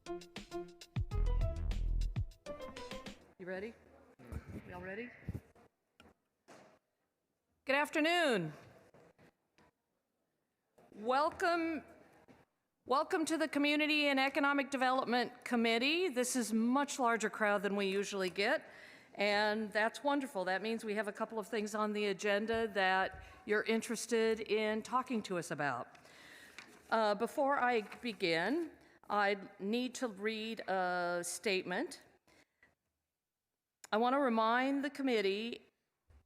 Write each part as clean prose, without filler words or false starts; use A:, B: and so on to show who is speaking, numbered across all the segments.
A: You ready? Y'all ready? Good afternoon. Welcome to the Community and Economic Development Committee. This is a much larger crowd than we usually get, and that's wonderful. That means we have a couple of things on the agenda that you're interested in talking to us about. Before I begin, I need to read a statement. I want to remind the committee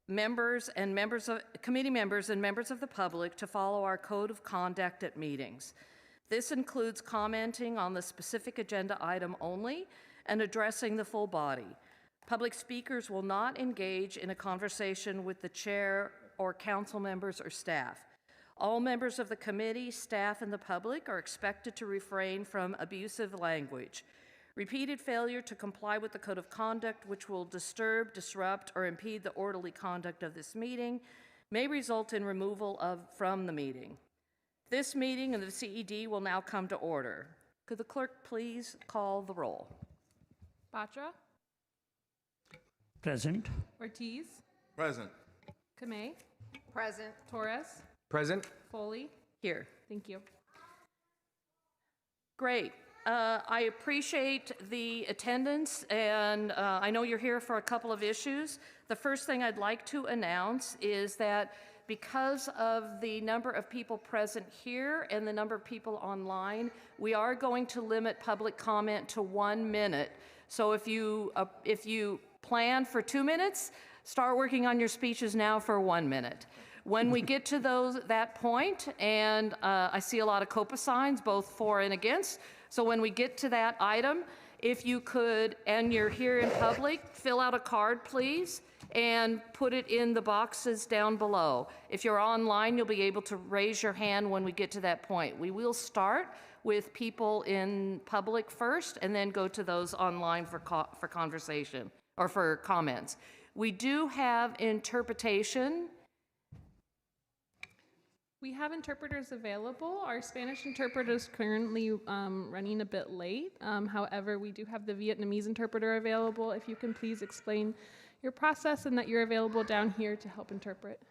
A: members and committee members and members of the public to follow our code of conduct at meetings. This includes commenting on the specific agenda item only and addressing the full body. Public speakers will not engage in a conversation with the chair or council members or staff. All members of the committee, staff, and the public are expected to refrain from abusive language. Repeated failure to comply with the code of conduct, which will disturb, disrupt, or impede the orderly conduct of this meeting, may result in removal from the meeting. This meeting of the CED will now come to order. Could the clerk please call the roll?
B: Batra?
C: Present.
B: Ortiz?
D: Present.
B: Kamei?
E: Present.
B: Torres?
D: Present.
B: Foley?
A: Here.
B: Thank you.
A: Great. I appreciate the attendance, and I know you're here for a couple of issues. The first thing I'd like to announce is that because of the number of people present here and the number of people online, we are going to limit public comment to 1 minute. So if you plan for 2 minutes, start working on your speeches now for 1 minute. When we get to that point, and I see a lot of Copa signs, both for and against, so when we get to that item, if you could, and you're here in public, fill out a card, please, and put it in the boxes down below. If you're online, you'll be able to raise your hand when we get to that point. We will start with people in public first, and then go to those online for conversation, or for comments. We do have interpretation.
B: We have interpreters available. Our Spanish interpreter is currently running a bit late. However, we do have the Vietnamese interpreter available. If you can please explain your process and that you're available down here to help interpret.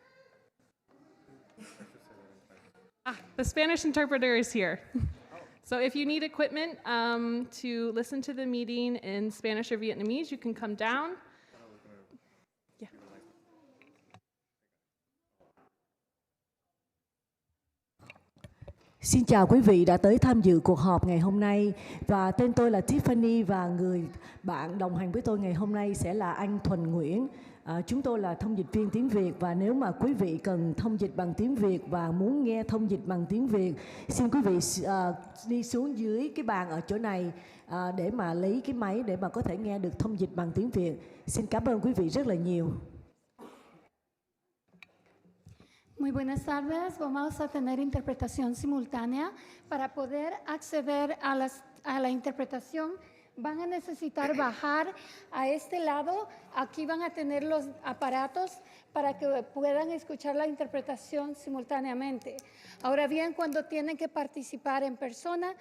B: The Spanish interpreter is here. So if you need equipment to listen to the meeting in Spanish or Vietnamese, you can come down.
F: Xin chào quý vị đã tới tham dự cuộc họp ngày hôm nay, và tên tôi là Tiffany và người bạn đồng hành với tôi ngày hôm nay sẽ là anh Thuần Nguyễn. Chúng tôi là thông dịch viên tiếng Việt, và nếu mà quý vị cần thông dịch bằng tiếng Việt và muốn nghe thông dịch bằng tiếng Việt, xin quý vị đi xuống dưới cái bàn ở chỗ này để mà lấy cái máy để mà có thể nghe được thông dịch bằng tiếng Việt. Xin cảm ơn quý vị rất là nhiều.
G: Muy buenas tardes, vamos a tener interpretación simultánea. Para poder acceder a la interpretación, van a necesitar bajar a este lado. Aquí van a tener los aparatos para que puedan escuchar la interpretación simultáneamente. Ahora bien, cuando tienen que participar en persona,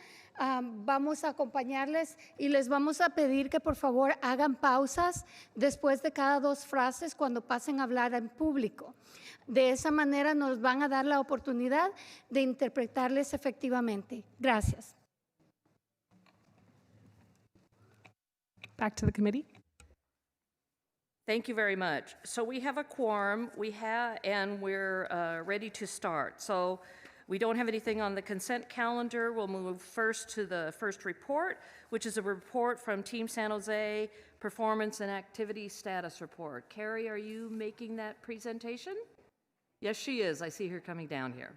G: vamos a acompañarles y les vamos a pedir que por favor hagan pausas después de cada 2 frases cuando pasen a hablar en público. De esa manera nos van a dar la oportunidad de interpretarles efectivamente. Gracias.
B: Back to the committee.
A: Thank you very much. So we have a quorum, and we're ready to start. So we don't have anything on the consent calendar. We'll move first to the first report, which is a report from Team San Jose, Performance and Activity Status Report. Carrie, are you making that presentation? Yes, she is. I see her coming down here.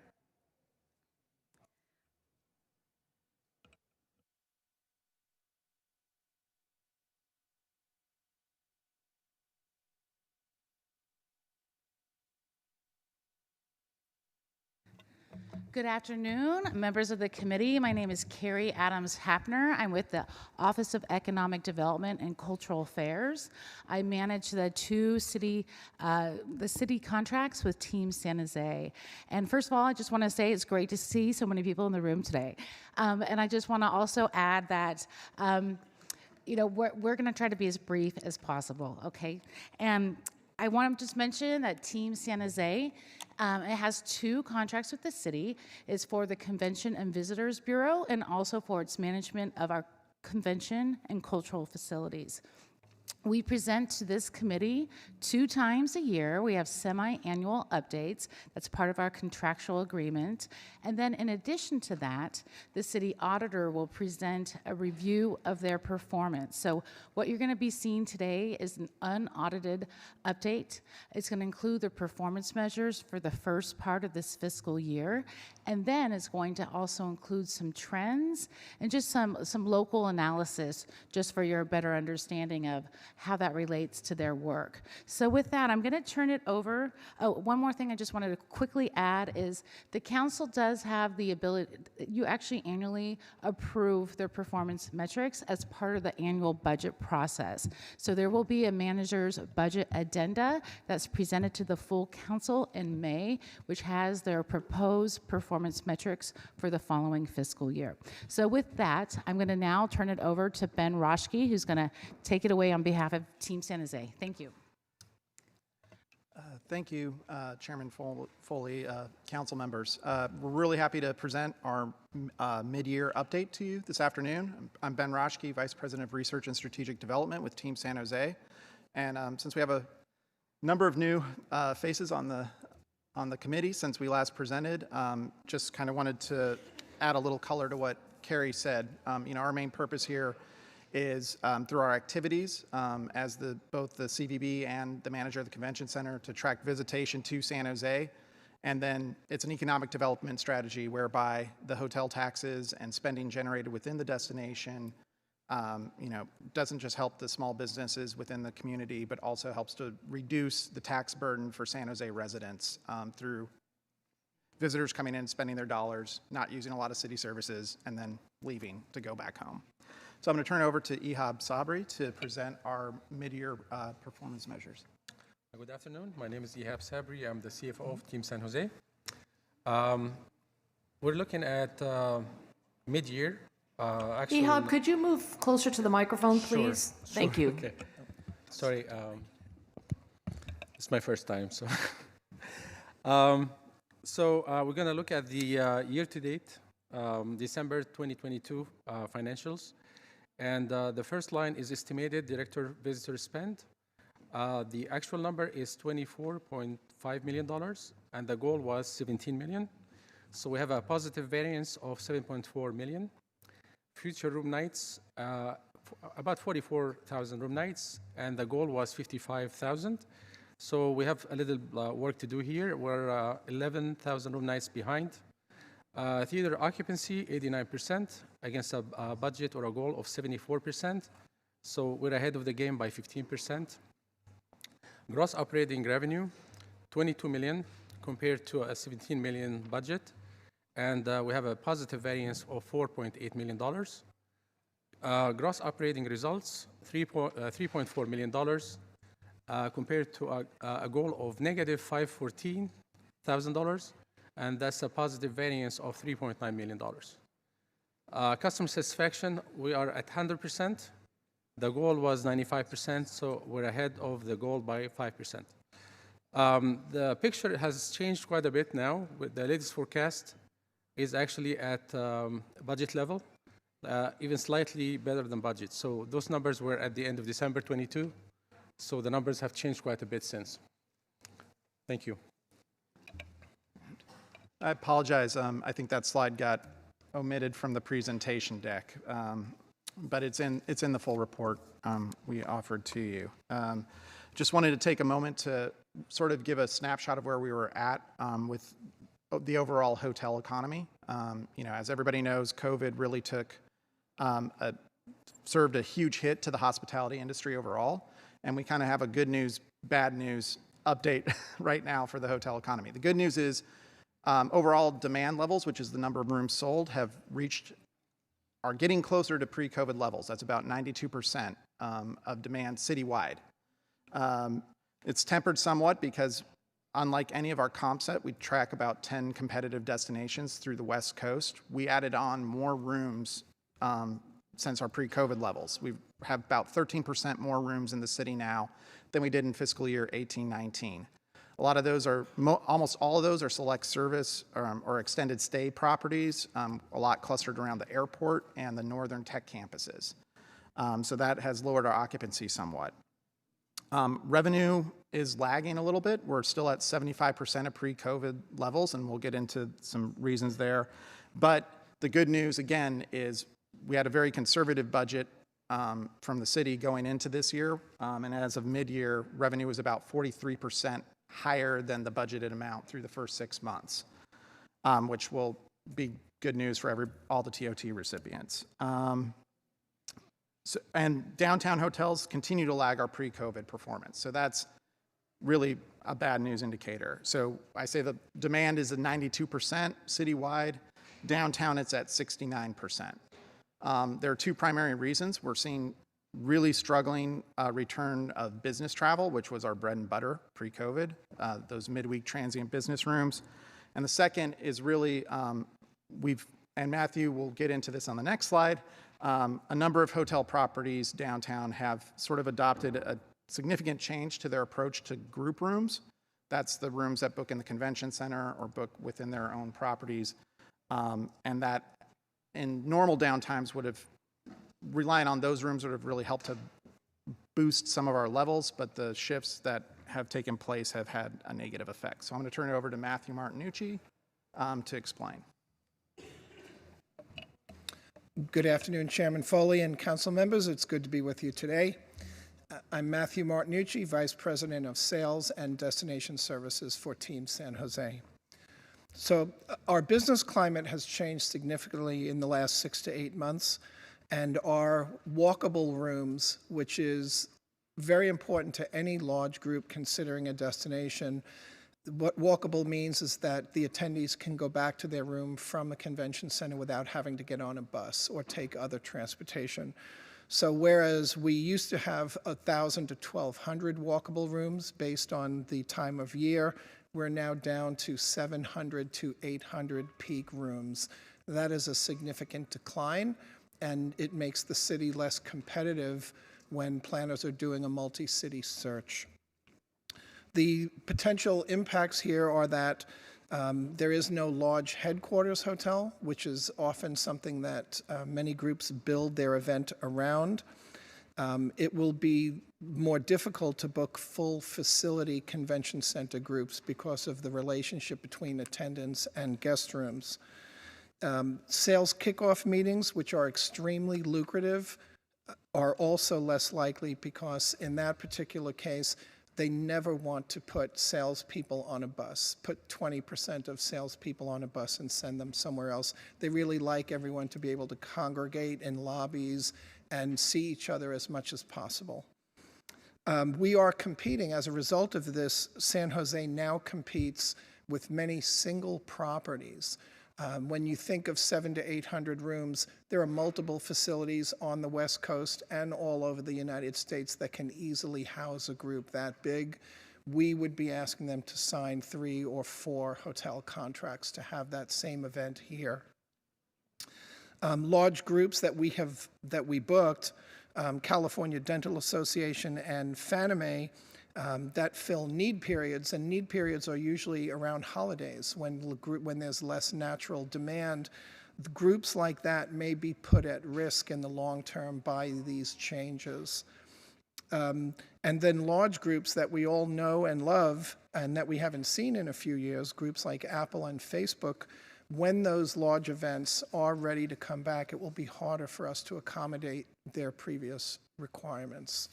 C: Good afternoon, members of the committee. My name is Carrie Adams Hapner. I'm with the Office of Economic Development and Cultural Affairs. I manage the city contracts with Team San Jose. And first of all, I just want to say it's great to see so many people in the room today. And I just want to also add that we're going to try to be as brief as possible, okay? And I want to just mention that Team San Jose, it has 2 contracts with the city. It's for the Convention and Visitors Bureau and also for its management of our convention and cultural facilities. We present to this committee 2 times a year. We have semi-annual updates. That's part of our contractual agreement. And then in addition to that, the city auditor will present a review of their performance. So what you're going to be seeing today is an unaudited update. It's going to include the performance measures for the first part of this fiscal year. And then it's going to also include some trends and just some local analysis just for your better understanding of how that relates to their work. So with that, I'm going to turn it over. Oh, one more thing I just wanted to quickly add is the council does have the ability, you actually annually approve their performance metrics as part of the annual budget process. So there will be a manager's budget addenda that's presented to the full council in May, which has their proposed performance metrics for the following fiscal year. So with that, I'm going to now turn it over to Ben Roschke, who's going to take it away on behalf of Team San Jose. Thank you.
D: Thank you, Chairman Foley, council members. We're really happy to present our mid-year update to you this afternoon. I'm Ben Roschke, Vice President of Research and Strategic Development with Team San Jose. And since we have a number of new faces on the committee since we last presented, just kind of wanted to add a little color to what Carrie said. Our main purpose here is through our activities as both the CVB and the manager of the convention center to track visitation to San Jose. And then it's an economic development strategy whereby the hotel taxes and spending generated within the destination doesn't just help the small businesses within the community, but also helps to reduce the tax burden for San Jose residents through visitors coming in, spending their dollars, not using a lot of city services, and then leaving to go back home. So I'm going to turn it over to Ihab Sabri to present our mid-year performance measures.
E: Good afternoon. My name is Ihab Sabri. I'm the CFO of Team San Jose. We're looking at mid-year.
A: Ihab, could you move closer to the microphone, please?
E: Sure.
A: Thank you.
E: Okay. Sorry. It's my first time, so. We're going to look at the year-to-date, December 2022 financials. And the first line is estimated director visitor spend. The actual number is $24.5 million, and the goal was $17 million. So we have a positive variance of $7.4 million. Future room nights, about 44,000 room nights, and the goal was 55,000. So we have a little work to do here. We're 11,000 room nights behind. Theater occupancy, 89%, against a budget or a goal of 74%. So we're ahead of the game by 15%. Gross operating revenue, 22 million compared to a 17 million budget. And we have a positive variance of $4.8 million. Gross operating results, $3.4 million compared to a goal of negative $514,000. And that's a positive variance of $3.9 million. Customer satisfaction, we are at 100%. The goal was 95%, so we're ahead of the goal by 5%. The picture has changed quite a bit now. With the latest forecast is actually at budget level, even slightly better than budget. So those numbers were at the end of December 22. So the numbers have changed quite a bit since. Thank you.
D: I apologize. I think that slide got omitted from the presentation deck, but it's in the full report we offered to you. Just wanted to take a moment to sort of give a snapshot of where we were at with the overall hotel economy. As everybody knows, COVID really served a huge hit to the hospitality industry overall, and we kind of have a good news, bad news update right now for the hotel economy. The good news is Overall demand levels, which is the number of rooms sold, are getting closer to pre-COVID levels. That's about 92% of demand citywide. It's tempered somewhat because unlike any of our comp set, we track about 10 competitive destinations through the West Coast. We added on more rooms since our pre-COVID levels. We have about 13% more rooms in the city now than we did in fiscal year 18-19. A lot of those are, almost all of those are select service or extended stay properties, a lot clustered around the airport and the northern tech campuses. So that has lowered our occupancy somewhat. Revenue is lagging a little bit. We're still at 75% of pre-COVID levels, and we'll get into some reasons there. But the good news, again, is we had a very conservative budget from the city going into this year, and as of mid-year, revenue was about 43% higher than the budgeted amount through the first 6 months, which will be good news for all the TOT recipients. And downtown hotels continue to lag our pre-COVID performance. So that's really a bad news indicator. So I say the demand is at 92% citywide. Downtown, it's at 69%. There are two primary reasons. We're seeing really struggling return of business travel, which was our bread and butter pre-COVID, those midweek transient business rooms. And the second is really, and Matthew will get into this on the next slide, a number of hotel properties downtown have sort of adopted a significant change to their approach to group rooms. That's the rooms that book in the convention center or book within their own properties. And that in normal downtimes relying on those rooms would have really helped to boost some of our levels, but the shifts that have taken place have had a negative effect. So I'm going to turn it over to Matthew Martinucci to explain.
H: Good afternoon, Chairman Foley and council members. It's good to be with you today. I'm Matthew Martinucci, Vice President of Sales and Destination Services for Team San Jose. So our business climate has changed significantly in the last 6 to 8 months, and our walkable rooms, which is very important to any large group considering a destination. What walkable means is that the attendees can go back to their room from a convention center without having to get on a bus or take other transportation. So whereas we used to have 1,000 to 1,200 walkable rooms based on the time of year, we're now down to 700 to 800 peak rooms. That is a significant decline, and it makes the city less competitive when planners are doing a multi-city search. The potential impacts here are that there is no large headquarters hotel, which is often something that many groups build their event around. It will be more difficult to book full facility convention center groups because of the relationship between attendance and guest rooms. Sales kickoff meetings, which are extremely lucrative, are also less likely because in that particular case, they never want to put salespeople on a bus, put 20% of salespeople on a bus and send them somewhere else. They really like everyone to be able to congregate in lobbies and see each other as much as possible. We are competing, as a result of this, San Jose now competes with many single properties. When you think of 700 to 800 rooms, there are multiple facilities on the West Coast and all over the United States that can easily house a group that big. We would be asking them to sign 3 or 4 hotel contracts to have that same event here. Large groups that we booked, California Dental Association and Fanime, that fill need periods, and need periods are usually around holidays when there's less natural demand. Groups like that may be put at risk in the long term by these changes. And then large groups that we all know and love and that we haven't seen in a few years, groups like Apple and Facebook, when those large events are ready to come back, it will be harder for us to accommodate their previous requirements.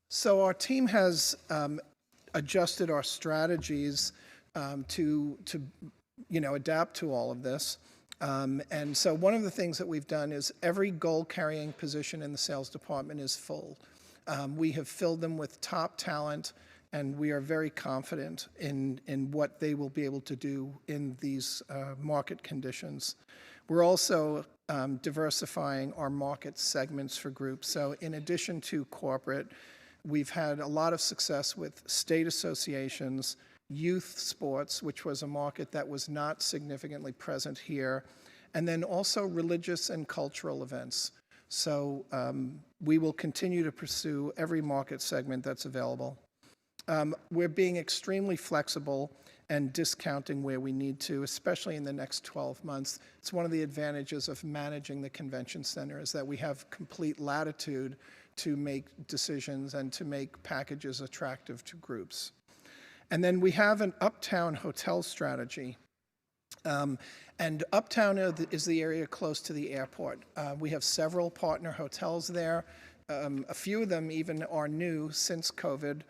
H: So our team has adjusted our strategies to adapt to all of this. And so one of the things that we've done is every goal-carrying position in the sales department is full. We have filled them with top talent, and we are very confident in what they will be able to do in these market conditions. We're also diversifying our market segments for groups. So in addition to corporate, we've had a lot of success with state associations, youth sports, which was a market that was not significantly present here, and then also religious and cultural events. So we will continue to pursue every market segment that's available. We're being extremely flexible and discounting where we need to, especially in the next 12 months. It's one of the advantages of managing the convention center is that we have complete latitude to make decisions and to make packages attractive to groups. And then we have an uptown hotel strategy. And uptown is the area close to the airport. We have several partner hotels there. A few of them even are new since COVID.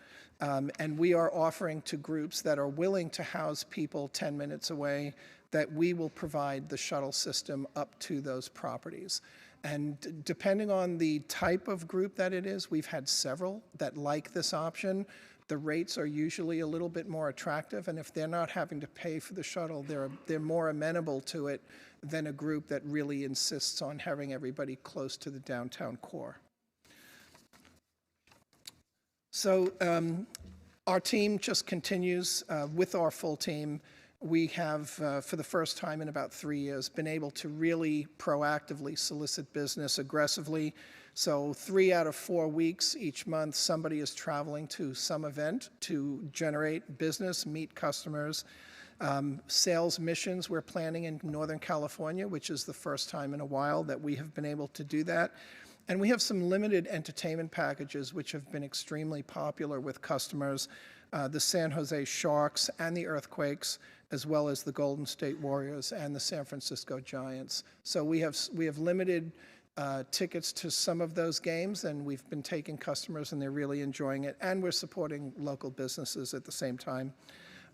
H: And we are offering to groups that are willing to house people 10 minutes away that we will provide the shuttle system up to those properties. And depending on the type of group that it is, we've had several that like this option. The rates are usually a little bit more attractive, and if they're not having to pay for the shuttle, they're more amenable to it than a group that really insists on having everybody close to the downtown core. So our team just continues with our full team. We have, for the first time in about 3 years, been able to really proactively solicit business aggressively. So 3 out of 4 weeks each month, somebody is traveling to some event to generate business, meet customers. Sales missions we're planning in Northern California, which is the first time in a while that we have been able to do that. And we have some limited entertainment packages which have been extremely popular with customers, the San Jose Sharks and the Earthquakes, as well as the Golden State Warriors and the San Francisco Giants. So we have limited tickets to some of those games, and we've been taking customers and they're really enjoying it, and we're supporting local businesses at the same time.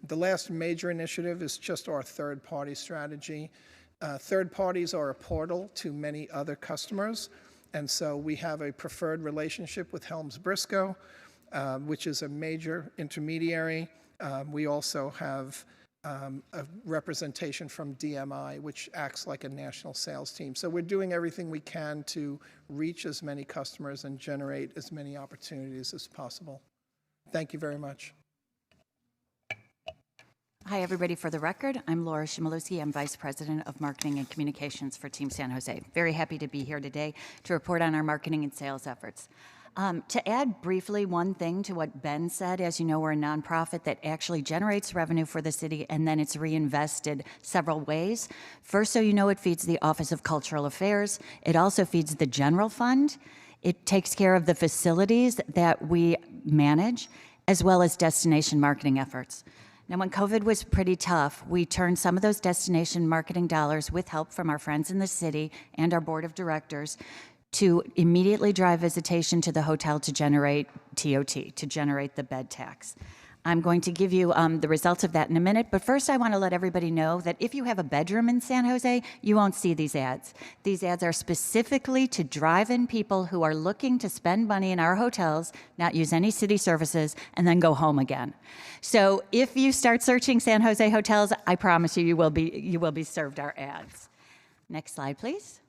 H: The last major initiative is just our third-party strategy. Third parties are a portal to many other customers, and so we have a preferred relationship with Helms Briscoe, which is a major intermediary. We also have a representation from DMI, which acts like a national sales team. So we're doing everything we can to reach as many customers and generate as many opportunities as possible. Thank you very much.
I: Hi, everybody. For the record, I'm Laura Shimolowski. I'm Vice President of Marketing and Communications for Team San Jose. Very happy to be here today to report on our marketing and sales efforts. To add briefly one thing to what Ben said, as you know, we're a nonprofit that actually generates revenue for the city and then it's reinvested several ways. First, so you know, it feeds the Office of Cultural Affairs. It also feeds the general fund. It takes care of the facilities that we manage, as well as destination marketing efforts. Now, when COVID was pretty tough, we turned some of those destination marketing dollars, with help from our friends in the city and our board of directors, to immediately drive visitation to the hotel to generate TOT, to generate the bed tax. I'm going to give you the results of that in a minute, but first I want to let everybody know that if you have a bedroom in San Jose, you won't see these ads. These ads are specifically to drive in people who are looking to spend money in our hotels, not use any city services, and then go home again. So if you start searching San Jose hotels, I promise you, you will be served our ads. Next slide, please.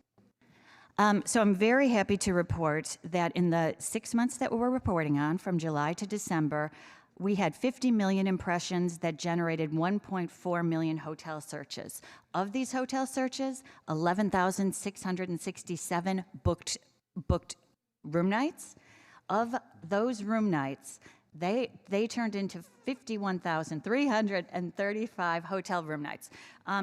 I: So I'm very happy to report that in the 6 months that we're reporting on, from July to December, we had 50 million impressions that generated 1.4 million hotel searches. Of these hotel searches, 11,667 booked room nights. Of those room nights, they turned into 51,335 hotel room nights.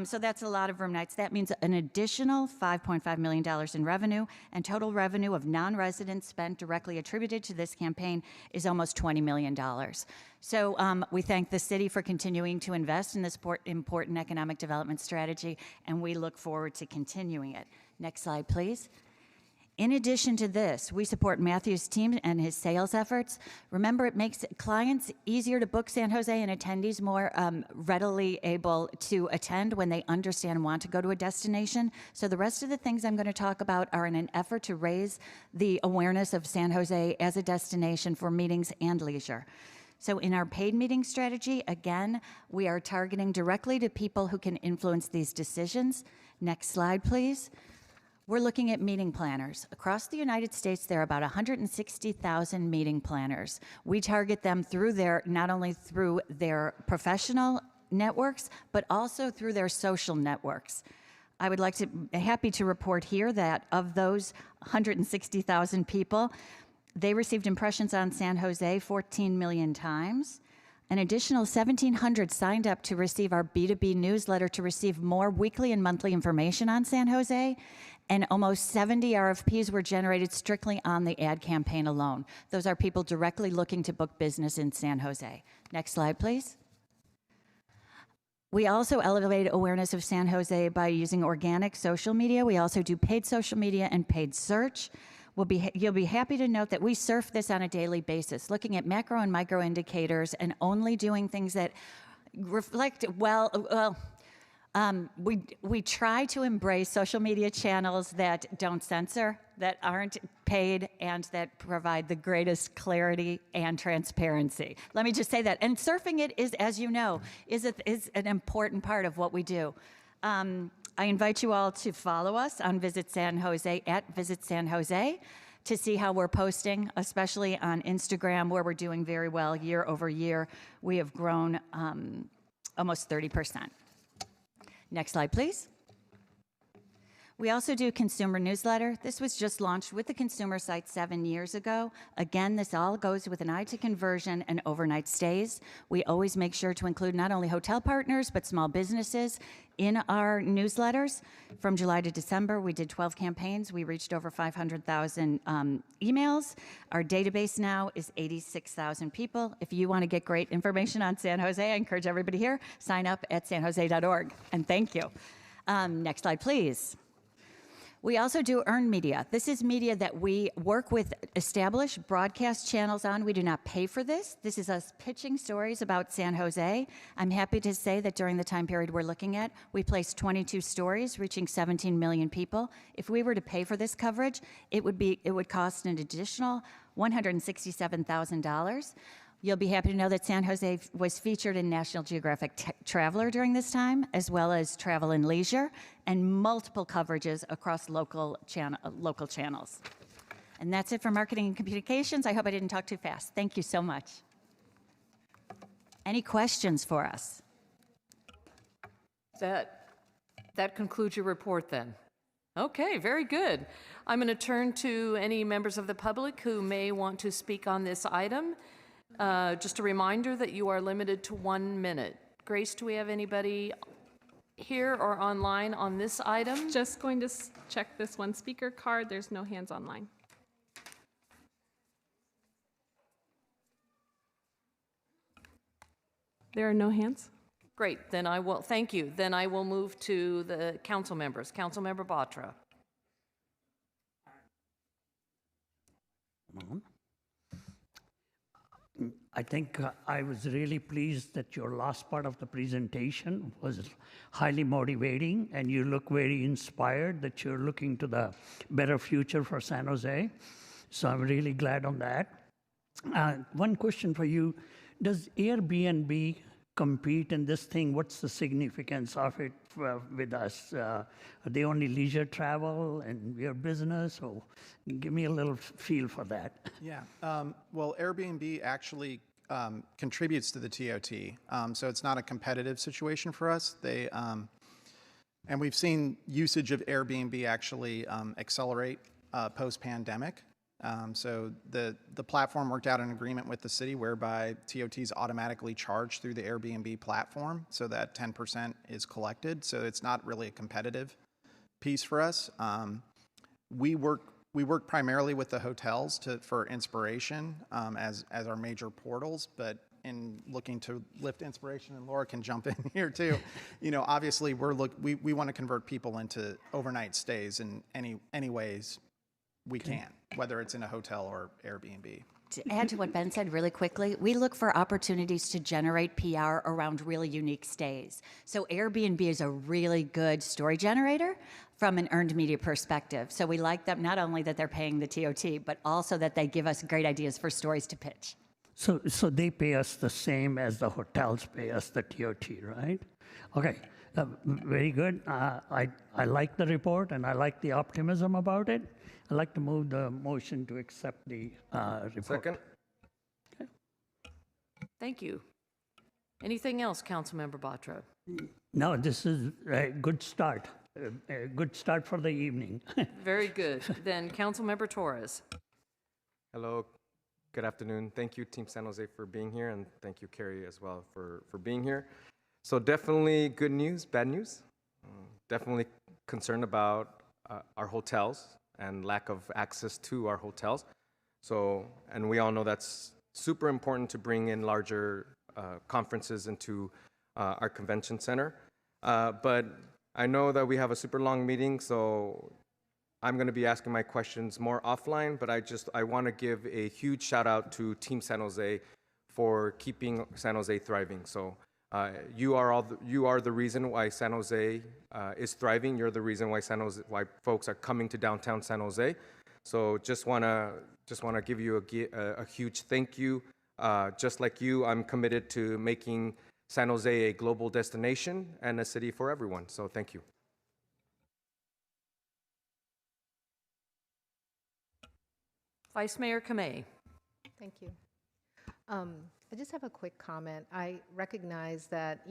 I: So that's a lot of room nights. That means an additional $5.5 million in revenue, and total revenue of non-residents spent directly attributed to this campaign is almost $20 million. So we thank the city for continuing to invest in this important economic development strategy, and we look forward to continuing it. Next slide, please. In addition to this, we support Matthew's team and his sales efforts. Remember, it makes clients easier to book San Jose and attendees more readily able to attend when they understand and want to go to a destination. So the rest of the things I'm going to talk about are in an effort to raise the awareness of San Jose as a destination for meetings and leisure. So in our paid meeting strategy, again, we are targeting directly to people who can influence these decisions. Next slide, please. We're looking at meeting planners. Across the United States, there are about 160,000 meeting planners. We target them through not only through their professional networks, but also through their social networks. I would like to happy to report here that of those 160,000 people, they received impressions on San Jose 14 million times. An additional 1,700 signed up to receive our B2B newsletter to receive more weekly and monthly information on San Jose. And almost 70 RFPs were generated strictly on the ad campaign alone. Those are people directly looking to book business in San Jose. Next slide, please. We also elevate awareness of San Jose by using organic social media. We also do paid social media and paid search. You'll be happy to note that we surf this on a daily basis, looking at macro and micro indicators and only doing things that reflect, we try to embrace social media channels that don't censor, that aren't paid, and that provide the greatest clarity and transparency. Let me just say that. And surfing it is, as you know, is an important part of what we do. I invite you all to follow us on Visit San Jose, at Visit San Jose, to see how we're posting, especially on Instagram, where we're doing very well year over year. We have grown almost 30%. Next slide, please. We also do consumer newsletter. This was just launched with the consumer site 7 years ago. Again, this all goes with an eye to conversion and overnight stays. We always make sure to include not only hotel partners, but small businesses in our newsletters. From July to December, we did 12 campaigns. We reached over 500,000 emails. Our database now is 86,000 people. If you want to get great information on San Jose, I encourage everybody here, sign up at sanjose.org. And thank you. Next slide, please. We also do earned media. This is media that we work with established broadcast channels on. We do not pay for this. This is us pitching stories about San Jose. I'm happy to say that during the time period we're looking at, we placed 22 stories reaching 17 million people. If we were to pay for this coverage, it would cost an additional $167,000. You'll be happy to know that San Jose was featured in National Geographic Traveler during this time, as well as Travel and Leisure, and multiple coverages across local channels. And that's it for marketing and communications. I hope I didn't talk too fast. Thank you so much. Any questions for us?
A: That concludes your report then. Okay, very good. I'm going to turn to any members of the public who may want to speak on this item. Just a reminder that you are limited to 1 minute. Grace, do we have anybody here or online on this item?
B: Just going to check this one speaker card. There's no hands online. There are no hands?
A: Great, then I will, thank you. Then I will move to the council members. Councilmember Batra.
J: I think I was really pleased that your last part of the presentation was highly motivating, and you look very inspired that you're looking to the better future for San Jose. So I'm really glad on that. One question for you. Does Airbnb compete in this thing? What's the significance of it with us? Are they only leisure travel and your business? Or give me a little feel for that.
D: Yeah, well, Airbnb actually contributes to the TOT, so it's not a competitive situation for us. And we've seen usage of Airbnb actually accelerate post-pandemic. So the platform worked out an agreement with the city whereby TOTs automatically charged through the Airbnb platform, so that 10% is collected. So it's not really a competitive piece for us. We work primarily with the hotels for inspiration as our major portals, but in looking to lift inspiration, and Laura can jump in here too. You know, obviously we want to convert people into overnight stays in any ways we can, whether it's in a hotel or Airbnb.
I: To add to what Ben said really quickly, we look for opportunities to generate PR around really unique stays. So Airbnb is a really good story generator from an earned media perspective. So we like them, not only that they're paying the TOT, but also that they give us great ideas for stories to pitch.
J: So they pay us the same as the hotels pay us, the TOT, right? Okay, very good. I like the report and I like the optimism about it. I'd like to move the motion to accept the report.
K: Second.
A: Thank you. Anything else, Councilmember Batra?
J: No, this is a good start. A good start for the evening.
A: Very good. Then Councilmember Torres.
K: Hello, good afternoon. Thank you, Team San Jose, for being here, and thank you, Carrie, as well, for being here. So definitely good news, bad news. Definitely concerned about our hotels and lack of access to our hotels. So, and we all know that's super important to bring in larger conferences into our convention center. But I know that we have a super long meeting, so I'm going to be asking my questions more offline, but I want to give a huge shout out to Team San Jose for keeping San Jose thriving. So you are the reason why San Jose is thriving. You're the reason why why folks are coming to downtown San Jose. So just want to give you a huge thank you. Just like you, I'm committed to making San Jose a global destination and a city for everyone. So thank you.
A: Vice Mayor Kamei.
L: Thank you. I just have a quick comment. I recognize that,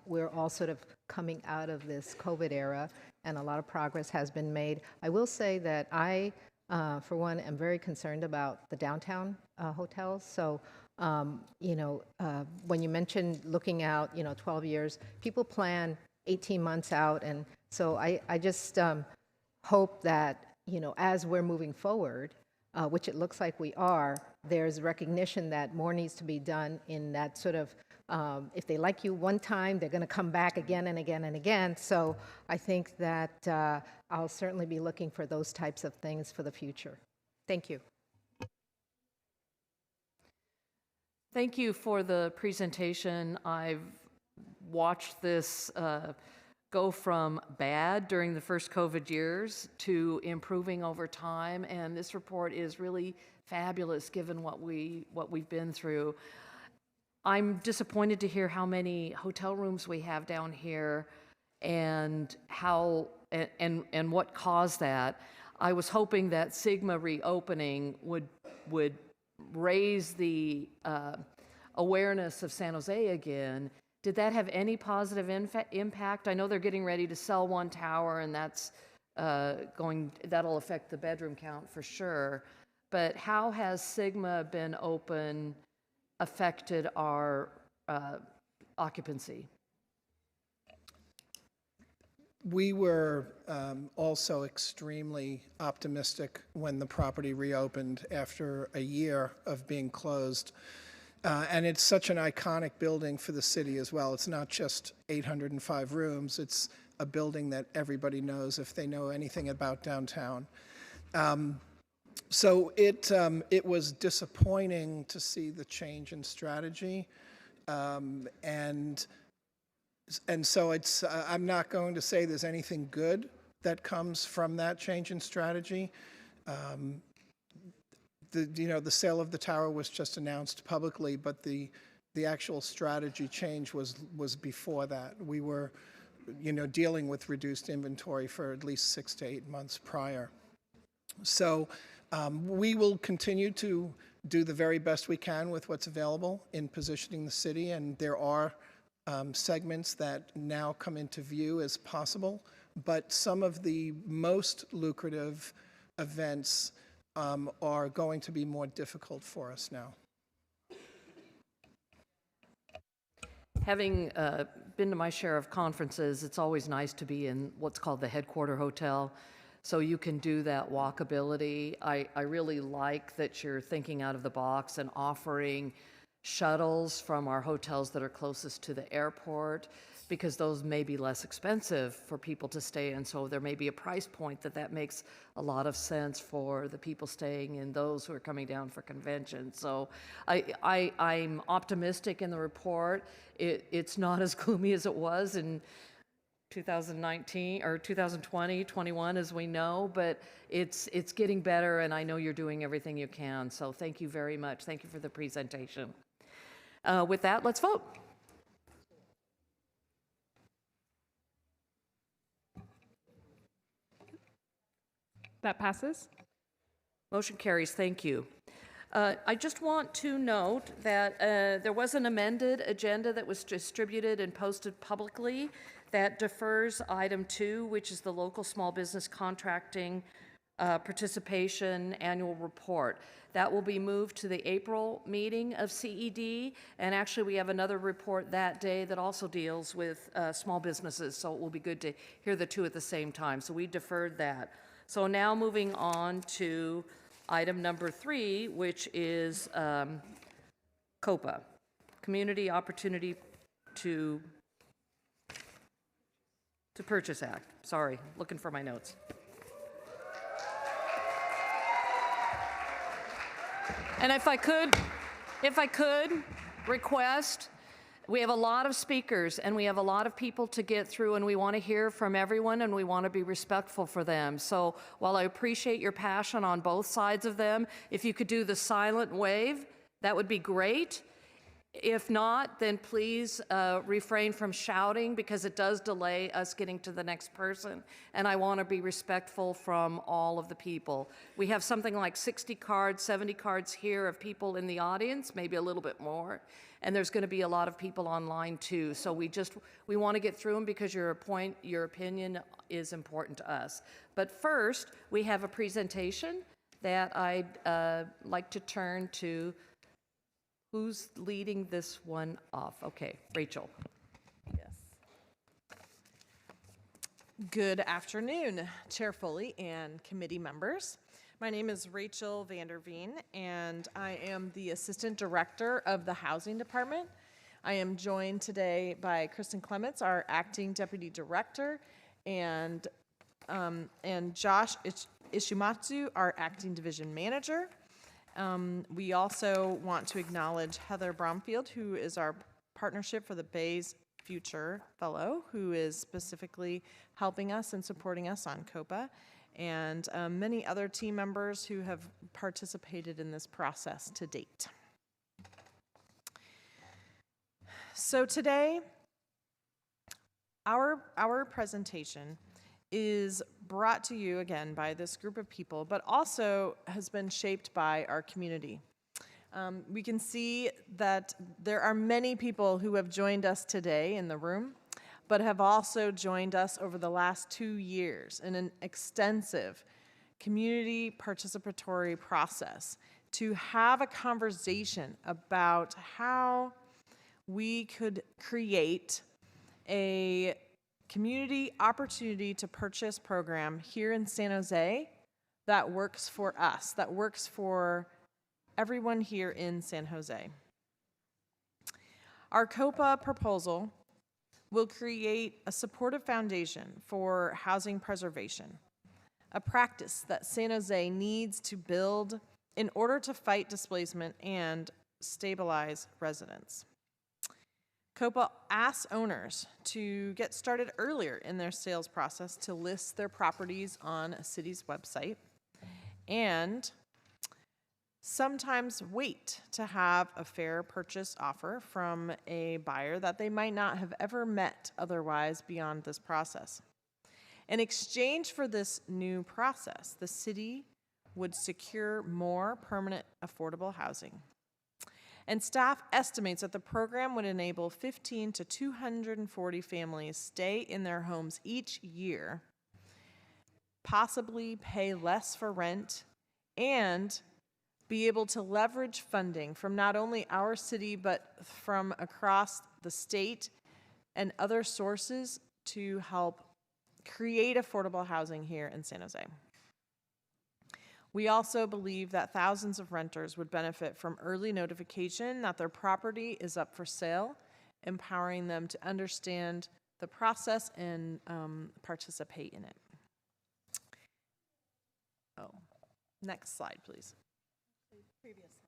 L: we're all sort of coming out of this COVID era and a lot of progress has been made. I will say that I, for one, am very concerned about the downtown hotels. So, when you mentioned looking out, 12 years, people plan 18 months out. And so I just hope that, as we're moving forward, which it looks like we are, there's recognition that more needs to be done in that sort of, if they like you one time, they're going to come back again and again and again. So I think that I'll certainly be looking for those types of things for the future. Thank you.
A: Thank you for the presentation. I've watched this go from bad during the first COVID years to improving over time, and this report is really fabulous given what we've been through. I'm disappointed to hear how many hotel rooms we have down here and how and what caused that. I was hoping that Sigma reopening would raise the awareness of San Jose again. Did that have any positive impact? I know they're getting ready to sell one tower, and that'll affect the bedroom count for sure. But how has Sigma been open affected our occupancy?
H: We were also extremely optimistic when the property reopened after a year of being closed. And it's such an iconic building for the city as well. It's not just 805 rooms. It's a building that everybody knows if they know anything about downtown. So it was disappointing to see the change in strategy. And so I'm not going to say there's anything good that comes from that change in strategy. The sale of the tower was just announced publicly, but the actual strategy change was before that. We were, dealing with reduced inventory for at least 6 to 8 months prior. So we will continue to do the very best we can with what's available in positioning the city, and there are segments that now come into view as possible, but some of the most lucrative events are going to be more difficult for us now.
A: Having been to my share of conferences, it's always nice to be in what's called the headquarter hotel, so you can do that walkability. I really like that you're thinking out of the box and offering shuttles from our hotels that are closest to the airport, because those may be less expensive for people to stay in. So there may be a price point that makes a lot of sense for the people staying in those who are coming down for conventions. So I'm optimistic in the report. It's not as gloomy as it was in 2019 or 2020, 21, as we know, but it's getting better, and I know you're doing everything you can. So thank you very much. Thank you for the presentation. With that, let's vote.
B: That passes.
A: Motion carries. Thank you. I just want to note that there was an amended agenda that was distributed and posted publicly that defers item 2, which is the local small business contracting participation annual report. That will be moved to the April meeting of CED, and actually we have another report that day that also deals with small businesses, so it will be good to hear the two at the same time. So we deferred that. So now moving on to item number 3, which is Copa, Community Opportunity to Purchase Act. Sorry, looking for my notes. And if I could request, we have a lot of speakers and we have a lot of people to get through, and we want to hear from everyone and we want to be respectful for them. So while I appreciate your passion on both sides of them, if you could do the silent wave, that would be great. If not, then please refrain from shouting, because it does delay us getting to the next person, and I want to be respectful from all of the people. We have something like 60 cards, 70 cards here of people in the audience, maybe a little bit more, and there's going to be a lot of people online too. So we want to get through them because your opinion is important to us. But first, we have a presentation that I'd like to turn to. Who's leading this one off? Okay, Rachel.
M: Yes. Good afternoon, Chair Foley and committee members. My name is Rachel Vanderveen, and I am the Assistant Director of the Housing Department. I am joined today by Kristen Clements, our Acting Deputy Director, and Josh Ishimatsu, our Acting Division Manager. We also want to acknowledge Heather Bromfield, who is our Partnership for the Bay's Future Fellow, who is specifically helping us and supporting us on Copa, and many other team members who have participated in this process to date. So today, our presentation is brought to you again by this group of people, but also has been shaped by our community. We can see that there are many people who have joined us today in the room, but have also joined us over the last 2 years in an extensive community participatory process to have a conversation about how we could create a community opportunity to purchase program here in San Jose that works for us, that works for everyone here in San Jose. Our Copa proposal will create a supportive foundation for housing preservation, a practice that San Jose needs to build in order to fight displacement and stabilize residents. Copa asks owners to get started earlier in their sales process to list their properties on a city's website, and sometimes wait to have a fair purchase offer from a buyer that they might not have ever met otherwise beyond this process. In exchange for this new process, the city would secure more permanent affordable housing. And staff estimates that the program would enable 15 to 240 families stay in their homes each year, possibly pay less for rent, and be able to leverage funding from not only our city, but from across the state and other sources to help create affordable housing here in San Jose. We also believe that thousands of renters would benefit from early notification that their property is up for sale, empowering them to understand the process and participate in it. Oh, next slide, please.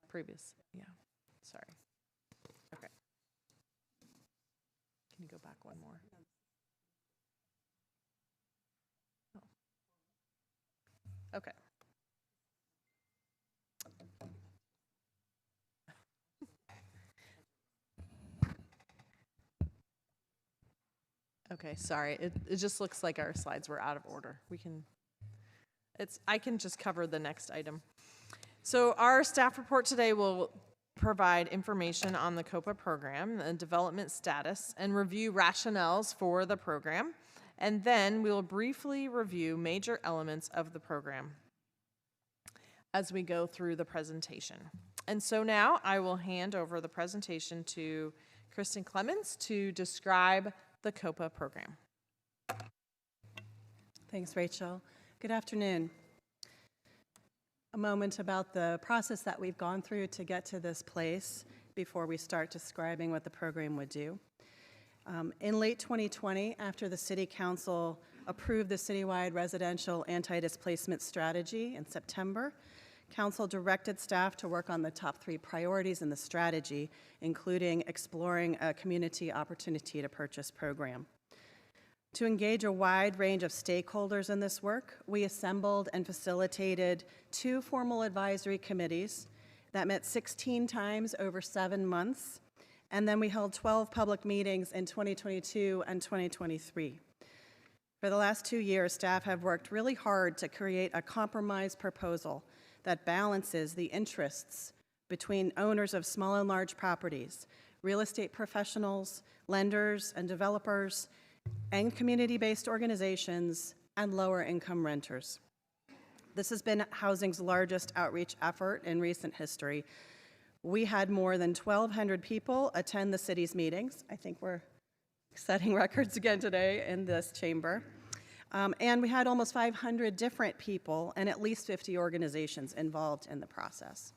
M: Previous, yeah, sorry. Okay. Can you go back one more? Okay. Okay, sorry. It just looks like our slides were out of order. I can just cover the next item. So our staff report today will provide information on the Copa program, the development status, and review rationales for the program. And then we will briefly review major elements of the program as we go through the presentation. And so now I will hand over the presentation to Kristen Clemens to describe the Copa program.
N: Thanks, Rachel. Good afternoon. A moment about the process that we've gone through to get to this place before we start describing what the program would do. In late 2020, after the City Council approved the citywide residential anti-displacement strategy in September, Council directed staff to work on the top 3 priorities in the strategy, including exploring a community opportunity to purchase program. To engage a wide range of stakeholders in this work, we assembled and facilitated 2 formal advisory committees that met 16 times over 7 months, and then we held 12 public meetings in 2022 and 2023. For the last 2 years, staff have worked really hard to create a compromise proposal that balances the interests between owners of small and large properties, real estate professionals, lenders and developers, and community-based organizations, and lower-income renters. This has been housing's largest outreach effort in recent history. We had more than 1,200 people attend the city's meetings. I think we're setting records again today in this chamber. And we had almost 500 different people and at least 50 organizations involved in the process.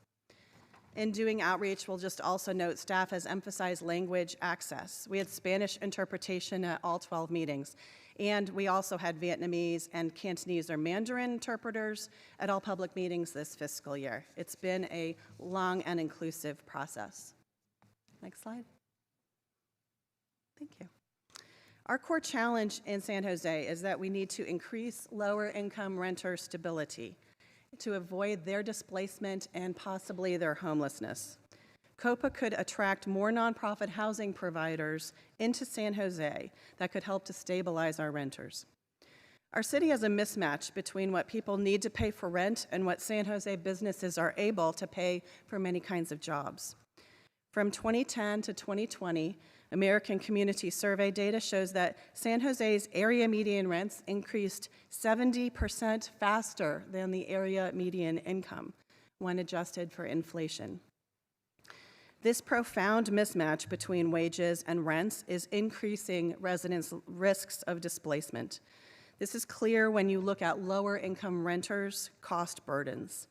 N: In doing outreach, we'll just also note staff has emphasized language access. We had Spanish interpretation at all 12 meetings, and we also had Vietnamese and Cantonese or Mandarin interpreters at all public meetings this fiscal year. It's been a long and inclusive process. Next slide. Thank you. Our core challenge in San Jose is that we need to increase lower-income renter stability to avoid their displacement and possibly their homelessness. Copa could attract more nonprofit housing providers into San Jose that could help to stabilize our renters. Our city has a mismatch between what people need to pay for rent and what San Jose businesses are able to pay for many kinds of jobs. From 2010 to 2020, American Community Survey data shows that San Jose's area median rents increased 70% faster than the area median income when adjusted for inflation. This profound mismatch between wages and rents is increasing residents' risks of displacement. This is clear when you look at lower-income renters' cost burdens.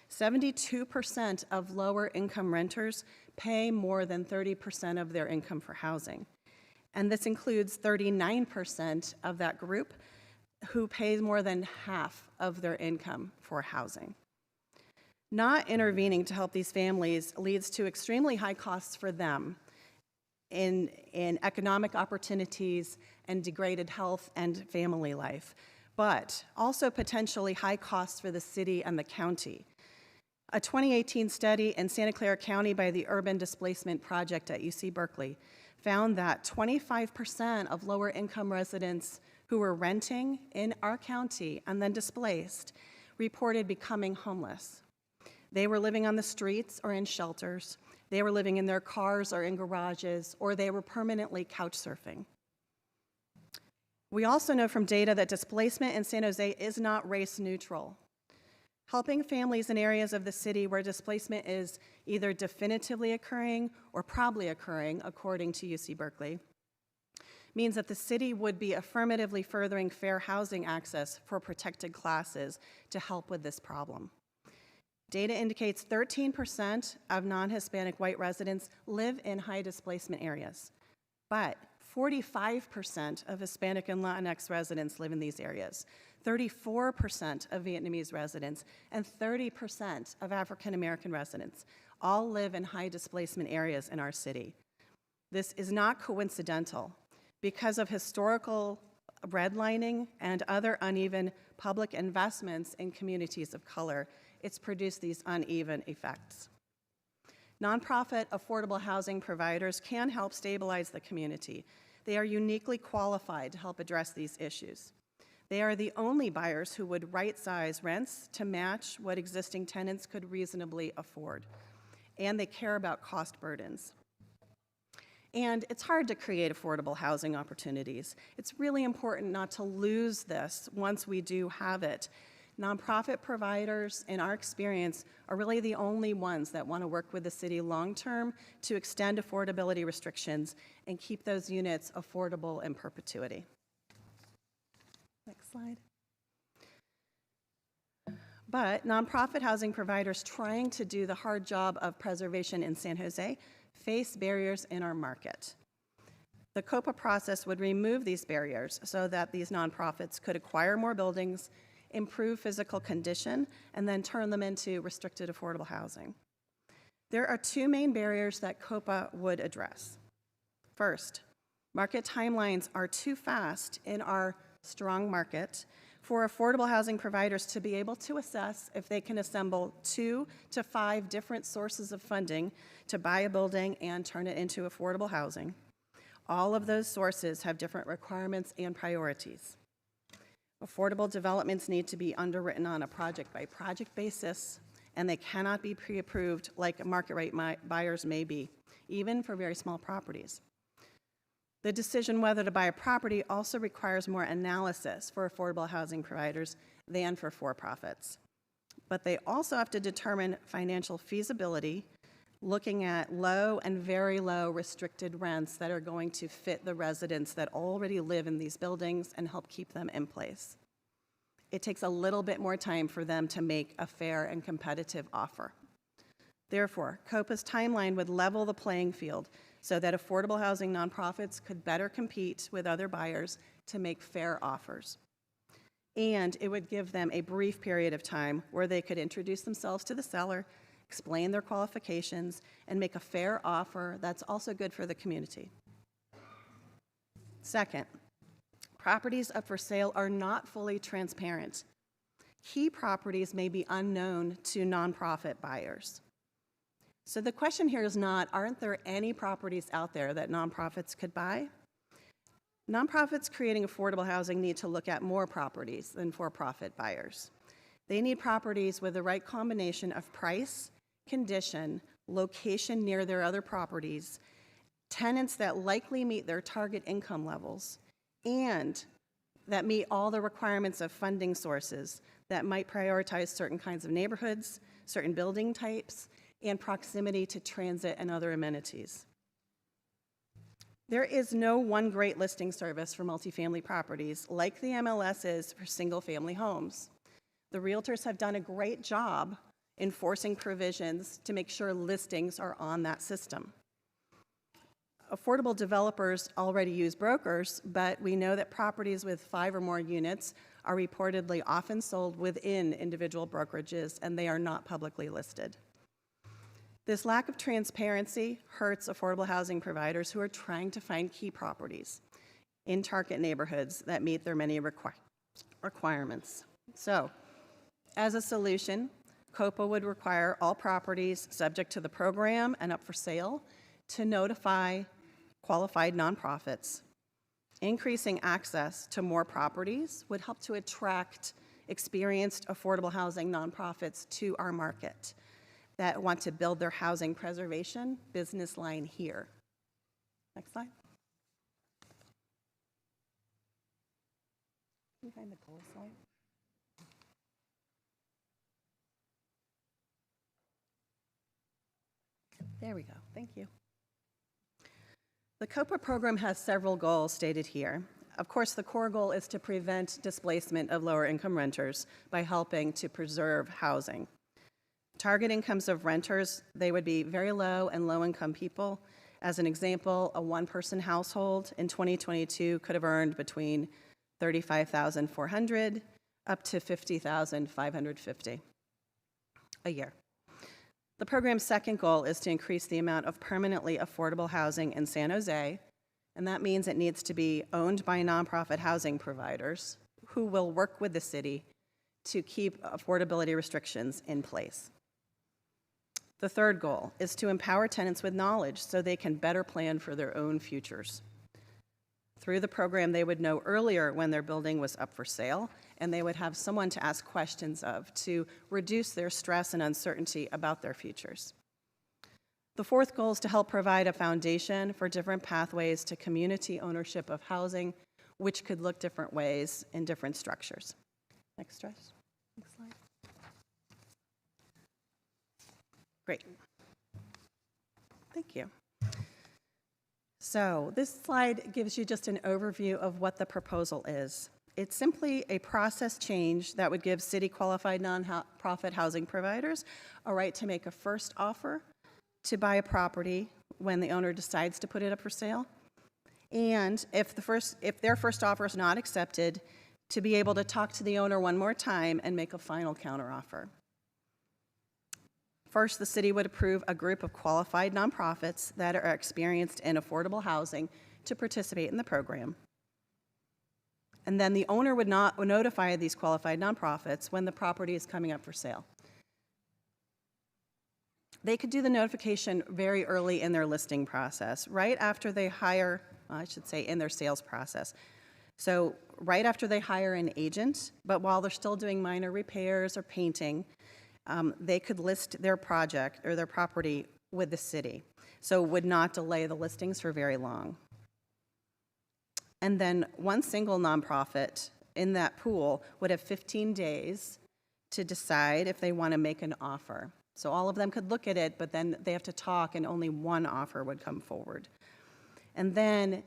N: 72% of lower-income renters pay more than 30% of their income for housing. And this includes 39% of that group who pays more than half of their income for housing. Not intervening to help these families leads to extremely high costs for them in economic opportunities and degraded health and family life, but also potentially high costs for the city and the county. A 2018 study in Santa Clara County by the Urban Displacement Project at UC Berkeley found that 25% of lower-income residents who were renting in our county and then displaced reported becoming homeless. They were living on the streets or in shelters. They were living in their cars or in garages, or they were permanently couch surfing. We also know from data that displacement in San Jose is not race neutral. Helping families in areas of the city where displacement is either definitively occurring or probably occurring, according to UC Berkeley, means that the city would be affirmatively furthering fair housing access for protected classes to help with this problem. Data indicates 13% of non-Hispanic white residents live in high displacement areas, but 45% of Hispanic and Latinx residents live in these areas. 34% of Vietnamese residents and 30% of African American residents all live in high displacement areas in our city. This is not coincidental. Because of historical redlining, and other uneven public investments in communities of color, it's produced these uneven effects. Nonprofit affordable housing providers can help stabilize the community. They are uniquely qualified to help address these issues. They are the only buyers who would right-size rents to match what existing tenants could reasonably afford, and they care about cost burdens. And it's hard to create affordable housing opportunities. It's really important not to lose this once we do have it. Nonprofit providers, in our experience, are really the only ones that want to work with the city long-term to extend affordability restrictions and keep those units affordable in perpetuity. Next slide. But nonprofit housing providers trying to do the hard job of preservation in San Jose face barriers in our market. The Copa process would remove these barriers so that these nonprofits could acquire more buildings, improve physical condition, and then turn them into restricted affordable housing. There are two main barriers that Copa would address. First, market timelines are too fast in our strong market for affordable housing providers to be able to assess if they can assemble 2 to 5 different sources of funding to buy a building and turn it into affordable housing. All of those sources have different requirements and priorities. Affordable developments need to be underwritten on a project-by-project basis, and they cannot be pre-approved like market rate buyers may be, even for very small properties. The decision whether to buy a property also requires more analysis for affordable housing providers than for for-profits. But they also have to determine financial feasibility, looking at low and very low restricted rents that are going to fit the residents that already live in these buildings and help keep them in place. It takes a little bit more time for them to make a fair and competitive offer. Therefore, Copa's timeline would level the playing field so that affordable housing nonprofits could better compete with other buyers to make fair offers. And it would give them a brief period of time where they could introduce themselves to the seller, explain their qualifications, and make a fair offer that's also good for the community. Second, properties up for sale are not fully transparent. Key properties may be unknown to nonprofit buyers. So the question here is not, aren't there any properties out there that nonprofits could buy? Nonprofits creating affordable housing need to look at more properties than for-profit buyers. They need properties with the right combination of price, condition, location near their other properties, tenants that likely meet their target income levels, and that meet all the requirements of funding sources that might prioritize certain kinds of neighborhoods, certain building types, and proximity to transit and other amenities. There is no one great listing service for multifamily properties like the MLS is for single-family homes. The realtors have done a great job enforcing provisions to make sure listings are on that system. Affordable developers already use brokers, but we know that properties with 5 or more units are reportedly often sold within individual brokerages, and they are not publicly listed. This lack of transparency hurts affordable housing providers who are trying to find key properties in target neighborhoods that meet their many requirements. So, as a solution, Copa would require all properties subject to the program and up for sale to notify qualified nonprofits. Increasing access to more properties would help to attract experienced affordable housing nonprofits to our market that want to build their housing preservation business line here. Next slide. Can you find the goal slide? There we go, thank you. The Copa program has several goals stated here. Of course, the core goal is to prevent displacement of lower income renters by helping to preserve housing. Target incomes of renters, they would be very low and low income people. As an example, a one-person household in 2022 could have earned between $35,400 up to $50,550 a year. The program's second goal is to increase the amount of permanently affordable housing in San Jose, And that means it needs to be owned by nonprofit housing providers who will work with the city to keep affordability restrictions in place. The third goal is to empower tenants with knowledge so they can better plan for their own futures. Through the program, they would know earlier when their building was up for sale, and they would have someone to ask questions of to reduce their stress and uncertainty about their futures. The fourth goal is to help provide a foundation for different pathways to community ownership of housing, which could look different ways in different structures. Next slide. Great. Thank you. So this slide gives you just an overview of what the proposal is. It's simply a process change that would give city qualified nonprofit housing providers a right to make a first offer to buy a property when the owner decides to put it up for sale. And if their first offer is not accepted, to be able to talk to the owner one more time and make a final counteroffer. First, the city would approve a group of qualified nonprofits that are experienced in affordable housing to participate in the program. And then the owner would notify these qualified nonprofits when the property is coming up for sale. They could do the notification very early in their listing process, right after they hire, well, I should say in their sales process. So right after they hire an agent, but while they're still doing minor repairs or painting, they could list their project or their property with the city. So it would not delay the listings for very long. And then one single nonprofit in that pool would have 15 days to decide if they want to make an offer. So all of them could look at it, but then they have to talk and only one offer would come forward. And then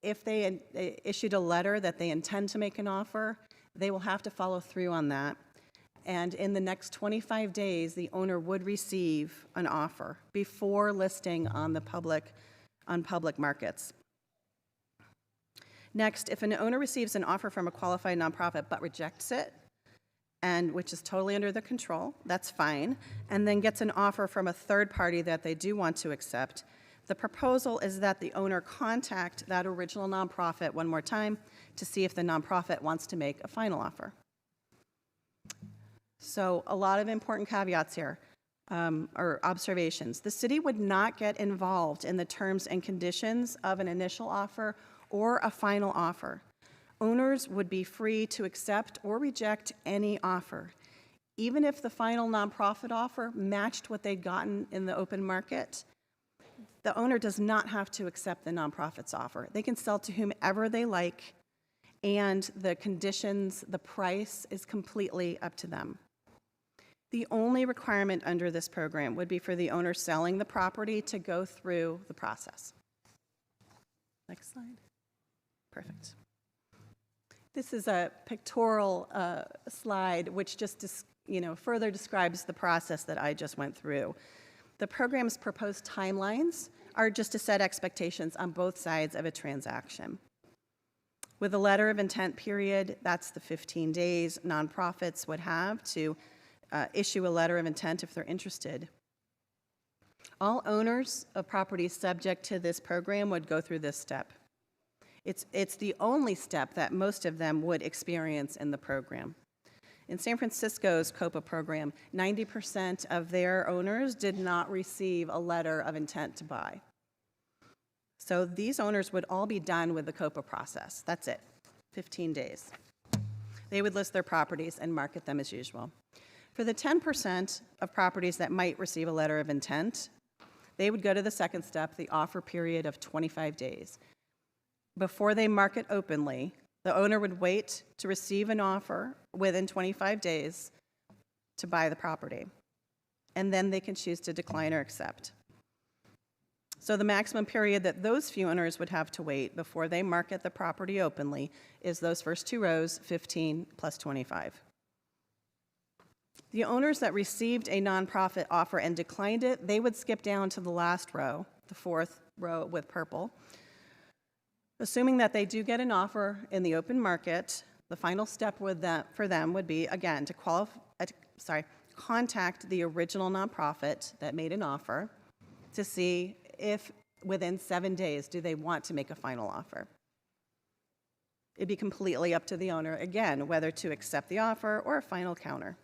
N: if they issued a letter that they intend to make an offer, they will have to follow through on that. And in the next 25 days, the owner would receive an offer before listing on public markets. Next, if an owner receives an offer from a qualified nonprofit but rejects it, and which is totally under their control, that's fine, and then gets an offer from a third party that they do want to accept, the proposal is that the owner contact that original nonprofit one more time to see if the nonprofit wants to make a final offer. So a lot of important caveats here, or observations. The city would not get involved in the terms and conditions of an initial offer or a final offer. Owners would be free to accept or reject any offer. Even if the final nonprofit offer matched what they'd gotten in the open market, the owner does not have to accept the nonprofit's offer. They can sell to whomever they like, and the conditions, the price is completely up to them. The only requirement under this program would be for the owner selling the property to go through the process. Next slide. Perfect. This is a pictorial slide which just further describes the process that I just went through. The program's proposed timelines are just to set expectations on both sides of a transaction. With a letter of intent period, that's the 15 days nonprofits would have to issue a letter of intent if they're interested. All owners of properties subject to this program would go through this step. It's the only step that most of them would experience in the program. In San Francisco's Copa program, 90% of their owners did not receive a letter of intent to buy. So these owners would all be done with the Copa process. That's it, 15 days. They would list their properties and market them as usual. For the 10% of properties that might receive a letter of intent, they would go to the second step, the offer period of 25 days. Before they market openly, the owner would wait to receive an offer within 25 days to buy the property, and then they can choose to decline or accept. So the maximum period that those few owners would have to wait before they market the property openly is those first two rows, 15 plus 25. The owners that received a nonprofit offer and declined it, they would skip down to the last row, the fourth row with purple. Assuming that they do get an offer in the open market, the final step for them would be, again, to contact the original nonprofit that made an offer to see if within 7 days do they want to make a final offer. It'd be completely up to the owner, again, whether to accept the offer or a final counter.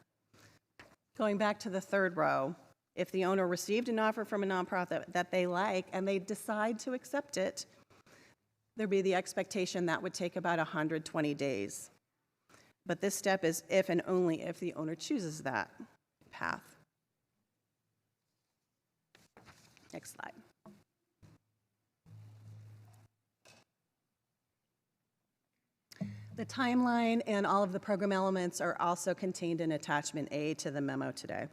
N: Going back to the third row, if the owner received an offer from a nonprofit that they like and they decide to accept it, there'd be the expectation that would take about 120 days. But this step is if and only if the owner chooses that path. Next slide. The timeline and all of the program elements are also contained in Attachment A to the memo today.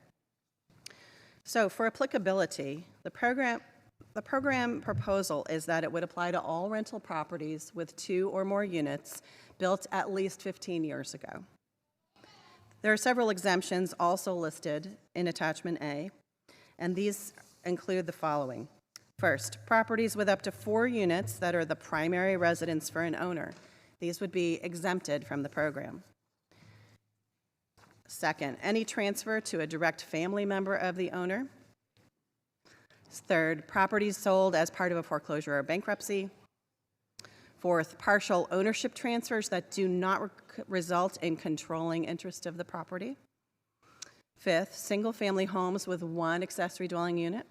N: So for applicability, the program proposal is that it would apply to all rental properties with 2 or more units built at least 15 years ago. There are several exemptions also listed in Attachment A, and these include the following. First, properties with up to 4 units that are the primary residence for an owner. These would be exempted from the program. Second, any transfer to a direct family member of the owner. Third, properties sold as part of a foreclosure or bankruptcy. Fourth, partial ownership transfers that do not result in controlling interest of the property. Fifth, single-family homes with 1 accessory dwelling unit.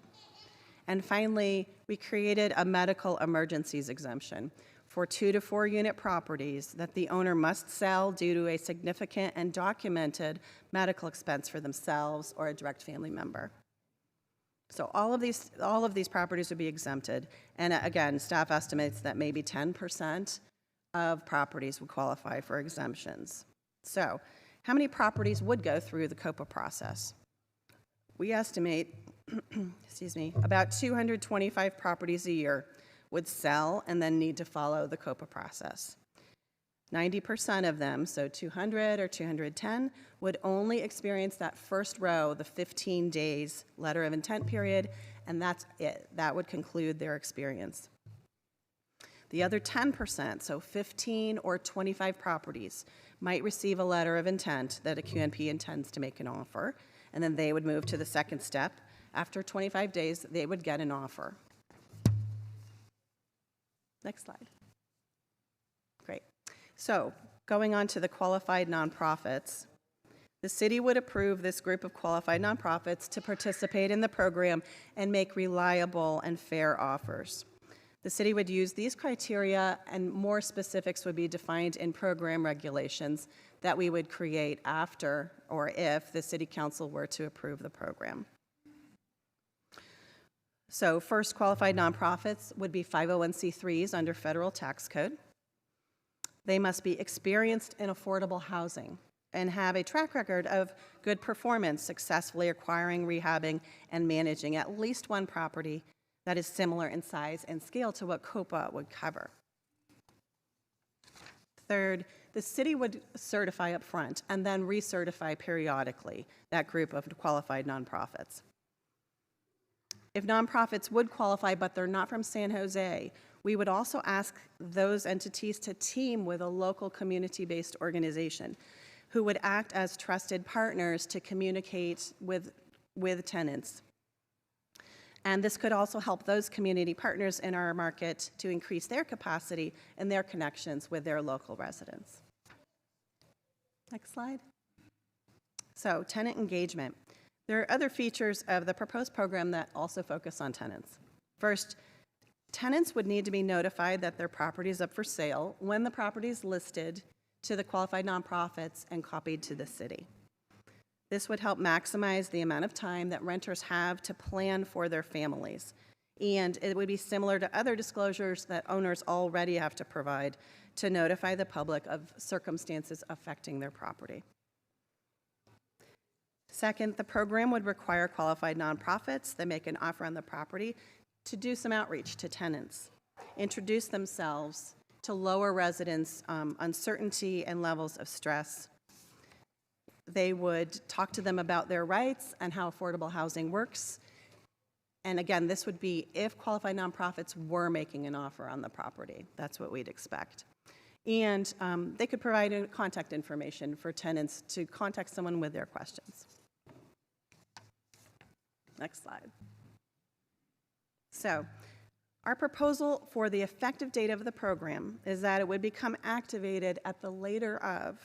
N: And finally, we created a medical emergencies exemption for 2 to 4 unit properties that the owner must sell due to a significant and documented medical expense for themselves or a direct family member. So all of these properties would be exempted. And again, staff estimates that maybe 10% of properties would qualify for exemptions. So how many properties would go through the Copa process? We estimate, excuse me, about 225 properties a year would sell and then need to follow the Copa process. 90% of them, so 200 or 210, would only experience that first row, the 15 days letter of intent period, and that's it. That would conclude their experience. The other 10%, so 15 or 25 properties, might receive a letter of intent that a QNP intends to make an offer, and then they would move to the second step. After 25 days, they would get an offer. Next slide. Great. So going on to the qualified nonprofits, the city would approve this group of qualified nonprofits to participate in the program and make reliable and fair offers. The city would use these criteria, and more specifics would be defined in program regulations that we would create after or if the city council were to approve the program. So first, qualified nonprofits would be 501c3s under federal tax code. They must be experienced in affordable housing and have a track record of good performance, successfully acquiring, rehabbing, and managing at least 1 property that is similar in size and scale to what Copa would cover. Third, the city would certify up front and then recertify periodically that group of qualified nonprofits. If nonprofits would qualify, but they're not from San Jose, we would also ask those entities to team with a local community-based organization who would act as trusted partners to communicate with tenants. And this could also help those community partners in our market to increase their capacity and their connections with their local residents. Next slide. So, tenant engagement. There are other features of the proposed program that also focus on tenants. First, tenants would need to be notified that their property is up for sale when the property is listed to the qualified nonprofits and copied to the city. This would help maximize the amount of time that renters have to plan for their families. And it would be similar to other disclosures that owners already have to provide to notify the public of circumstances affecting their property. Second, the program would require qualified nonprofits that make an offer on the property to do some outreach to tenants, introduce themselves to lower residents' uncertainty and levels of stress. They would talk to them about their rights and how affordable housing works. And again, this would be if qualified nonprofits were making an offer on the property. That's what we'd expect. And they could provide contact information for tenants to contact someone with their questions. Next slide. So, Our proposal for the effective date of the program is that it would become activated at the later of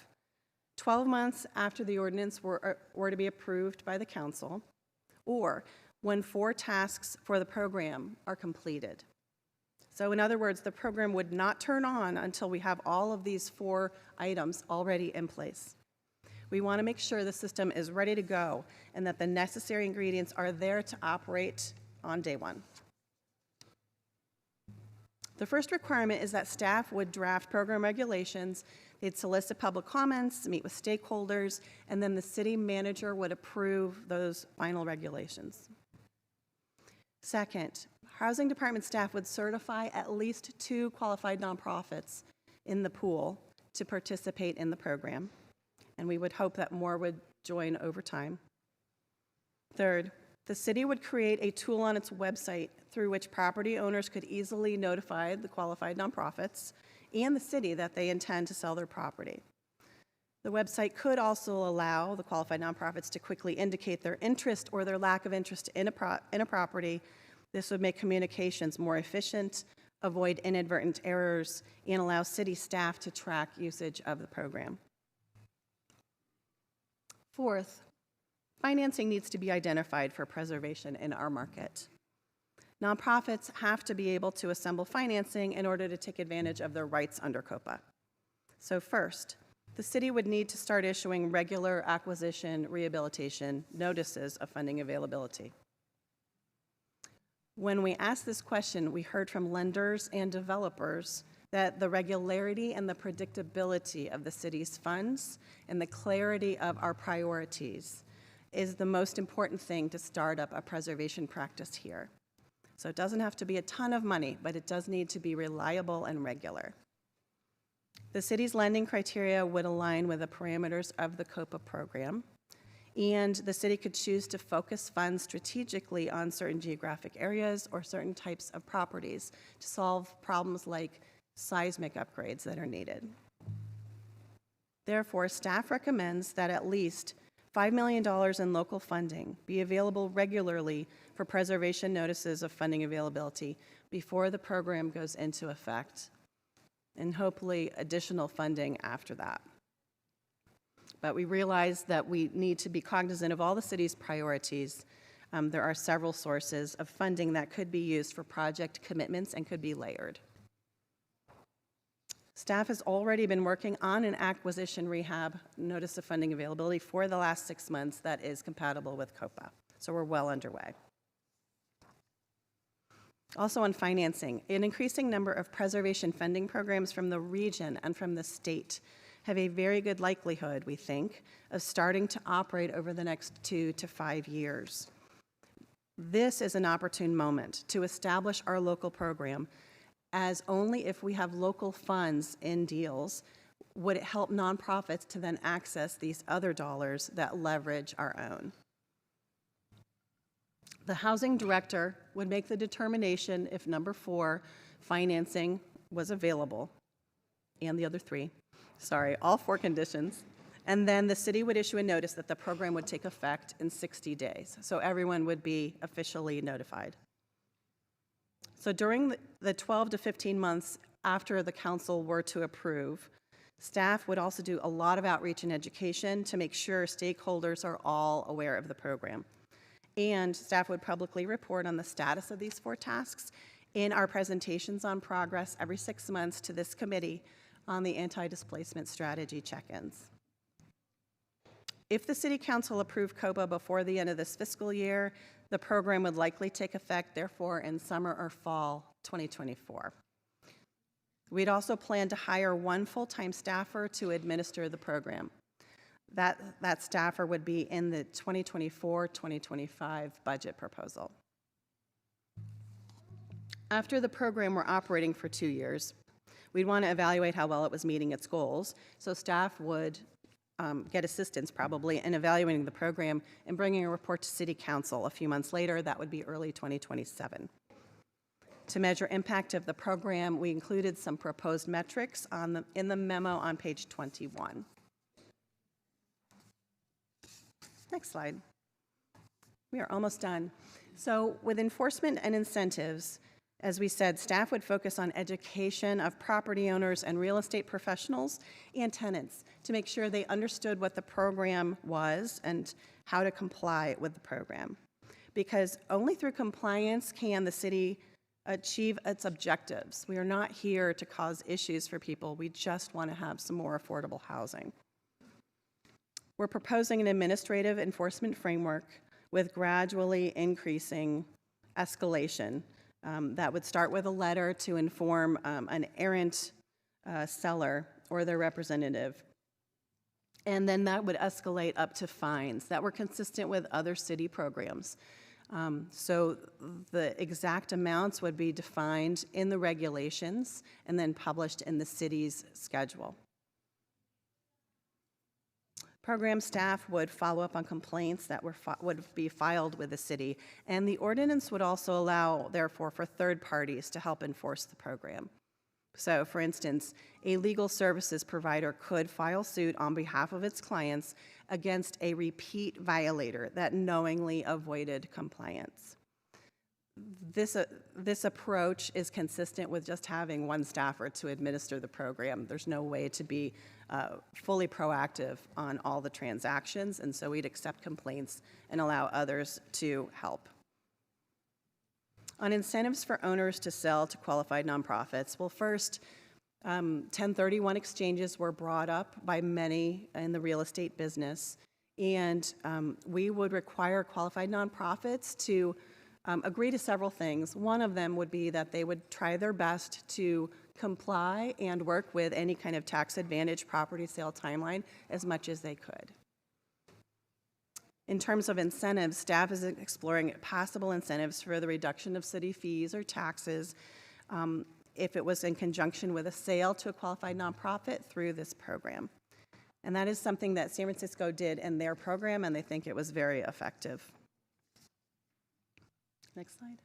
N: 12 months after the ordinance were to be approved by the council, or when 4 tasks for the program are completed. So in other words, the program would not turn on until we have all of these 4 items already in place. We want to make sure the system is ready to go and that the necessary ingredients are there to operate on day 1. The first requirement is that staff would draft program regulations, they'd solicit public comments, meet with stakeholders, and then the city manager would approve those final regulations. Second, housing department staff would certify at least 2 qualified nonprofits in the pool to participate in the program, and we would hope that more would join over time. Third, the city would create a tool on its website through which property owners could easily notify the qualified nonprofits and the city that they intend to sell their property. The website could also allow the qualified nonprofits to quickly indicate their interest or their lack of interest in a property. This would make communications more efficient, avoid inadvertent errors, and allow city staff to track usage of the program. Fourth, financing needs to be identified for preservation in our market. Nonprofits have to be able to assemble financing in order to take advantage of their rights under Copa. So first, the city would need to start issuing regular acquisition rehabilitation notices of funding availability. When we asked this question, we heard from lenders and developers that the regularity and the predictability of the city's funds and the clarity of our priorities is the most important thing to start up a preservation practice here. So it doesn't have to be a ton of money, but it does need to be reliable and regular. The city's lending criteria would align with the parameters of the Copa program, and the city could choose to focus funds strategically on certain geographic areas or certain types of properties to solve problems like seismic upgrades that are needed. Therefore, staff recommends that at least $5 million in local funding be available regularly for preservation notices of funding availability before the program goes into effect, and hopefully additional funding after that. But we realize that we need to be cognizant of all the city's priorities. There are several sources of funding that could be used for project commitments and could be layered. Staff has already been working on an acquisition rehab notice of funding availability for the last 6 months that is compatible with Copa. So we're well underway. Also on financing, an increasing number of preservation funding programs from the region and from the state have a very good likelihood, we think, of starting to operate over the next 2 to 5 years. This is an opportune moment to establish our local program, as only if we have local funds in deals would it help nonprofits to then access these other dollars that leverage our own. The housing director would make the determination if number 4, financing, was available, and the other 3, all 4 conditions, and then the city would issue a notice that the program would take effect in 60 days, so everyone would be officially notified. So during the 12 to 15 months after the council were to approve, staff would also do a lot of outreach and education to make sure stakeholders are all aware of the program. And staff would publicly report on the status of these 4 tasks in our presentations on progress every 6 months to this committee on the anti-displacement strategy check-ins. If the City Council approved Copa before the end of this fiscal year, the program would likely take effect, therefore, in summer or fall 2024. We'd also plan to hire 1 full-time staffer to administer the program. That staffer would be in the 2024-2025 budget proposal. After the program were operating for 2 years, we'd want to evaluate how well it was meeting its goals, so staff would get assistance probably in evaluating the program and bringing a report to City Council a few months later. That would be early 2027. To measure impact of the program, we included some proposed metrics in the memo on page 21. Next slide. We are almost done. So with enforcement and incentives, As we said, staff would focus on education of property owners and real estate professionals and tenants to make sure they understood what the program was and how to comply with the program. Because only through compliance can the city achieve its objectives. We are not here to cause issues for people. We just want to have some more affordable housing. We're proposing an administrative enforcement framework with gradually increasing escalation that would start with a letter to inform an errant seller or their representative. And then that would escalate up to fines that were consistent with other city programs. So the exact amounts would be defined in the regulations and then published in the city's schedule. Program staff would follow up on complaints that would be filed with the city, and the ordinance would also allow, therefore, for third parties to help enforce the program. So, for instance, a legal services provider could file suit on behalf of its clients against a repeat violator that knowingly avoided compliance. This approach is consistent with just having one staffer to administer the program. There's no way to be fully proactive on all the transactions, and so we'd accept complaints and allow others to help. On incentives for owners to sell to qualified nonprofits, well, first, 1031 exchanges were brought up by many in the real estate business, and we would require qualified nonprofits to agree to several things. One of them would be that they would try their best to comply and work with any kind of tax advantage property sale timeline as much as they could. In terms of incentives, staff is exploring possible incentives for the reduction of city fees or taxes if it was in conjunction with a sale to a qualified nonprofit through this program. And that is something that San Francisco did in their program, and they think it was very effective. Next slide.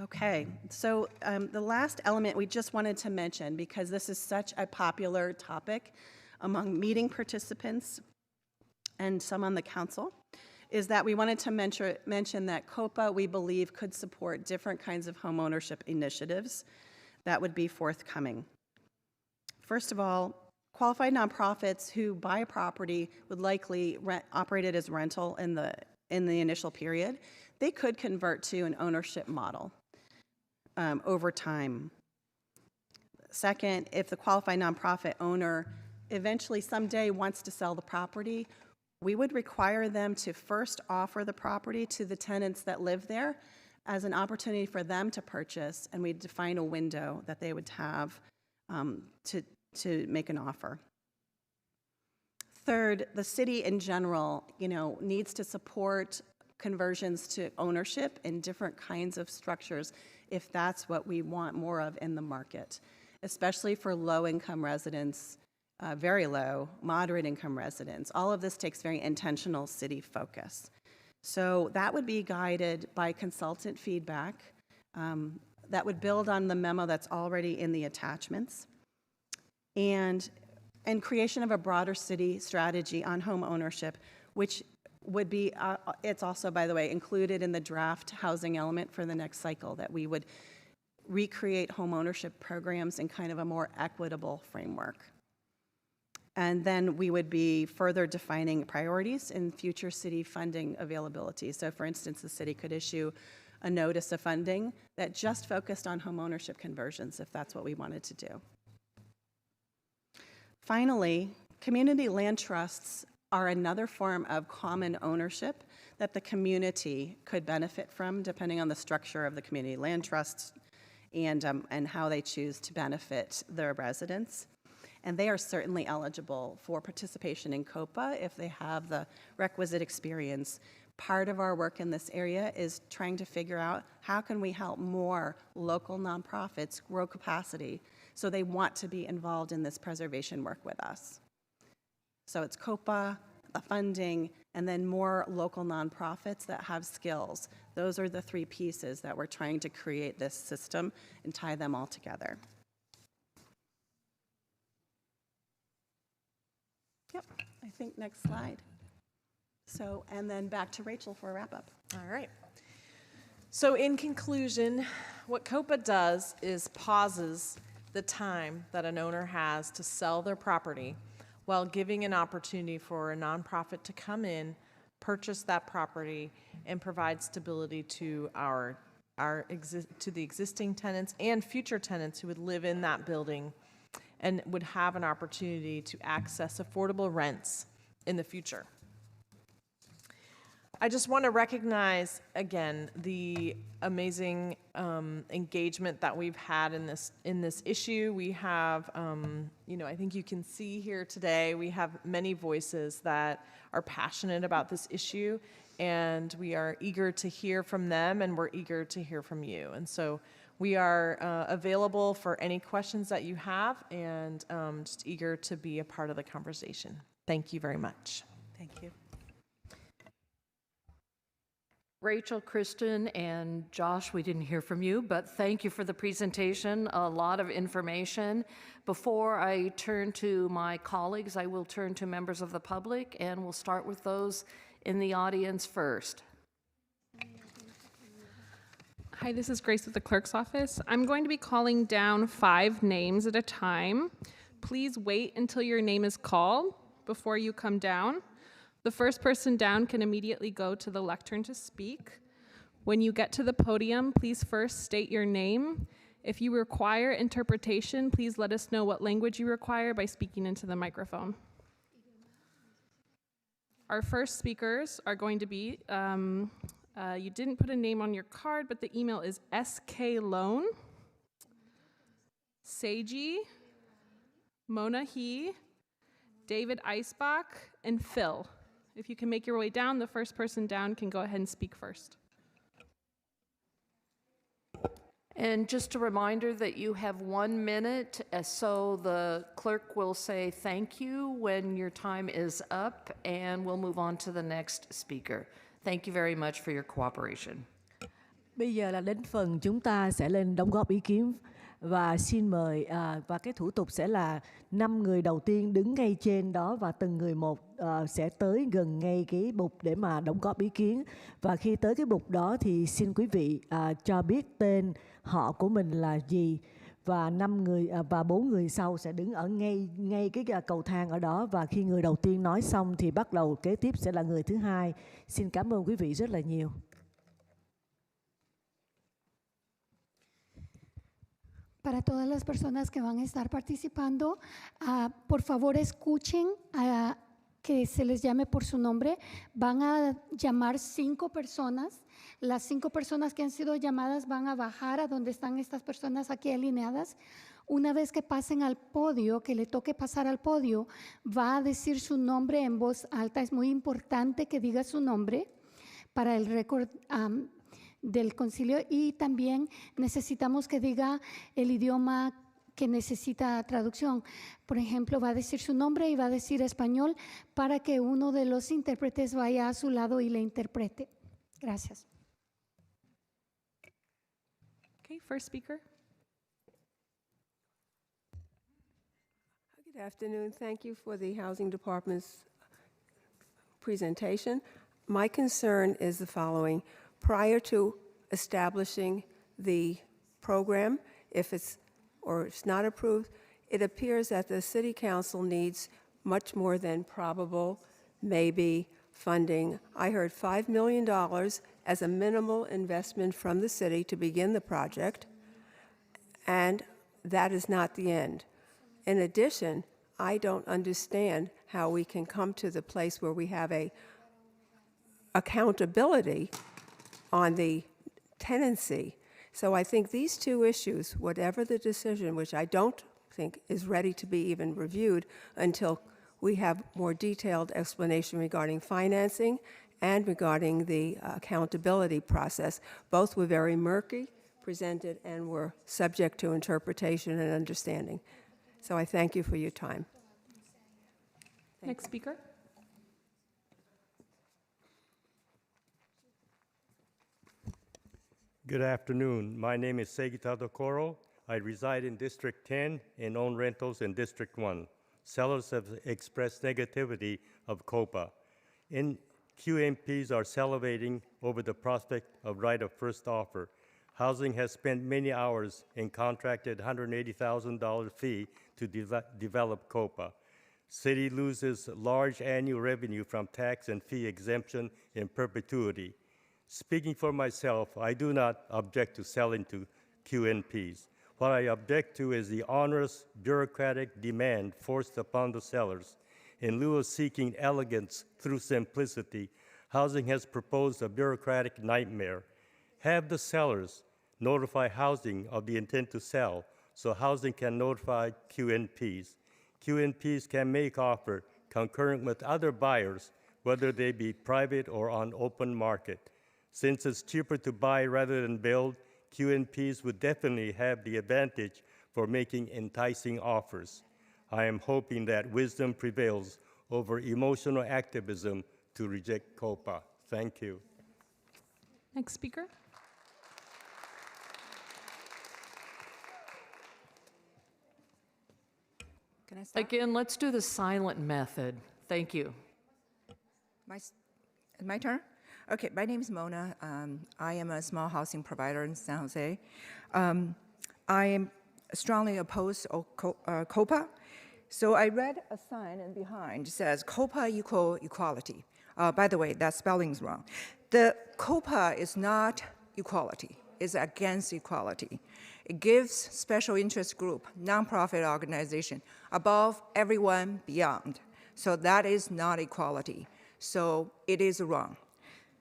N: Okay, so the last element we just wanted to mention, because this is such a popular topic among meeting participants and some on the council, is that we wanted to mention that Copa, we believe, could support different kinds of homeownership initiatives that would be forthcoming. First of all, qualified nonprofits who buy a property would likely operate it as rental in the initial period. They could convert to an ownership model over time. Second, if the qualified nonprofit owner eventually someday wants to sell the property, we would require them to first offer the property to the tenants that live there as an opportunity for them to purchase, and we'd define a window that they would have to make an offer. Third, the city in general, needs to support conversions to ownership in different kinds of structures if that's what we want more of in the market, especially for low-income residents, very low, moderate-income residents. All of this takes very intentional city focus. So that would be guided by consultant feedback that would build on the memo that's already in the attachments, and creation of a broader city strategy on home ownership, which would be, it's also, by the way, included in the draft housing element for the next cycle, that we would recreate home ownership programs in kind of a more equitable framework. And then we would be further defining priorities in future city funding availability. So for instance, the city could issue a notice of funding that just focused on home ownership conversions if that's what we wanted to do. Finally, community land trusts are another form of common ownership that the community could benefit from, depending on the structure of the community land trusts and how they choose to benefit their residents. And they are certainly eligible for participation in Copa if they have the requisite experience. Part of our work in this area is trying to figure out how can we help more local nonprofits grow capacity so they want to be involved in this preservation work with us. So it's Copa, the funding, and then more local nonprofits that have skills. Those are the three pieces that we're trying to create this system and tie them all together. Yep, I think next slide. So, and then back to Rachel for a wrap up.
M: All right. So in conclusion, what Copa does is pauses the time that an owner has to sell their property while giving an opportunity for a nonprofit to come in, purchase that property, and provide stability to to the existing tenants and future tenants who would live in that building and would have an opportunity to access affordable rents in the future. I just want to recognize, again, the amazing engagement that we've had in this issue. We have, I think you can see here today, we have many voices that are passionate about this issue, and we are eager to hear from them, and we're eager to hear from you. And so we are available for any questions that you have, and just eager to be a part of the conversation. Thank you very much.
N: Thank you.
A: Rachel, Kristen, and Josh, we didn't hear from you, but thank you for the presentation. A lot of information. Before I turn to my colleagues, I will turn to members of the public, and we'll start with those in the audience first.
B: Hi, this is Grace with the clerk's office. I'm going to be calling down 5 names at a time. Please wait until your name is called before you come down. The first person down can immediately go to the lectern to speak. When you get to the podium, please first state your name. If you require interpretation, please let us know what language you require by speaking into the microphone. Our first speakers are going to be, you didn't put a name on your card, but the email is SKLone, Seiji, Mona He, David Eisbach, and Phil. If you can make your way down, the first person down can go ahead and speak first.
A: And just a reminder that you have 1 minute, so the clerk will say thank you when your time is up, and we'll move on to the next speaker. Thank you very much for your cooperation.
F: Bây giờ là đến phần chúng ta sẽ lên đóng góp ý kiến và xin mời và cái thủ tục sẽ là 5 người đầu tiên đứng ngay trên đó và từng người một sẽ tới gần ngay cái bục để mà đóng góp ý kiến, và khi tới cái bục đó thì xin quý vị cho biết tên họ của mình là gì, và 5 người và 4 người sau sẽ đứng ở ngay cái cầu thang ở đó, và khi người đầu tiên nói xong thì bắt đầu kế tiếp sẽ là người thứ hai. Xin cảm ơn quý vị rất là nhiều.
G: Para todas las personas que van a estar participando, por favor escuchen que se les llame por su nombre. Van a llamar 5 personas. Las 5 personas que han sido llamadas van a bajar a donde están estas personas aquí alineadas. Una vez que pasen al podio, que le toque pasar al podio, va a decir su nombre en voz alta. Es muy importante que diga su nombre para el récord del concilio, y también necesitamos que diga el idioma que necesita traducción. Por ejemplo, va a decir su nombre y va a decir español para que uno de los intérpretes vaya a su lado y le interprete. Gracias.
B: Okay, first speaker.
O: Good afternoon. Thank you for the Housing Department's presentation. My concern is the following. Prior to establishing the program, if it's not approved, it appears that the City Council needs much more than probable, maybe funding. I heard $5 million as a minimal investment from the city to begin the project, and that is not the end. In addition, I don't understand how we can come to the place where we have a accountability on the tenancy. So I think these 2 issues, whatever the decision, which I don't think is ready to be even reviewed until we have more detailed explanation regarding financing and regarding the accountability process. Both were very murky, presented, and were subject to interpretation and understanding. So I thank you for your time.
B: Next speaker.
P: Good afternoon. My name is Segitado Coro. I reside in District 10 and own rentals in District 1. Sellers have expressed negativity of Copa. In QMPs are salivating over the prospect of right of first offer. Housing has spent many hours and contracted $180,000 fee to develop Copa. City loses large annual revenue from tax and fee exemption in perpetuity. Speaking for myself, I do not object to selling to QNPs. What I object to is the onerous bureaucratic demand forced upon the sellers. In lieu of seeking elegance through simplicity, Housing has proposed a bureaucratic nightmare. Have the sellers notify Housing of the intent to sell so Housing can notify QNPs. QNPs can make offer concurrent with other buyers, whether they be private or on open market. Since it's cheaper to buy rather than build, QNPs would definitely have the advantage for making enticing offers. I am hoping that wisdom prevails over emotional activism to reject Copa. Thank you.
B: Next speaker.
Q: Can I start?
A: Again, let's do the silent method. Thank you.
Q: My turn? Okay, my name is Mona. I am a small housing provider in San Jose. I am strongly opposed to Copa. So I read a sign in behind says Copa equal equality. By the way, that spelling is wrong. The Copa is not equality. It's against equality. It gives special interest group, nonprofit organization, above everyone beyond. So that is not equality. So it is wrong.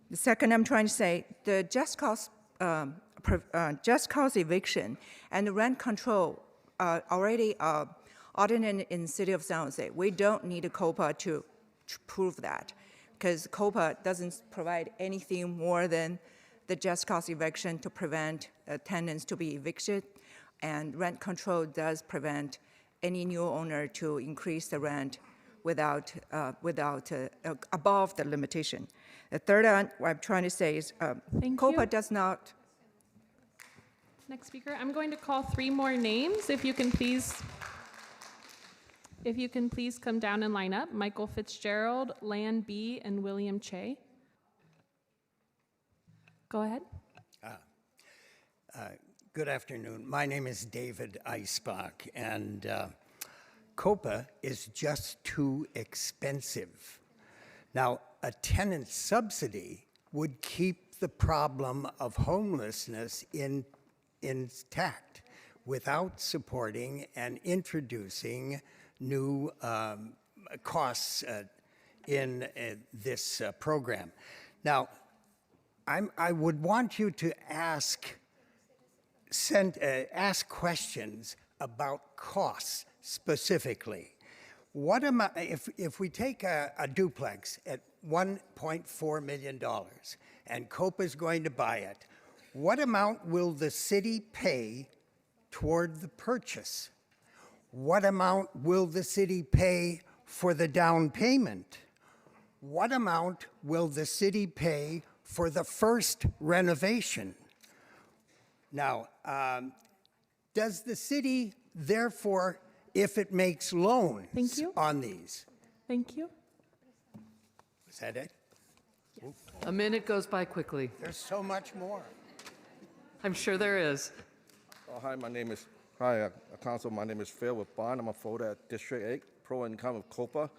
Q: The second I'm trying to say, the just cause eviction and the rent control are already ordinance in the city of San Jose. We don't need a Copa to prove that, because Copa doesn't provide anything more than the just cause eviction to prevent tenants to be evicted, and rent control does prevent any new owner to increase the rent without above the limitation. The third what I'm trying to say is Copa does not.
B: Next speaker. I'm going to call 3 more names. If you can please come down and line up. Michael Fitzgerald, Lan B, and William Che. Go ahead.
R: Good afternoon. My name is David Eisbach, and Copa is just too expensive. Now, a tenant subsidy would keep the problem of homelessness intact without supporting and introducing new costs in this program. Now, I would want you to ask questions about costs specifically. What amount, if we take a duplex at $1.4 million and Copa is going to buy it, what amount will the city pay toward the purchase? What amount will the city pay for the down payment? What amount will the city pay for the first renovation? Now, does the city, therefore, if it makes loans on these?
B: Thank you.
R: Is that it?
A: Yes. A minute goes by quickly.
R: There's so much more.
A: I'm sure there is.
S: Oh, hi, Council. My name is Phil with Bond. I'm a voter at District 8, pro-income of Copa.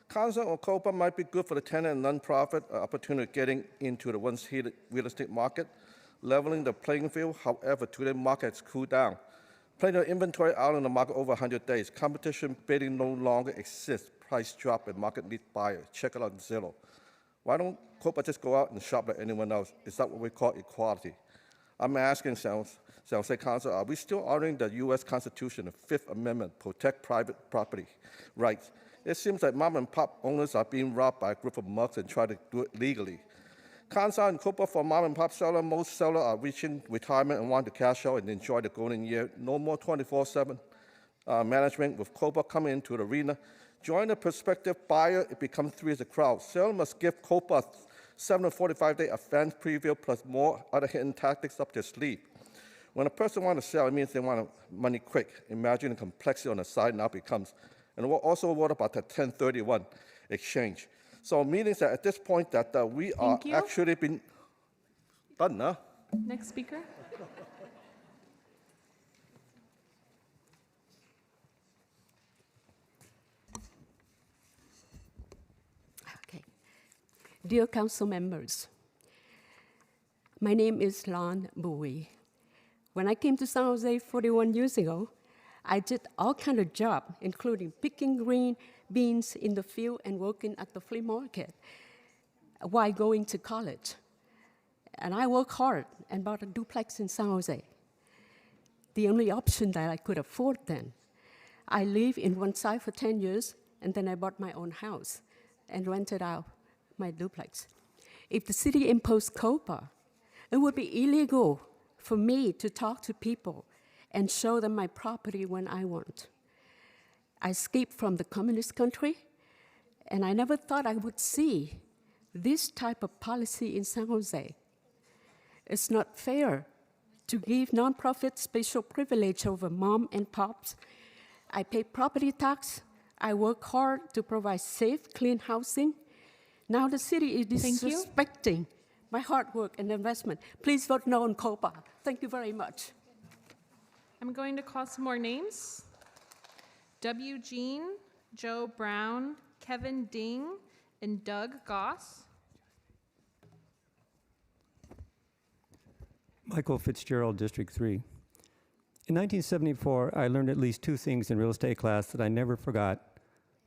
S: Council on Copa might be good for the tenant and nonprofit opportunity getting into the once heated real estate market, leveling the playing field. However, today market has cooled down. Plenty of inventory out on the market over 100 days. Competition bidding no longer exists. Price drop and market needs buyers. Check it out on Zillow. Why don't Copa just go out and shop like anyone else? Is that what we call equality? I'm asking San Jose Council, are we still honoring the U.S. Constitution, the Fifth Amendment, protect private property rights? It seems like mom and pop owners are being robbed by a group of mugs and try to do it legally. Council and Copa for mom and pop sellers, most sellers are reaching retirement and want to cash out and enjoy the golden year. No more 24/7 management with Copa coming into the arena. Join the prospective buyer, it becomes 3 as a crowd. Seller must give Copa 7 to 45-day advance preview plus more other hidden tactics up their sleeve. When a person wants to sell, it means they want money quick. Imagine the complexity on the side now becomes. And we're also worried about the 1031 exchange. So meaning that at this point that we are
B: Thank you.
S: actually been done, huh?
B: Next speaker.
T: Okay. Dear council members, my name is Lan Bui. When I came to San Jose 41 years ago, I did all kinds of jobs, including picking green beans in the field and working at the flea market while going to college. And I worked hard and bought a duplex in San Jose, the only option that I could afford then. I lived in one side for 10 years, and then I bought my own house and rented out my duplex. If the city imposed Copa, it would be illegal for me to talk to people and show them my property when I want. I escaped from the communist country, and I never thought I would see this type of policy in San Jose. It's not fair to give nonprofits special privilege over mom and pops. I pay property tax. I work hard to provide safe, clean housing. Now the city is disrespecting my hard work and investment. Please vote no on Copa. Thank you very much.
B: I'm going to call some more names. W. Jean, Joe Brown, Kevin Ding, and Doug Goss.
U: Michael Fitzgerald, District 3. In 1974, I learned at least two things in real estate class that I never forgot.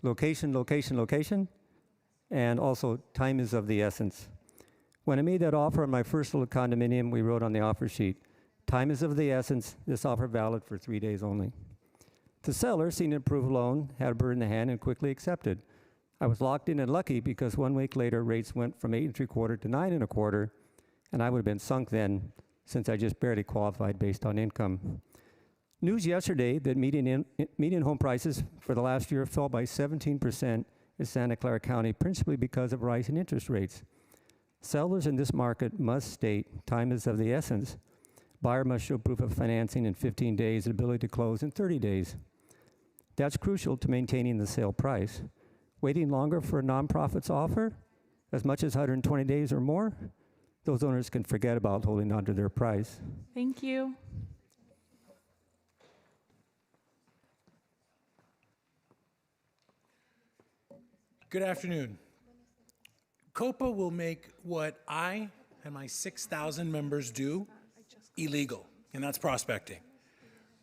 U: Location, location, location, and also time is of the essence. When I made that offer on my first little condominium, we wrote on the offer sheet, time is of the essence, this offer valid for 3 days only. The seller, seeing an approved loan, had a bird in the hand and quickly accepted. I was locked in and lucky because 1 week later, rates went from 8 3/4 to 9 1/4, and I would have been sunk then since I just barely qualified based on income. News yesterday that median home prices for the last year fell by 17% in Santa Clara County, principally because of rising interest rates. Sellers in this market must state time is of the essence. Buyer must show proof of financing in 15 days and ability to close in 30 days. That's crucial to maintaining the sale price. Waiting longer for a nonprofit's offer, as much as 120 days or more, those owners can forget about holding on to their price.
B: Thank you.
V: Good afternoon. Copa will make what I and my 6,000 members do illegal, and that's prospecting.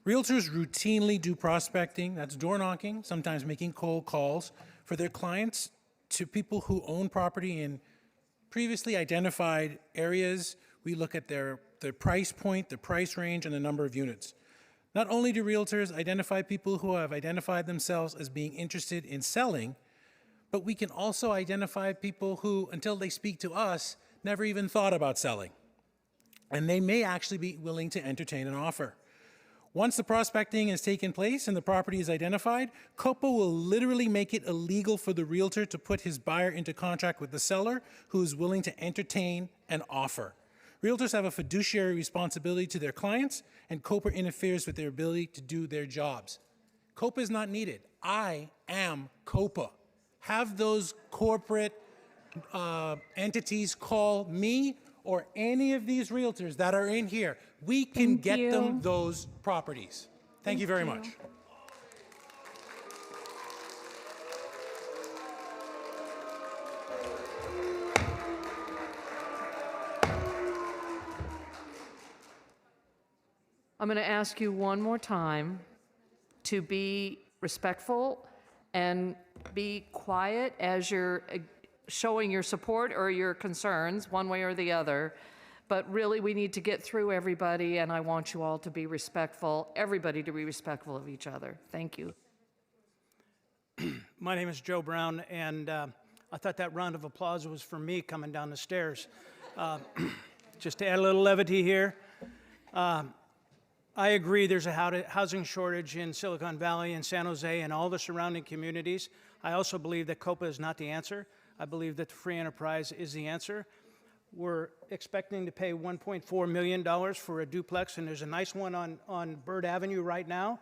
V: Realtors routinely do prospecting, that's door knocking, sometimes making cold calls for their clients to people who own property in previously identified areas. We look at their price point, the price range, and the number of units. Not only do realtors identify people who have identified themselves as being interested in selling, but we can also identify people who, until they speak to us, never even thought about selling. And they may actually be willing to entertain an offer. Once the prospecting has taken place and the property is identified, Copa will literally make it illegal for the realtor to put his buyer into contract with the seller who is willing to entertain an offer. Realtors have a fiduciary responsibility to their clients, and Copa interferes with their ability to do their jobs. Copa is not needed. I am Copa. Have those corporate entities call me or any of these realtors that are in here. We can get them those properties. Thank you very much.
A: I'm going to ask you one more time to be respectful and be quiet as you're showing your support or your concerns, one way or the other. But really, we need to get through everybody, and I want you all to be respectful, everybody to be respectful of each other. Thank you.
W: My name is Joe Brown, and I thought that round of applause was for me coming down the stairs. Just to add a little levity here, I agree there's a housing shortage in Silicon Valley and San Jose and all the surrounding communities. I also believe that Copa is not the answer. I believe that the free enterprise is the answer. We're expecting to pay $1.4 million for a duplex, and there's a nice one on Bird Avenue right now.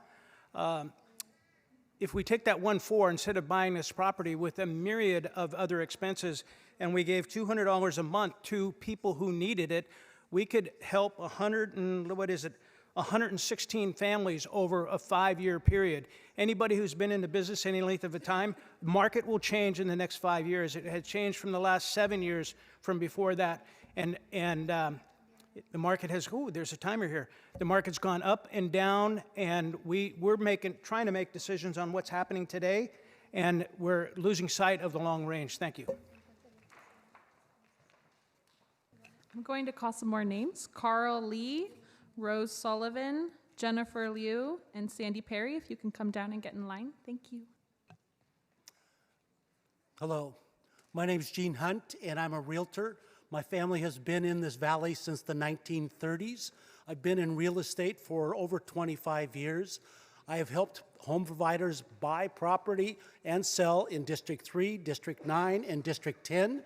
W: if we take that 1.4 instead of buying this property with a myriad of other expenses, and we gave $200 a month to people who needed it, we could help 116 families over a 5-year period. Anybody who's been in the business any length of a time, the market will change in the next 5 years. It had changed from the last 7 years from before that. And the market has, there's a timer here. The market's gone up and down, and we're trying to make decisions on what's happening today, and we're losing sight of the long range. Thank you.
B: I'm going to call some more names. Carl Lee, Rose Sullivan, Jennifer Liu, and Sandy Perry. If you can come down and get in line. Thank you.
C: Hello, my name is Gene Hunt, and I'm a realtor. My family has been in this valley since the 1930s. I've been in real estate for over 25 years. I have helped home providers buy property and sell in District 3, District 9, and District 10.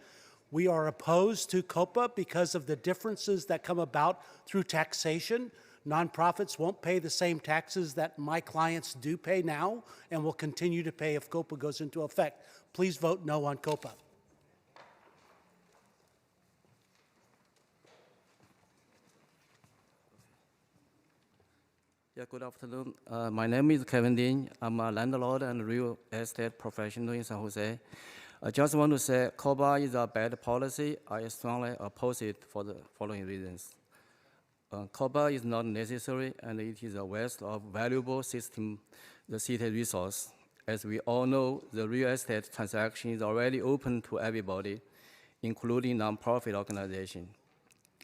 C: We are opposed to Copa because of the differences that come about through taxation. Nonprofits won't pay the same taxes that my clients do pay now and will continue to pay if Copa goes into effect. Please vote no on Copa.
D: Yeah, good afternoon. My name is Kevin Dean. I'm a landlord and real estate professional in San Jose. I just want to say Copa is a bad policy. I strongly oppose it for the following reasons. Copa is not necessary, and it is a waste of valuable the city resource. As we all know, the real estate transaction is already open to everybody, including nonprofit organizations.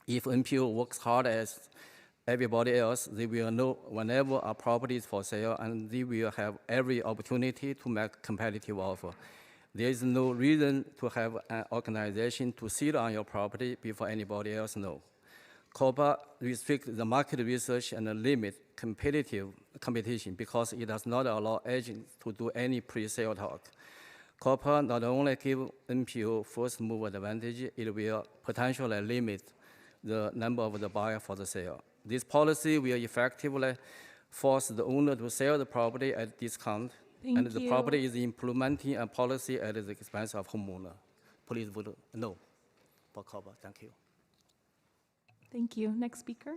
D: If NPO works hard as everybody else, they will know whenever a property is for sale, and they will have every opportunity to make competitive offer. There is no reason to have an organization to sit on your property before anybody else knows. Copa restricts the market research and limit competition because it does not allow agents to do any pre-sale talk. Copa not only gives NPO first move advantage, it will potentially limit the number of the buyer for the sale. This policy will effectively force the owner to sell the property at a discount, and the property is implementing a policy at the expense of homeowner. Please vote no for Copa. Thank you.
B: Thank you. Next speaker.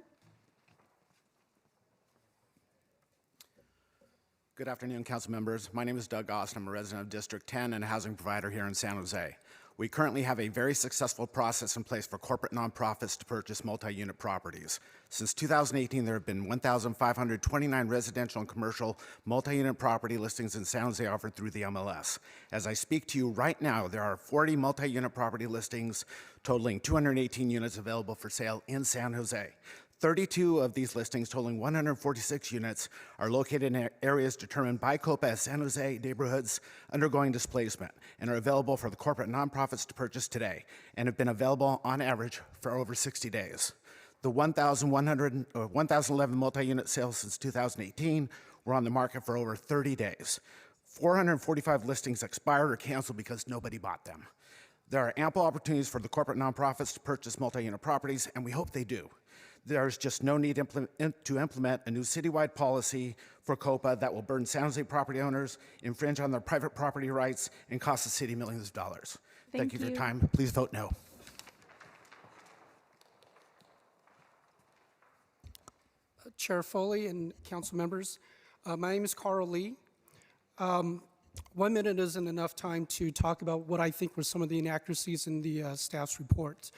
E: Good afternoon, council members. My name is Doug Austin. I'm a resident of District 10 and a housing provider here in San Jose. We currently have a very successful process in place for corporate nonprofits to purchase multi-unit properties. Since 2018, there have been 1,529 residential and commercial multi-unit property listings in San Jose offered through the MLS. As I speak to you right now, there are 40 multi-unit property listings totaling 218 units available for sale in San Jose. 32 of these listings, totaling 146 units, are located in areas determined by Copa as San Jose neighborhoods undergoing displacement and are available for the corporate nonprofits to purchase today and have been available on average for over 60 days. The 1,011 multi-unit sales since 2018 were on the market for over 30 days. 445 listings expired or canceled because nobody bought them. There are ample opportunities for the corporate nonprofits to purchase multi-unit properties, and we hope they do. There's just no need to implement a new citywide policy for Copa that will burden San Jose property owners, infringe on their private property rights, and cost the city millions of dollars. Thank you for your time. Please vote no.
X: Chair Foley and council members, my name is Carl Lee. 1 minute isn't enough time to talk about what I think were some of the inaccuracies in the staff's report.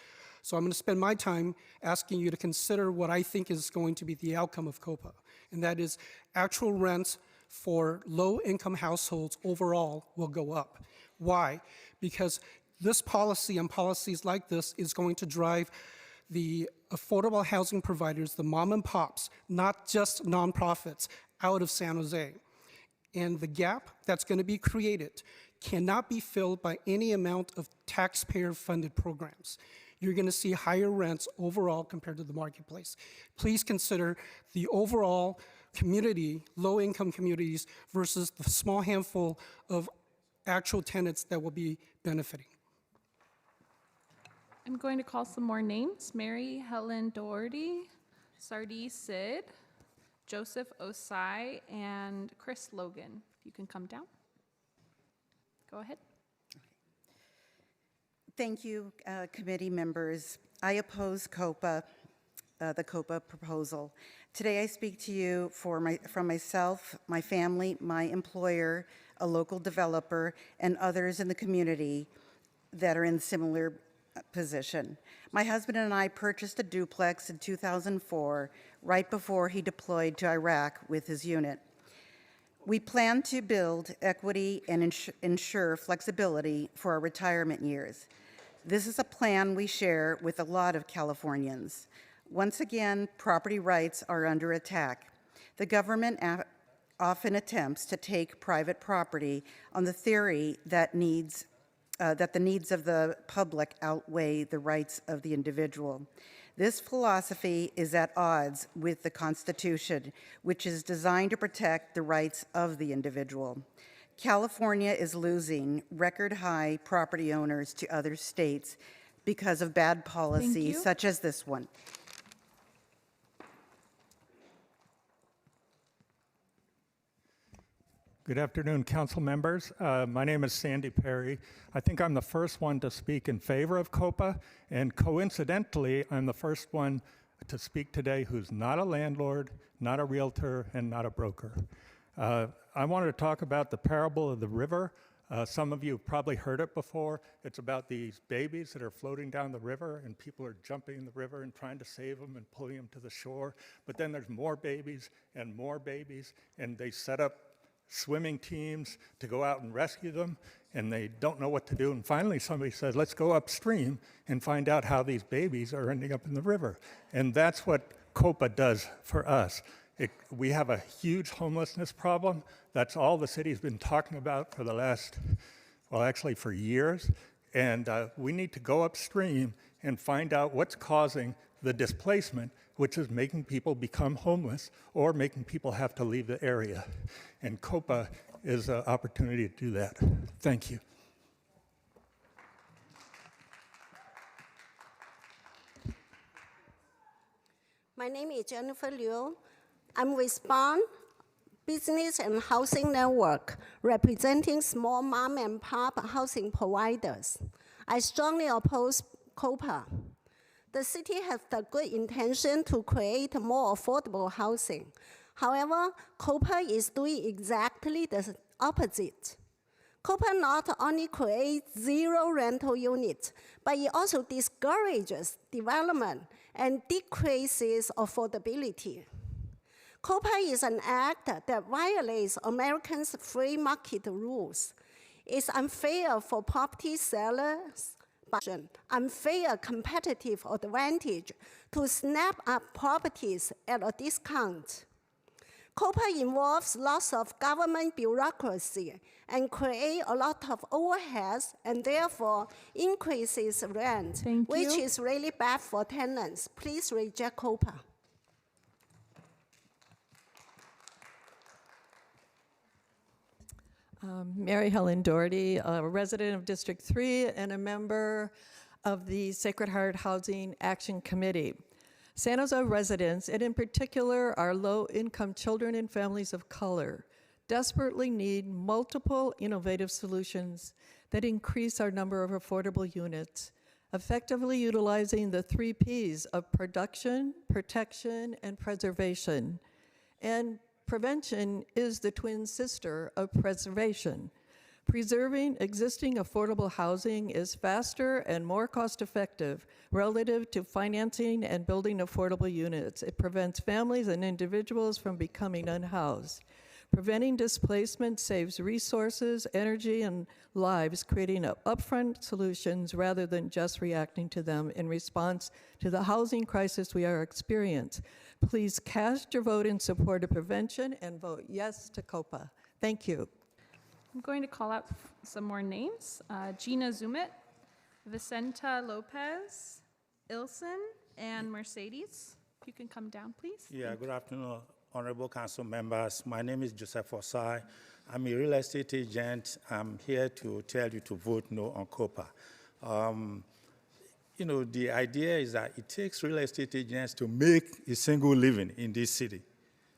X: So I'm going to spend my time asking you to consider what I think is going to be the outcome of Copa, and that is actual rents for low-income households overall will go up. Why? Because this policy and policies like this is going to drive the affordable housing providers, the mom and pops, not just nonprofits, out of San Jose. And the gap that's going to be created cannot be filled by any amount of taxpayer-funded programs. You're going to see higher rents overall compared to the marketplace. Please consider the overall community, low-income communities, versus the small handful of actual tenants that will be benefiting.
B: I'm going to call some more names. Mary Helen Doherty, Sardee Sid, Joseph Osai, and Chris Logan. If you can come down. Go ahead.
I: Thank you, committee members. I oppose Copa, the Copa proposal. Today I speak to you from myself, my family, my employer, a local developer, and others in the community that are in similar position. My husband and I purchased a duplex in 2004, right before he deployed to Iraq with his unit. We plan to build equity and ensure flexibility for our retirement years. This is a plan we share with a lot of Californians. Once again, property rights are under attack. The government often attempts to take private property on the theory that the needs of the public outweigh the rights of the individual. This philosophy is at odds with the Constitution, which is designed to protect the rights of the individual. California is losing record-high property owners to other states because of bad policies such as this one.
J: Good afternoon, council members. My name is Sandy Perry. I think I'm the first one to speak in favor of Copa, and coincidentally, I'm the first one to speak today who's not a landlord, not a realtor, and not a broker. I wanted to talk about the parable of the river. Some of you have probably heard it before. It's about these babies that are floating down the river, and people are jumping in the river and trying to save them and pulling them to the shore. But then there's more babies, and they set up swimming teams to go out and rescue them, and they don't know what to do. And finally, somebody says, let's go upstream and find out how these babies are ending up in the river. And that's what Copa does for us. We have a huge homelessness problem. That's all the city's been talking about for the last, well, actually for years. And we need to go upstream and find out what's causing the displacement, which is making people become homeless or making people have to leave the area. And Copa is an opportunity to do that. Thank you.
K: My name is Jennifer Liu. I'm with Bond Business and Housing Network, representing small mom and pop housing providers. I strongly oppose Copa. The city has the good intention to create more affordable housing. However, Copa is doing exactly the opposite. Copa not only creates zero rental units, but it also discourages development and decreases affordability. Copa is an act that violates Americans' free market rules. It's unfair for property sellers, unfair competitive advantage to snap up properties at a discount. Copa involves lots of government bureaucracy and create a lot of overheads and therefore increases rent, which is really bad for tenants. Please reject Copa.
L: Mary Helen Doherty, a resident of District 3 and a member of the Sacred Heart Housing Action Committee. San Jose residents, and in particular our low-income children and families of color, desperately need multiple innovative solutions that increase our number of affordable units, effectively utilizing the 3 Ps of production, protection, and preservation. And prevention is the twin sister of preservation. Preserving existing affordable housing is faster and more cost-effective relative to financing and building affordable units. It prevents families and individuals from becoming unhoused. Preventing displacement saves resources, energy, and lives, creating upfront solutions rather than just reacting to them in response to the housing crisis we are experiencing. Please cast your vote in support of prevention and vote yes to Copa. Thank you.
B: I'm going to call out some more names. Gina Zumit, Vicenta Lopez, Ilson, and Mercedes. If you can come down, please.
Y: Yeah, good afternoon, honorable council members. My name is José Forsai. I'm a real estate agent. I'm here to tell you to vote no on Copa. You know, the idea is that it takes real estate agents to make a single living in this city.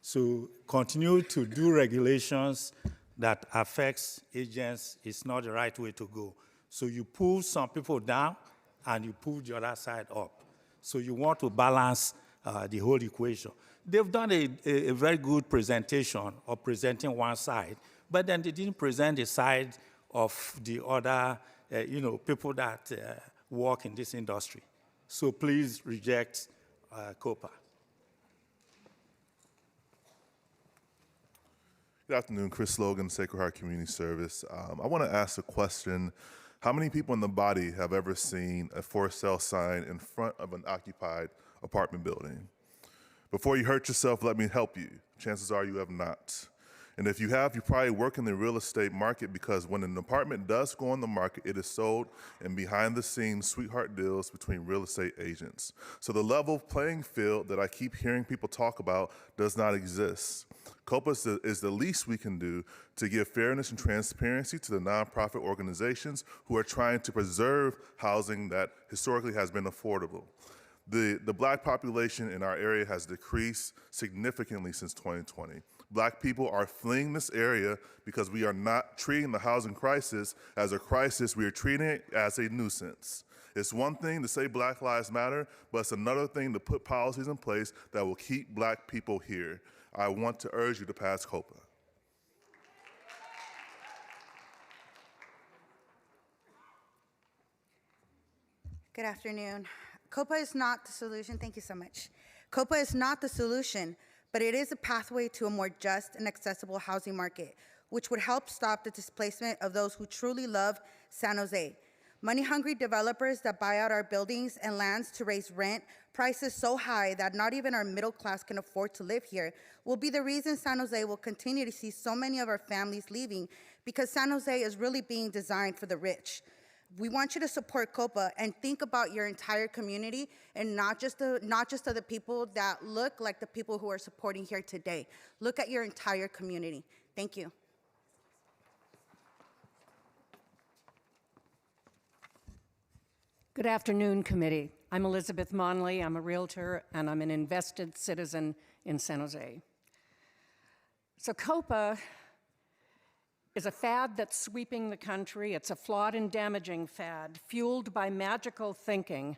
Y: So continue to do regulations that affects agents is not the right way to go. So you pull some people down and you pull the other side up. So you want to balance the whole equation. They've done a very good presentation of presenting one side, but then they didn't present the side of the other people that work in this industry. So please reject Copa.
F: Good afternoon, Chris Logan, Sacred Heart Community Service. I want to ask a question. How many people in the body have ever seen a for sale sign in front of an occupied apartment building? Before you hurt yourself, let me help you. Chances are you have not. And if you have, you probably work in the real estate market, because when an apartment does go on the market, it is sold in behind the scenes sweetheart deals between real estate agents. So the level playing field that I keep hearing people talk about does not exist. Copa is the least we can do to give fairness and transparency to the nonprofit organizations who are trying to preserve housing that historically has been affordable. The Black population in our area has decreased significantly since 2020. Black people are fleeing this area because we are not treating the housing crisis as a crisis, we are treating it as a nuisance. It's one thing to say Black Lives Matter, but it's another thing to put policies in place that will keep Black people here. I want to urge you to pass Copa.
I: Good afternoon. Copa is not the solution. Thank you so much. Copa is not the solution, but it is a pathway to a more just and accessible housing market, which would help stop the displacement of those who truly love San Jose. Money-hungry developers that buy out our buildings and lands to raise rent prices so high that not even our middle class can afford to live here will be the reason San Jose will continue to see so many of our families leaving, because San Jose is really being designed for the rich. We want you to support Copa and think about your entire community, and not just of the people that look like the people who are supporting here today. Look at your entire community. Thank you.
G: Good afternoon, committee. I'm Elizabeth Monley. I'm a realtor, and I'm an invested citizen in San Jose. So Copa is a fad that's sweeping the country. It's a flawed and damaging fad, fueled by magical thinking.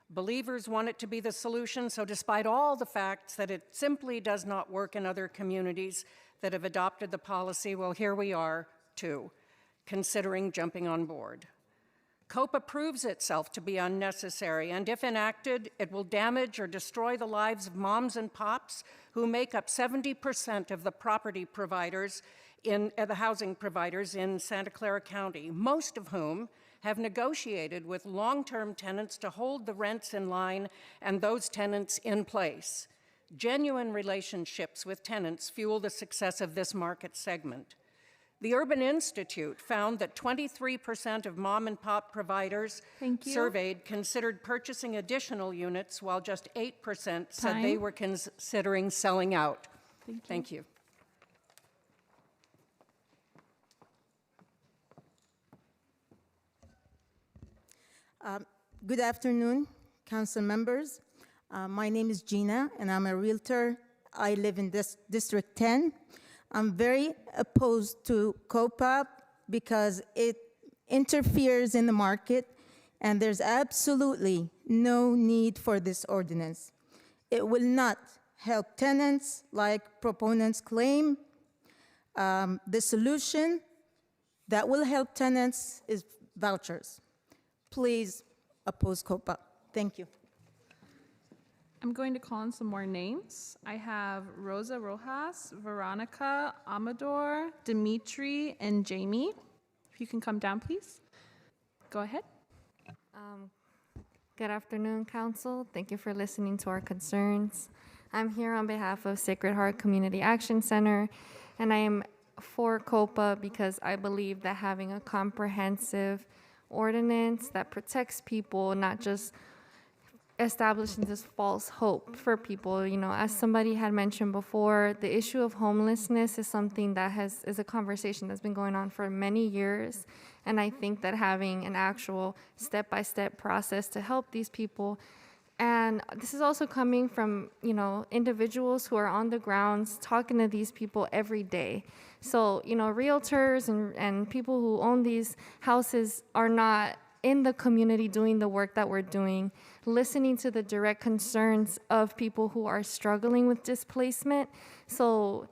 G: Believers want it to be the solution, so despite all the facts that it simply does not work in other communities that have adopted the policy, well, here we are, too, considering jumping on board. Copa proves itself to be unnecessary, and if enacted, it will damage or destroy the lives of moms and pops who make up 70% of the property providers the housing providers in Santa Clara County, most of whom have negotiated with long-term tenants to hold the rents in line and those tenants in place. Genuine relationships with tenants fuel the success of this market segment. The Urban Institute found that 23% of mom and pop providers surveyed considered purchasing additional units, while just 8% said they were considering selling out. Thank you.
H: Good afternoon, council members. My name is Gina, and I'm a realtor. I live in this District 10. I'm very opposed to Copa because it interferes in the market, and there's absolutely no need for this ordinance. It will not help tenants like proponents claim. The solution that will help tenants is vouchers. Please oppose Copa. Thank you.
B: I'm going to call in some more names. I have Rosa Rojas, Veronica, Amador, Dimitri, and Jamie. If you can come down, please. Go ahead.
M: Good afternoon, Council. Thank you for listening to our concerns. I'm here on behalf of Sacred Heart Community Action Center, and I am for Copa because I believe that having a comprehensive ordinance that protects people, not just establishing this false hope for people. You know, as somebody had mentioned before, the issue of homelessness is something that is a conversation that's been going on for many years. And I think that having an actual step-by-step process to help these people And this is also coming from, individuals who are on the grounds talking to these people every day. So, realtors and people who own these houses are not in the community doing the work that we're doing, listening to the direct concerns of people who are struggling with displacement. So,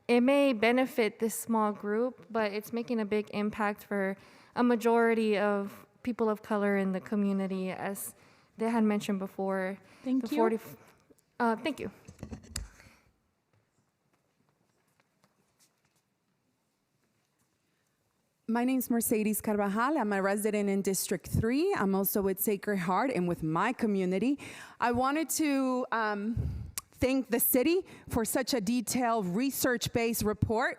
M: it may benefit this small group, but it's making a big impact for a majority of people of color in the community, as they had mentioned before.
B: Thank you.
M: Thank you.
N: My name's Mercedes Carvajal. I'm a resident in District 3. I'm also with Sacred Heart and with my community. I wanted to thank the city for such a detailed research-based report.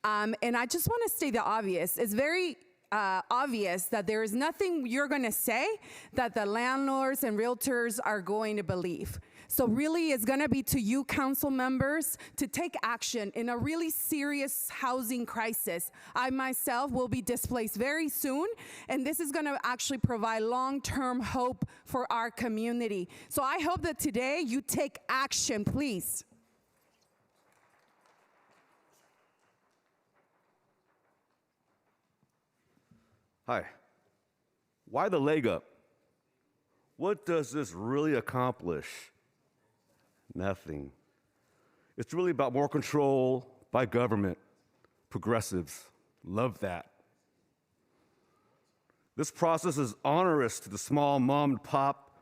N: And I just want to state the obvious. It's very obvious that there is nothing you're going to say that the landlords and realtors are going to believe. So really, it's going to be to you, council members, to take action in a really serious housing crisis. I myself will be displaced very soon, and this is going to actually provide long-term hope for our community. So I hope that today you take action, please.
O: Hi. Why the leg up? What does this really accomplish? Nothing. It's really about more control by government. Progressives love that. This process is onerous to the small mom and pop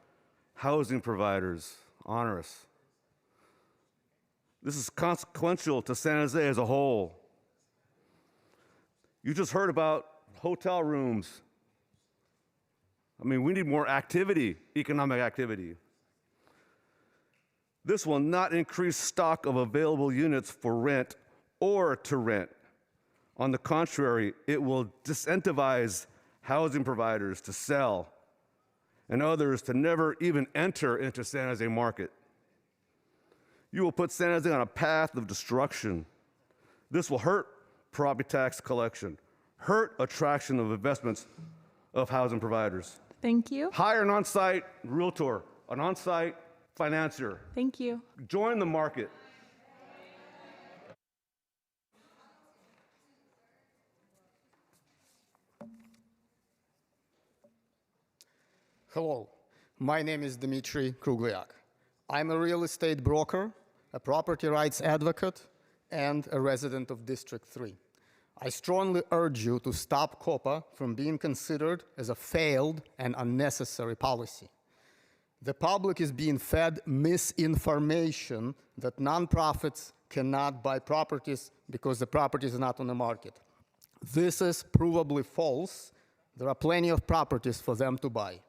O: housing providers. Onerous. This is consequential to San Jose as a whole. You just heard about hotel rooms. I mean, we need more activity, economic activity. This will not increase stock of available units for rent or to rent. On the contrary, it will disincentivize housing providers to sell and others to never even enter into San Jose market. You will put San Jose on a path of destruction. This will hurt property tax collection, hurt attraction of investments of housing providers.
B: Thank you.
O: Hire an on-site realtor, an on-site financier.
B: Thank you.
O: Join the market.
P: Hello, my name is Dmitry Kruglyak. I'm a real estate broker, a property rights advocate, and a resident of District 3. I strongly urge you to stop Copa from being considered as a failed and unnecessary policy. The public is being fed misinformation that nonprofits cannot buy properties because the property is not on the market. This is provably false. There are plenty of properties for them to buy.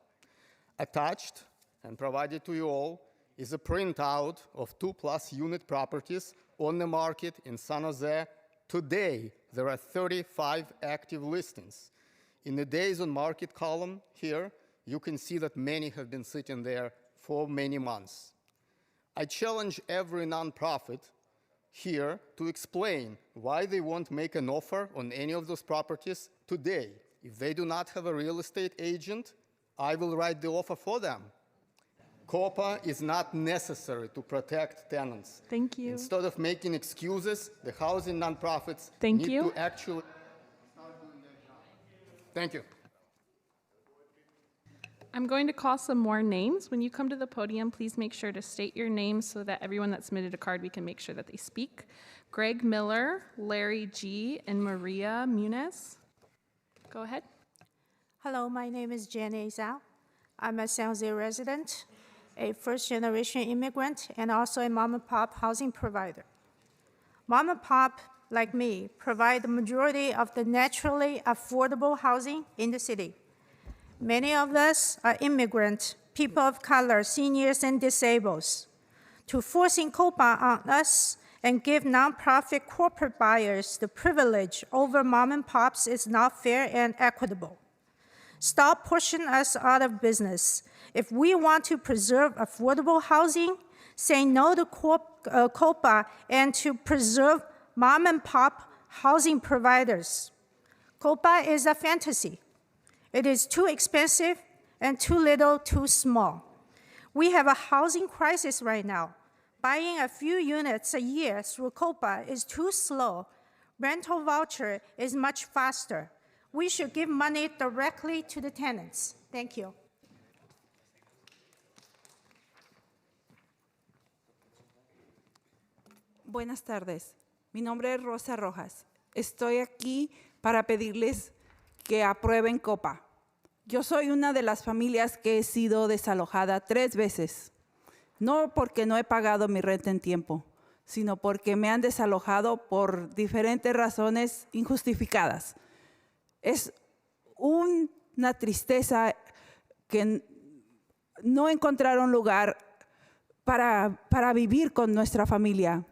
P: Attached and provided to you all is a printout of 2+ unit properties on the market in San Jose. Today, there are 35 active listings. In the days on market column here, you can see that many have been sitting there for many months. I challenge every nonprofit here to explain why they won't make an offer on any of those properties today. If they do not have a real estate agent, I will write the offer for them. Copa is not necessary to protect tenants.
B: Thank you.
P: Instead of making excuses, the housing nonprofits
B: Thank
P: need
B: you.
P: to actually start doing their job. Thank you.
B: I'm going to call some more names. When you come to the podium, please make sure to state your name so that everyone that submitted a card, we can make sure that they speak. Greg Miller, Larry G., and Maria Muniz. Go ahead.
Q: Hello, my name is Jenny Zhao. I'm a San Jose resident, a first-generation immigrant, and also a mom-and-pop housing provider. Mom-and-pop, like me, provide the majority of the naturally affordable housing in the city. Many of us are immigrants, people of color, seniors, and disabled. To forcing Copa on us and give nonprofit corporate buyers the privilege over mom-and-pops is not fair and equitable. Stop pushing us out of business. If we want to preserve affordable housing, say no to Copa and to preserve mom-and-pop housing providers. Copa is a fantasy. It is too expensive and too little, too small. We have a housing crisis right now. Buying a few units a year through Copa is too slow. Rental voucher is much faster. We should give money directly to the tenants. Thank you.
R: Buenas tardes. Mi nombre es Rosa Rojas. Estoy aquí para pedirles que aprueben Copa. Yo soy una de las familias que he sido desalojada 3 veces. No porque no he pagado mi renta en tiempo, sino porque me han desalojado por diferentes razones injustificadas. Es una tristeza que no encontrar un lugar para vivir con nuestra familia.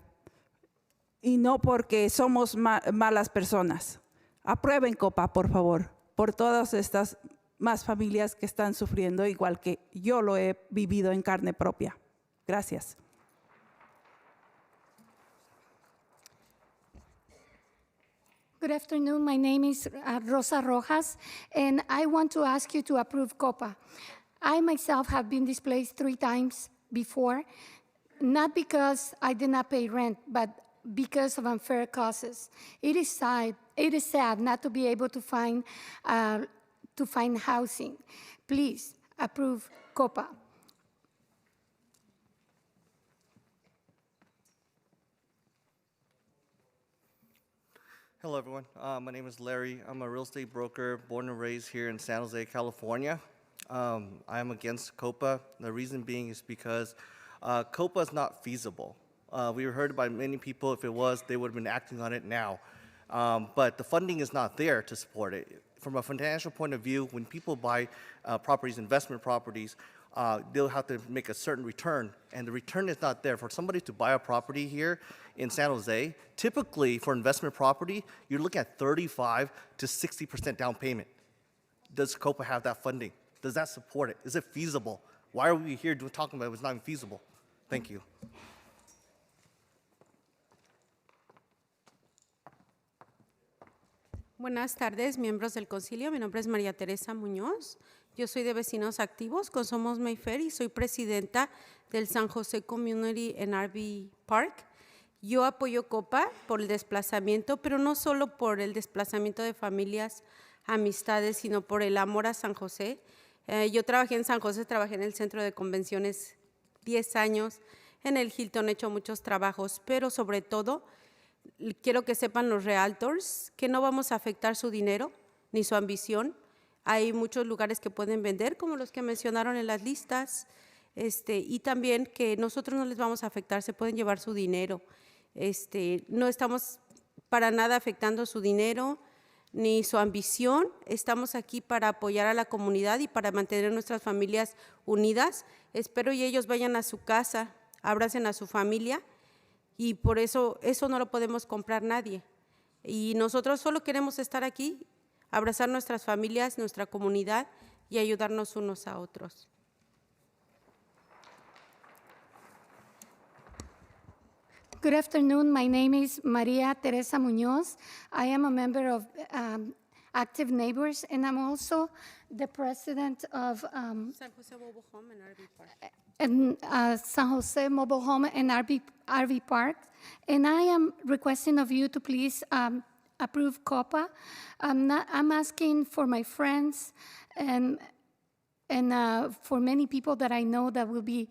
R: Y no porque somos malas personas. Aprueben Copa, por favor, por todas estas más familias que están sufriendo, igual que yo lo he vivido en carne propia. Gracias.
S: Good afternoon. My name is Rosa Rojas, and I want to ask you to approve Copa. I myself have been displaced 3 times before, not because I did not pay rent, but because of unfair causes. It is sad not to be able to find housing. Please approve Copa.
T: Hello, everyone. My name is Larry. I'm a real estate broker, born and raised here in San Jose, California. I'm against Copa. The reason being is because Copa is not feasible. We were heard by many people. If it was, they would have been acting on it now. But the funding is not there to support it. From a financial point of view, when people buy properties, investment properties, they'll have to make a certain return, and the return is not there. For somebody to buy a property here in San Jose, typically for investment property, you're looking at 35 to 60% down payment. Does Copa have that funding? Does that support it? Is it feasible? Why are we here talking about it? It's not even feasible. Thank you.
U: Buenas tardes, miembros del concilio. Mi nombre es María Teresa Muñoz. Yo soy de Vecinos Activos con Somos Mayfair y soy presidenta del San José Community and RV Park. Yo apoyo Copa por el desplazamiento, pero no solo por el desplazamiento de familias, amistades, sino por el amor a San José. Yo trabajé en San José, trabajé en el centro de convenciones 10 años, en el Hilton he hecho muchos trabajos, pero sobre todo quiero que sepan los realtors que no vamos a afectar su dinero ni su ambición. Hay muchos lugares que pueden vender, como los que mencionaron en las listas, y también que nosotros no les vamos a afectar, se pueden llevar su dinero. No estamos para nada afectando su dinero ni su ambición. Estamos aquí para apoyar a la comunidad y para mantener nuestras familias unidas. Espero y ellos vayan a su casa, abracen a su familia, y por eso no lo podemos comprar nadie. Y nosotros solo queremos estar aquí, abrazar nuestras familias, nuestra comunidad y ayudarnos unos a otros.
S: Good afternoon. My name is Maria Teresa Muñoz. I am a member of Active Neighbors, and I'm also the president of
U: San Jose Mobile Home and RV Park.
S: San Jose Mobile Home and RV Park. And I am requesting of you to please approve Copa. I'm asking for my friends and for many people that I know that will be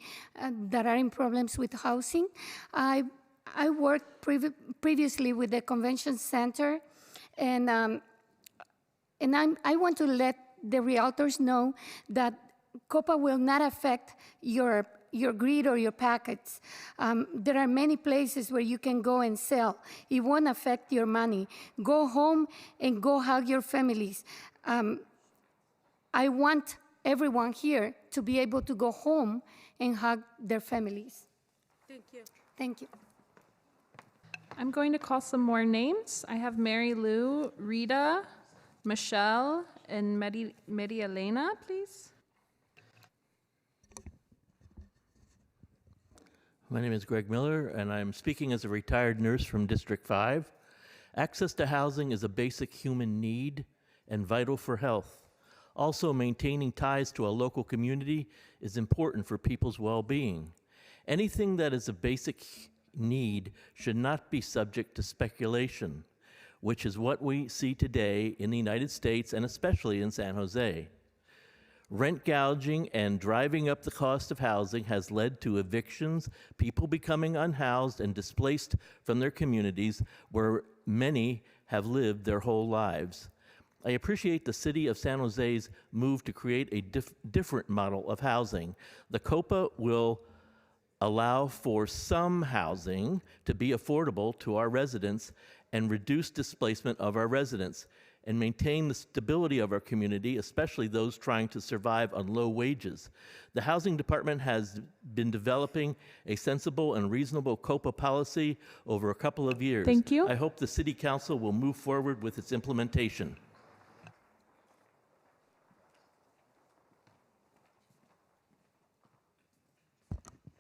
S: that are in problems with housing. I worked previously with the convention center, and I want to let the realtors know that Copa will not affect your greed or your packets. There are many places where you can go and sell. It won't affect your money. Go home and go hug your families. I want everyone here to be able to go home and hug their families.
U: Thank you.
S: Thank you.
B: I'm going to call some more names. I have Mary Lou, Rita, Michelle, and Maria Elena, please.
V: My name is Greg Miller, and I'm speaking as a retired nurse from District 5. Access to housing is a basic human need and vital for health. Also, maintaining ties to a local community is important for people's well-being. Anything that is a basic need should not be subject to speculation, which is what we see today in the United States and especially in San Jose. Rent gouging and driving up the cost of housing has led to evictions, people becoming unhoused and displaced from their communities where many have lived their whole lives. I appreciate the City of San Jose's move to create a different model of housing. The Copa will allow for some housing to be affordable to our residents and reduce displacement of our residents and maintain the stability of our community, especially those trying to survive on low wages. The Housing Department has been developing a sensible and reasonable COPA policy over a couple of years.
B: Thank you.
V: I hope the City Council will move forward with its implementation.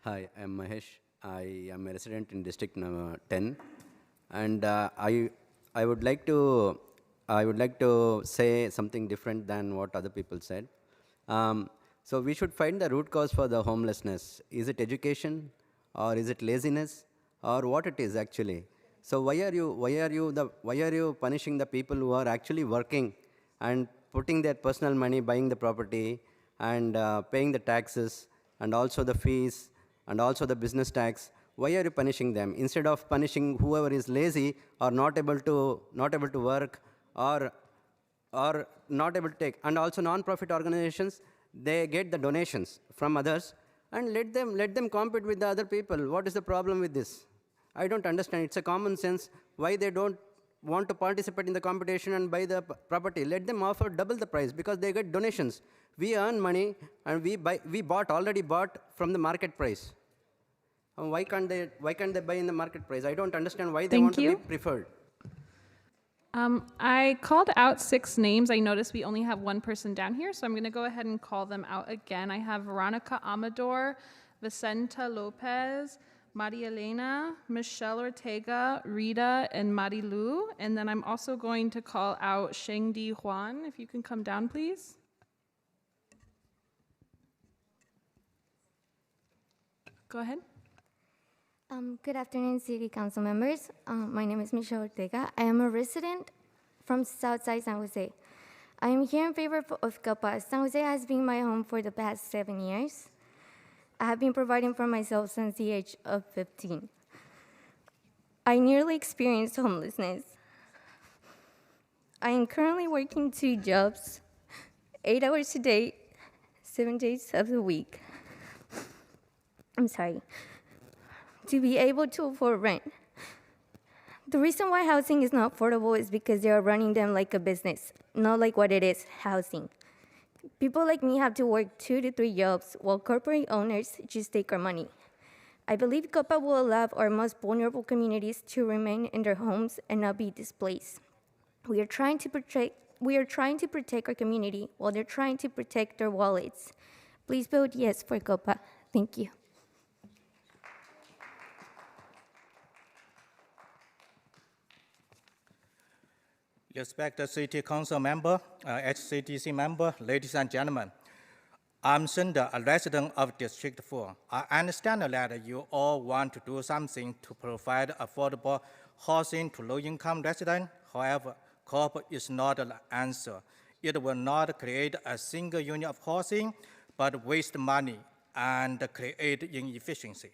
A: Hi, I'm Mahesh. I am a resident in District number 10, and I would like to say something different than what other people said. So we should find the root cause for the homelessness. Is it education, or is it laziness, or what it is actually? So why are you punishing the people who are actually working and putting their personal money, buying the property, and paying the taxes, and also the fees, and also the business tax? Why are you punishing them instead of punishing whoever is lazy or not able to work or not able to take? And also non-profit organizations, they get the donations from others and let them compete with the other people. What is the problem with this? I don't understand. It's a common sense why they don't want to participate in the competition and buy the property. Let them offer double the price because they get donations. We earn money and we already bought from the market price. Why can't they buy in the market price? I don't understand why they want to be preferred.
B: I called out 6 names. I noticed we only have one person down here, so I'm going to go ahead and call them out again. I have Veronica Amador, Vicenta Lopez, Maria Elena, Michelle Ortega, Rita, and Marilu. And then I'm also going to call out Shengdi Huan. If you can come down, please. Go ahead.
C: Good afternoon, City Council members. My name is Michelle Ortega. I am a resident from Southside San Jose. I am here in favor of Copa. San Jose has been my home for the past 7 years. I have been providing for myself since the age of 15. I nearly experienced homelessness. I am currently working 2 jobs, 8 hours a day, 7 days of the week. To be able to afford rent. The reason why housing is not affordable is because they are running them like a business, not like what it is, housing. People like me have to work 2 to 3 jobs while corporate owners just take our money. I believe Copa will allow our most vulnerable communities to remain in their homes and not be displaced. We are trying to protect our community while they're trying to protect their wallets. Please vote yes for Copa. Thank you.
D: Respected City Council member, HCDC member, ladies and gentlemen. I'm Sunda, a resident of District 4. I understand that you all want to do something to provide affordable housing to low-income residents. However, COP is not the answer. It will not create a single unit of housing, but waste money and create inefficiency.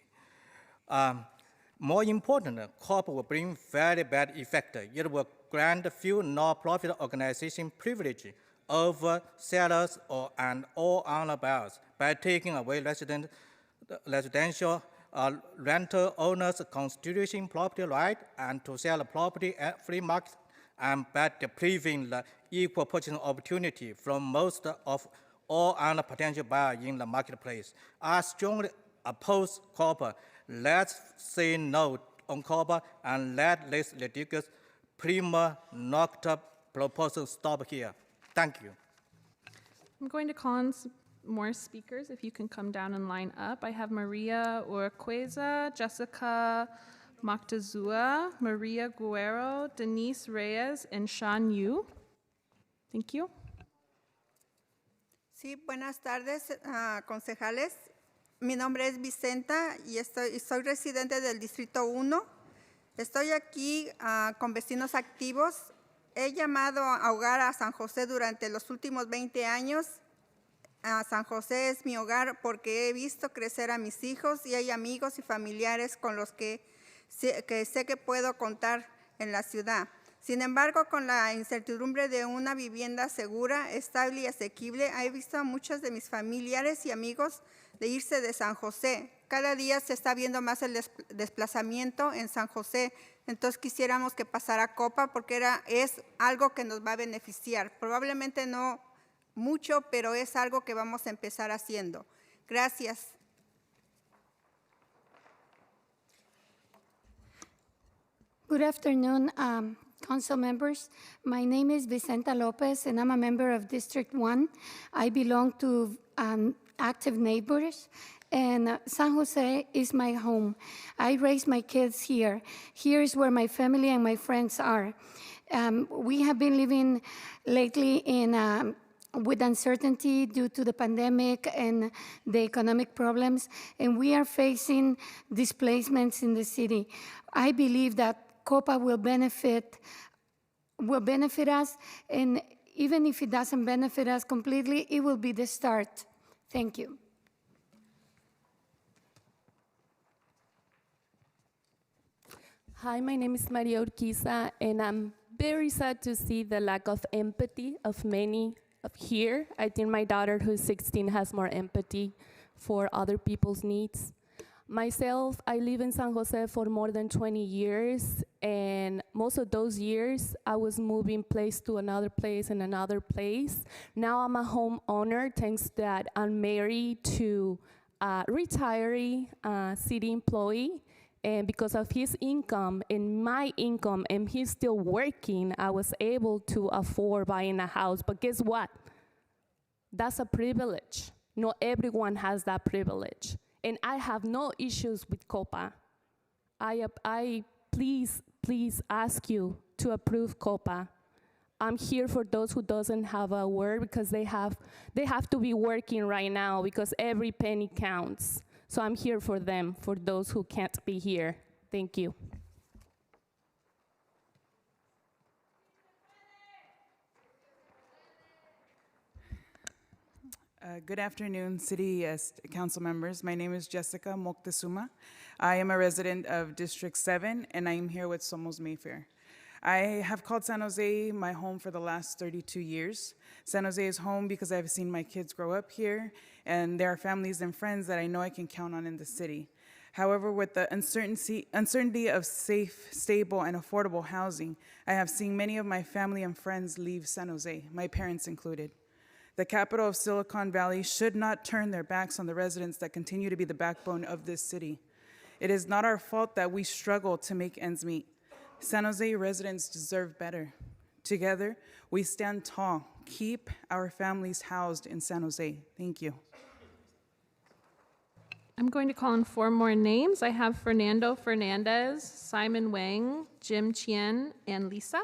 D: More important, COP will bring very bad effect. It will grant few non-profit organizations privilege over sellers and all other buyers by taking away residential rental owners' constitution property right and to sell property at free market, and by depriving the equal purchasing opportunity from most of all other potential buyers in the marketplace. I strongly oppose COPA. Let's say no on COPA and let this ridiculous prima nocta proposal stop here. Thank you.
B: I'm going to call on more speakers. If you can come down and line up. I have Maria Urquiza, Jessica Moctezuma, Maria Guerrero, Denise Reyes, and Sean Yu. Thank you.
E: Sí, buenas tardes, concejales. Mi nombre es Vicenta y soy residente del Distrito 1. Estoy aquí con vecinos activos. He llamado a hogar a San José durante los últimos 20 años. San José es mi hogar porque he visto crecer a mis hijos y hay amigos y familiares con los que sé que puedo contar en la ciudad. Sin embargo, con la incertidumbre de una vivienda segura, estable y asequible, he visto a muchos de mis familiares y amigos de irse de San José. Cada día se está viendo más el desplazamiento en San José. Entonces quisiéramos que pasara Copa porque es algo que nos va a beneficiar. Probablemente no mucho, pero es algo que vamos a empezar haciendo. Gracias.
S: Good afternoon, council members. My name is Vicenta Lopez, and I'm a member of District 1. I belong to Active Neighbors, and San Jose is my home. I raise my kids here. Here is where my family and my friends are. We have been living lately with uncertainty due to the pandemic and the economic problems, and we are facing displacements in the city. I believe that Copa will benefit us, and even if it doesn't benefit us completely, it will be the start. Thank you.
J: Hi, my name is Maria Urquiza, and I'm very sad to see the lack of empathy of many here. I think my daughter, who's 16, has more empathy for other people's needs. Myself, I live in San Jose for more than 20 years, and most of those years, I was moving place to another place and another place. Now I'm a homeowner, thanks that I'm married to a retiree city employee, and because of his income and my income, and he's still working, I was able to afford buying a house. But guess what? That's a privilege. Not everyone has that privilege. And I have no issues with Copa. I please ask you to approve Copa. I'm here for those who doesn't have a word because they have to be working right now because every penny counts. So I'm here for them, for those who can't be here. Thank you.
K: Good afternoon, City Council members. My name is Jessica Moctezuma. I am a resident of District 7, and I am here with Somos Mayfair. I have called San Jose my home for the last 32 years. San Jose is home because I've seen my kids grow up here, and there are families and friends that I know I can count on in the city. However, with the uncertainty of safe, stable, and affordable housing, I have seen many of my family and friends leave San Jose, my parents included. The capital of Silicon Valley should not turn their backs on the residents that continue to be the backbone of this city. It is not our fault that we struggle to make ends meet. San Jose residents deserve better. Together, we stand tall. Keep our families housed in San Jose. Thank you.
B: I'm going to call in 4 more names. I have Fernando Fernandez, Simon Wang, Jim Chien, and Lisa.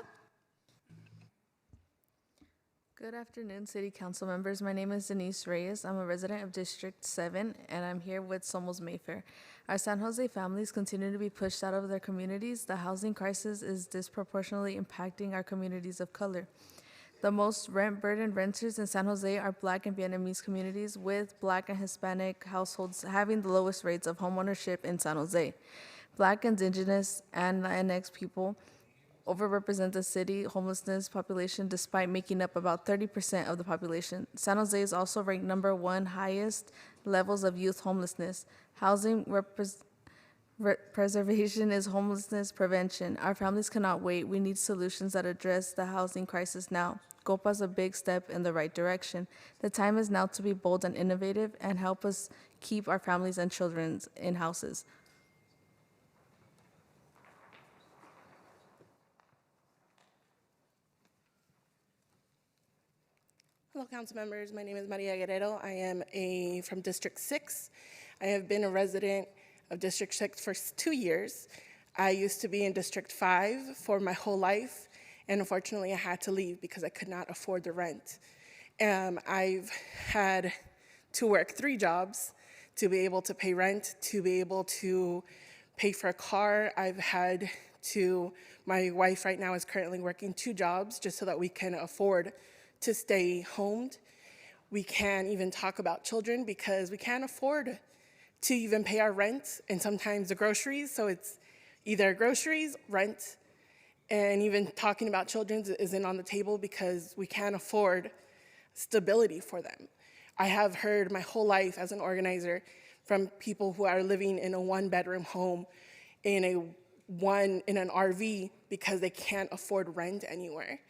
W: Good afternoon, City Council members. My name is Denise Reyes. I'm a resident of District 7, and I'm here with Somos Mayfair. Our San Jose families continue to be pushed out of their communities. The housing crisis is disproportionately impacting our communities of color. The most rent-burdened renters in San Jose are Black and Vietnamese communities, with Black and Hispanic households having the lowest rates of homeownership in San Jose. Black, Indigenous, and Latinx people overrepresent the city homelessness population despite making up about 30% of the population. San Jose is also ranked #1 highest levels of youth homelessness. Housing preservation is homelessness prevention. Our families cannot wait. We need solutions that address the housing crisis now. Copa is a big step in the right direction. The time is now to be bold and innovative and help us keep our families and children in houses.
X: Hello, council members. My name is Maria Guerrero. I am from District 6. I have been a resident of District 6 for 2 years. I used to be in District 5 for my whole life, and unfortunately I had to leave because I could not afford the rent. I've had to work 3 jobs to be able to pay rent, to be able to pay for a car. My wife right now is currently working 2 jobs just so that we can afford to stay homed. We can't even talk about children because we can't afford to even pay our rent and sometimes the groceries. So it's either groceries, rent, and even talking about children isn't on the table because we can't afford stability for them. I have heard my whole life as an organizer from people who are living in a 1-bedroom home in an RV because they can't afford rent anywhere.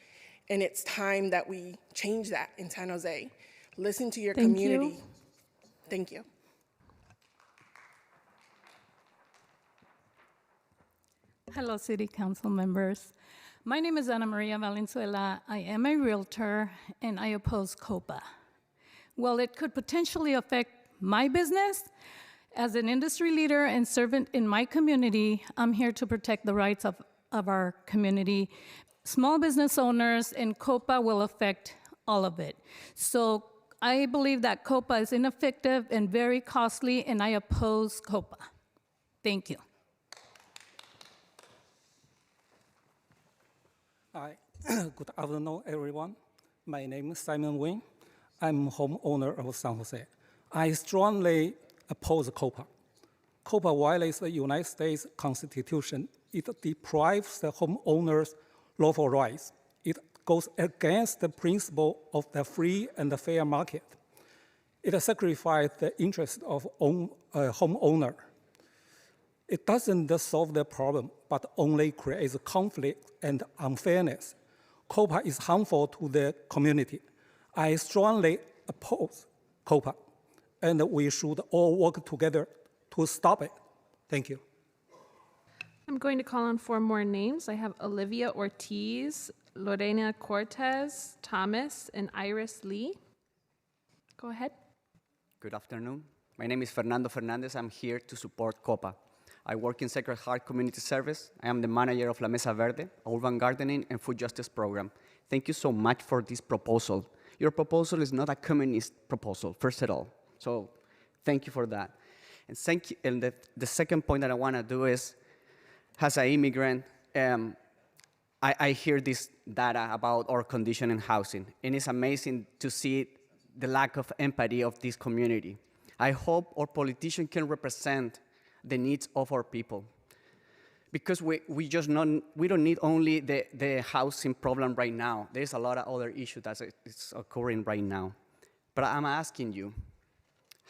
X: And it's time that we change that in San Jose. Listen to your community. Thank you.
F: Hello, City Council members. My name is Ana Maria Valenzuela. I am a realtor, and I oppose Copa. Well, it could potentially affect my business. As an industry leader and servant in my community, I'm here to protect the rights of our community. Small business owners, and Copa will affect all of it. So I believe that Copa is ineffective and very costly, and I oppose Copa. Thank you.
G: Hi, good afternoon, everyone. My name is Simon Wing. I'm homeowner of San Jose. I strongly oppose Copa. Copa violates the United States Constitution. It deprives the homeowners lawful rights. It goes against the principle of the free and the fair market. It sacrifices the interest of homeowner. It doesn't solve the problem, but only creates conflict and unfairness. Copa is harmful to the community. I strongly oppose Copa, and we should all work together to stop it. Thank you.
B: I'm going to call on 4 more names. I have Olivia Ortiz, Lorena Cortez, Thomas, and Iris Lee. Go ahead.
I: Good afternoon. My name is Fernando Fernandez. I'm here to support Copa. I work in Sacred Heart Community Service. I am the manager of La Mesa Verde, urban gardening and food justice program. Thank you so much for this proposal. Your proposal is not a communist proposal, first of all. So thank you for that. And thank you. And the second point that I want to do is, as an immigrant, I hear this data about our condition in housing, and it's amazing to see the lack of empathy of this community. I hope our politicians can represent the needs of our people, because we don't need only the housing problem right now. There's a lot of other issues that is occurring right now. But I'm asking you,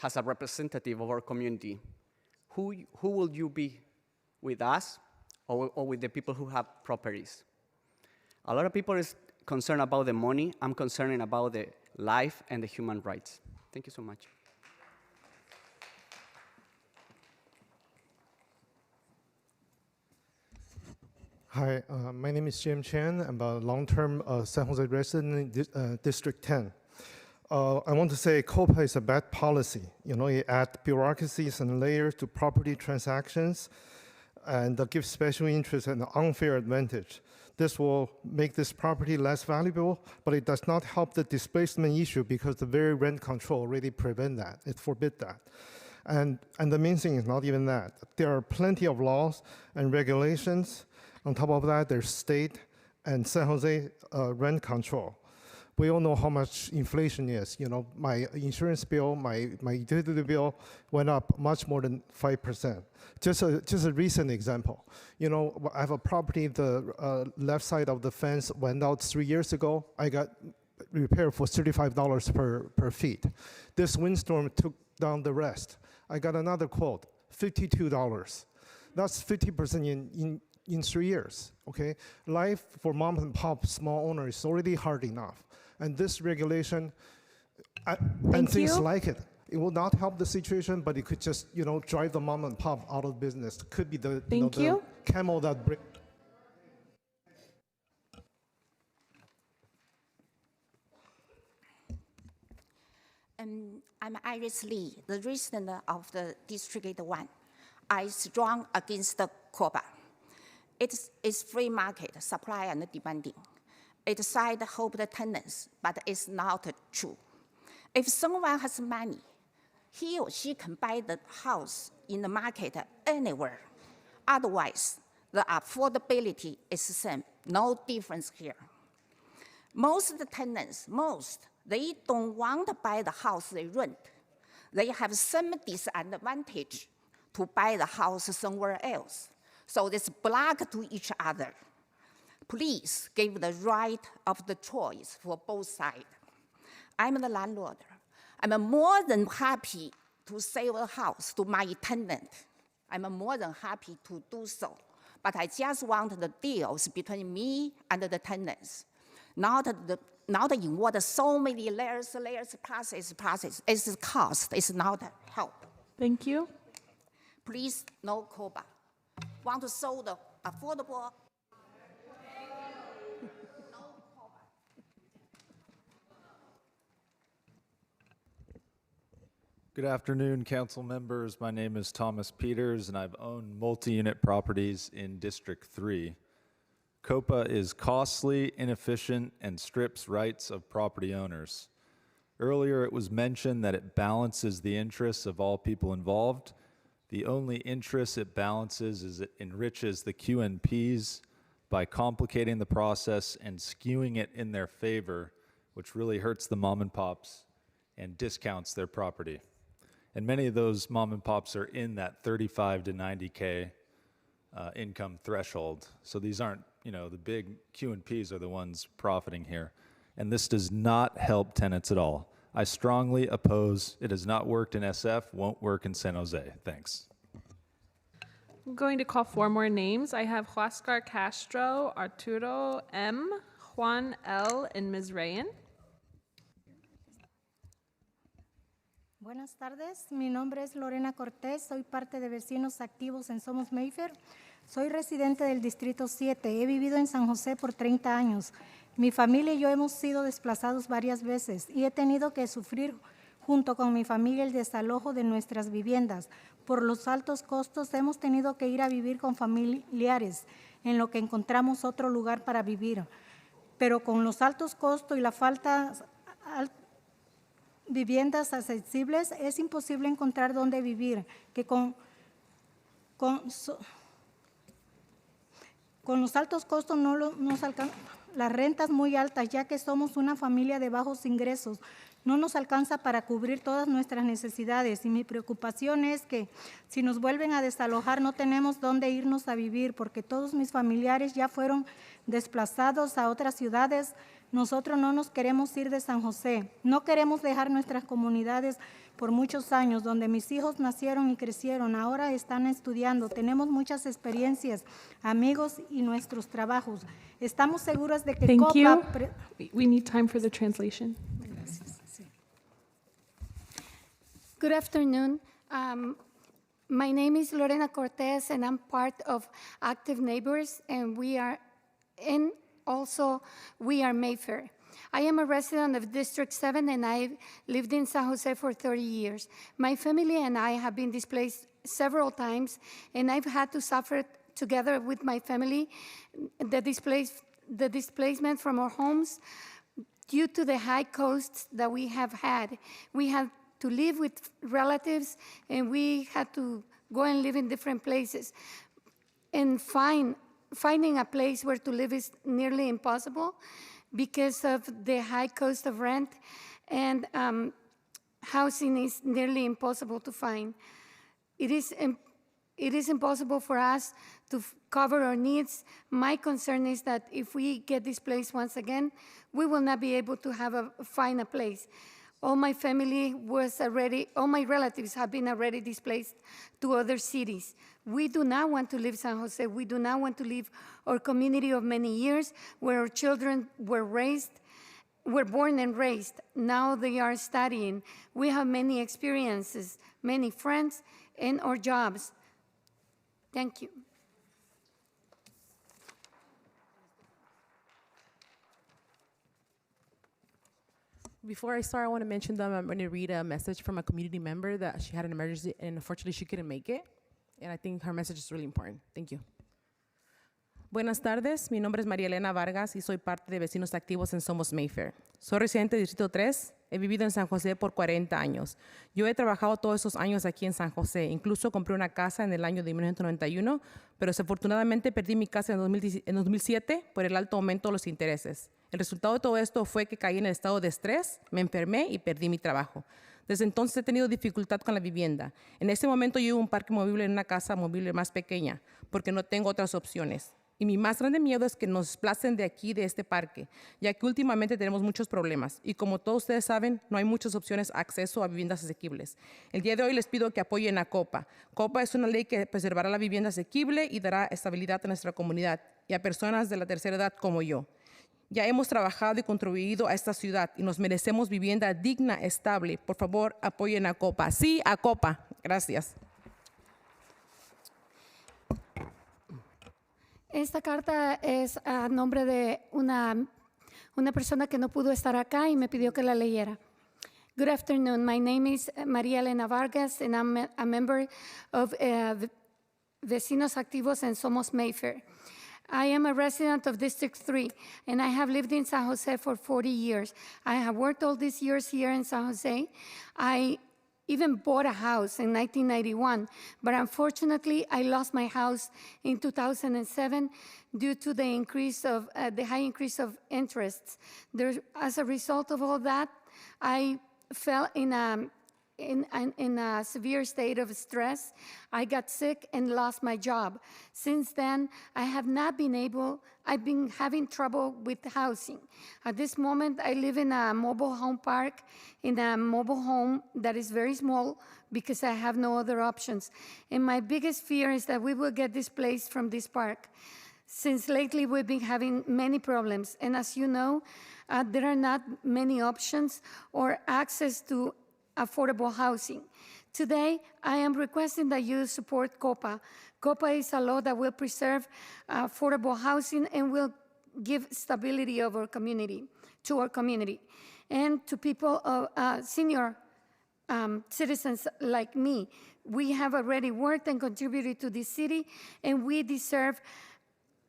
I: as a representative of our community, who will you be, with us or with the people who have properties? A lot of people is concerned about the money. I'm concerned about the life and the human rights. Thank you so much.
L: Hi, my name is Jim Chen. I'm a long-term San Jose resident in District 10. I want to say Copa is a bad policy. You know, it adds bureaucracies and layers to property transactions and gives special interest an unfair advantage. This will make this property less valuable, but it does not help the displacement issue because the very rent control really prevent that. It forbids that. And the main thing is not even that. There are plenty of laws and regulations. On top of that, there's state and San Jose rent control. We all know how much inflation is. You know, my insurance bill, my utility bill went up much more than 5%. Just a recent example. You know, I have a property, the left side of the fence went out 3 years ago. I got repaired for $35 per feet. This windstorm took down the rest. I got another quote, $52. That's 50% in 3 years, okay? Life for mom and pop small owners is already hard enough. And this regulation and things like it will not help the situation, but it could just, you know, drive the mom and pop out of business. Could be the, the camel that brings.
Y: I'm Iris Lee, the resident of the District 1. I strong against the Copa. It's free market, supply and demanding. It said help the tenants, but it's not true. If someone has money, he or she can buy the house in the market anywhere. Otherwise, the affordability is the same, no difference here. Most of the tenants, they don't want to buy the house they rent. They have some disadvantage to buy the house somewhere else. So it's block to each other. Please give the right of the choice for both sides. I'm the landlord. I'm more than happy to sell a house to my tenant. I'm more than happy to do so. But I just want the deals between me and the tenants, not involve so many layers, process. It's cost, it's not help.
B: Thank you.
Y: Please, no Copa. Want to sell the affordable.
H: Good afternoon, council members. My name is Thomas Peters, and I've owned multi-unit properties in District 3. Copa is costly, inefficient, and strips rights of property owners. Earlier, it was mentioned that it balances the interests of all people involved. The only interest it balances is it enriches the QNPs by complicating the process and skewing it in their favor, which really hurts the mom and pops and discounts their property. And many of those mom and pops are in that 35 to 90K income threshold. So these aren't, the big Q&Ps are the ones profiting here. And this does not help tenants at all. I strongly oppose. It has not worked in SF, won't work in San Jose. Thanks.
B: I'm going to call 4 more names. I have Huáscar Castro, Arturo M., Juan L., and Ms. Rayan.
M: Buenas tardes, mi nombre es Lorena Cortés, soy parte de Vecinos Activos en Somos Mayfair. Soy residente del Distrito 7, he vivido en San José por 30 años. Mi familia y yo hemos sido desplazados varias veces y he tenido que sufrir junto con mi familia el desalojo de nuestras viviendas. Por los altos costos hemos tenido que ir a vivir con familiares, en lo que encontramos otro lugar para vivir. Pero con los altos costos y la falta viviendas accesibles, es imposible encontrar dónde vivir, que con los altos costos no nos alcanzan, las rentas muy altas, ya que somos una familia de bajos ingresos, no nos alcanza para cubrir todas nuestras necesidades y mi preocupación es que si nos vuelven a desalojar no tenemos dónde irnos a vivir porque todos mis familiares ya fueron desplazados a otras ciudades. Nosotros no nos queremos ir de San José, no queremos dejar nuestras comunidades por muchos años, donde mis hijos nacieron y crecieron, ahora están estudiando, tenemos muchas experiencias, amigos y nuestros trabajos. Estamos seguros de que
B: Thank
M: Copa...
B: you. We need time for the translation.
S: Good afternoon. My name is Lorena Cortez, and I'm part of Active Neighbors, and we are Mayfair. I am a resident of District 7, and I've lived in San Jose for 30 years. My family and I have been displaced several times, and I've had to suffer together with my family the displacement from our homes due to the high costs that we have had. We had to live with relatives, and we had to go and live in different places. And finding a place where to live is nearly impossible because of the high cost of rent, and housing is nearly impossible to find. It is impossible for us to cover our needs. My concern is that if we get displaced once again, we will not be able to find a place. All my relatives have been already displaced to other cities. We do not want to leave San Jose. We do not want to leave our community of many years where our children were born and raised. Now they are studying. We have many experiences, many friends, and our jobs. Thank you.
N: Before I start, I want to mention that I'm going to read a message from a community member that she had an emergency and unfortunately she couldn't make it. And I think her message is really important. Thank you. Buenas tardes, mi nombre es María Elena Vargas y soy parte de Vecinos Activos en Somos Mayfair. Soy residente del Distrito 3, he vivido en San José por 40 años. Yo he trabajado todos esos años aquí en San José, incluso compré una casa en el año de 1991, pero desafortunadamente perdí mi casa en 2007 por el alto aumento de los intereses. El resultado de todo esto fue que caí en el estado de estrés, me enfermé y perdí mi trabajo. Desde entonces he tenido dificultad con la vivienda. En este momento yo vivo en un parque movible en una casa movible más pequeña, porque no tengo otras opciones. Y mi más grande miedo es que nos desplacen de aquí, de este parque, ya que últimamente tenemos muchos problemas. Y como todos ustedes saben, no hay muchas opciones de acceso a viviendas asequibles. El día de hoy les pido que apoyen a Copa. Copa es una ley que preservará la vivienda asequible y dará estabilidad a nuestra comunidad y a personas de la tercera edad como yo. Ya hemos trabajado y contribuido a esta ciudad y nos merecemos vivienda digna, estable. Por favor, apoyen a Copa. Sí, a Copa. Gracias.
S: Esta carta es a nombre de una persona que no pudo estar acá y me pidió que la leyera. Good afternoon. My name is María Elena Vargas, and I'm a member of Vecinos Activos en Somos Mayfair. I am a resident of District 3, and I have lived in San Jose for 40 years. I have worked all these years here in San Jose. I even bought a house in 1991, but unfortunately, I lost my house in 2007 due to the high increase of interests. As a result of all that, I fell in a severe state of stress. I got sick and lost my job. Since then, I've been having trouble with housing. At this moment, I live in a mobile home park, in a mobile home that is very small because I have no other options. And my biggest fear is that we will get displaced from this park. Since lately, we've been having many problems. And as you know, there are not many options or access to affordable housing. Today, I am requesting that you support Copa. Copa is a law that will preserve affordable housing and will give stability to our community, and to people, senior citizens like me. We have already worked and contributed to this city, and we deserve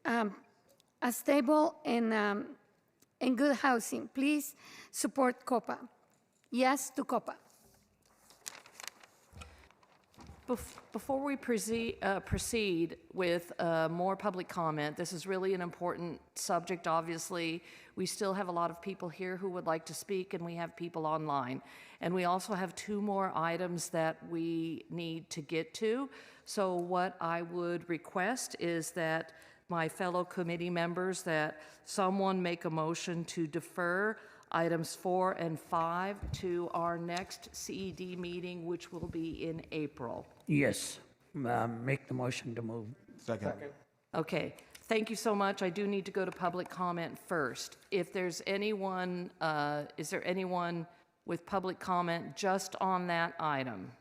S: a stable and good housing. Please support Copa. Yes to Copa.
O: Before we proceed with more public comment, this is really an important subject, obviously. We still have a lot of people here who would like to speak, and we have people online. And we also have 2 more items that we need to get to. So what I would request is that my fellow committee members, that someone make a motion to defer items 4 and 5 to our next CED meeting, which will be in April.
P: Yes, make the motion to move.
Q: Second.
O: Okay, thank you so much. I do need to go to public comment first. If there's anyone, is there anyone with public comment just on that item?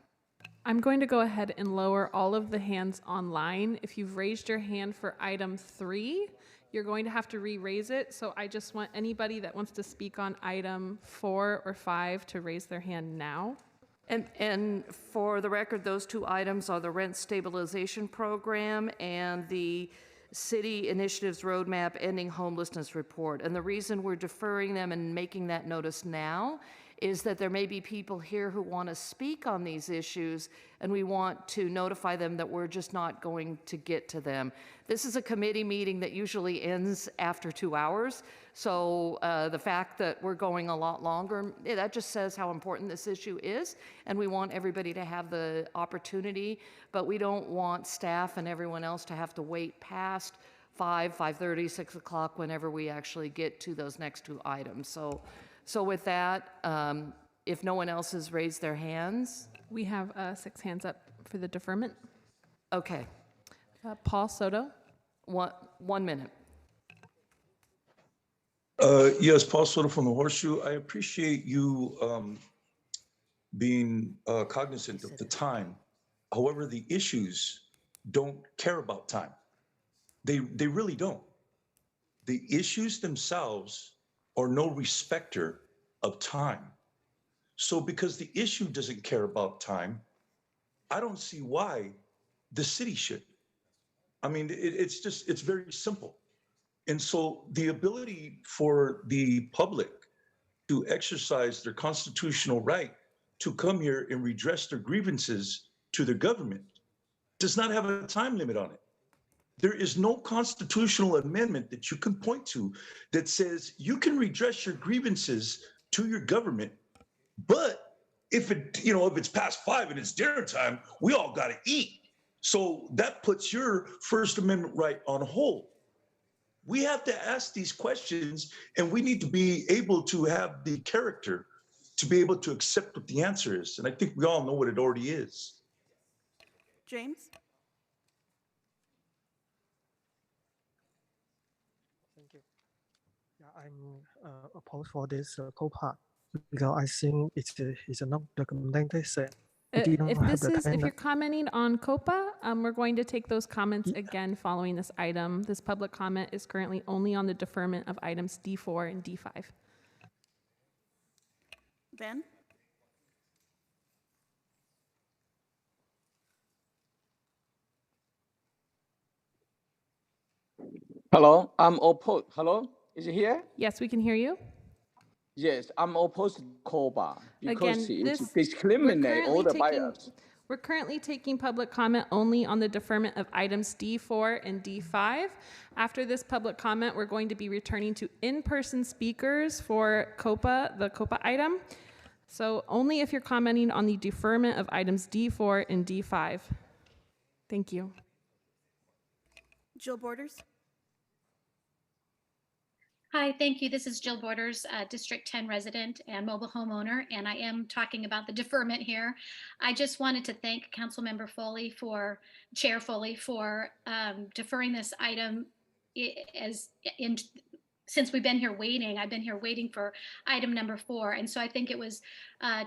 B: I'm going to go ahead and lower all of the hands online. If you've raised your hand for item 3, you're going to have to re-raise it. So I just want anybody that wants to speak on item 4 or 5 to raise their hand now.
O: And for the record, those 2 items are the rent stabilization program and the city initiatives roadmap ending homelessness report. And the reason we're deferring them and making that notice now is that there may be people here who want to speak on these issues, and we want to notify them that we're just not going to get to them. This is a committee meeting that usually ends after 2 hours, so the fact that we're going a lot longer, that just says how important this issue is, and we want everybody to have the opportunity, but we don't want staff and everyone else to have to wait past 5:30, 6 o'clock whenever we actually get to those next 2 items. So with that, if no one else has raised their hands.
B: We have 6 hands up for the deferment.
O: Okay.
B: Paul Soto.
O: 1 minute.
R: Yes, Paul Soto from the Horseshoe. I appreciate you being cognizant of the time. However, the issues don't care about time. They really don't. The issues themselves are no respecter of time. So because the issue doesn't care about time, I don't see why the city should. I mean, it's very simple. And so the ability for the public to exercise their constitutional right to come here and redress their grievances to their government does not have a time limit on it. There is no constitutional amendment that you can point to that says you can redress your grievances to your government, but if it's past 5 and it's dinner time, we all got to eat. So that puts your First Amendment right on hold. We have to ask these questions, and we need to be able to have the character to be able to accept what the answer is. And I think we all know what it already is.
E: James?
A: Thank you. Yeah, I'm opposed for this Copa because I think it's not documented.
B: If you're commenting on Copa, we're going to take those comments again following this item. This public comment is currently only on the deferment of items D4 and D5.
E: Ben?
Q: Hello, I'm opposed. Hello, is it here?
B: Yes, we can hear you.
Q: Yes, I'm opposed to Copa because
B: Again,
Q: it discriminates all the buyers.
B: We're currently taking public comment only on the deferment of items D4 and D5. After this public comment, we're going to be returning to in-person speakers for Copa, the Copa item. So only if you're commenting on the deferment of items D4 and D5. Thank you.
E: Jill Borders?
T: Hi, thank you. This is Jill Borders, District 10 resident and mobile homeowner, and I am talking about the deferment here. I just wanted to thank Councilmember Foley Chair Foley for deferring this item since we've been here waiting. I've been here waiting for item number 4, and so I think it was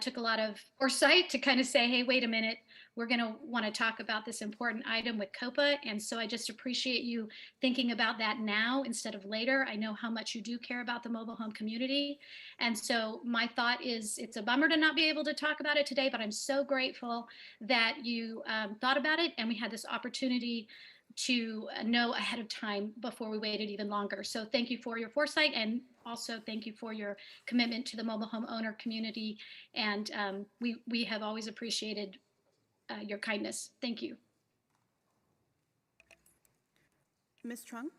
T: took a lot of foresight to kind of say, hey, wait a minute, we're going to want to talk about this important item with Copa, and so I just appreciate you thinking about that now instead of later. I know how much you do care about the mobile home community, and so my thought is it's a bummer to not be able to talk about it today, but I'm so grateful that you thought about it and we had this opportunity to know ahead of time before we waited even longer. So thank you for your foresight, and also thank you for your commitment to the mobile home owner community, and we have always appreciated your kindness. Thank you.
E: Ms. Trung?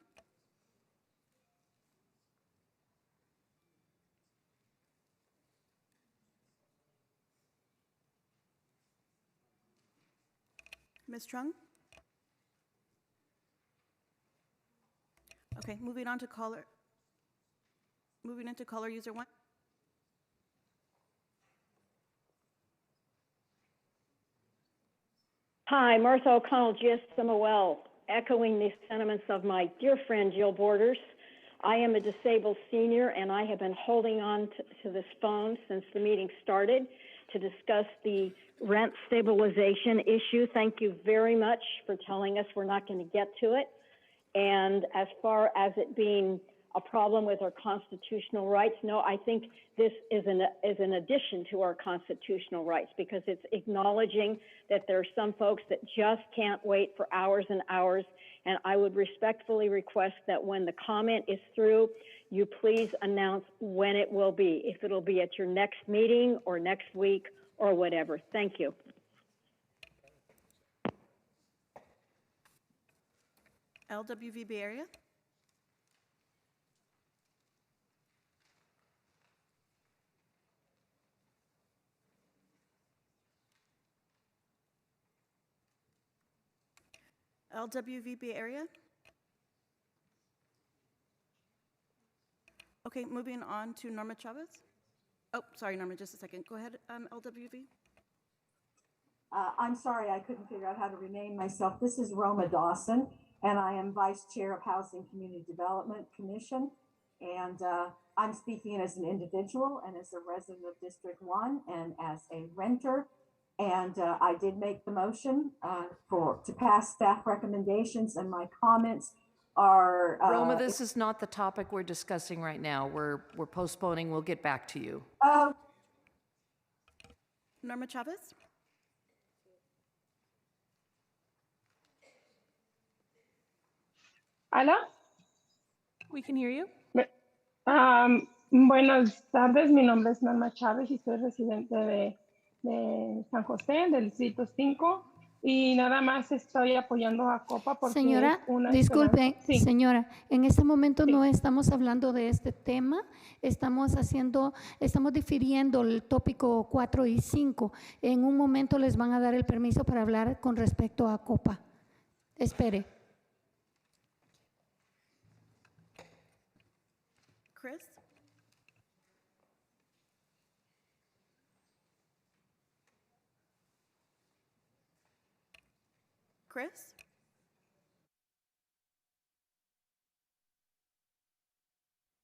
E: Ms. Trung? Okay, moving into caller user 1.
U: Hi, Martha O'Connell, GSMOL, echoing the sentiments of my dear friend Jill Borders. I am a disabled senior, and I have been holding on to this phone since the meeting started to discuss the rent stabilization issue. Thank you very much for telling us we're not going to get to it. And as far as it being a problem with our constitutional rights, no, I think this is an addition to our constitutional rights, because it's acknowledging that there are some folks that just can't wait for hours and hours. And I would respectfully request that when the comment is through, you please announce when it will be, if it'll be at your next meeting or next week or whatever. Thank you.
E: LWV Bay Area? LWV Bay Area? Okay, moving on to Norma Chavez. Oh, sorry, Norma, just a second. Go ahead, LWV.
V: I'm sorry, I couldn't figure out how to rename myself. This is Roma Dawson, and I am Vice Chair of Housing Community Development Commission. And I'm speaking as an individual and as a resident of District 1 and as a renter. And I did make the motion to pass staff recommendations, and my comments are...
O: Roma, this is not the topic we're discussing right now. We're postponing. We'll get back to you.
E: Norma Chavez?
C: ¿Aló?
B: We can hear you.
C: Buenas tardes, mi nombre es Norma Chávez y soy residente de San José, del Distrito 5, y nada más estoy apoyando a Copa porque
S: Señora,
C: es una
S: disculpe,
C: esperanza. Sí.
S: señora, en este momento no estamos hablando de este tema, estamos difiriendo el tópico 4 y 5. En un momento les van a dar el permiso para hablar con respecto a Copa. Espere.
D: Chris? Chris?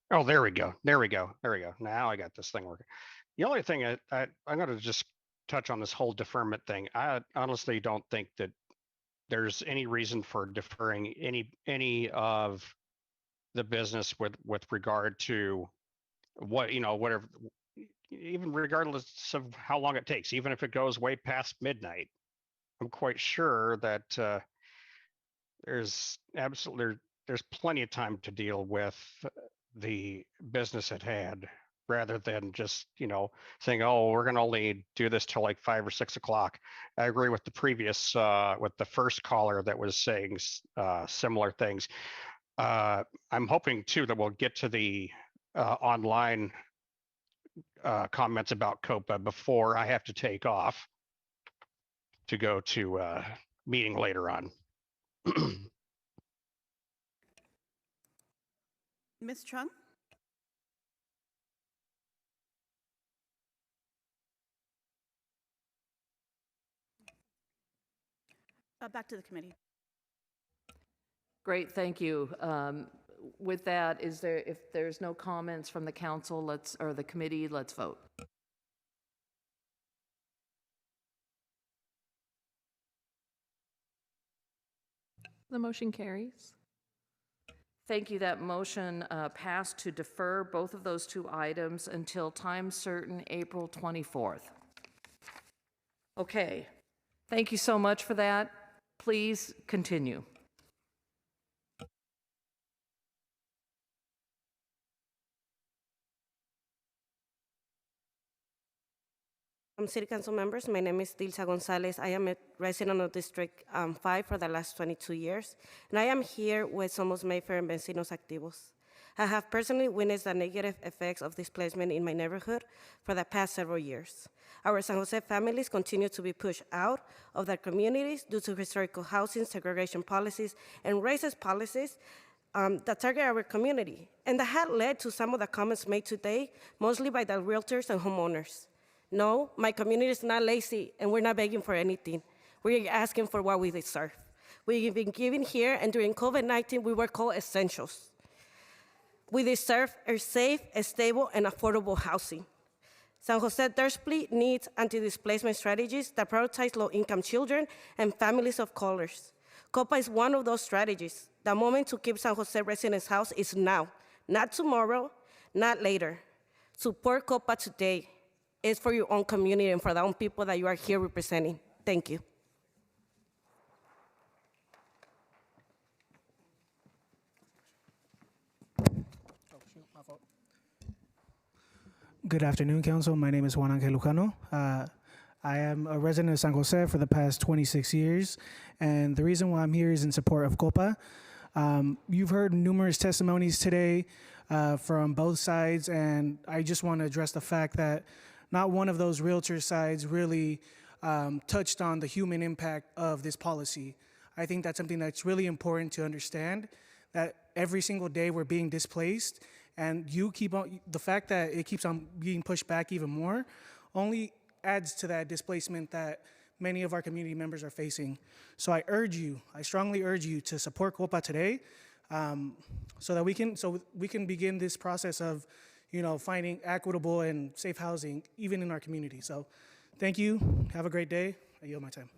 J: Oh, there we go. There we go. There we go. Now I got this thing working. The only thing I'm going to just touch on this whole deferment thing. I honestly don't think that there's any reason for deferring any of the business with regard to what, whatever, even regardless of how long it takes, even if it goes way past midnight. I'm quite sure that there's plenty of time to deal with the business at hand, rather than just saying, oh, we're going to only do this till like 5 or 6 o'clock. I agree with the previous with the first caller that was saying similar things. I'm hoping too that we'll get to the online comments about Copa before I have to take off to go to a meeting later on.
D: Ms. Chung? Back to the committee.
O: Great, thank you. With that, if there's no comments from the council, or the committee, let's vote.
B: The motion carries.
O: Thank you. That motion passed to defer both of those two items until time certain, April 24th. Okay, thank you so much for that. Please continue.
K: City Council members, my name is Dilsa Gonzalez. I am a resident of District 5 for the last 22 years, and I am here with Somos Mayfair and Vecinos Activos. I have personally witnessed the negative effects of displacement in my neighborhood for the past several years. Our San Jose families continue to be pushed out of their communities due to historical housing, segregation policies, and racist policies that target our community, and that had led to some of the comments made today, mostly by the realtors and homeowners. No, my community is not lazy, and we're not begging for anything. We're asking for what we deserve. We've been given here, and during COVID-19, we were called essentials. We deserve a safe, stable, and affordable housing. San Jose desperately needs anti-displacement strategies that prioritize low-income children and families of colors. Copa is one of those strategies. The moment to keep San Jose residents' house is now, not tomorrow, not later. Support Copa today. It's for your own community and for the own people that you are here representing. Thank you.
W: Good afternoon, Council. My name is Juan Angel Lujano. I am a resident of San Jose for the past 26 years, and the reason why I'm here is in support of Copa. You've heard numerous testimonies today from both sides, and I just want to address the fact that not one of those realtor sides really touched on the human impact of this policy. I think that's something that's really important to understand, that every single day we're being displaced, and the fact that it keeps on being pushed back even more only adds to that displacement that many of our community members are facing. So I strongly urge you to support Copa today, so we can begin this process of finding equitable and safe housing even in our community. So thank you. Have a great day. I yield my time.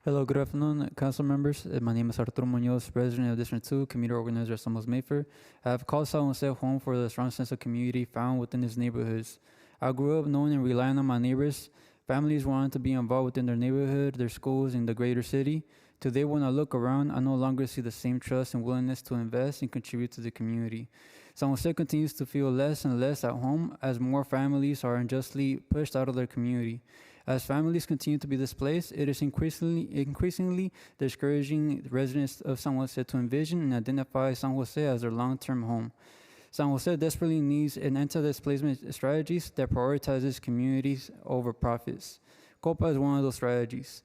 Z: Hello, good afternoon, council members. My name is Arturo Munoz, resident of District 2, community organizer at Somos Mayfair. I have called San Jose home for the strong sense of community found within its neighborhoods. I grew up knowing and relying on my neighbors Families wanted to be involved within their neighborhood, their schools, and the greater city. Today, when I look around, I no longer see the same trust and willingness to invest and contribute to the community. San Jose continues to feel less and less at home as more families are unjustly pushed out of their community. As families continue to be displaced, it is increasingly discouraging residents of San Jose to envision and identify San Jose as their long-term home. San Jose desperately needs an anti-displacement strategies that prioritizes communities over profits. Copa is one of those strategies.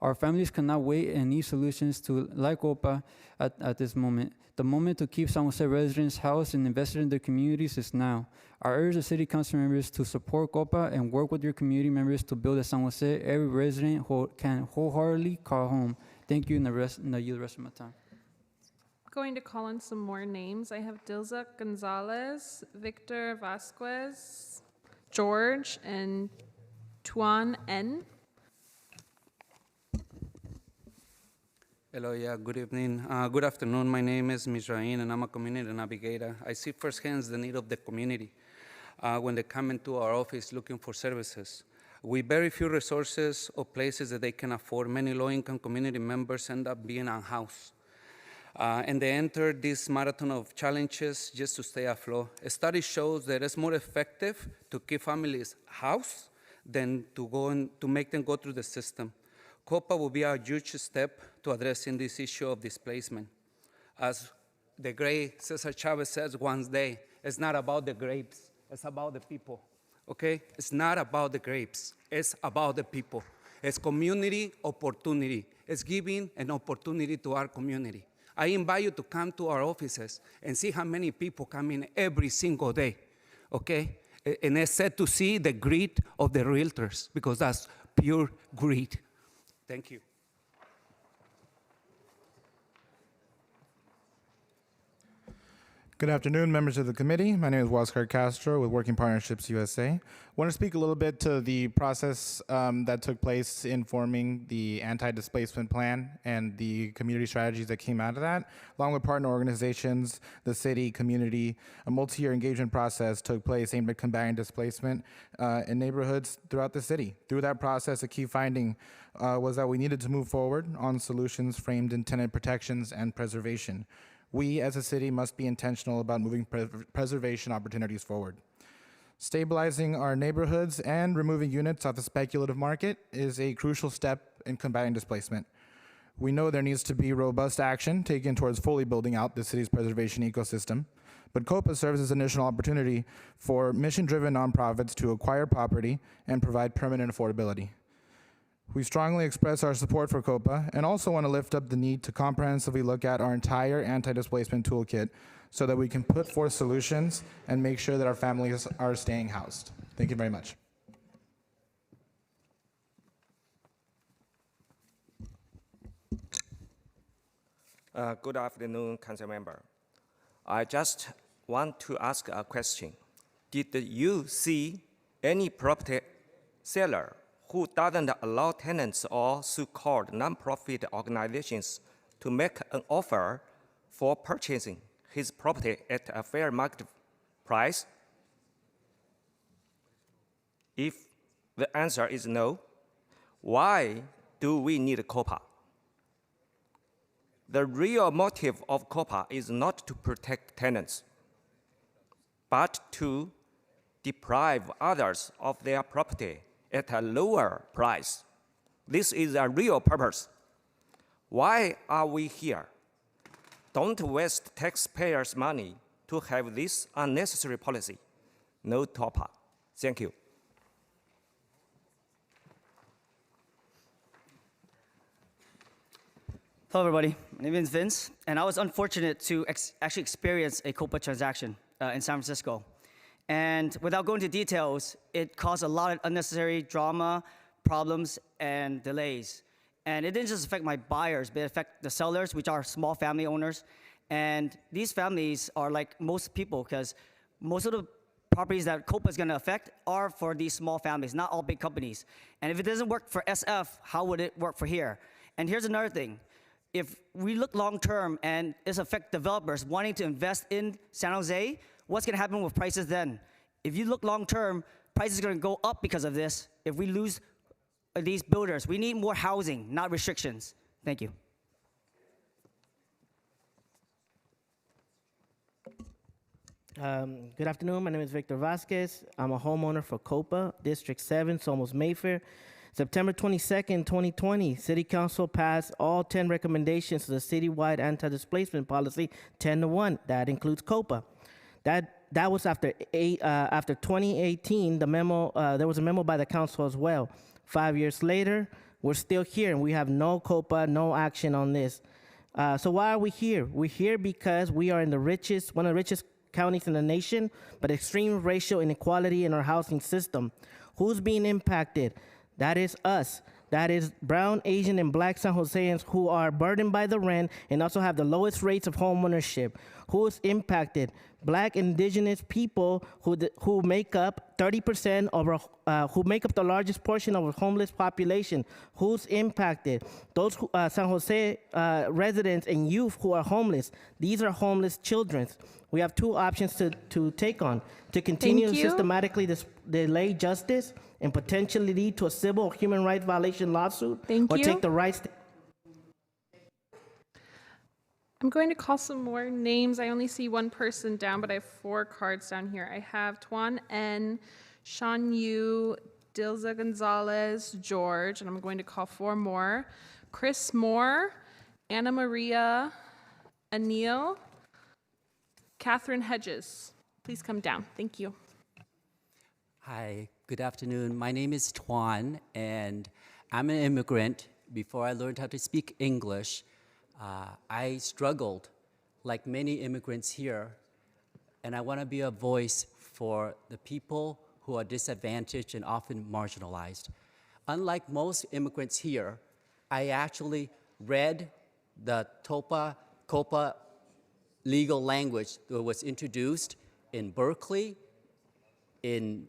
Z: Our families cannot wait and need solutions to like Copa at this moment. The moment to keep San Jose residents housed and invested in their communities is now. I urge the city council members to support Copa and work with your community members to build a San Jose every resident can wholeheartedly call home. Thank you, and I yield the rest of my time.
B: Going to call on some more names. I have Dilza Gonzalez, Victor Vasquez, George, and Tuan N.
F: Hello, yeah, good evening. Good afternoon. My name is Mizrain, and I'm a community navigator. I see firsthand the need of the community when they come into our office looking for services. With very few resources or places that they can afford, many low-income community members end up being unhoused. And they enter this marathon of challenges just to stay afloat. A study shows that it's more effective to keep families housed than to make them go through the system. Copa will be a huge step to addressing this issue of displacement. As the great Cesar Chavez says one day, it's not about the grapes, it's about the people, okay? It's not about the grapes, it's about the people. It's community opportunity. It's giving an opportunity to our community. I invite you to come to our offices and see how many people come in every single day, okay? And it's sad to see the greed of the realtors because that's pure greed. Thank you.
G: Good afternoon, members of the committee. My name is Huáscar Castro with Working Partnerships USA. I want to speak a little bit to the process that took place in forming the anti-displacement plan and the community strategies that came out of that. Along with partner organizations, the city, community, a multi-year engagement process took place aimed at combating displacement in neighborhoods throughout the city. Through that process, a key finding was that we needed to move forward on solutions framed in tenant protections and preservation. We, as a city, must be intentional about moving preservation opportunities forward. Stabilizing our neighborhoods and removing units off the speculative market is a crucial step in combating displacement. We know there needs to be robust action taken towards fully building out the city's preservation ecosystem, but Copa serves as an initial opportunity for mission-driven nonprofits to acquire property and provide permanent affordability. We strongly express our support for Copa and also want to lift up the need to comprehensively look at our entire anti-displacement toolkit so that we can put forth solutions and make sure that our families are staying housed. Thank you very much.
I: Good afternoon, council member. I just want to ask a question. Did you see any property seller who doesn't allow tenants or so-called nonprofit organizations to make an offer for purchasing his property at a fair market price? If the answer is no, why do we need Copa? The real motive of Copa is not to protect tenants, but to deprive others of their property at a lower price. This is a real purpose. Why are we here? Don't waste taxpayers' money to have this unnecessary policy. No Copa. Thank you.
L: Hello, everybody. My name is Vince, and I was unfortunate to actually experience a Copa transaction in San Francisco. And without going into details, it caused a lot of unnecessary drama, problems, and delays. And it didn't just affect my buyers, but it affected the sellers, which are small family owners. And these families are like most people, because most of the properties that Copa is going to affect are for these small families, not all big companies. And if it doesn't work for SF, how would it work for here? And here's another thing. If we look long-term and this affects developers wanting to invest in San Jose, what's going to happen with prices then? If you look long-term, prices are going to go up because of this. If we lose these builders. We need more housing, not restrictions. Thank you.
H: Good afternoon. My name is Victor Vasquez. I'm a homeowner for Copa, District 7, Somos Mayfair. September 22nd, 2020, City Council passed all 10 recommendations to the citywide anti-displacement policy 10-1. That includes Copa. That was after 2018. The memo there was a memo by the council as well. 5 years later, we're still here, and we have no Copa, no action on this. So why are we here? We're here because we are in one of the richest counties in the nation, but extreme racial inequality in our housing system. Who's being impacted? That is us. That is brown, Asian, and black San Joseans who are burdened by the rent and also have the lowest rates of home ownership. Who is impacted? Black indigenous people who make up 30% of our, who make up the largest portion of our homeless population. Who's impacted? Those San Jose residents and youth who are homeless. These are homeless children. We have two options to take on: to continue to systematically delay justice and potentially lead to a civil or human rights violation lawsuit, or take the right step.
B: I'm going to call some more names. I only see one person down, but I have 4 cards down here. I have Tuan N, Sean Yu, Dilza Gonzalez, George, and I'm going to call 4 more. Chris Moore, Anna Maria, Anil, Catherine Hedges. Please come down. Thank you.
M: Hi, good afternoon. My name is Tuan, and I'm an immigrant. Before I learned how to speak English, I struggled like many immigrants here, and I want to be a voice for the people who are disadvantaged and often marginalized. Unlike most immigrants here, I actually read the Copa legal language that was introduced in Berkeley, in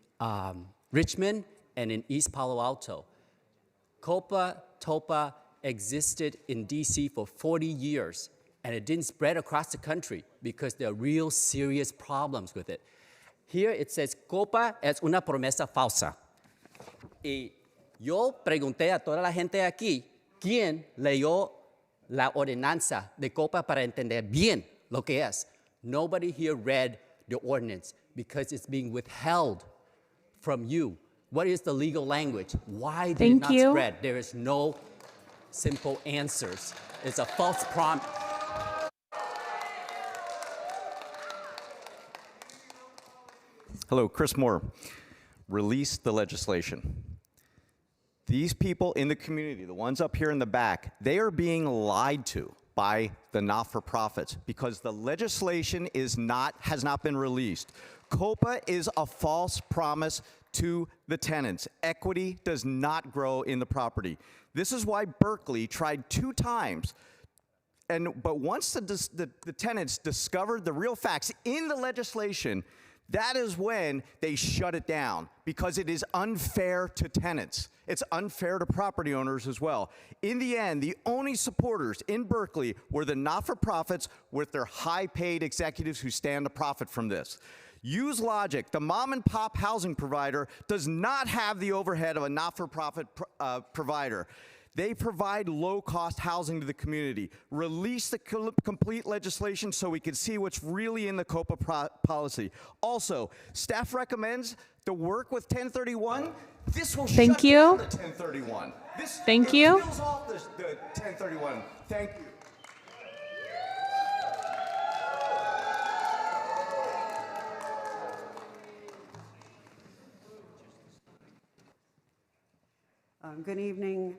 M: Richmond, and in East Palo Alto. Copa, TOPA existed in DC for 40 years, and it didn't spread across the country because there are real serious problems with it. Here it says, Copa es una promesa falsa. Y yo pregunté a toda la gente aquí, ¿quién leyó la ordenanza de Copa para entender bien lo que es? Nobody here read the ordinance because it's being withheld from you. What is the legal language? Why did it not spread? There is no simple answers. It's a false promise.
N: Hello, Chris Moore. Release the legislation. These people in the community, the ones up here in the back, they are being lied to by the not-for-profits because the legislation has not been released. Copa is a false promise to the tenants. Equity does not grow in the property. This is why Berkeley tried 2 times, but once the tenants discovered the real facts in the legislation, that is when they shut it down because it is unfair to tenants. It's unfair to property owners as well. In the end, the only supporters in Berkeley were the not-for-profits with their high-paid executives who stand to profit from this. Use logic. The mom-and-pop housing provider does not have the overhead of a not-for-profit provider. They provide low-cost housing to the community. Release the complete legislation so we can see what's really in the Copa policy. Also, staff recommends to work with 1031. This will shut down the 1031.
B: Thank you.
N: Kills off the 1031. Thank you.
P: Good evening,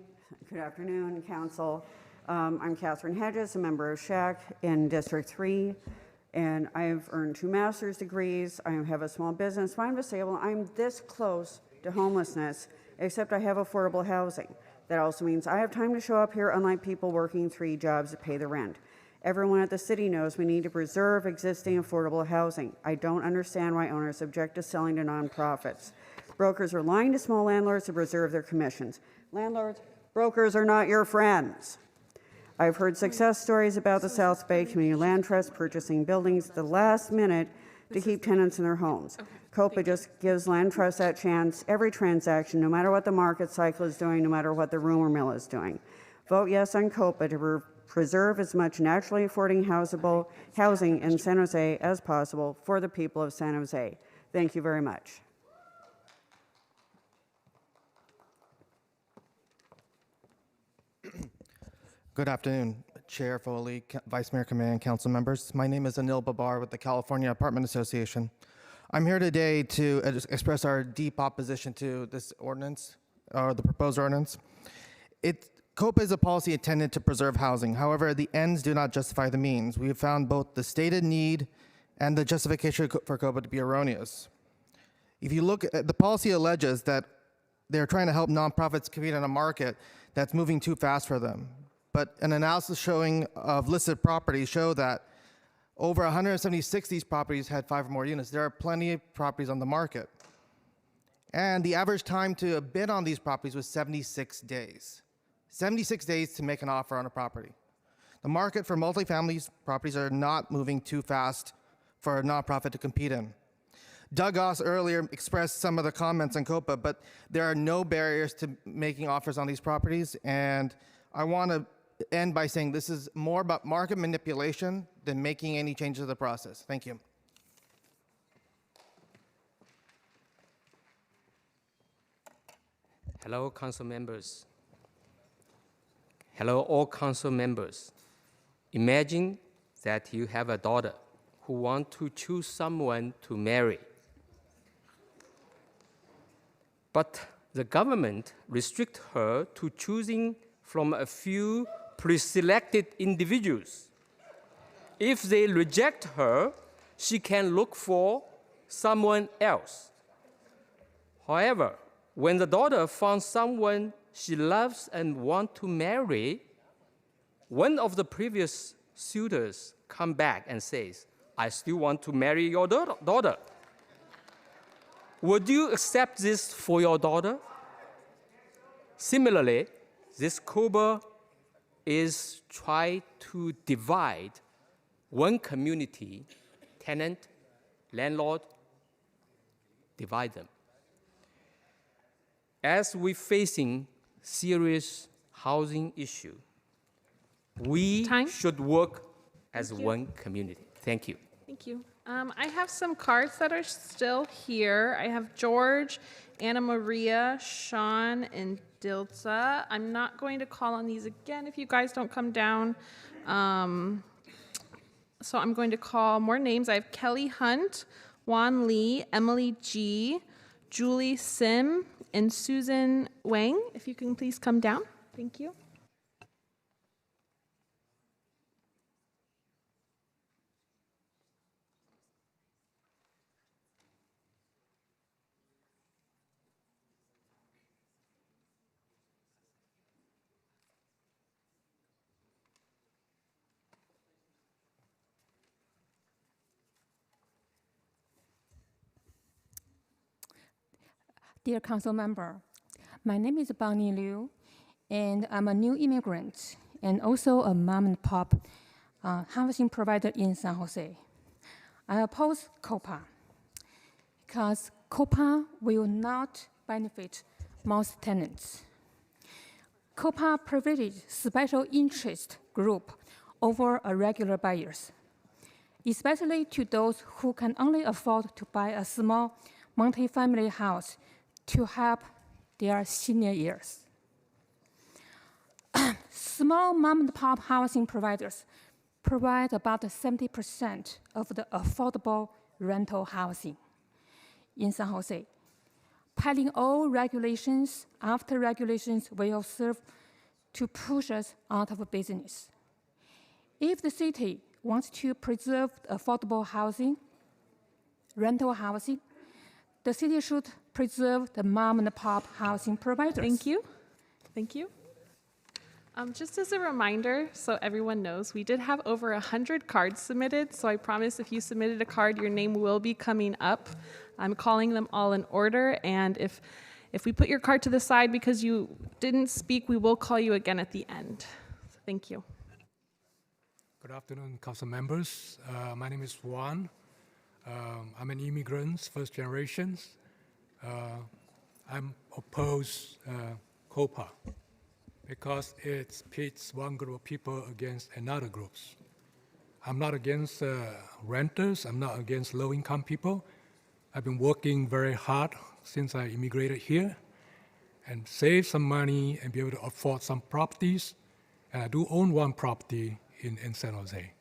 P: good afternoon, Council. I'm Catherine Hedges, a member of SHAC in District 3, and I've earned 2 master's degrees. I have a small business. I'm disabled. I'm this close to homelessness, except I have affordable housing. That also means I have time to show up here, unlike people working 3 jobs to pay the rent. Everyone at the city knows we need to preserve existing affordable housing. I don't understand why owners object to selling to nonprofits. Brokers are lying to small landlords to preserve their commissions. Brokers are not your friends. I've heard success stories about the South Bay Community Land Trust purchasing buildings at the last minute to keep tenants in their homes. COPA just gives land trust that chance every transaction, no matter what the market cycle is doing, no matter what the rumor mill is doing. Vote yes on COPA to preserve as much naturally affording housing in San Jose as possible for the people of San Jose. Thank you very much.
A: Good afternoon, Chair Foley, Vice Mayor Command, council members. My name is Anil Babar with the California Apartment Association. I'm here today to express our deep opposition to this ordinance, or the proposed ordinance. COPA is a policy intended to preserve housing. However, the ends do not justify the means. We have found both the stated need and the justification for COPA to be erroneous. If you look at the policy alleges that they're trying to help nonprofits compete in a market that's moving too fast for them. But an analysis showing of listed properties show that over 176 of these properties had 5 or more units. There are plenty of properties on the market. And the average time to bid on these properties was 76 days. 76 days to make an offer on a property. The market for multifamily properties are not moving too fast for a nonprofit to compete in. Doug Goss earlier expressed some of the comments on COPA, but there are no barriers to making offers on these properties. And I want to end by saying this is more about market manipulation than making any changes to the process. Thank you.
Q: Hello, council members. Hello, all council members. Imagine that you have a daughter who wants to choose someone to marry. But the government restricts her to choosing from a few pre-selected individuals. If they reject her, she can look for someone else. However, when the daughter found someone she loves and wants to marry, one of the previous suitors comes back and says, I still want to marry your daughter. Would you accept this for your daughter? Similarly, this COPA is trying to divide one community, tenant, landlord, divide them. As we're facing serious housing issue, we should work as one community. Thank you.
B: Thank you. I have some cards that are still here. I have George, Anna Maria, Sean, and Dilsa. I'm not going to call on these again if you guys don't come down. So I'm going to call more names. I have Kelly Hunt, Juan Lee, Emily G, Julie Sim, and Susan Wang. If you can please come down. Thank you.
R: Dear Council Member, my name is Bonnie Liu, and I'm a new immigrant and also a mom and pop housing provider in San Jose. I oppose COPA because COPA will not benefit most tenants. COPA privileges special interest group over regular buyers, especially to those who can only afford to buy a small multi-family house to help their senior years. Small mom-and-pop housing providers provide about 70% of the affordable rental housing in San Jose. Piling all regulations after regulations will serve to push us out of business. If the city wants to preserve affordable housing, rental housing, the city should preserve the mom-and-pop housing providers.
B: Thank you. Thank you. Just as a reminder, so everyone knows, we did have over 100 cards submitted, so I promise if you submitted a card, your name will be coming up. I'm calling them all in order, and if we put your card to the side because you didn't speak, we will call you again at the end. So thank you.
T: Good afternoon, council members. My name is Juan.
E: I'm an immigrant, first generation. I'm opposed Copa because it pits one group of people against another groups. I'm not against renters. I'm not against low-income people. I've been working very hard since I immigrated here and save some money and be able to afford some properties. And I do own one property in San Jose.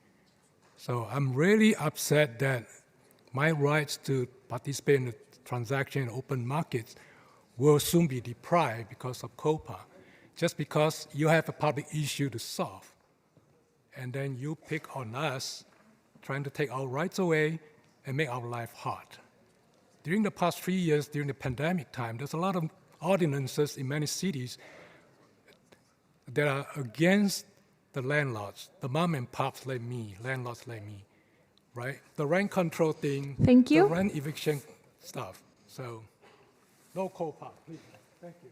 E: So I'm really upset that my rights to participate in the transaction in open markets will soon be deprived because of Copa, just because you have a public issue to solve. And then you pick on us trying to take our rights away and make our life hard. During the past 3 years, during the pandemic time, there's a lot of ordinances in many cities that are against the landlords, the mom and pops like me, landlords like me, right? The rent control thing,
B: Thank you.
E: the rent eviction stuff. So, no Copa, please. Thank you.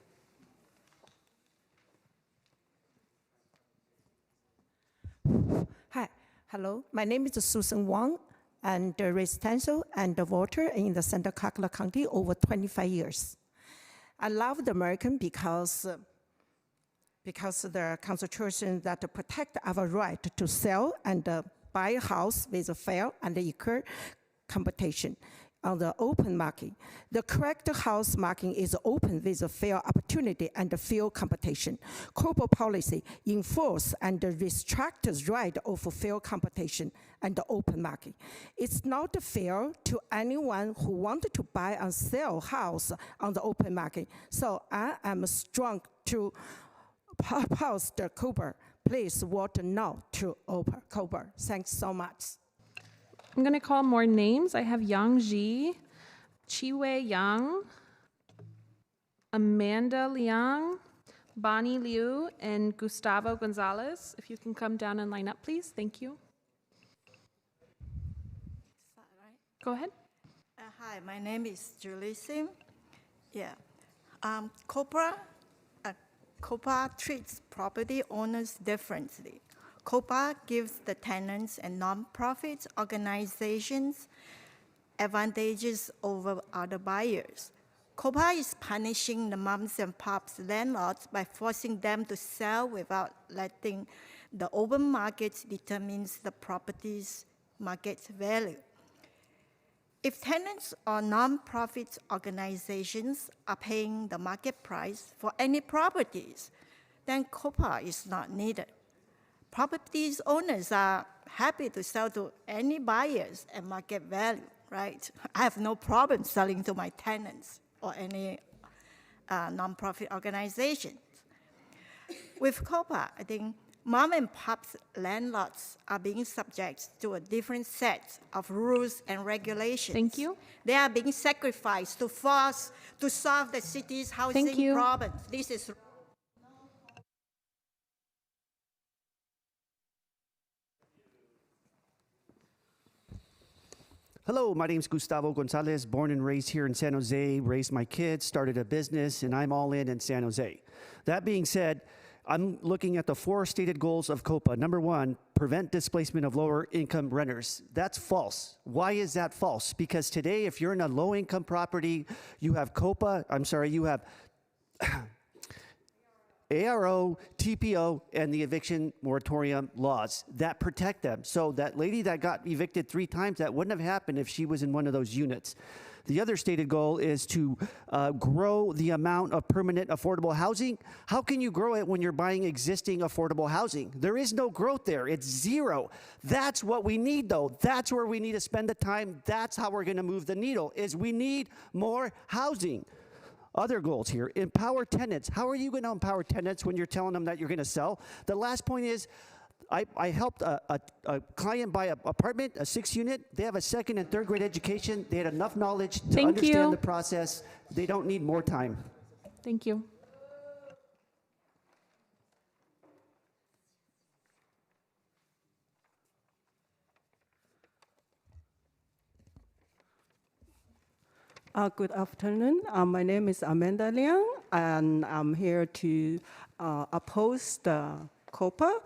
T: Hi, hello. My name is Susan Wang, and the residential and the voter in the Santa Clara County over 25 years. I love the American because the Constitution that protect our right to sell and buy a house with a fair and equal competition on the open market. The correct house market is open with a fair opportunity and fair competition. Corporate policy enforce and restrict the right of fair competition and the open market. It's not fair to anyone who wanted to buy and sell house on the open market. So I am strong to oppose the Copa. Please vote no to Copa. Thanks so much.
B: I'm going to call more names. I have Yang Ji, Chiwei Yang, Amanda Liang, Bonnie Liu, and Gustavo Gonzalez. If you can come down and line up, please. Thank you. Go ahead.
U: Hi, my name is Julie Sim. Yeah. Copa treats property owners differently. Copa gives the tenants and nonprofit organizations advantages over other buyers. Copa is punishing the moms and pops landlords by forcing them to sell without letting the open market determine the property's market value. If tenants or nonprofit organizations are paying the market price for any properties, then Copa is not needed. Properties owners are happy to sell to any buyers at market value, right? I have no problem selling to my tenants or any nonprofit organizations. With Copa, I think mom and pop's landlords are being subject to a different set of rules and regulations.
B: Thank you.
U: They are being sacrificed to solve the city's housing problems. This is
V: Hello, my name is Gustavo Gonzalez, born and raised here in San Jose, raised my kids, started a business, and I'm all in San Jose. That being said, I'm looking at the 4 stated goals of Copa. Number 1, prevent displacement of lower income renters. That's false. Why is that false? Because today, if you're in a low income property, you have you have ARO, TPO, and the eviction moratorium laws that protect them. So that lady that got evicted 3 times, that wouldn't have happened if she was in one of those units. The other stated goal is to grow the amount of permanent affordable housing. How can you grow it when you're buying existing affordable housing? There is no growth there. It's zero. That's what we need, though. That's where we need to spend the time. That's how we're going to move the needle, is we need more housing. Other goals here, empower tenants. How are you going to empower tenants when you're telling them that you're going to sell? The last point is, I helped a client buy an apartment, a 6-unit. They have a 2nd and 3rd grade education. They had enough knowledge to understand the process. They don't need more time.
B: Thank you.
X: Good afternoon. My name is Amanda Liang, and I'm here to oppose the Copa.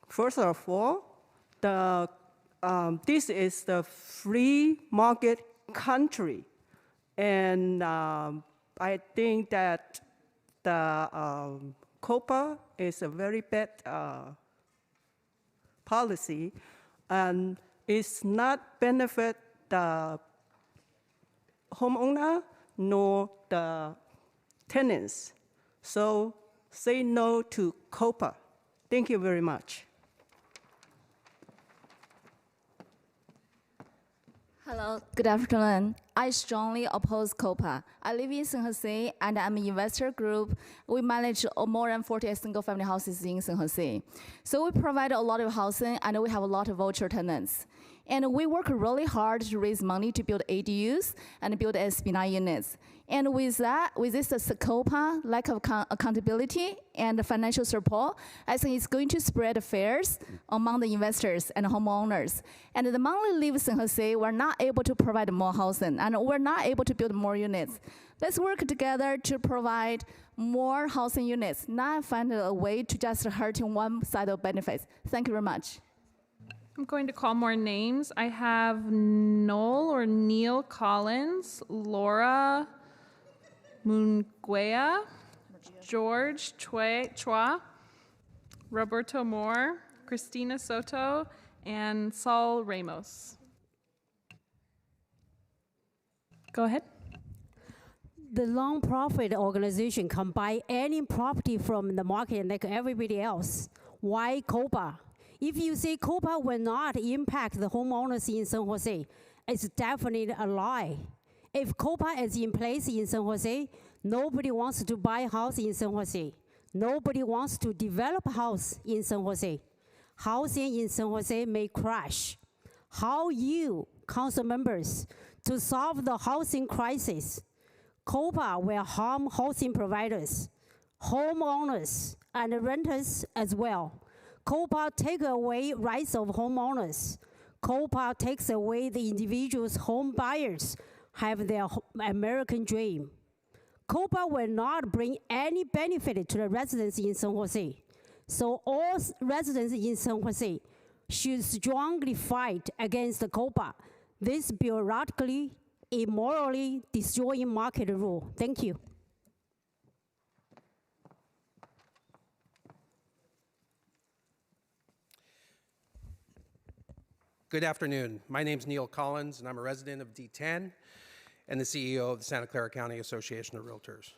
X: First of all, the this is the free market country. And I think that the Copa is a very bad policy, and it's not benefit the homeowner nor the tenants. So say no to Copa. Thank you very much.
C: Hello, good afternoon. I strongly oppose Copa. I live in San Jose and I'm an investor group. We manage more than 40 single-family houses in San Jose. So we provide a lot of housing and we have a lot of voucher tenants. And we work really hard to raise money to build ADUs and build SB9 units. And with that, with this Copa, lack of accountability and financial support, I think it's going to spread fears among the investors and homeowners. And the monthly live San Jose, we're not able to provide more housing and we're not able to build more units. Let's work together to provide more housing units, not find a way to just hurting one side of benefits. Thank you very much.
B: I'm going to call more names. I have Neil Collins, Laura Munguia, George Chua, Roberto Moore, Christina Soto, and Saul Ramos. Go ahead.
D: The non-profit organization can buy any property from the market like everybody else. Why Copa? If you say Copa will not impact the homeowners in San Jose, it's definitely a lie. If Copa is in place in San Jose, nobody wants to buy a house in San Jose. Nobody wants to develop a house in San Jose. Housing in San Jose may crash. How you, council members, to solve the housing crisis? Copa will harm housing providers, homeowners, and renters as well. Copa takes away rights of homeowners. Copa takes away the individuals' home buyers have their American dream. Copa will not bring any benefit to the residents in San Jose. So all residents in San Jose should strongly fight against the Copa, this bureaucratically, immorally destroying market rule. Thank you.
J: Good afternoon. My name's Neil Collins, and I'm a resident of D10 and the CEO of the Santa Clara County Association of Realtors.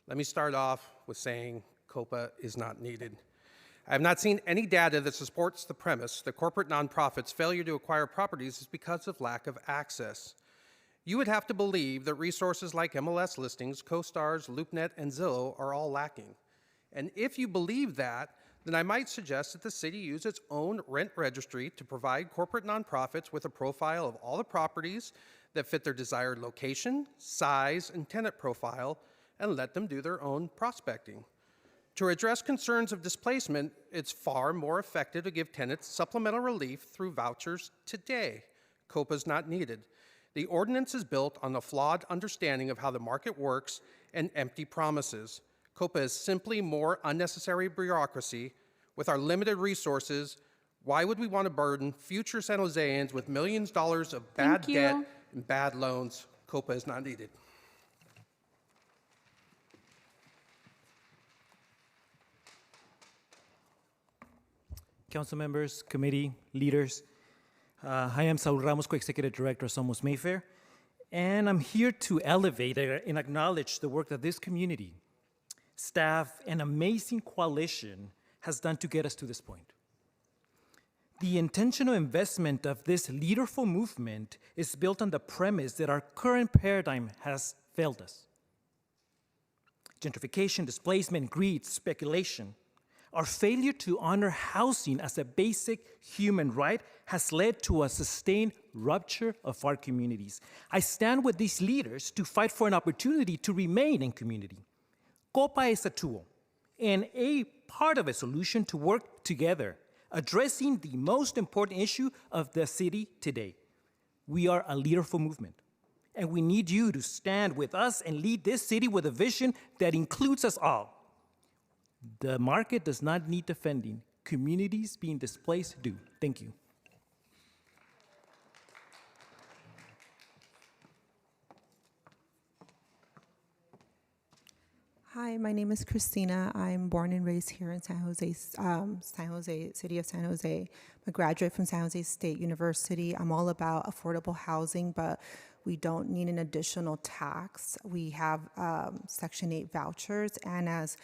J: Let me start off with saying Copa is not needed. I have not seen any data that supports the premise that corporate nonprofits' failure to acquire properties is because of lack of access. You would have to believe that resources like MLS listings, CoStars, LoopNet, and Zillow are all lacking. And if you believe that, then I might suggest that the city use its own rent registry to provide corporate nonprofits with a profile of all the properties that fit their desired location, size, and tenant profile, and let them do their own prospecting. To address concerns of displacement, it's far more effective to give tenants supplemental relief through vouchers today. COPA is not needed. The ordinance is built on a flawed understanding of how the market works and empty promises. COPA is simply more unnecessary bureaucracy. With our limited resources, why would we want to burden future San Joseans with millions of dollars of bad debt and bad loans? COPA is not needed.
O: Council members, committee, leaders. I am Saul Ramos, co-executive director of Somos Mayfair, and I'm here to elevate and acknowledge the work that this community, staff, and amazing coalition has done to get us to this point. The intentional investment of this leaderful movement is built on the premise that our current paradigm has failed us. Gentrification, displacement, greed, speculation. Our failure to honor housing as a basic human right has led to a sustained rupture of our communities. I stand with these leaders to fight for an opportunity to remain in community. COPA is a tool and a part of a solution to work together, addressing the most important issue of the city today. We are a leaderful movement, and we need you to stand with us and lead this city with a vision that includes us all. The market does not need defending. Communities being displaced do. Thank you.
F: Hi, my name is Christina. I'm born and raised here in San Jose, city of San Jose. I'm a graduate from San Jose State University. I'm all about affordable housing, but we don't need an additional tax. We have Section 8 vouchers, and as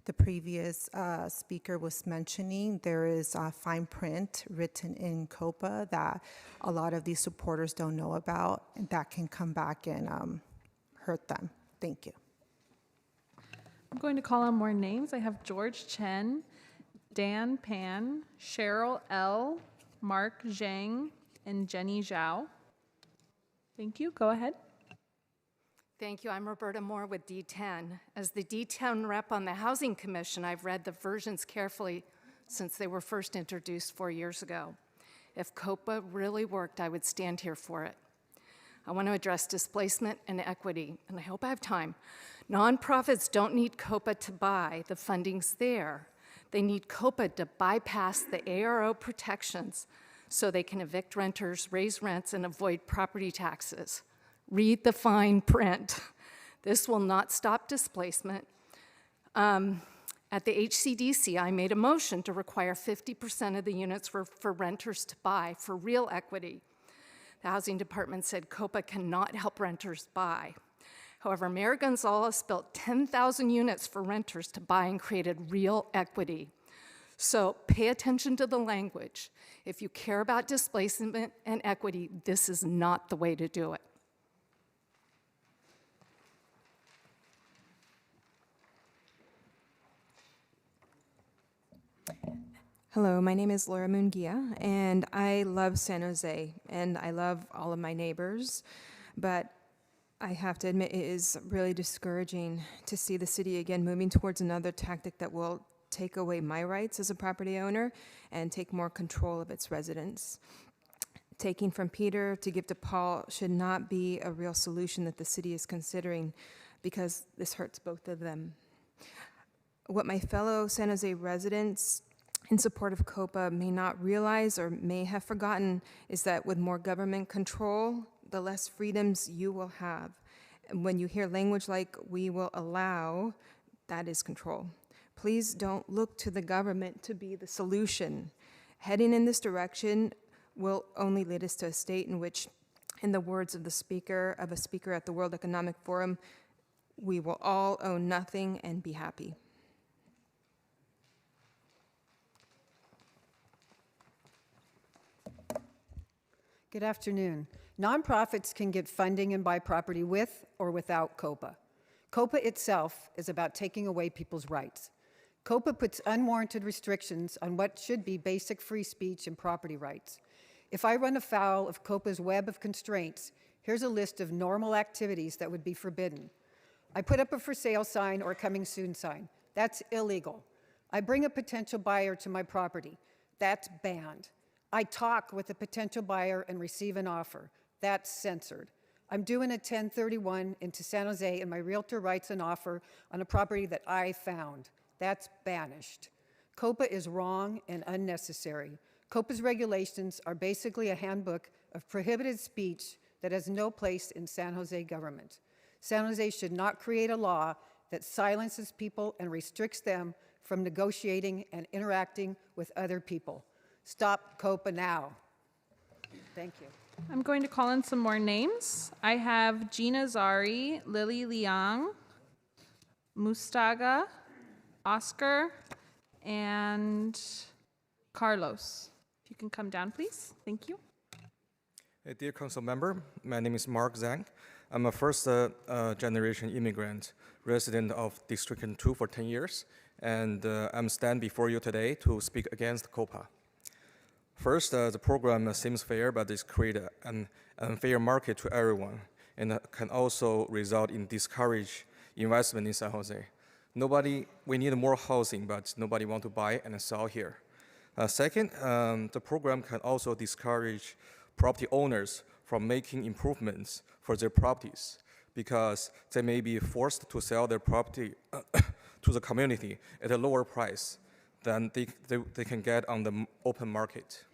F: the previous speaker was mentioning, there is fine print written in Copa that a lot of these supporters don't know about, and that can come back and hurt them. Thank you.
B: I'm going to call on more names. I have George Chen, Dan Pan, Cheryl L., Mark Zhang, and Jenny Zhao. Thank you. Go ahead.
K: Thank you. I'm Roberta Moore with D10. As the D10 rep on the Housing Commission, I've read the versions carefully since they were first introduced 4 years ago. If COPA really worked, I would stand here for it. I want to address displacement and equity, and I hope I have time. Nonprofits don't need COPA to buy. The funding's there. They need COPA to bypass the ARO protections so they can evict renters, raise rents, and avoid property taxes. Read the fine print. This will not stop displacement. At the HCDC, I made a motion to require 50% of the units for renters to buy for real equity. The Housing Department said COPA cannot help renters buy. However, Mayor Gonzalez built 10,000 units for renters to buy and created real equity. So pay attention to the language. If you care about displacement and equity, this is not the way to do it.
S: Hello, my name is Laura Munguia, and I love San Jose, and I love all of my neighbors, but I have to admit it is really discouraging to see the city again moving towards another tactic that will take away my rights as a property owner and take more control of its residents. Taking from Peter to give to Paul should not be a real solution that the city is considering, because this hurts both of them. What my fellow San Jose residents in support of COPA may not realize or may have forgotten is that with more government control, the less freedoms you will have. And when you hear language like "we will allow," that is control. Please don't look to the government to be the solution. Heading in this direction will only lead us to a state in which, in the words of a speaker at the World Economic Forum, we will all own nothing and be happy.
W: Good afternoon. Nonprofits can get funding and buy property with or without COPA. COPA itself is about taking away people's rights. COPA puts unwarranted restrictions on what should be basic free speech and property rights. If I run afoul of COPA's web of constraints, here's a list of normal activities that would be forbidden. I put up a for sale sign or coming soon sign. That's illegal. I bring a potential buyer to my property. That's banned. I talk with a potential buyer and receive an offer. That's censored. I'm doing a 1031 into San Jose and my realtor writes an offer on a property that I found. That's banished. COPA is wrong and unnecessary. COPA's regulations are basically a handbook of prohibited speech that has no place in San Jose government. San Jose should not create a law that silences people and restricts them from negotiating and interacting with other people. Stop COPA now. Thank you.
B: I'm going to call in some more names. I have Gina Zari, Lily Liang, Mustaga, Oscar, and Carlos. If you can come down, please. Thank you.
Y: Hey, dear council member, my name is Mark Zhang. I'm a first generation immigrant, resident of District 2 for 10 years, and I'm standing before you today to speak against COPA. First, the program seems fair, but it's created an unfair market to everyone, and can also result in discourage investment in San Jose. We need more housing, but nobody wants to buy and sell here. Second, the program can also discourage property owners from making improvements for their properties, because they may be forced to sell their property to the community at a lower price than they can get on the open market.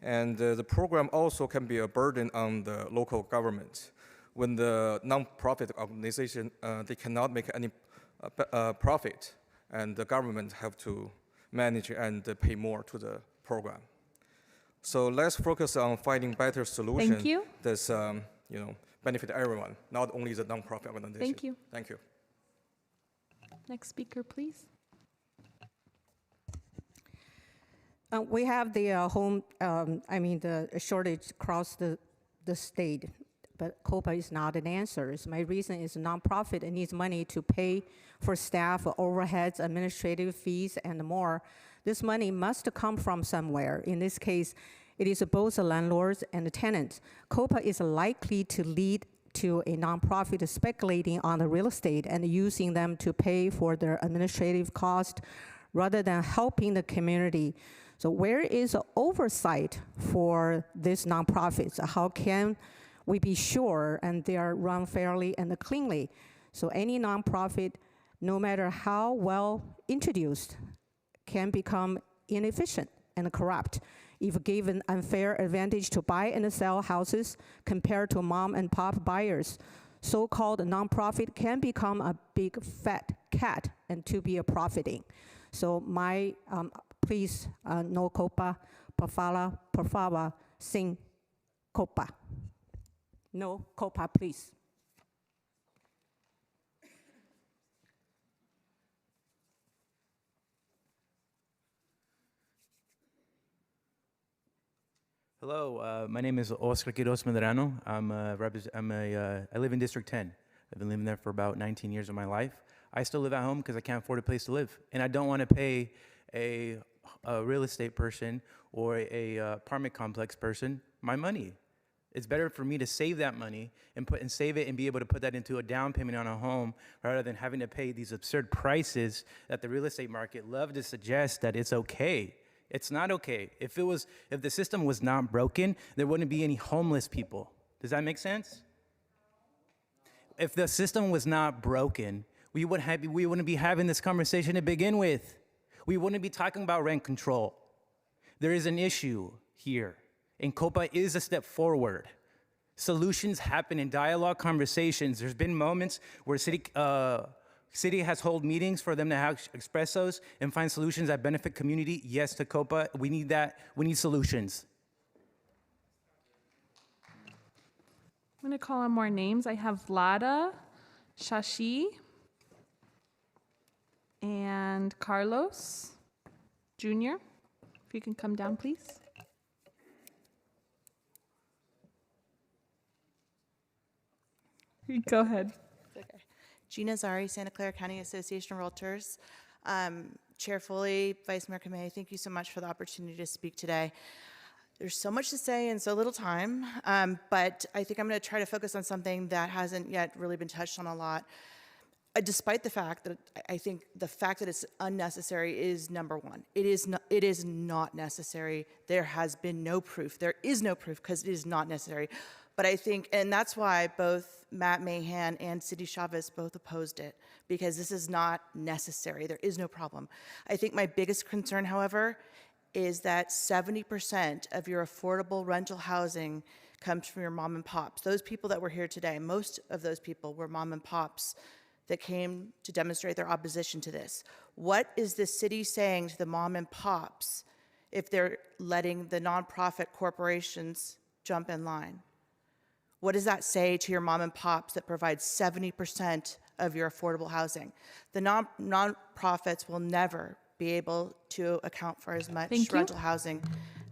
Y: And the program also can be a burden on the local government. When the non-profit organization, they cannot make any profit, and the government have to manage and pay more to the program. So let's focus on finding better solutions.
B: Thank you.
Y: That's benefit everyone, not only the nonprofit organization.
B: Thank you.
Y: Thank you.
B: Next speaker, please.
G: We have the the shortage across the state, but Copa is not an answer. My reason is nonprofit needs money to pay for staff, overheads, administrative fees, and more. This money must come from somewhere. In this case, it is both the landlords and the tenants. Copa is likely to lead to a nonprofit speculating on the real estate and using them to pay for their administrative cost rather than helping the community. So where is the oversight for these nonprofits? How can we be sure and they are run fairly and cleanly? So any nonprofit, no matter how well introduced, can become inefficient and corrupt if given unfair advantage to buy and sell houses compared to mom and pop buyers. So-called nonprofit can become a big fat cat and to be a profiting. So my, please, no Copa, por favor, sin Copa. No Copa, please.
H: Hello, my name is Oscar Quiroz Medrano. I live in District 10. I've been living there for about 19 years of my life. I still live at home because I can't afford a place to live. And I don't want to pay a real estate person or a apartment complex person my money. It's better for me to save that money and save it and be able to put that into a down payment on a home rather than having to pay these absurd prices that the real estate market love to suggest that it's okay. It's not okay. If the system was not broken, there wouldn't be any homeless people. Does that make sense? If the system was not broken, we wouldn't be having this conversation to begin with. We wouldn't be talking about rent control. There is an issue here, and Copa is a step forward. Solutions happen in dialogue conversations. There's been moments where City has held meetings for them to have espressos and find solutions that benefit community. Yes, to Copa, we need that. We need solutions.
B: I'm going to call on more names. I have Vlada, Shashi, and Carlos Jr. If you can come down, please. Go ahead.
I: Okay. Gina Zari, Santa Clara County Association of Realtors. Chair Foley, Vice Mayor Kamei, thank you so much for the opportunity to speak today. There's so much to say in so little time, but I think I'm going to try to focus on something that hasn't yet really been touched on a lot. Despite the fact that I think the fact that it's unnecessary is number one. It is not necessary. There has been no proof. There is no proof because it is not necessary. But I think, and that's why both Matt Mahan and Cindy Chavez both opposed it, because this is not necessary. There is no problem. I think my biggest concern, however, is that 70% of your affordable rental housing comes from your mom and pops. Those people that were here today, most of those people were mom and pops that came to demonstrate their opposition to this. What is the city saying to the mom and pops if they're letting the nonprofit corporations jump in line? What does that say to your mom and pops that provide 70% of your affordable housing? The nonprofits will never be able to account for as much rental housing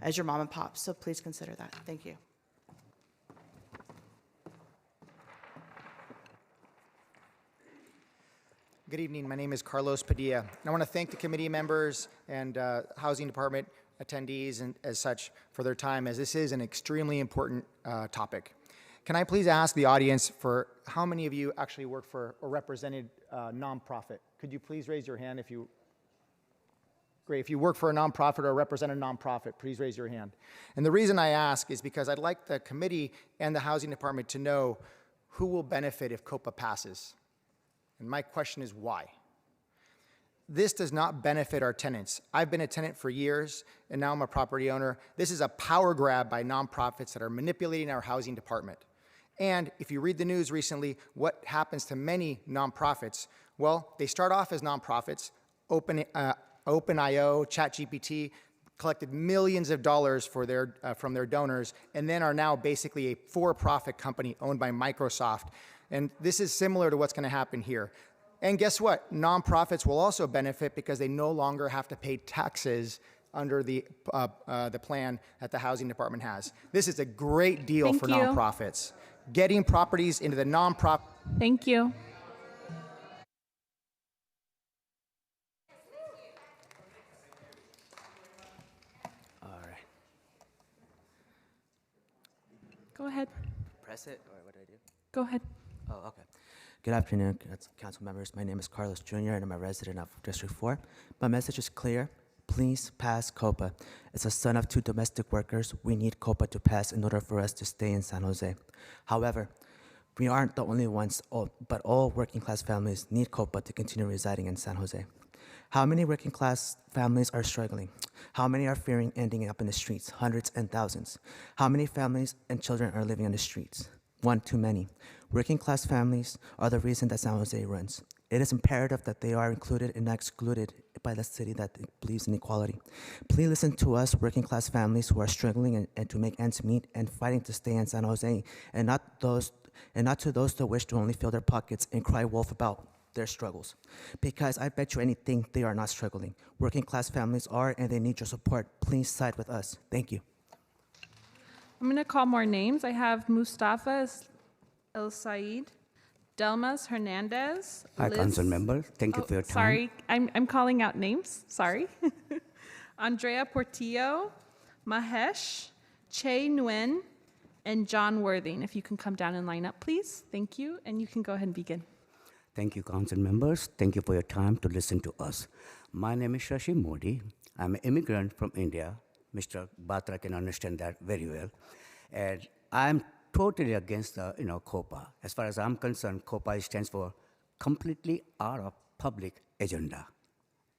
I: as your mom and pops. So please consider that. Thank you.
L: Good evening. My name is Carlos Padilla. And I want to thank the committee members and Housing Department attendees and as such for their time, as this is an extremely important topic. Can I please ask the audience for how many of you actually work for or represented a nonprofit? Could you please raise your hand if you, great, if you work for a nonprofit or represent a nonprofit, please raise your hand. And the reason I ask is because I'd like the committee and the Housing Department to know who will benefit if Copa passes. And my question is why? This does not benefit our tenants. I've been a tenant for years, and now I'm a property owner. This is a power grab by nonprofits that are manipulating our housing department. And if you read the news recently, what happens to many nonprofits? Well, they start off as nonprofits. OpenIO, ChatGPT collected millions of dollars from their donors, and then are now basically a for-profit company owned by Microsoft. And this is similar to what's going to happen here. And guess what? Nonprofits will also benefit because they no longer have to pay taxes under the plan that the housing department has. This is a great deal for nonprofits. Getting properties into the nonprofit.
B: Thank you.
A: All right.
B: Go ahead.
A: Press it, or what do I do?
B: Go ahead.
A: Oh, okay. Good afternoon, council members. My name is Carlos Jr., and I'm a resident of District 4. My message is clear. Please pass Copa. As a son of 2 domestic workers, we need Copa to pass in order for us to stay in San Jose. However, we aren't the only ones, but all working class families need Copa to continue residing in San Jose. How many working class families are struggling? How many are fearing ending up in the streets? Hundreds and thousands. How many families and children are living on the streets? One too many. Working class families are the reason that San Jose runs. It is imperative that they are included and not excluded by the city that believes in equality. Please listen to us, working class families who are struggling and to make ends meet and fighting to stay in San Jose, and not to those that wish to only fill their pockets and cry wolf about their struggles. Because I bet you anything they are not struggling. Working class families are, and they need your support. Please side with us. Thank you.
B: I'm going to call more names. I have Mustafa El Said, Delmas Hernandez.
M: Hi,
B: Liz-
M: council members. Thank you for your time.
B: Sorry, I'm calling out names. Sorry. Andrea Portillo, Mahesh, Che Nguyen, and John Worthing. If you can come down and line up, please. Thank you, and you can go ahead and begin.
M: Thank you, council members. Thank you for your time to listen to us. My name is Shashi Modi. I'm an immigrant from India. Mr. Batra can understand that very well. And I'm totally against Copa. As far as I'm concerned, Copa stands for completely out of public agenda.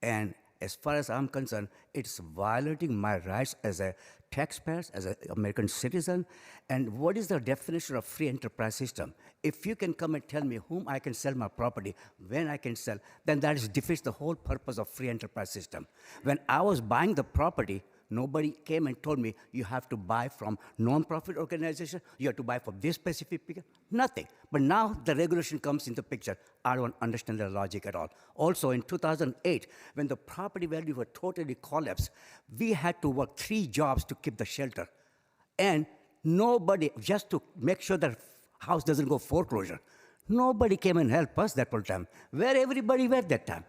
M: And as far as I'm concerned, it's violating my rights as a taxpayer, as an American citizen. And what is the definition of free enterprise system? If you can come and tell me whom I can sell my property, when I can sell, then that defeats the whole purpose of free enterprise system. When I was buying the property, nobody came and told me you have to buy from non-profit organization, you have to buy from this specific people, nothing. But now the regulation comes into picture. I don't understand the logic at all. Also in 2008, when the property value was totally collapsed, we had to work 3 jobs to keep the shelter. And nobody, just to make sure the house doesn't go foreclosure, nobody came and helped us that whole time. Where everybody were that time.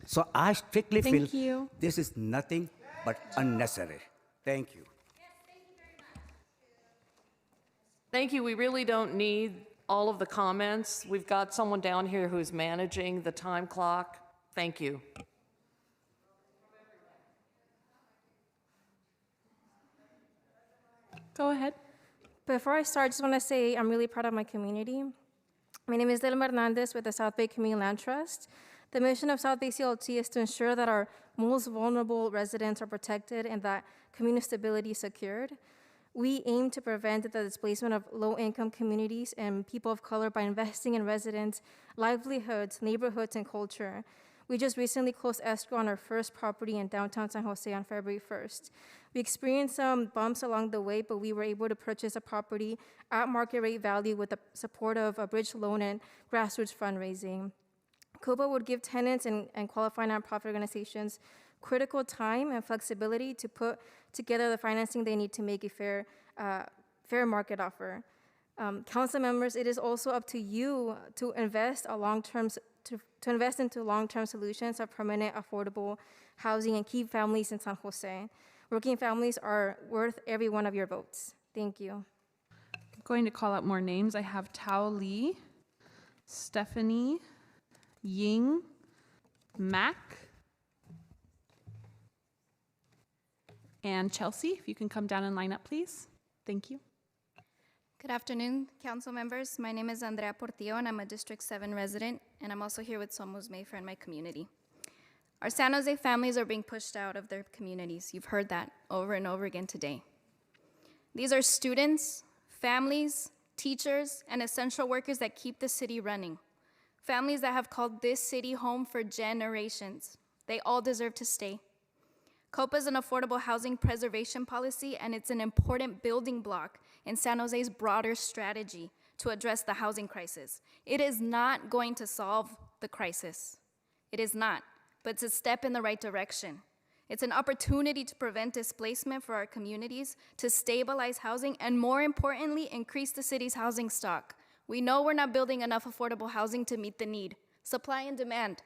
M: So I strictly feel this is nothing but unnecessary. Thank you.
N: Thank you. We really don't need all of the comments. We've got someone down here who's managing the time clock. Thank you.
B: Go ahead.
P: Before I start, I just want to say I'm really proud of my community. My name is Delma Hernandez with the South Bay Community Land Trust. The mission of South Bay CLT is to ensure that our most vulnerable residents are protected and that community stability is secured. We aim to prevent the displacement of low-income communities and people of color by investing in residents' livelihoods, neighborhoods, and culture. We just recently closed escrow on our first property in downtown San Jose on February 1st. We experienced some bumps along the way, but we were able to purchase a property at market rate value with the support of a bridge loan and grassroots fundraising. Copa would give tenants and qualified nonprofit organizations critical time and flexibility to put together the financing they need to make a fair market offer. Council members, it is also up to you to invest into long-term solutions of permanent, affordable housing and keep families in San Jose. Working families are worth every one of your votes. Thank you.
B: I'm going to call out more names. I have Tao Lee, Stephanie, Ying, Mac, and Chelsea. If you can come down and line up, please. Thank you.
Q: Good afternoon, council members. My name is Andrea Portillo, and I'm a District 7 resident, and I'm also here with Somos Mayfair and my community. Our San Jose families are being pushed out of their communities. You've heard that over and over again today. These are students, families, teachers, and essential workers that keep the city running. Families that have called this city home for generations. They all deserve to stay. Copa is an affordable housing preservation policy, and it's an important building block in San Jose's broader strategy to address the housing crisis. It is not going to solve the crisis. It is not, but it's a step in the right direction. It's an opportunity to prevent displacement for our communities, to stabilize housing, and more importantly, increase the city's housing stock. We know we're not building enough affordable housing to meet the need. Supply and demand.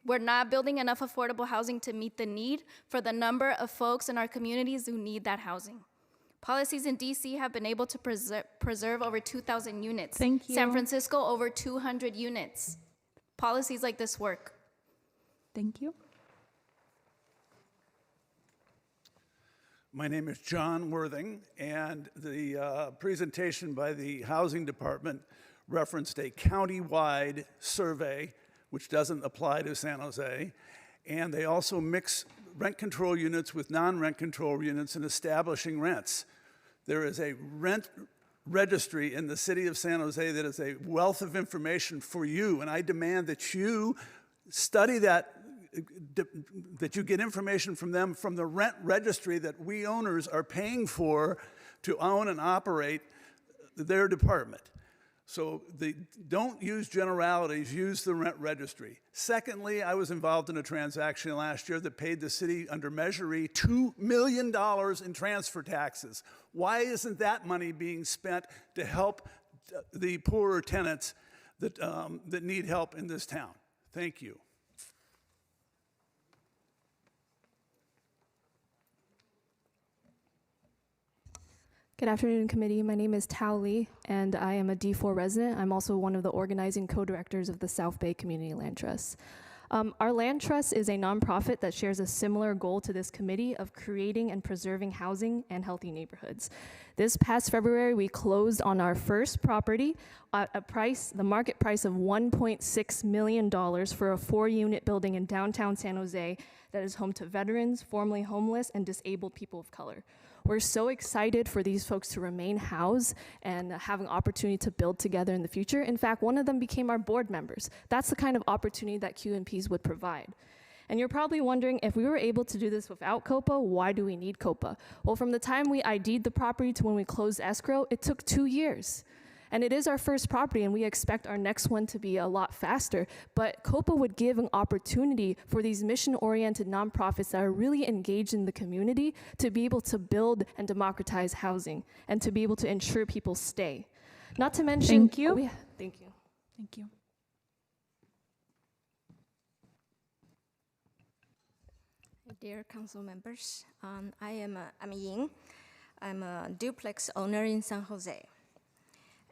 Q: We're not building enough affordable housing to meet the need for the number of folks in our communities who need that housing. Policies in DC have been able to preserve over 2,000 units.
B: Thank you.
Q: San Francisco, over 200 units. Policies like this work.
B: Thank you.
E: My name is John Worthing, and the presentation by the Housing Department referenced a county-wide survey, which doesn't apply to San Jose, and they also mix rent control units with non-rent control units in establishing rents. There is a rent registry in the city of San Jose that is a wealth of information for you, and I demand that you study that, that you get information from them from the rent registry that we owners are paying for to own and operate their department. So don't use generalities, use the rent registry. Secondly, I was involved in a transaction last year that paid the city under Measure E $2 million in transfer taxes. Why isn't that money being spent to help the poorer tenants that need help in this town? Thank you.
R: Good afternoon, committee. My name is Tao Lee, and I am a D4 resident. I'm also one of the organizing co-directors of the South Bay Community Land Trust. Our land trust is a nonprofit that shares a similar goal to this committee of creating and preserving housing and healthy neighborhoods. This past February, we closed on our first property at the market price of $1.6 million for a 4-unit building in downtown San Jose that is home to veterans, formerly homeless, and disabled people of color. We're so excited for these folks to remain housed and have an opportunity to build together in the future. In fact, one of them became our board members. That's the kind of opportunity that QMPs would provide. And you're probably wondering, if we were able to do this without Copa, why do we need Copa? Well, from the time we ID'd the property to when we closed escrow, it took 2 years. And it is our first property, and we expect our next one to be a lot faster. But Copa would give an opportunity for these mission-oriented nonprofits that are really engaged in the community to be able to build and democratize housing and to be able to ensure people stay. Not to mention—
B: Thank you.
R: Thank you.
B: Thank you.
T: Dear council members, I'm Ying. I'm a duplex owner in San Jose,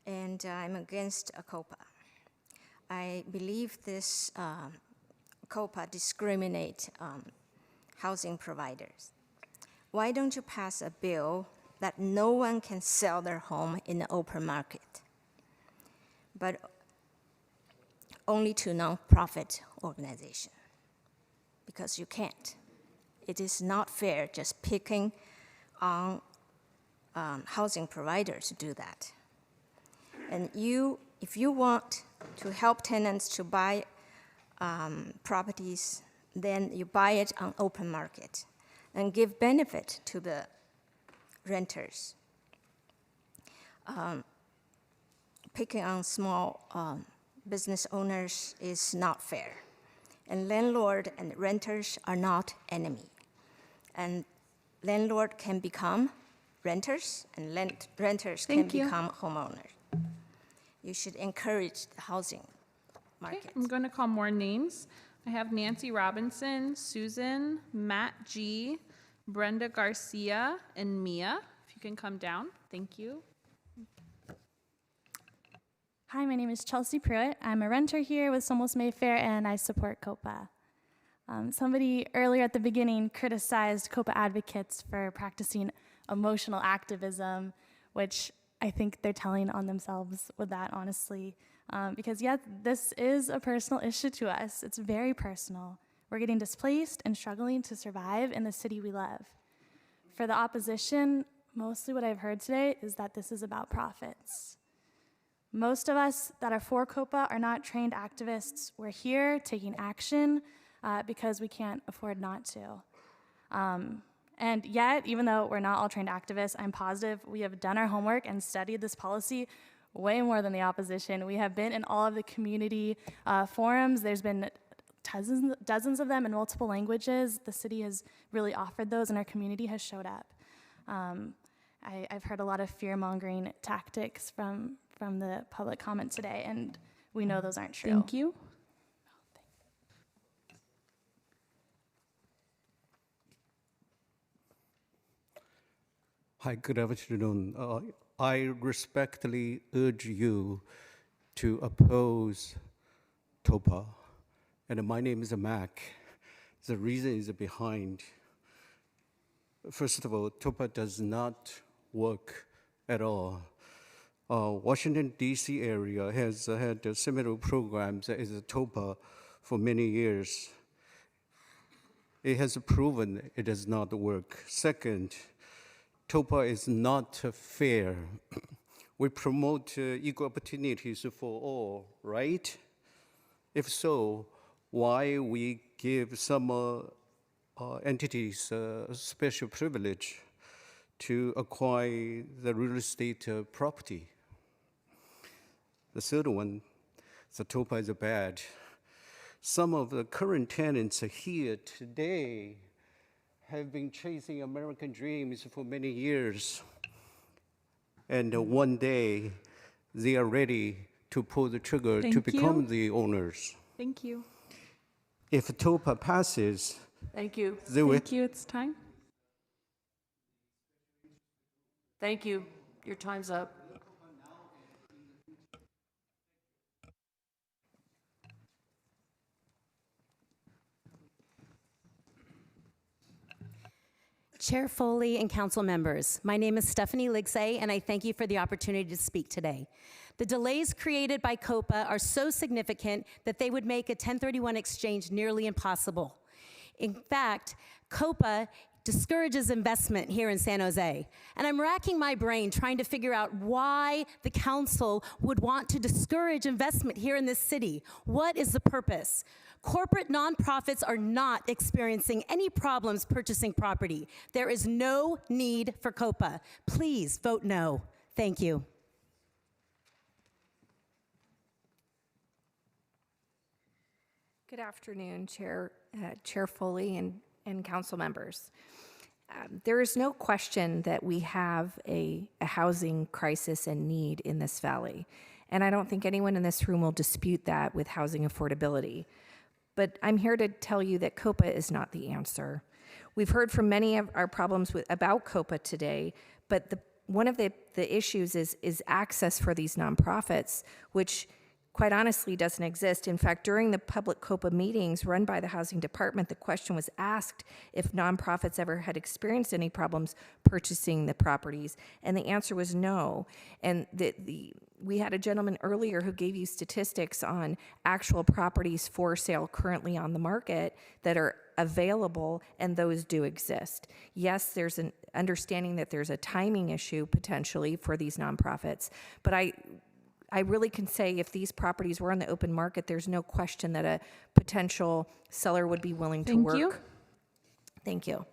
T: and I'm against Copa. I believe this Copa discriminate housing providers. Why don't you pass a bill that no one can sell their home in the open market, but only to nonprofit organization? Because you can't. It is not fair just picking on housing providers to do that. And if you want to help tenants to buy properties, then you buy it on open market and give benefit to the renters. Picking on small business owners is not fair. And landlord and renters are not enemy. And landlord can become renters, and renters can become homeowners. You should encourage the housing market.
B: Okay, I'm going to call more names. I have Nancy Robinson, Susan, Matt G, Brenda Garcia, and Mia. If you can come down, thank you.
U: Hi, my name is Chelsea Pruitt. I'm a renter here with Somos Mayfair, and I support Copa. Somebody earlier at the beginning criticized Copa advocates for practicing emotional activism, which I think they're telling on themselves with that, honestly. Because, yeah, this is a personal issue to us. It's very personal. We're getting displaced and struggling to survive in the city we love. For the opposition, mostly what I've heard today is that this is about profits. Most of us that are for Copa are not trained activists. We're here taking action because we can't afford not to. And yet, even though we're not all trained activists, I'm positive we have done our homework and studied this policy way more than the opposition. We have been in all of the community forums. There's been dozens of them in multiple languages. The city has really offered those, and our community has showed up. I've heard a lot of fear-mongering tactics from the public comment today, and we know those aren't true.
B: Thank you.
C: Hi, good afternoon. I respectfully urge you to oppose Copa. And my name is Mac. The reason is behind. First of all, Copa does not work at all. Washington, D.C. area has had similar programs as Copa for many years. It has proven it does not work. Second, Copa is not fair. We promote equal opportunities for all, right? If so, why we give some entities special privilege to acquire the real estate property? The third one, the Copa is bad. Some of the current tenants here today have been chasing American dreams for many years. And one day, they are ready to pull the trigger to become the owners.
B: Thank you.
C: If Copa passes,
N: Thank you.
B: Thank you. It's time.
N: Thank you. Your time's up.
D: Chair Foley and council members, my name is Stephanie Ligsay, and I thank you for the opportunity to speak today. The delays created by Copa are so significant that they would make a 1031 exchange nearly impossible. In fact, Copa discourages investment here in San Jose. And I'm racking my brain trying to figure out why the council would want to discourage investment here in this city. What is the purpose? Corporate nonprofits are not experiencing any problems purchasing property. There is no need for Copa. Please vote no. Thank you.
J: Good afternoon, Chair Foley and council members. There is no question that we have a housing crisis and need in this valley. And I don't think anyone in this room will dispute that with housing affordability. But I'm here to tell you that Copa is not the answer. We've heard from many of our problems about Copa today, but one of the issues is access for these nonprofits, which quite honestly doesn't exist. In fact, during the public Copa meetings run by the Housing Department, the question was asked if nonprofits ever had experienced any problems purchasing the properties, and the answer was no. And we had a gentleman earlier who gave you statistics on actual properties for sale currently on the market that are available, and those do exist. Yes, there's an understanding that there's a timing issue potentially for these nonprofits, but I really can say if these properties were on the open market, there's no question that a potential seller would be willing to work.
B: Thank you.
J: Thank you.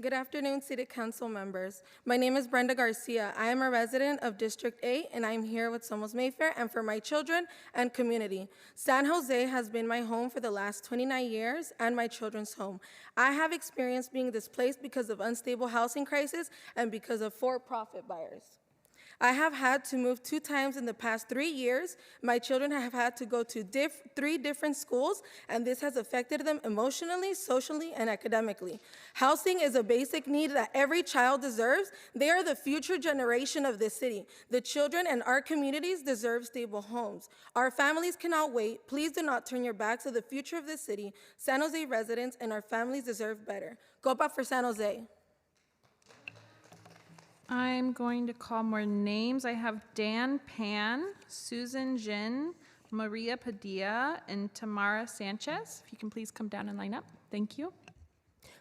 V: Good afternoon, City Council members. My name is Brenda Garcia. I am a resident of District 8, and I'm here with Somos Mayfair and for my children and community. San Jose has been my home for the last 29 years and my children's home. I have experienced being displaced because of unstable housing crisis and because of for-profit buyers. I have had to move 2 times in the past 3 years. My children have had to go to 3 different schools, and this has affected them emotionally, socially, and academically. Housing is a basic need that every child deserves. They are the future generation of this city. The children and our communities deserve stable homes. Our families cannot wait. Please do not turn your backs to the future of this city. San Jose residents and our families deserve better. Copa for San Jose.
B: I'm going to call more names. I have Dan Pan, Susan Jin, Maria Padilla and Tamara Sanchez. If you can please come down and line up. Thank you.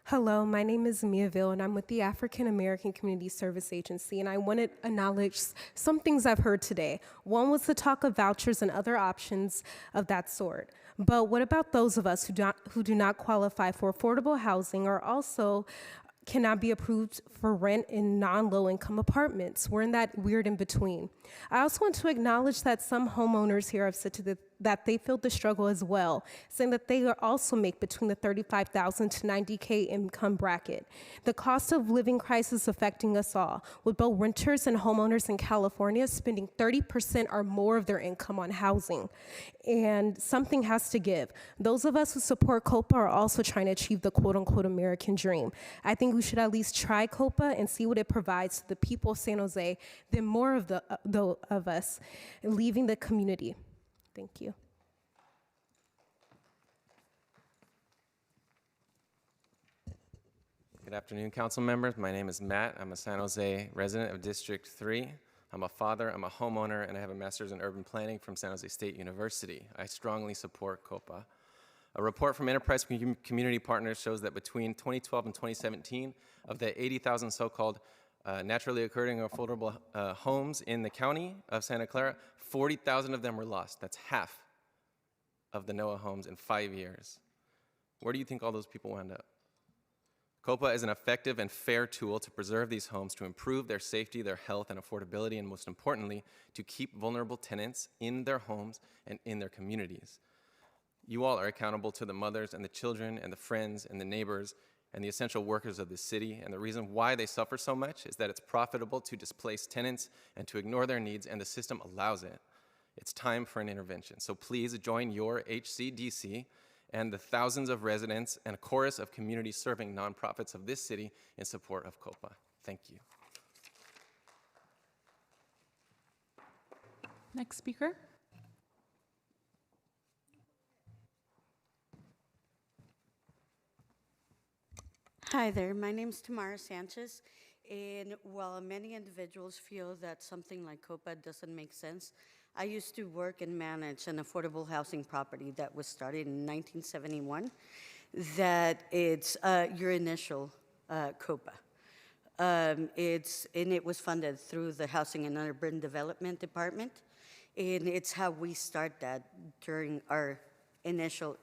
F: Hello, my name is Mia Ville, and I'm with the African American Community Service Agency, and I want to acknowledge some things I've heard today. One was the talk of vouchers and other options of that sort. But what about those of us who do not qualify for affordable housing or also cannot be approved for rent in non-low-income apartments? We're in that weird in-between. I also want to acknowledge that some homeowners here have said that they feel the struggle as well, saying that they also make between the $35,000 to $90K income bracket. The cost of living crisis affecting us all, with both renters and homeowners in California spending 30% or more of their income on housing. And something has to give. Those of us who support Copa are also trying to achieve the quote-unquote American dream. I think we should at least try Copa and see what it provides to the people of San Jose, then more of us leaving the community. Thank you.
K: Good afternoon, council members. My name is Matt. I'm a San Jose resident of District 3. I'm a father, I'm a homeowner, and I have a master's in urban planning from San Jose State University. I strongly support Copa. A report from Enterprise Community Partners shows that between 2012 and 2017, of the 80,000 so-called naturally occurring affordable homes in the county of Santa Clara, 40,000 of them were lost. That's half of the NOAA homes in 5 years. Where do you think all those people wound up? Copa is an effective and fair tool to preserve these homes, to improve their safety, their health, and affordability, and most importantly, to keep vulnerable tenants in their homes and in their communities. You all are accountable to the mothers and the children and the friends and the neighbors and the essential workers of this city, and the reason why they suffer so much is that it's profitable to displace tenants and to ignore their needs, and the system allows it. It's time for an intervention. So please join your HCDC and the thousands of residents and a chorus of community-serving nonprofits of this city in support of Copa. Thank you.
B: Next speaker.
O: Hi there, my name is Tamara Sanchez, and while many individuals feel that something like Copa doesn't make sense, I used to work and manage an affordable housing property that was started in 1971, that it's your initial Copa. It was funded through the Housing and Urban Development Department, and it's how we start that during our initial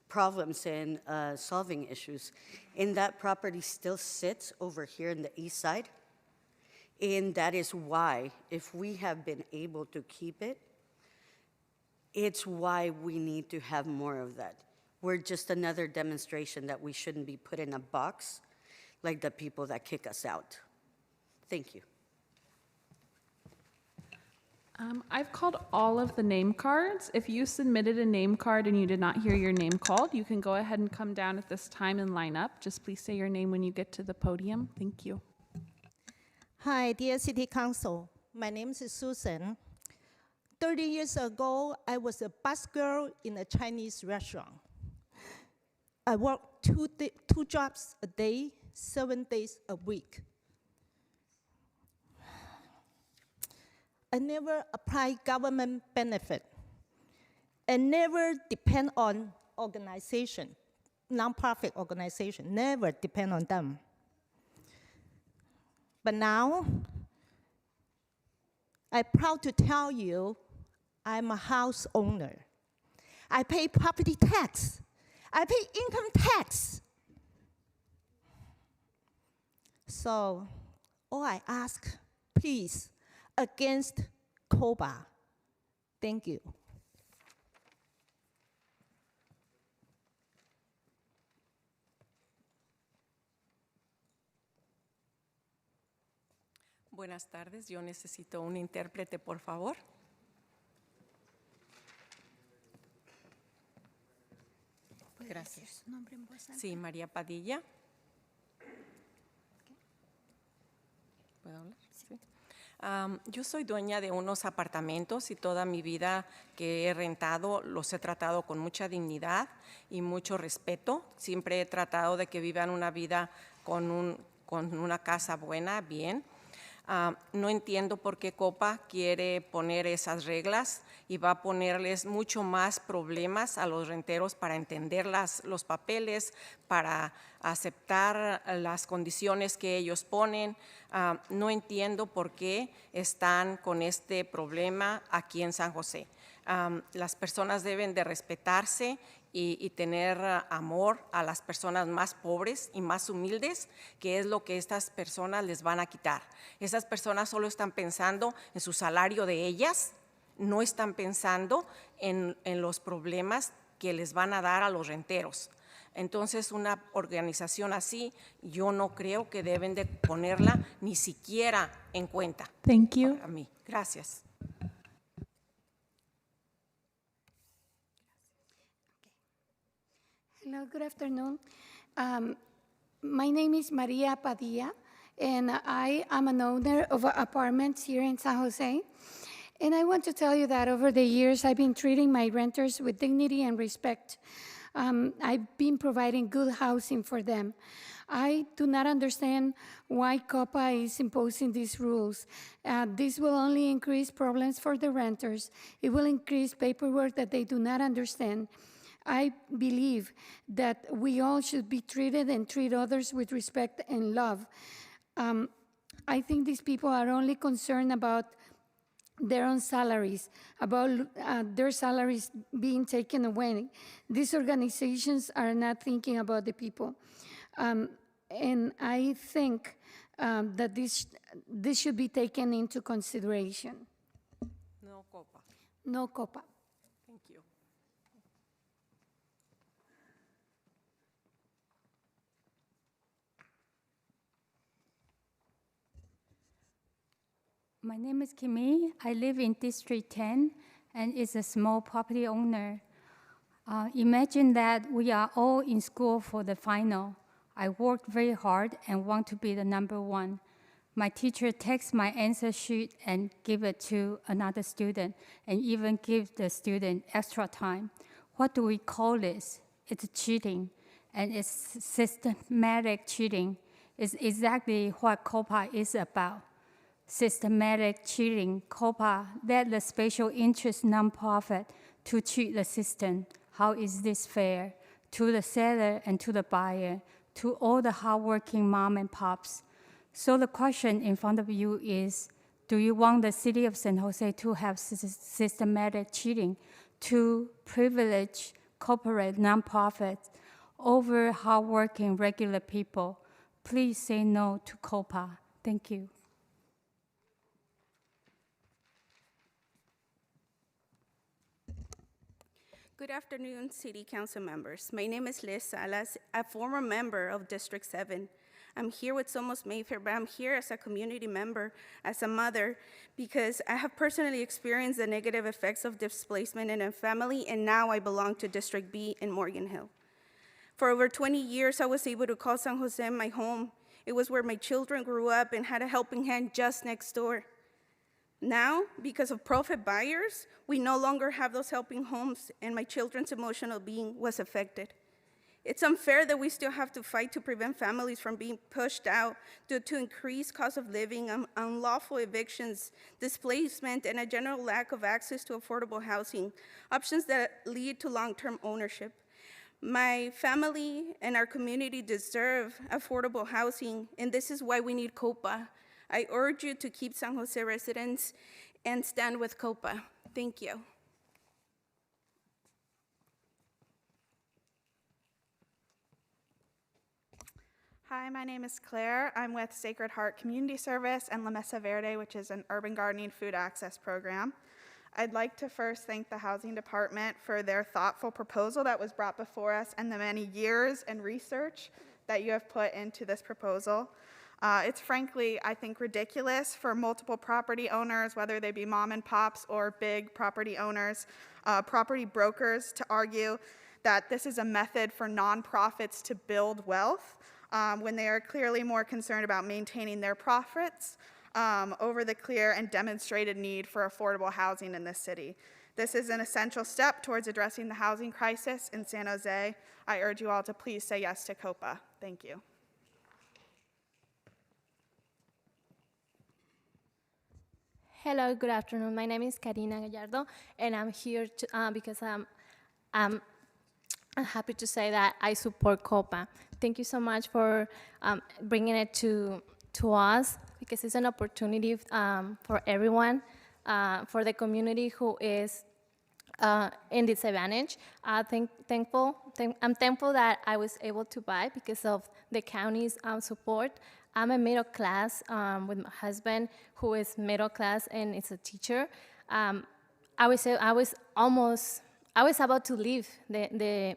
O: problems and solving issues. And that property still sits over here in the east side. And that is why, if we have been able to keep it, it's why we need to have more of that. We're just another demonstration that we shouldn't be put in a box like the people that kick us out. Thank you.
B: I've called all of the name cards. If you submitted a name card and you did not hear your name called, you can go ahead and come down at this time and line up. Just please say your name when you get to the podium. Thank you.
S: Hi, dear City Council. My name is Susan. 30 years ago, I was a busgirl in a Chinese restaurant. I worked two jobs a day, 7 days a week. I never apply government benefit and never depend on organization, nonprofit organization, never depend on them. But now, I'm proud to tell you, I'm a house owner. I pay property tax. I pay income tax. So, all I ask, please, against Copa. Thank you.
X: Buenas tardes, yo necesito un intérprete, por favor. Gracias. Sí, María Padilla. ¿Puedo hablar? Sí. Yo soy dueña de unos apartamentos y toda mi vida que he rentado los he tratado con mucha dignidad y mucho respeto. Siempre he tratado de que vivan una vida con una casa buena, bien. No entiendo por qué Copa quiere poner esas reglas y va a ponerles mucho más problemas a los renteros para entender los papeles, para aceptar las condiciones que ellos ponen. No entiendo por qué están con este problema aquí en San José. Las personas deben de respetarse y tener amor a las personas más pobres y más humildes, que es lo que estas personas les van a quitar. Esas personas solo están pensando en su salario de ellas, no están pensando en los problemas que les van a dar a los renteros. Entonces, una organización así, yo no creo que deben de ponerla ni siquiera en cuenta.
G: Thank you.
X: Para mí. Gracias.
H: Hello, good afternoon. My name is Maria Padilla, and I am an owner of apartments here in San Jose. And I want to tell you that over the years, I've been treating my renters with dignity and respect. I've been providing good housing for them. I do not understand why Copa is imposing these rules. This will only increase problems for the renters. It will increase paperwork that they do not understand. I believe that we all should be treated and treat others with respect and love. I think these people are only concerned about their own salaries, about their salaries being taken away. These organizations are not thinking about the people. And I think that this should be taken into consideration.
X: No Copa.
H: No Copa.
X: Thank you.
I: My name is Kimi. I live in District 10 and is a small property owner. Imagine that we are all in school for the final. I worked very hard and want to be the number one. My teacher takes my answer sheet and give it to another student and even give the student extra time. What do we call this? It's cheating, and it's systematic cheating. It's exactly what Copa is about. Systematic cheating. Copa led the special interest nonprofit to cheat the system. How is this fair? To the seller and to the buyer, to all the hardworking mom and pops. So the question in front of you is, do you want the city of San Jose to have systematic cheating to privilege corporate nonprofits over hardworking regular people? Please say no to Copa. Thank you.
W: Good afternoon, City Council members. My name is Liz Salas, a former member of District 7. I'm here with Somos Mayfair, but I'm here as a community member, as a mother, because I have personally experienced the negative effects of displacement in a family, and now I belong to District B in Morgan Hill. For over 20 years, I was able to call San Jose my home. It was where my children grew up and had a helping hand just next door. Now, because of profit buyers, we no longer have those helping homes, and my children's emotional being was affected. It's unfair that we still have to fight to prevent families from being pushed out due to increased cost of living, unlawful evictions, displacement, and a general lack of access to affordable housing, options that lead to long-term ownership. My family and our community deserve affordable housing, and this is why we need Copa. I urge you to keep San Jose residents and stand with Copa. Thank you.
Y: Hi, my name is Claire. I'm with Sacred Heart Community Service and La Mesa Verde, which is an urban gardening food access program. I'd like to first thank the Housing Department for their thoughtful proposal that was brought before us and the many years and research that you have put into this proposal. It's frankly, I think, ridiculous for multiple property owners, whether they be mom and pops or big property owners, property brokers, to argue that this is a method for nonprofits to build wealth when they are clearly more concerned about maintaining their profits over the clear and demonstrated need for affordable housing in this city. This is an essential step towards addressing the housing crisis in San Jose. I urge you all to please say yes to Copa. Thank you.
U: Hello, good afternoon. My name is Karina Gallardo, and I'm here because I'm happy to say that I support Copa. Thank you so much for bringing it to us, because it's an opportunity for everyone, for the community who is in disadvantage. I'm thankful that I was able to buy because of the county's support. I'm a middle class with my husband, who is middle class and is a teacher. I was about to leave the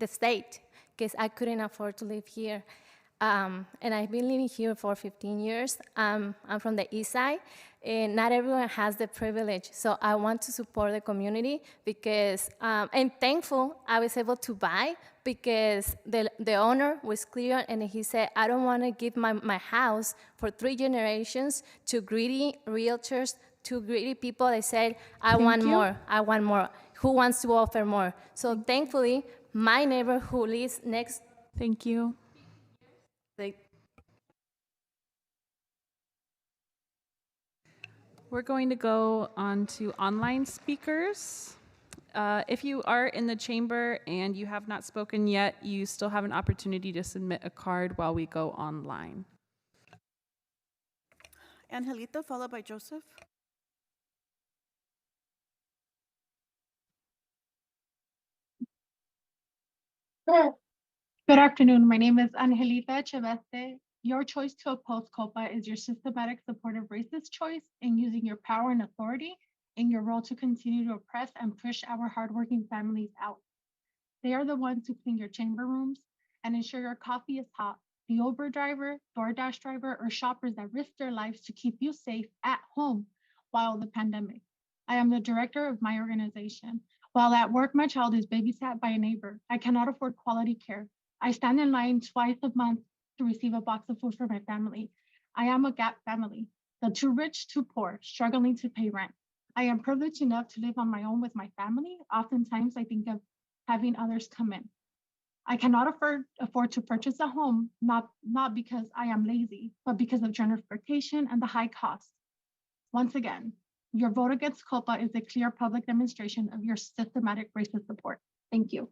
U: state because I couldn't afford to live here. And I've been living here for 15 years. I'm from the east side, and not everyone has the privilege. So I want to support the community because, and thankful I was able to buy because the owner was clear, and he said, I don't want to give my house for 3 generations to greedy realtors, to greedy people. They said, I want more. Who wants to offer more? So thankfully, my neighbor who lives next.
B: Thank you. We're going to go on to online speakers. If you are in the chamber and you have not spoken yet, you still have an opportunity to submit a card while we go online.
A: Angelito, followed by Joseph.
G: Good afternoon. My name is Angelita Chaveste. Your choice to oppose Copa is your systematic support of racist choice in using your power and authority in your role to continue to oppress and push our hardworking families out. They are the ones who clean your chamber rooms and ensure your coffee is hot. The Uber driver, DoorDash driver, or shoppers that risk their lives to keep you safe at home while the pandemic. I am the director of my organization. While at work, my child is babysat by a neighbor. I cannot afford quality care. I stand in line twice a month to receive a box of food for my family. I am a gap family, the too rich, too poor, struggling to pay rent. I am privileged enough to live on my own with my family. Oftentimes, I think of having others come in. I cannot afford to purchase a home, not because I am lazy, but because of gentrification and the high cost. Once again, your vote against Copa is a clear public demonstration of your systematic racist support. Thank you.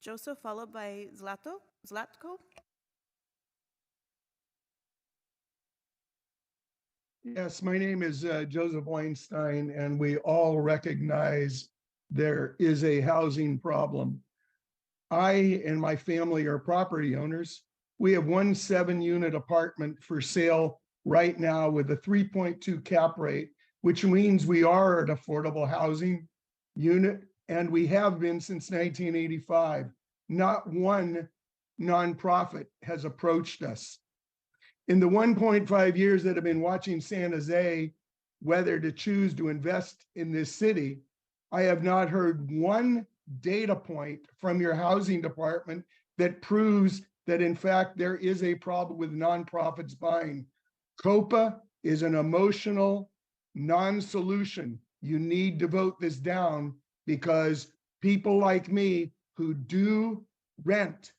A: Joseph, followed by Zlatko.
L: Yes, my name is Joseph Weinstein, and we all recognize there is a housing problem. I and my family are property owners. We have one 7-unit apartment for sale right now with a 3.2 cap rate, which means we are an affordable housing unit, and we have been since 1985. Not one nonprofit has approached us. In the 1.5 years that I've been watching San Jose, whether to choose to invest in this city, I have not heard one data point from your housing department that proves that in fact there is a problem with nonprofits buying. Copa is an emotional non-solution. You need to vote this down because people like me who do rent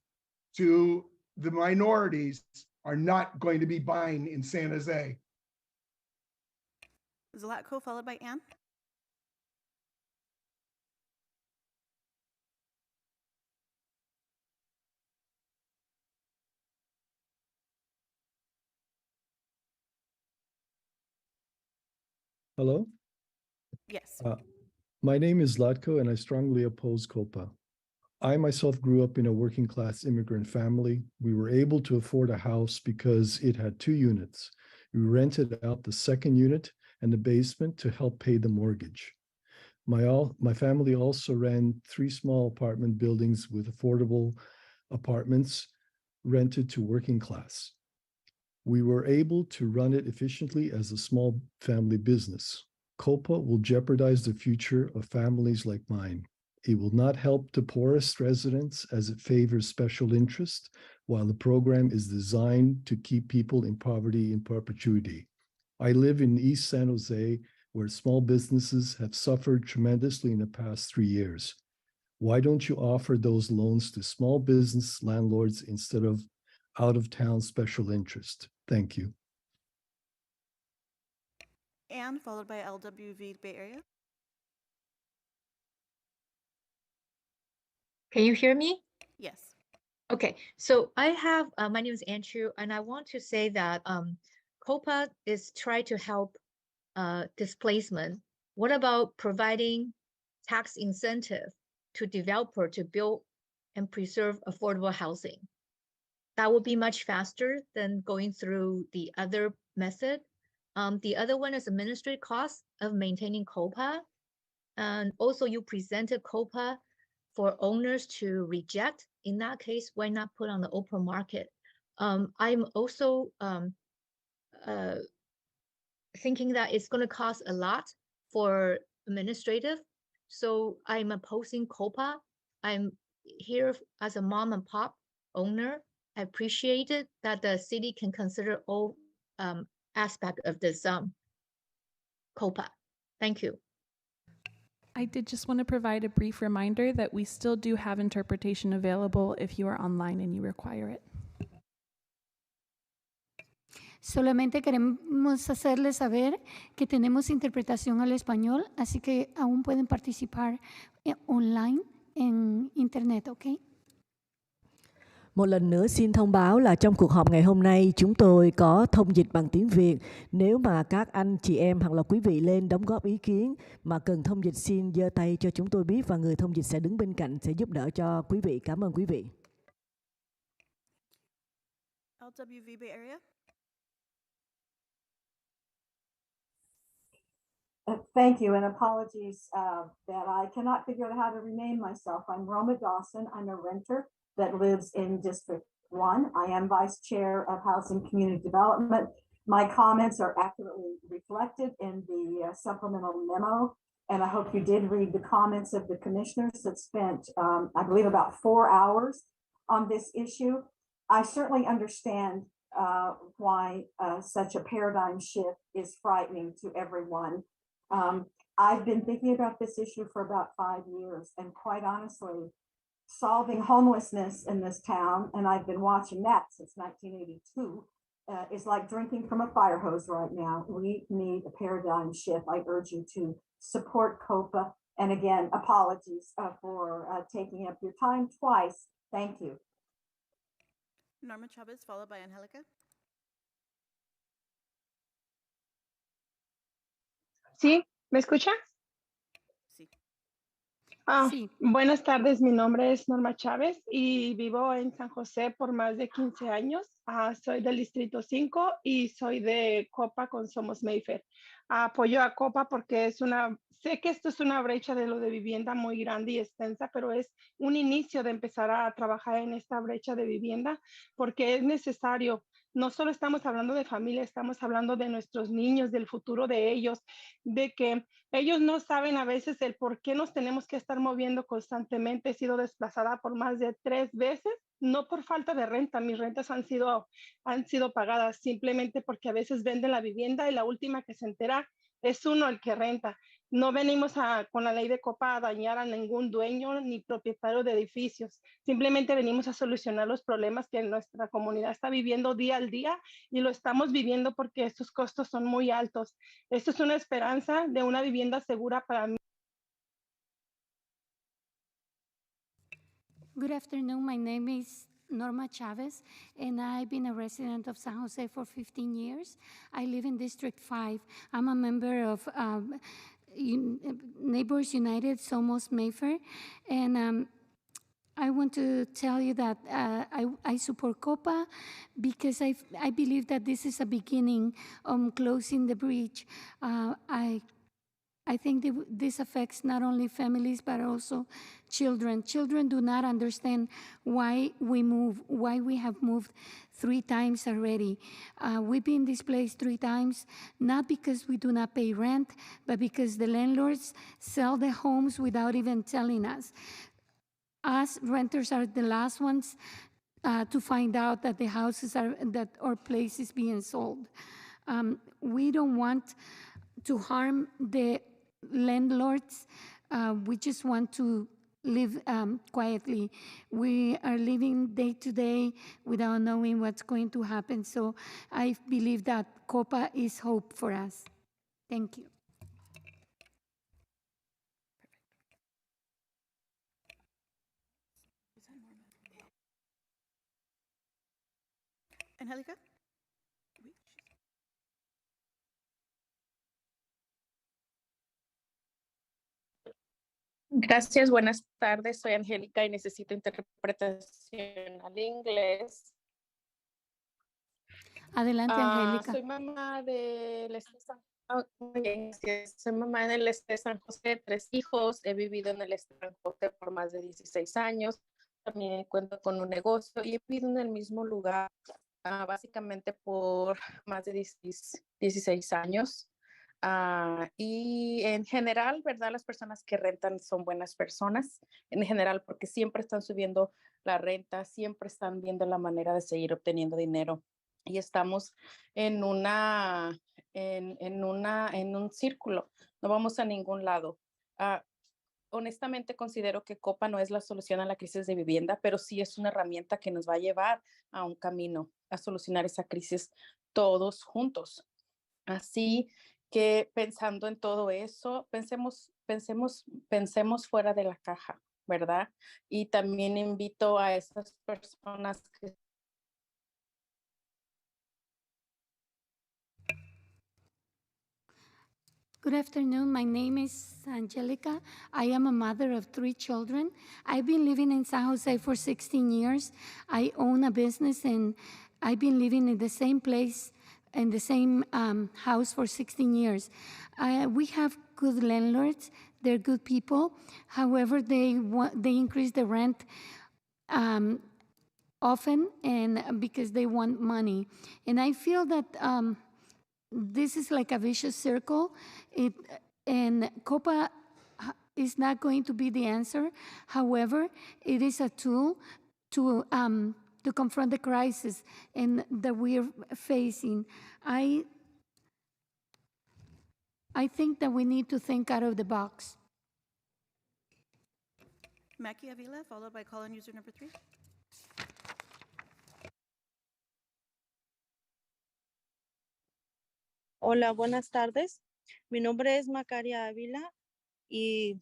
L: to the minorities are not going to be buying in San Jose.
A: Zlatko, followed by Ann.
M: Hello?
A: Yes.
M: My name is Zlatko, and I strongly oppose Copa. I myself grew up in a working class immigrant family. We were able to afford a house because it had 2 units. We rented out the 2nd unit and the basement to help pay the mortgage. My family also ran 3 small apartment buildings with affordable apartments rented to working class. We were able to run it efficiently as a small family business. Copa will jeopardize the future of families like mine. It will not help the poorest residents as it favors special interest, while the program is designed to keep people in poverty in perpetuity. I live in East San Jose, where small businesses have suffered tremendously in the past 3 years. Why don't you offer those loans to small business landlords instead of out-of-town special interest? Thank you.
A: Ann, followed by LWV Bay Area.
E: Can you hear me?
A: Yes.
E: Okay, so I have, my name is Andrew, and I want to say that COPA is trying to help displacement. What about providing tax incentive to developer to build and preserve affordable housing? That would be much faster than going through the other method. The other one is administrative cost of maintaining COPA. And also you presented COPA for owners to reject. In that case, why not put on the open market? I'm also thinking that it's going to cost a lot for administrative. So I'm opposing COPA. I'm here as a mom and pop owner. I appreciate it that the city can consider all aspect of this COPA. Thank you.
B: I did just want to provide a brief reminder that we still do have interpretation available if you are online and you require it.
H: Solamente queremos hacerles saber que tenemos interpretación al español, así que aún pueden participar online en internet, ¿ok?
P: Một lần nữa xin thông báo là trong cuộc họp ngày hôm nay chúng tôi có thông dịch bằng tiếng Việt. Nếu mà các anh chị em hoặc là quý vị lên đóng góp ý kiến mà cần thông dịch xin giơ tay cho chúng tôi biết và người thông dịch sẽ đứng bên cạnh sẽ giúp đỡ cho quý vị. Cảm ơn quý vị.
A: LWV Bay Area.
Q: Thank you, and apologies that I cannot figure out how to rename myself. I'm Roma Dawson. I'm a renter that lives in District 1. I am Vice Chair of Housing Community Development. My comments are accurately reflected in the supplemental memo, and I hope you did read the comments of the commissioners that spent, I believe, about 4 hours on this issue. I certainly understand why such a paradigm shift is frightening to everyone. I've been thinking about this issue for about 5 years, and quite honestly, solving homelessness in this town, and I've been watching that since 1982, is like drinking from a fire hose right now. We need a paradigm shift. I urge you to support COPA. And again, apologies for taking up your time twice. Thank you.
A: Norma Chavez, followed by Angelica.
V: ¿Sí? ¿Me escucha?
A: Sí.
V: Sí. Buenas tardes, mi nombre es Norma Chávez y vivo en San José por más de 15 años. Soy del Distrito 5 y soy de Copa con Somos Mayfair. Apoyo a Copa porque sé que esto es una brecha de lo de vivienda muy grande y extensa, pero es un inicio de empezar a trabajar en esta brecha de vivienda porque es necesario. No solo estamos hablando de familia, estamos hablando de nuestros niños, del futuro de ellos, de que ellos no saben a veces el por qué nos tenemos que estar moviendo constantemente. He sido desplazada por más de 3 veces, no por falta de renta. Mis rentas han sido pagadas simplemente porque a veces venden la vivienda y la última que se entera es uno el que renta. No venimos con la ley de Copa a dañar a ningún dueño ni propietario de edificios. Simplemente venimos a solucionar los problemas que nuestra comunidad está viviendo día al día y lo estamos viviendo porque estos costos son muy altos. Esto es una esperanza de una vivienda segura para mí.
H: Good afternoon. My name is Norma Chavez, and I've been a resident of San Jose for 15 years. I live in District 5. I'm a member of Neighbors United, Somos Mayfair, and I want to tell you that I support COPA because I believe that this is a beginning on closing the breach. I think this affects not only families, but also children. Children do not understand why we move, why we have moved 3 times already. We've been displaced 3 times, not because we do not pay rent, but because the landlords sell the homes without even telling us. Us renters are the last ones to find out that the houses that our place is being sold. We don't want to harm the landlords. We just want to live quietly. We are living day to day without knowing what's going to happen. So I believe that COPA is hope for us. Thank you.
A: Angelica?
C: Gracias, buenas tardes. Soy Angélica y necesito interpretación al inglés.
H: Adelante, Angélica.
C: Soy mamá del este San muy bien, gracias. Soy mamá del este de San José, 3 hijos. He vivido en el este de San José por más de 16 años. También cuento con un negocio y he vivido en el mismo lugar básicamente por más de 16 años. Y en general, ¿verdad? Las personas que rentan son buenas personas, en general, porque siempre están subiendo la renta, siempre están viendo la manera de seguir obteniendo dinero. Y estamos en un círculo, no vamos a ningún lado. Honestamente considero que Copa no es la solución a la crisis de vivienda, pero sí es una herramienta que nos va a llevar a un camino, a solucionar esa crisis todos juntos. Así que pensando en todo eso, pensemos fuera de la caja, ¿verdad? Y también invito a esas personas que
H: Good afternoon. My name is Angelica. I am a mother of 3 children. I've been living in San Jose for 16 years. I own a business and I've been living in the same place, in the same house for 16 years. We have good landlords. They're good people. However, they increase the rent often and because they want money. And I feel that this is like a vicious circle, and Copa is not going to be the answer. However, it is a tool to confront the crisis and that we are facing. I think that we need to think out of the box.
A: Mackie Avila, followed by call-in user number 3.
D: Hola, buenas tardes. Mi nombre es Macaria Ávila y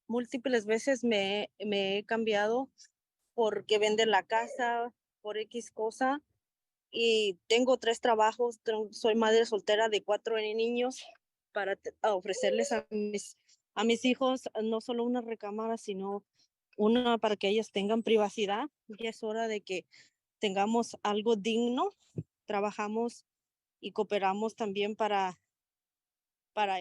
D: múltiples veces me he cambiado porque venden la casa por X cosa y tengo 3 trabajos. Soy madre soltera de 4 niños para ofrecerles a mis hijos no solo una recámara, sino una para que ellos tengan privacidad. Ya es hora de que tengamos algo digno. Trabajamos y cooperamos también para la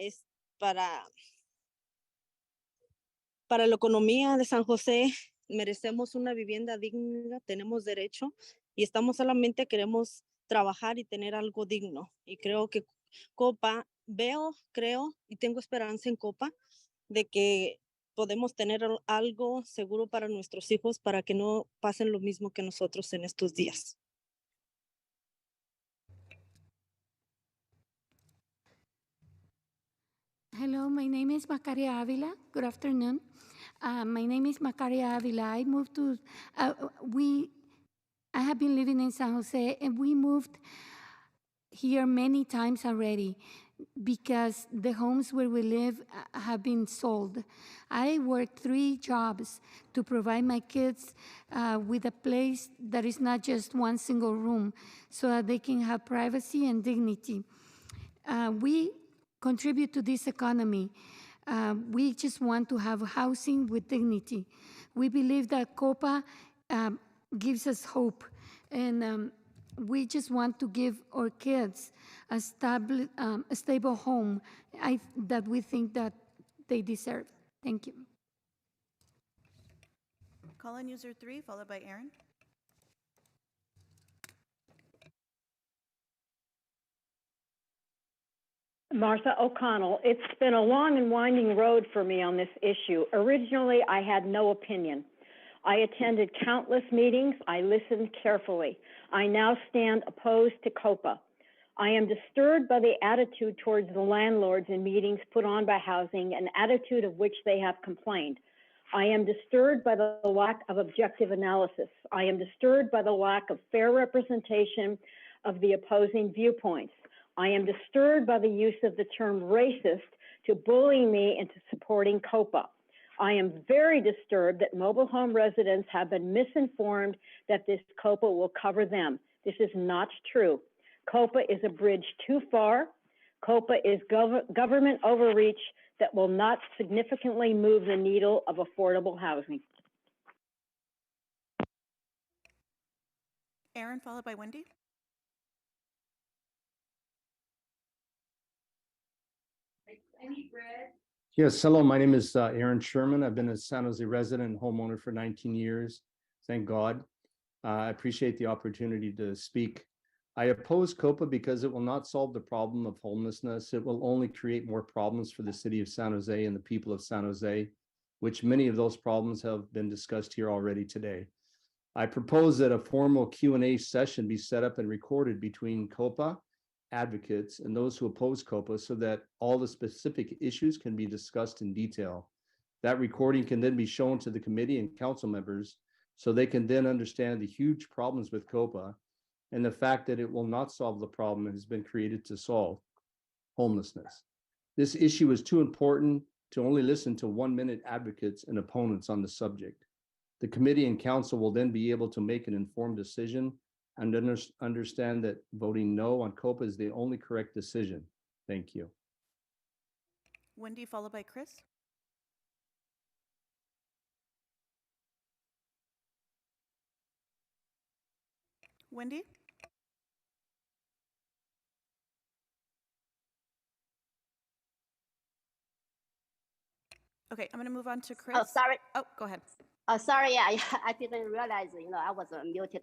D: economía de San José. Merecemos una vivienda digna, tenemos derecho y solamente queremos trabajar y tener algo digno. Y creo que Copa, creo y tengo esperanza en Copa de que podemos tener algo seguro para nuestros hijos para que no pasen lo mismo que nosotros en estos días.
H: Hello, my name is Macaria Avila. Good afternoon. My name is Macaria Avila. I moved to, I have been living in San Jose and we moved here many times already because the homes where we live have been sold. I worked 3 jobs to provide my kids with a place that is not just one single room so that they can have privacy and dignity. We contribute to this economy. We just want to have housing with dignity. We believe that Copa gives us hope, and we just want to give our kids a stable home that we think that they deserve. Thank you.
A: Call-in user 3, followed by Aaron.
N: Martha O'Connell. It's been a long and winding road for me on this issue. Originally, I had no opinion. I attended countless meetings. I listened carefully. I now stand opposed to Copa. I am disturbed by the attitude towards the landlords in meetings put on by housing, an attitude of which they have complained. I am disturbed by the lack of objective analysis. I am disturbed by the lack of fair representation of the opposing viewpoints. I am disturbed by the use of the term racist to bully me into supporting Copa. I am very disturbed that mobile home residents have been misinformed that this Copa will cover them. This is not true. Copa is a bridge too far. Copa is government overreach that will not significantly move the needle of affordable housing.
A: Aaron, followed by Wendy.
F: Yes, hello, my name is Aaron Sherman. I've been a San Jose resident and homeowner for 19 years. Thank God. I appreciate the opportunity to speak. I oppose Copa because it will not solve the problem of homelessness. It will only create more problems for the city of San Jose and the people of San Jose, which many of those problems have been discussed here already today. I propose that a formal Q&A session be set up and recorded between Copa advocates and those who oppose Copa so that all the specific issues can be discussed in detail. That recording can then be shown to the committee and council members so they can then understand the huge problems with Copa and the fact that it will not solve the problem it has been created to solve, homelessness. This issue is too important to only listen to 1-minute advocates and opponents on the subject. The committee and council will then be able to make an informed decision and understand that voting no on Copa is the only correct decision. Thank you.
A: Wendy, followed by Chris. Wendy? Okay, I'm going to move on to Chris.
J: Oh, sorry.
A: Oh, go ahead.
J: Oh, sorry. Yeah, I didn't realize, I was muted.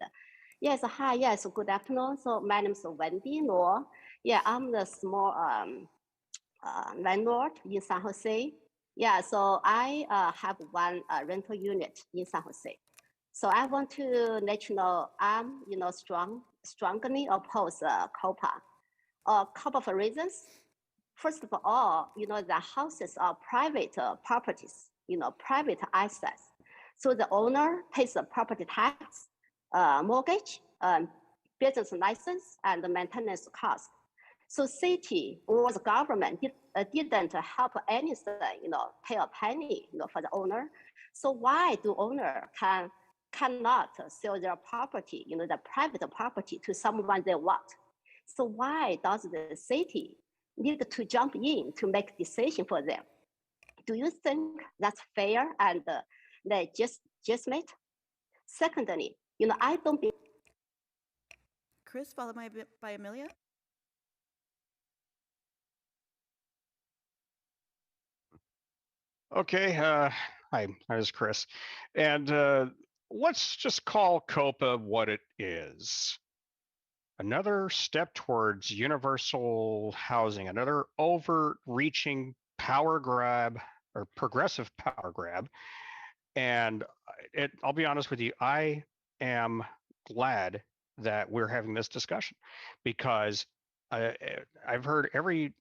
J: Yes, hi. Yes, good afternoon. So my name is Wendy Luo. Yeah, I'm the small landlord in San Jose. Yeah, so I have one rental unit in San Jose. So I want to let you know I'm, strongly oppose Copa. A couple of reasons. First of all, the houses are private properties, private assets. So the owner pays the property tax, mortgage, business license, and the maintenance cost. So city or the government didn't help anything, pay a penny, for the owner. So why do owner cannot sell their property, the private property to someone they want? So why does the city need to jump in to make decision for them? Do you think that's fair and legitimate? Secondly, I don't be.
A: Chris, followed by Amelia.
K: Okay, hi, my name is Chris. And let's just call Copa what it is. Another step towards universal housing, another overreaching power grab or progressive power grab. And I'll be honest with you, I am glad that we're having this discussion because I've heard every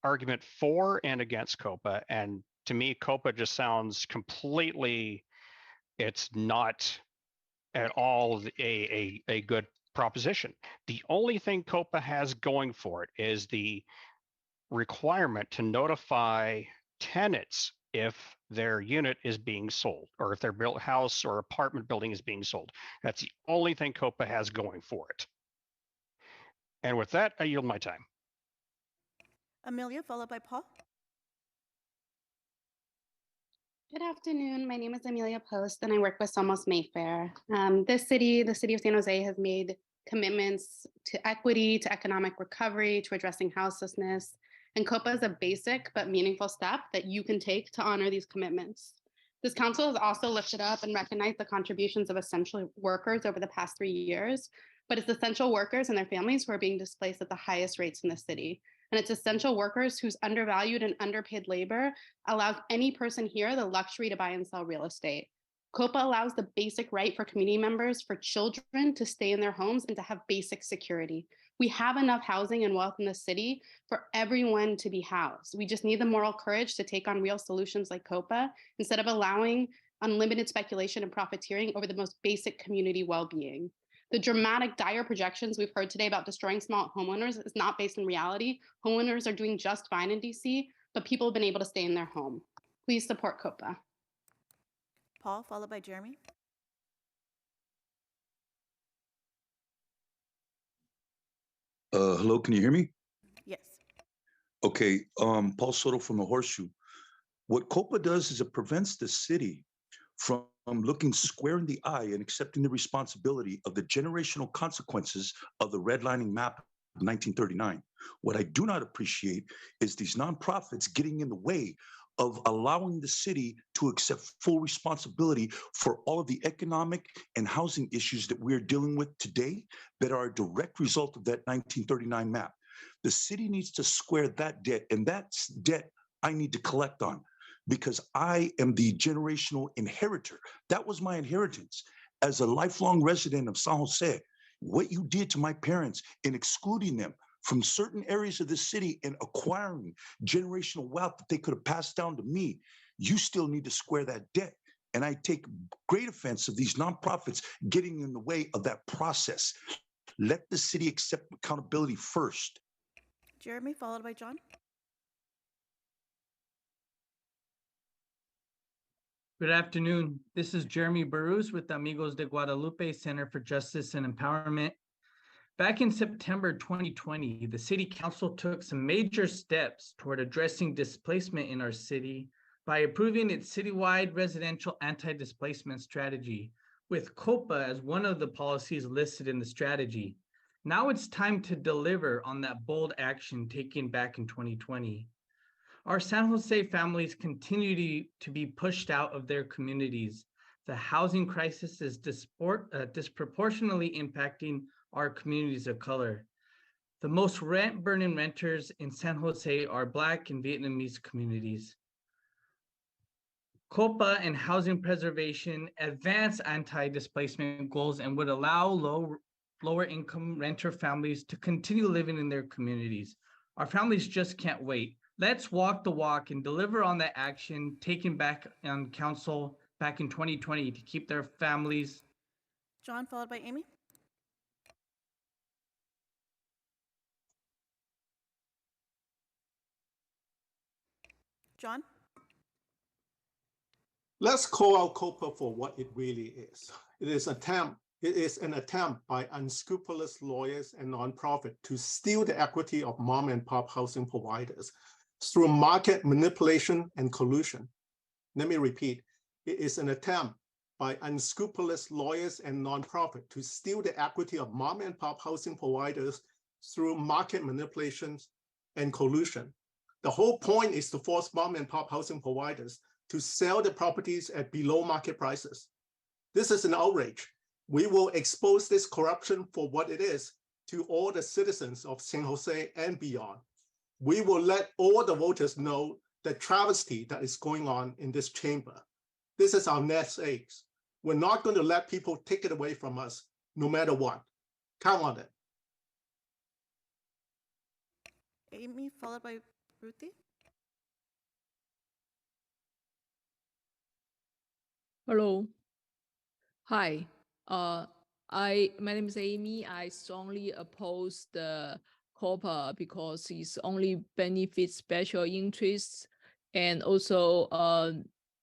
K: argument for and against Copa, and to me, Copa just sounds completely, it's not at all a good proposition. The only thing Copa has going for it is the requirement to notify tenants if their unit is being sold or if their built house or apartment building is being sold. That's the only thing Copa has going for it. And with that, I yield my time.
A: Amelia, followed by Paul.
R: Good afternoon. My name is Amelia Post, and I work with Somos Mayfair. The city of San Jose, has made commitments to equity, to economic recovery, to addressing houselessness. And Copa is a basic but meaningful step that you can take to honor these commitments. This council has also lifted up and recognized the contributions of essential workers over the past 3 years, but it's essential workers and their families who are being displaced at the highest rates in the city. And it's essential workers whose undervalued and underpaid labor allows any person here the luxury to buy and sell real estate. Copa allows the basic right for community members, for children to stay in their homes and to have basic security. We have enough housing and wealth in the city for everyone to be housed. We just need the moral courage to take on real solutions like Copa instead of allowing unlimited speculation and profiteering over the most basic community well-being. The dramatic, dire projections we've heard today about destroying small homeowners is not based in reality. Homeowners are doing just fine in DC, but people have been able to stay in their home. Please support COPA.
A: Paul, followed by Jeremy.
I: Hello, can you hear me?
A: Yes.
I: Okay, Paul Soto from the Horseshoe. What COPA does is it prevents the city from looking square in the eye and accepting the responsibility of the generational consequences of the redlining map of 1939. What I do not appreciate is these nonprofits getting in the way of allowing the city to accept full responsibility for all of the economic and housing issues that we're dealing with today that are a direct result of that 1939 map. The city needs to square that debt, and that's debt I need to collect on because I am the generational inheritor. That was my inheritance. As a lifelong resident of San Jose, what you did to my parents in excluding them from certain areas of the city and acquiring generational wealth that they could have passed down to me, you still need to square that debt. And I take great offense of these nonprofits getting in the way of that process. Let the city accept accountability first.
A: Jeremy, followed by John.
O: Good afternoon. This is Jeremy Burrows with Amigos de Guadalupe Center for Justice and Empowerment. Back in September 2020, the City Council took some major steps toward addressing displacement in our city by approving its citywide residential anti-displacement strategy, with COPA as one of the policies listed in the strategy. Now it's time to deliver on that bold action taken back in 2020. Our San Jose families continue to be pushed out of their communities. The housing crisis is disproportionately impacting our communities of color. The most rent-burning renters in San Jose are Black and Vietnamese communities. COPA and housing preservation advance anti-displacement goals and would allow lower income renter families to continue living in their communities. Our families just can't wait. Let's walk the walk and deliver on that action taken back on council back in 2020 to keep their families.
A: John, followed by Amy. John?
S: Let's call out COPA for what it really is. It is an attempt by unscrupulous lawyers and nonprofits to steal the equity of mom and pop housing providers through market manipulation and collusion. Let me repeat, it is an attempt by unscrupulous lawyers and nonprofits to steal the equity of mom and pop housing providers through market manipulations and collusion. The whole point is to force mom and pop housing providers to sell the properties at below market prices. This is an outrage. We will expose this corruption for what it is to all the citizens of San Jose and beyond. We will let all the voters know the travesty that is going on in this chamber. This is our next egg. We're not going to let people take it away from us, no matter what. Count on it.
A: Amy, followed by Ruthie.
T: Hello. Hi. My name is Amy. I strongly oppose the COPA because it only benefits special interests, and also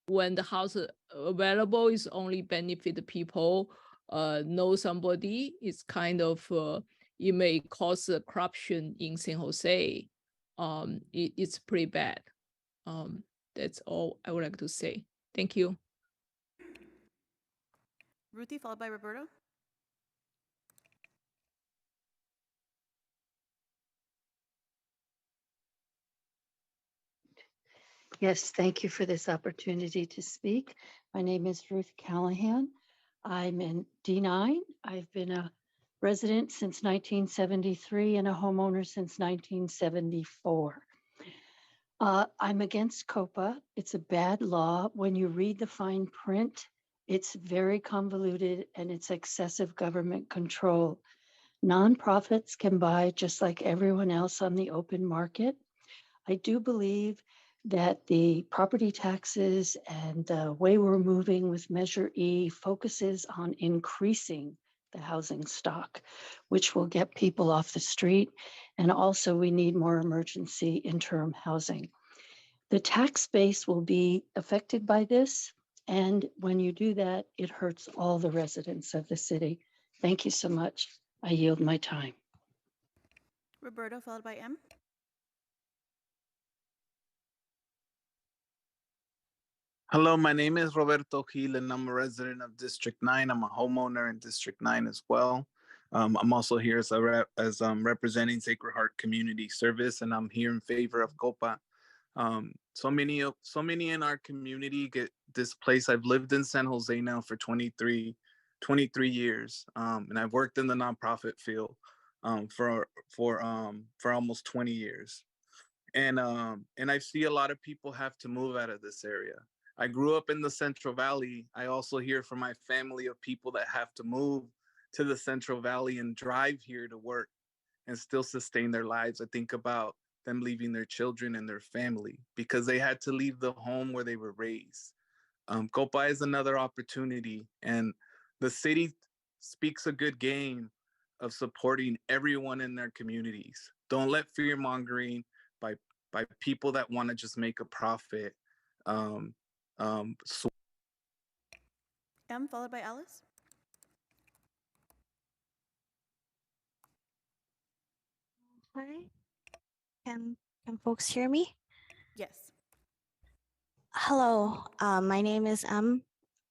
T: when the house available is only benefit the people know somebody. It's kind of it may cause corruption in San Jose. It's pretty bad. That's all I would like to say. Thank you.
A: Ruthie, followed by Roberto.
X: Yes, thank you for this opportunity to speak. My name is Ruth Callahan. I'm in D9. I've been a resident since 1973 and a homeowner since 1974. I'm against COPA. It's a bad law. When you read the fine print, it's very convoluted and it's excessive government control. Nonprofits can buy just like everyone else on the open market. I do believe that the property taxes and the way we're moving with Measure E focuses on increasing the housing stock, which will get people off the street. And also we need more emergency interim housing. The tax base will be affected by this. And when you do that, it hurts all the residents of the city. Thank you so much. I yield my time.
A: Roberto, followed by M.
G: Hello, my name is Roberto Gil, and I'm a resident of District 9. I'm a homeowner in District 9 as well. I'm also here as representing Sacred Heart Community Service, and I'm here in favor of Copa. So many in our community get displaced. I've lived in San Jose now for 23 years, and I've worked in the nonprofit field for almost 20 years. And I see a lot of people have to move out of this area. I grew up in the Central Valley. I also hear from my family of people that have to move to the Central Valley and drive here to work and still sustain their lives. I think about them leaving their children and their family because they had to leave the home where they were raised. Copa is another opportunity, and the city speaks a good game of supporting everyone in their communities. Don't let fear mongering by people that want to just make a profit.
A: M, followed by Alice.
L: Hi, can folks hear me?
A: Yes.
L: Hello, my name is M.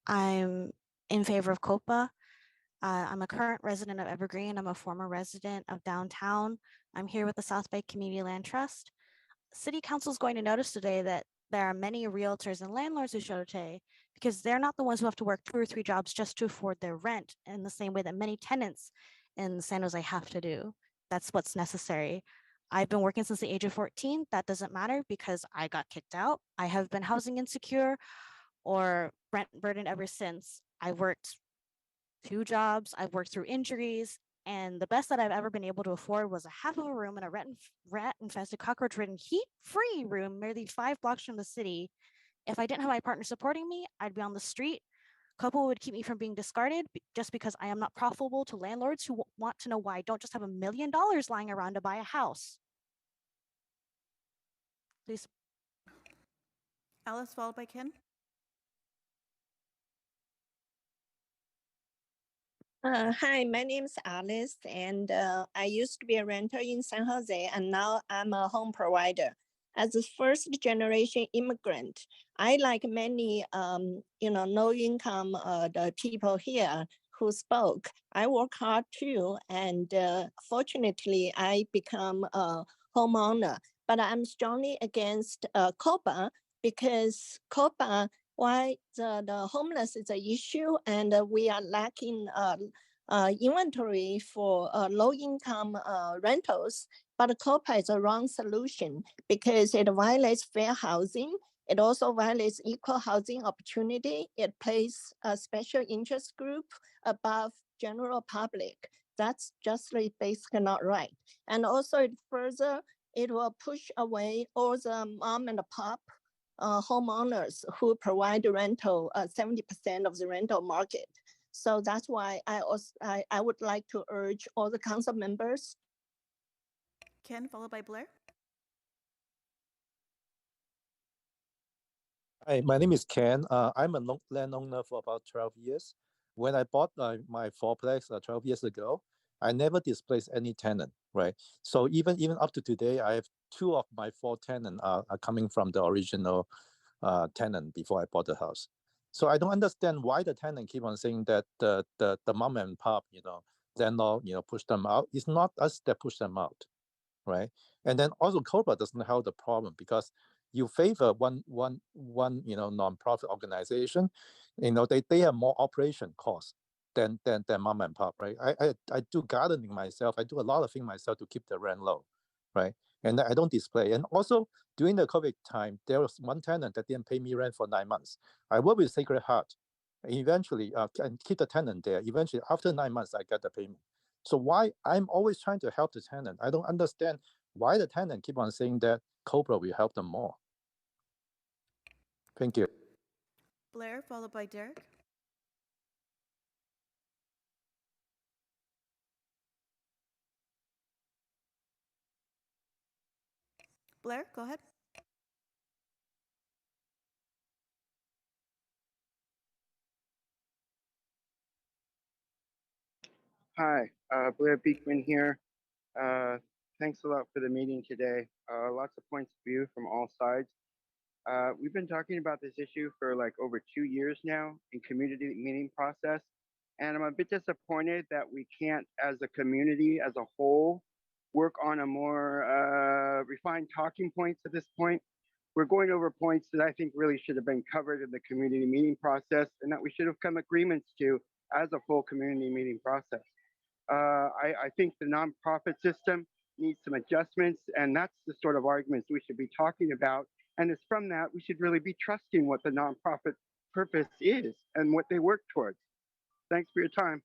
L: I'm in favor of Copa. I'm a current resident of Evergreen. I'm a former resident of downtown. I'm here with the South Bay Community Land Trust. City Council is going to notice today that there are many realtors and landlords who show today because they're not the ones who have to work 2 or 3 jobs just to afford their rent in the same way that many tenants in San Jose have to do. That's what's necessary. I've been working since the age of 14. That doesn't matter because I got kicked out. I have been housing insecure or rent burdened ever since. I worked 2 jobs. I've worked through injuries. And the best that I've ever been able to afford was a half of a room in a rat-infested, cockroach-ridden, heat-free room merely 5 blocks from the city. If I didn't have my partner supporting me, I'd be on the street. Copa would keep me from being discarded just because I am not profitable to landlords who want to know why I don't just have $1 million lying around to buy a house. Please.
A: Alice, followed by Ken.
U: Hi, my name is Alice, and I used to be a renter in San Jose, and now I'm a home provider. As a first-generation immigrant, I, like many, low income the people here who spoke, I work hard too, and fortunately, I become a homeowner. But I'm strongly against Copa because Copa, why the homeless is an issue, and we are lacking inventory for low-income rentals. But Copa is a wrong solution because it violates fair housing. It also violates equal housing opportunity. It places a special interest group above general public. That's just basically not right. And also it will push away all the mom and pop homeowners who provide rental, 70% of the rental market. So that's why I would like to urge all the council members.
A: Ken, followed by Blair.
W: Hi, my name is Ken. I'm a landowner for about 12 years. When I bought my fourplex 12 years ago, I never displaced any tenant, right? So even up to today, I have 2 of my 4 tenants are coming from the original tenant before I bought the house. So I don't understand why the tenant keep on saying that the mom and pop, landlord, push them out. It's not us that push them out, right? And then also Copa doesn't help the problem because you favor one nonprofit organization, they have more operation costs than mom and pop, right? I do gardening myself. I do a lot of things myself to keep the rent low, right? And I don't display. And also during the COVID time, there was one tenant that didn't pay me rent for 9 months. I work with Sacred Heart. Eventually, and keep the tenant there. Eventually, after 9 months, I get the payment. So why I'm always trying to help the tenant. I don't understand why the tenant keep on saying that Cobra will help them more. Thank you.
A: Blair, followed by Derek. Blair, go ahead.
B: Hi, Blair Beekman here. Thanks a lot for the meeting today. Lots of points of view from all sides. We've been talking about this issue for like over 2 years now in community meeting process. And I'm a bit disappointed that we can't, as a community as a whole, work on a more refined talking points at this point. We're going over points that I think really should have been covered in the community meeting process and that we should have come agreements to as a full community meeting process. I think the nonprofit system needs some adjustments, and that's the sort of arguments we should be talking about. And it's from that we should really be trusting what the nonprofit purpose is and what they work towards. Thanks for your time.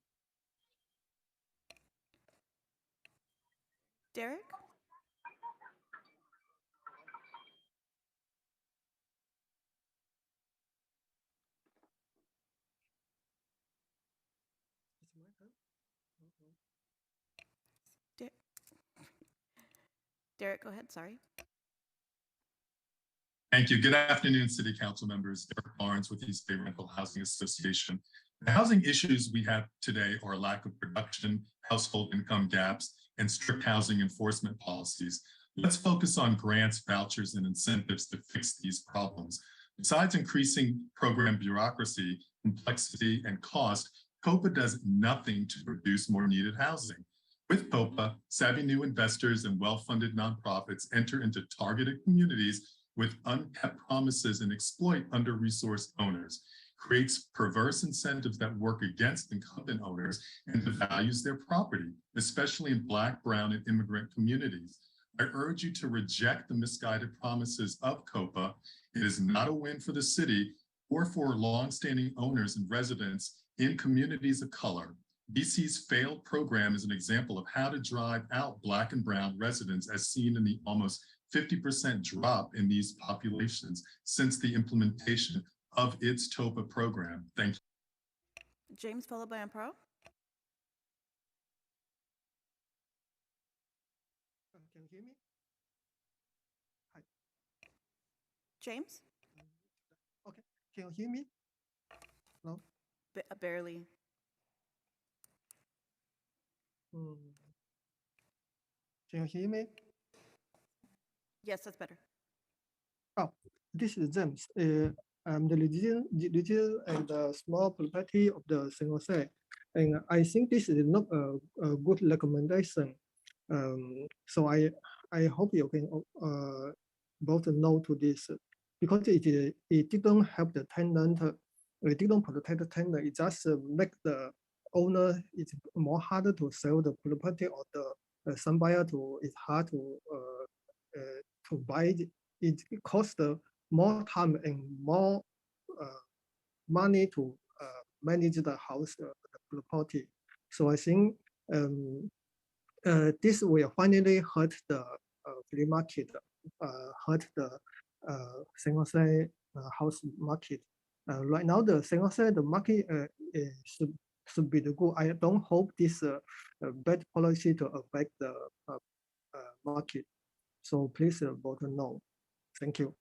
A: Derek? Derek, go ahead, sorry.
E: Thank you. Good afternoon, City Council members. Derek Lawrence with East Bay Rental Housing Association. The housing issues we have today are lack of production, household income gaps, and strict housing enforcement policies. Let's focus on grants, vouchers, and incentives to fix these problems. Besides increasing program bureaucracy, complexity, and cost, Copa does nothing to produce more needed housing. With Copa, savvy new investors and well-funded nonprofits enter into targeted communities with unkept promises and exploit under-resourced owners, creates perverse incentives that work against incumbent owners and devalues their property, especially in Black, Brown, and immigrant communities. I urge you to reject the misguided promises of Copa. It is not a win for the city or for longstanding owners and residents in communities of color. BC's failed program is an example of how to drive out Black and Brown residents, as seen in the almost 50% drop in these populations since the implementation of its TOPA program. Thank you.
A: James, followed by Amparo.
S: Can you hear me? Hi.
A: James?
S: Okay, can you hear me? No?
A: Barely.
S: Can you hear me?
A: Yes, that's better.
S: Oh, this is James. I'm the regional and small property of the San Jose. And I think this is not a good recommendation. So I hope you can vote no to this, because it didn't help the tenant, it didn't protect the tenant, it just make the owner, it's more harder to sell the property, or the some buyer it's hard to buy it. It costs more time and more money to manage the house, the property. So I think this will finally hurt the free market, hurt the San Jose house market. Right now, the San Jose, the market should be the good. I don't hope this bad policy to affect the market. So please vote no. Thank you.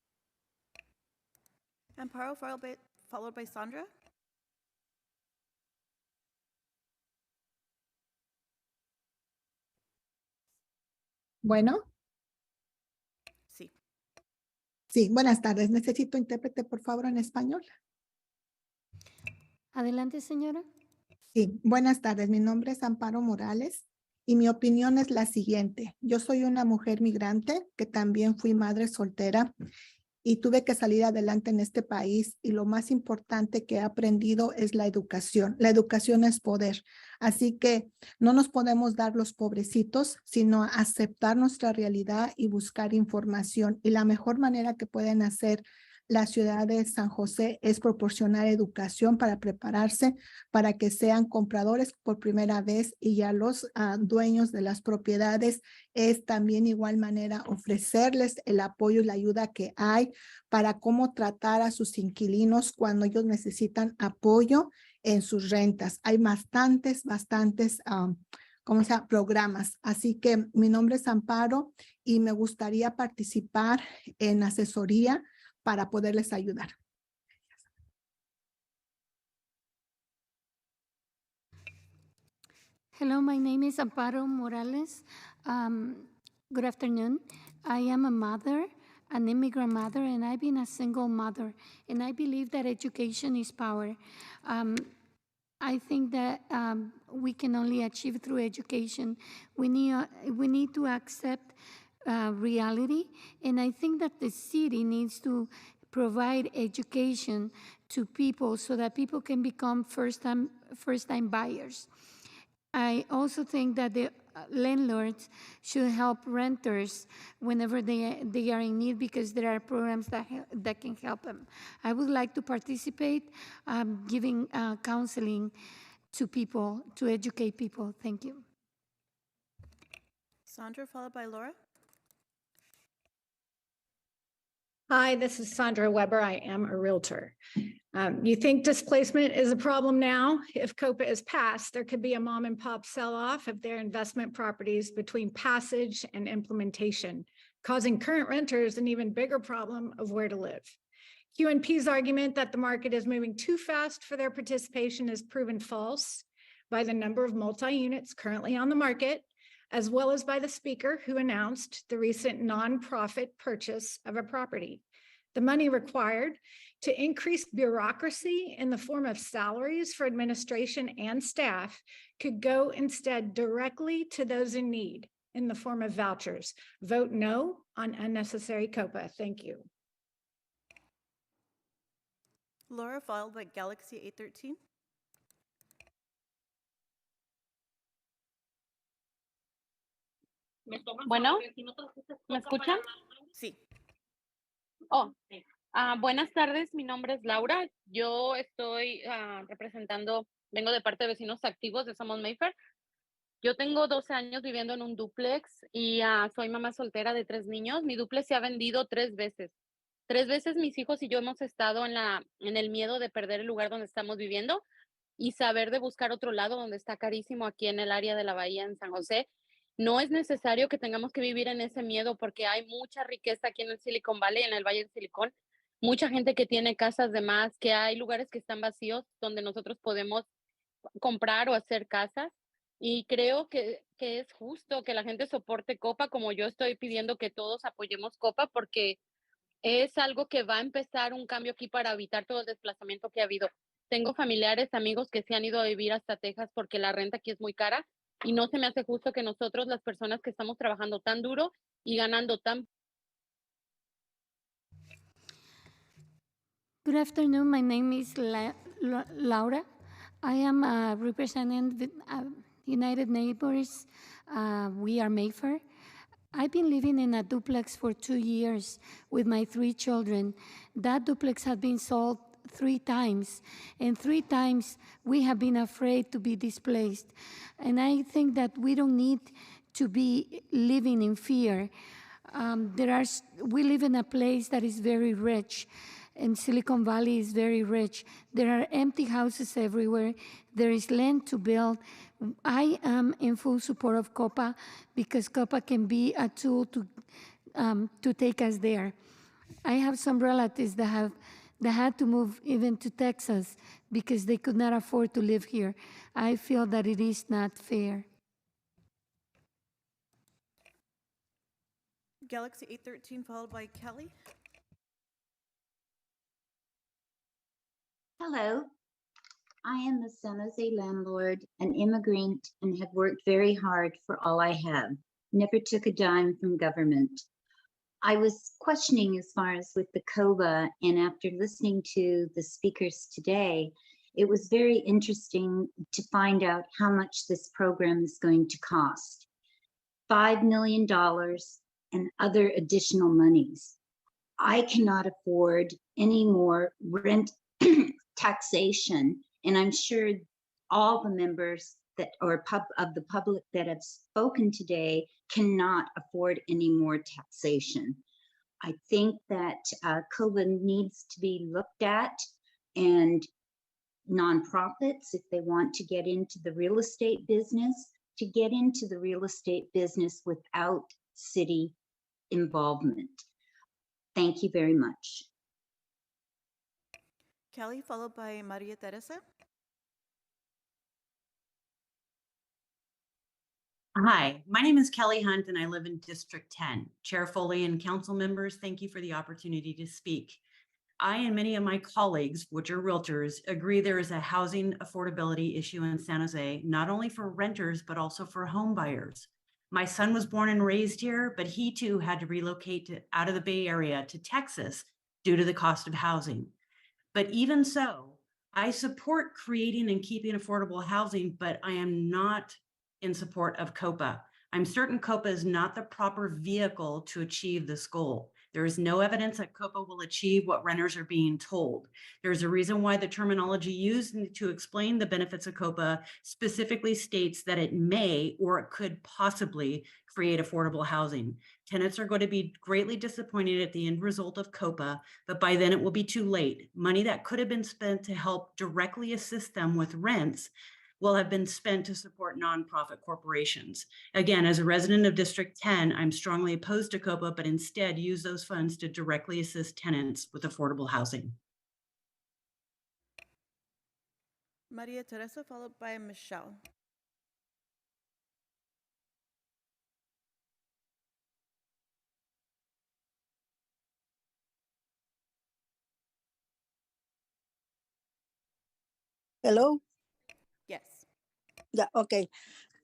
A: Amparo, followed by Sandra.
M: Bueno.
A: Sí.
M: Sí, buenas tardes. Necesito intérprete, por favor, en español.
H: Adelante, señora.
M: Sí, buenas tardes. Mi nombre es Amparo Morales y mi opinión es la siguiente. Yo soy una mujer migrante que también fui madre soltera y tuve que salir adelante en este país, y lo más importante que he aprendido es la educación. La educación es poder. Así que no nos podemos dar los pobrecitos, sino aceptar nuestra realidad y buscar información. Y la mejor manera que pueden hacer la ciudad de San José es proporcionar educación para prepararse, para que sean compradores por primera vez, y ya los dueños de las propiedades es también igual manera ofrecerles el apoyo y la ayuda que hay para cómo tratar a sus inquilinos cuando ellos necesitan apoyo en sus rentas. Hay bastantes programas. Así que mi nombre es Amparo y me gustaría participar en asesoría para poderles ayudar.
H: Hello, my name is Amparo Morales. Good afternoon. I am a mother, an immigrant mother, and I've been a single mother. And I believe that education is power. I think that we can only achieve through education. We need to accept reality, and I think that the city needs to provide education to people so that people can become first-time buyers. I also think that the landlords should help renters whenever they are in need, because there are programs that can help them. I would like to participate giving counseling to people, to educate people. Thank you.
A: Sandra, followed by Laura.
C: Hi, this is Sandra Weber. I am a realtor. You think displacement is a problem now? If COPA is passed, there could be a mom and pop sell-off of their investment properties between passage and implementation, causing current renters an even bigger problem of where to live. QNP's argument that the market is moving too fast for their participation is proven false by the number of multi-units currently on the market, as well as by the speaker who announced the recent nonprofit purchase of a property. The money required to increase bureaucracy in the form of salaries for administration and staff could go instead directly to those in need in the form of vouchers. Vote no on unnecessary COPA. Thank you.
A: Laura, followed by Galaxy 813.
P: Bueno, ¿me escuchan?
A: Sí.
P: Oh, buenas tardes, mi nombre es Laura. Yo estoy vengo de parte de vecinos activos de Somos Mayfair. Yo tengo 12 años viviendo en un dúplex y soy mamá soltera de 3 niños. Mi dúplex se ha vendido 3 veces. 3 veces mis hijos y yo hemos estado en el miedo de perder el lugar donde estamos viviendo y saber de buscar otro lado donde está carísimo aquí en el área de la Bahía, en San José. No es necesario que tengamos que vivir en ese miedo porque hay mucha riqueza aquí en el Silicon Valley, en el Valle del Silicón. Mucha gente que tiene casas de más, que hay lugares que están vacíos donde nosotros podemos comprar o hacer casas. Y creo que es justo que la gente soporte Copa, como yo estoy pidiendo que todos apoyemos Copa, porque es algo que va a empezar un cambio aquí para evitar todo el desplazamiento que ha habido. Tengo familiares, amigos que se han ido a vivir hasta Texas porque la renta aquí es muy cara y no se me hace justo que nosotros, las personas que estamos trabajando tan duro y ganando tan...
H: Good afternoon. My name is Laura. I am representing United Neighbors. We are Mayfair. I've been living in a duplex for 2 years with my 3 children. That duplex has been sold 3 times, and 3 times we have been afraid to be displaced. And I think that we don't need to be living in fear. We live in a place that is very rich, and Silicon Valley is very rich. There are empty houses everywhere. There is land to build. I am in full support of Copa because Copa can be a tool to take us there. I have some relatives that had to move even to Texas because they could not afford to live here. I feel that it is not fair.
A: Galaxy 813, followed by Kelly.
Q: Hello, I am a San Jose landlord, an immigrant, and have worked very hard for all I have. Never took a dime from government. I was questioning as far as with the COBA, and after listening to the speakers today, it was very interesting to find out how much this program is going to cost. $5 million and other additional monies. I cannot afford any more rent taxation, and I'm sure all the members that of the public that have spoken today cannot afford any more taxation. I think that COBA needs to be looked at, and nonprofits, if they want to get into the real estate business, to get into the real estate business without city involvement. Thank you very much.
A: Kelly, followed by Maria Teresa.
D: Hi, my name is Kelly Hunt and I live in District 10. Chair Foley and council members, thank you for the opportunity to speak. I and many of my colleagues, which are realtors, agree there is a housing affordability issue in San Jose, not only for renters, but also for home buyers. My son was born and raised here, but he too had to relocate out of the Bay Area to Texas due to the cost of housing. But even so, I support creating and keeping affordable housing, but I am not in support of Copa. I'm certain Copa is not the proper vehicle to achieve this goal. There is no evidence that Copa will achieve what renters are being told. There's a reason why the terminology used to explain the benefits of Copa specifically states that it may or it could possibly create affordable housing. Tenants are going to be greatly disappointed at the end result of Copa, but by then it will be too late. Money that could have been spent to help directly assist them with rents will have been spent to support nonprofit corporations. Again, as a resident of District 10, I'm strongly opposed to Copa, but instead use those funds to directly assist tenants with affordable housing.
A: Maria Teresa, followed by Michelle.
F: Hello?
A: Yes.
F: Yeah, okay.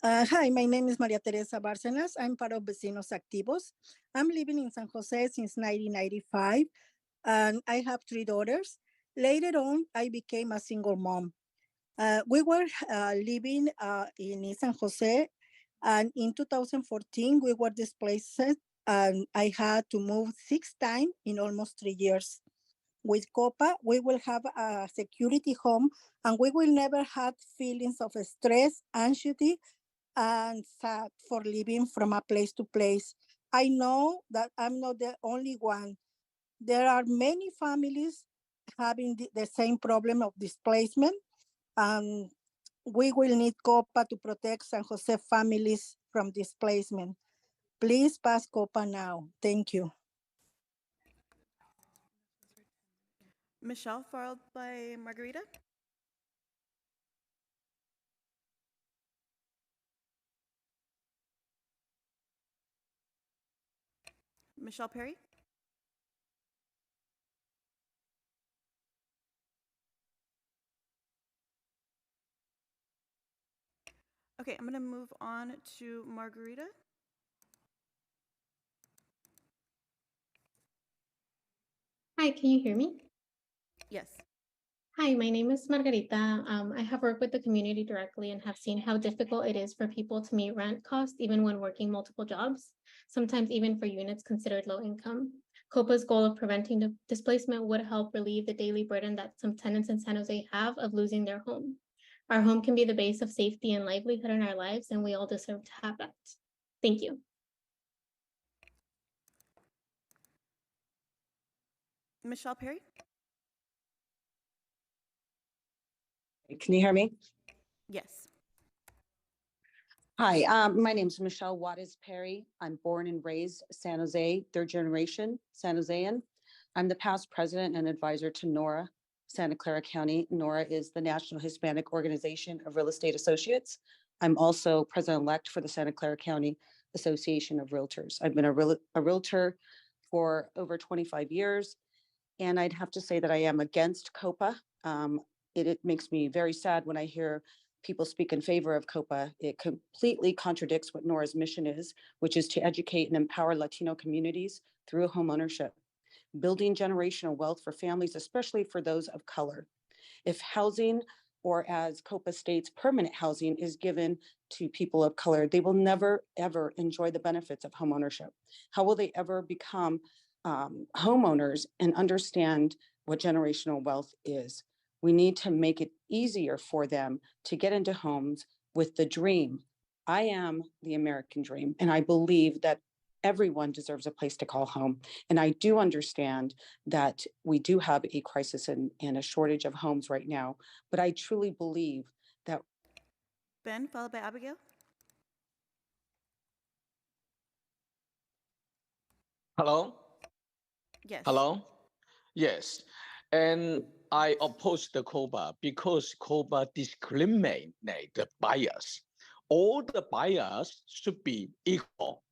F: Hi, my name is Maria Teresa Bárcenas. I'm part of Vecinos Activos. I'm living in San Jose since 1995, and I have 3 daughters. Later on, I became a single mom. We were living in San Jose, and in 2014, we were displaced, and I had to move 6 times in almost 3 years. With Copa, we will have a security home, and we will never have feelings of stress, anxiety, and sad for living from a place to place. I know that I'm not the only one. There are many families having the same problem of displacement, and we will need Copa to protect San Jose families from displacement. Please pass Copa now. Thank you.
A: Michelle, followed by Margarita. Michelle Perry. Okay, I'm going to move on to Margarita.
N: Hi, can you hear me?
A: Yes.
N: Hi, my name is Margarita. I have worked with the community directly and have seen how difficult it is for people to meet rent costs even when working multiple jobs, sometimes even for units considered low income. COPA's goal of preventing displacement would help relieve the daily burden that some tenants in San Jose have of losing their home. Our home can be the base of safety and livelihood in our lives, and we all deserve to have that. Thank you.
A: Michelle Perry.
V: Can you hear me?
A: Yes.
V: Hi, my name is Michelle Juarez Perry. I'm born and raised San Jose, 3rd generation San Josean. I'm the past president and advisor to NORA, Santa Clara County. NORA is the National Hispanic Organization of Real Estate Associates. I'm also president-elect for the Santa Clara County Association of Realtors. I've been a realtor for over 25 years, and I'd have to say that I am against COPA. It makes me very sad when I hear people speak in favor of COPA. It completely contradicts what NORA's mission is, which is to educate and empower Latino communities through homeownership, building generational wealth for families, especially for those of color. If housing, or as COPA states, permanent housing is given to people of color, they will never, ever enjoy the benefits of homeownership. How will they ever become homeowners and understand what generational wealth is? We need to make it easier for them to get into homes with the dream. I am the American dream, and I believe that everyone deserves a place to call home. And I do understand that we do have a crisis and a shortage of homes right now, but I truly believe that.
A: Ben, followed by Abigail.
I: Hello?
A: Yes.
I: Hello? Yes. And I oppose the Copa because Copa discriminate the buyers. All the buyers should be equal.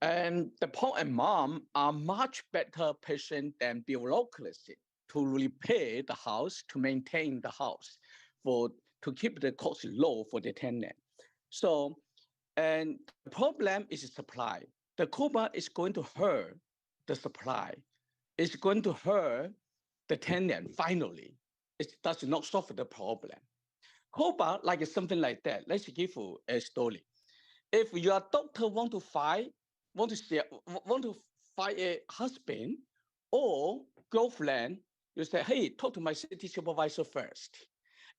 I: And the pop and mom are much better patient than bureaucracy to repair the house, to maintain the house, to keep the cost low for the tenant. So, and the problem is supply. The Copa is going to hurt the supply. It's going to hurt the tenant finally. It does not solve the problem. Copa, like something like that. Let's give you a story. If your doctor want to find a husband or girlfriend, you say, hey, talk to my city supervisor first.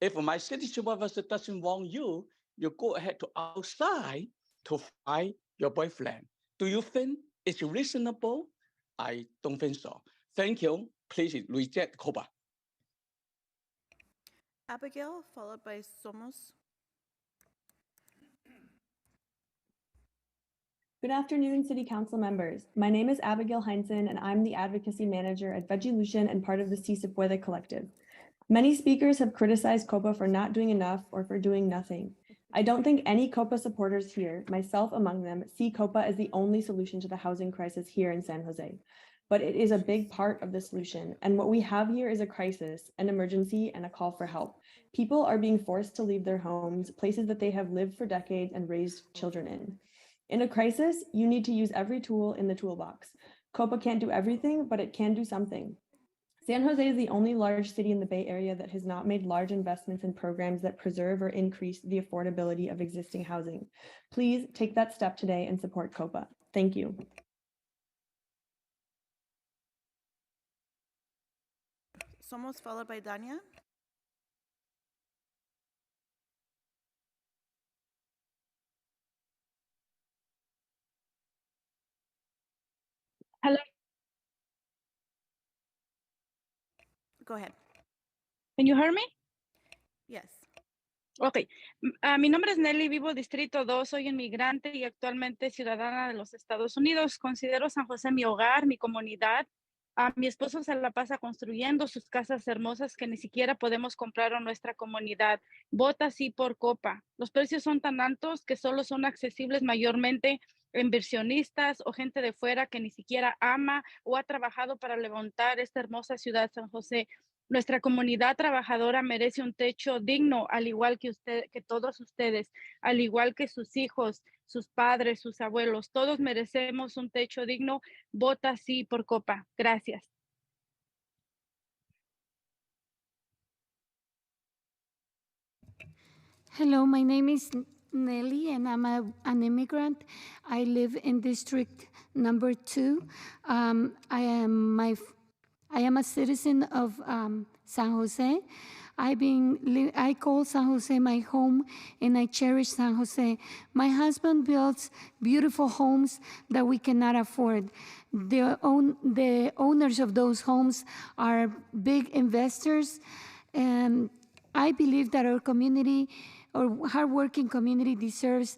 I: If my city supervisor doesn't want you, you go ahead to outside to find your boyfriend. Do you think it's reasonable? I don't think so. Thank you. Please reject Copa.
A: Abigail, followed by Somos.
J: Good afternoon, City Council members. My name is Abigail Heinzen, and I'm the Advocacy Manager at Vegilution and part of the Si Se Puede Collective. Many speakers have criticized Copa for not doing enough or for doing nothing. I don't think any Copa supporters here, myself among them, see Copa as the only solution to the housing crisis here in San Jose. But it is a big part of the solution. And what we have here is a crisis, an emergency, and a call for help. People are being forced to leave their homes, places that they have lived for decades and raised children in. In a crisis, you need to use every tool in the toolbox. Copa can't do everything, but it can do something. San Jose is the only large city in the Bay Area that has not made large investments in programs that preserve or increase the affordability of existing housing. Please take that step today and support Copa. Thank you.
A: Somos, followed by Dania.
K: Hello.
A: Go ahead.
K: Can you hear me?
A: Yes.
K: Ok. Mi nombre es Nelly, vivo Distrito 2, soy inmigrante y actualmente ciudadana de los Estados Unidos. Considero San José mi hogar, mi comunidad. Mi esposo se la pasa construyendo sus casas hermosas que ni siquiera podemos comprar en nuestra comunidad. Vota sí por Copa. Los precios son tan altos que solo son accesibles mayormente inversionistas o gente de fuera que ni siquiera ama o ha trabajado para levantar esta hermosa ciudad San José. Nuestra comunidad trabajadora merece un techo digno, al igual que que todos ustedes, al igual que sus hijos, sus padres, sus abuelos. Todos merecemos un techo digno. Vota sí por Copa. Gracias.
H: Hello, my name is Nelly, and I'm an immigrant. I live in District Number 2. I am a citizen of San Jose. I call San Jose my home, and I cherish San Jose. My husband builds beautiful homes that we cannot afford. The owners of those homes are big investors, and I believe that our community, or hardworking community, deserves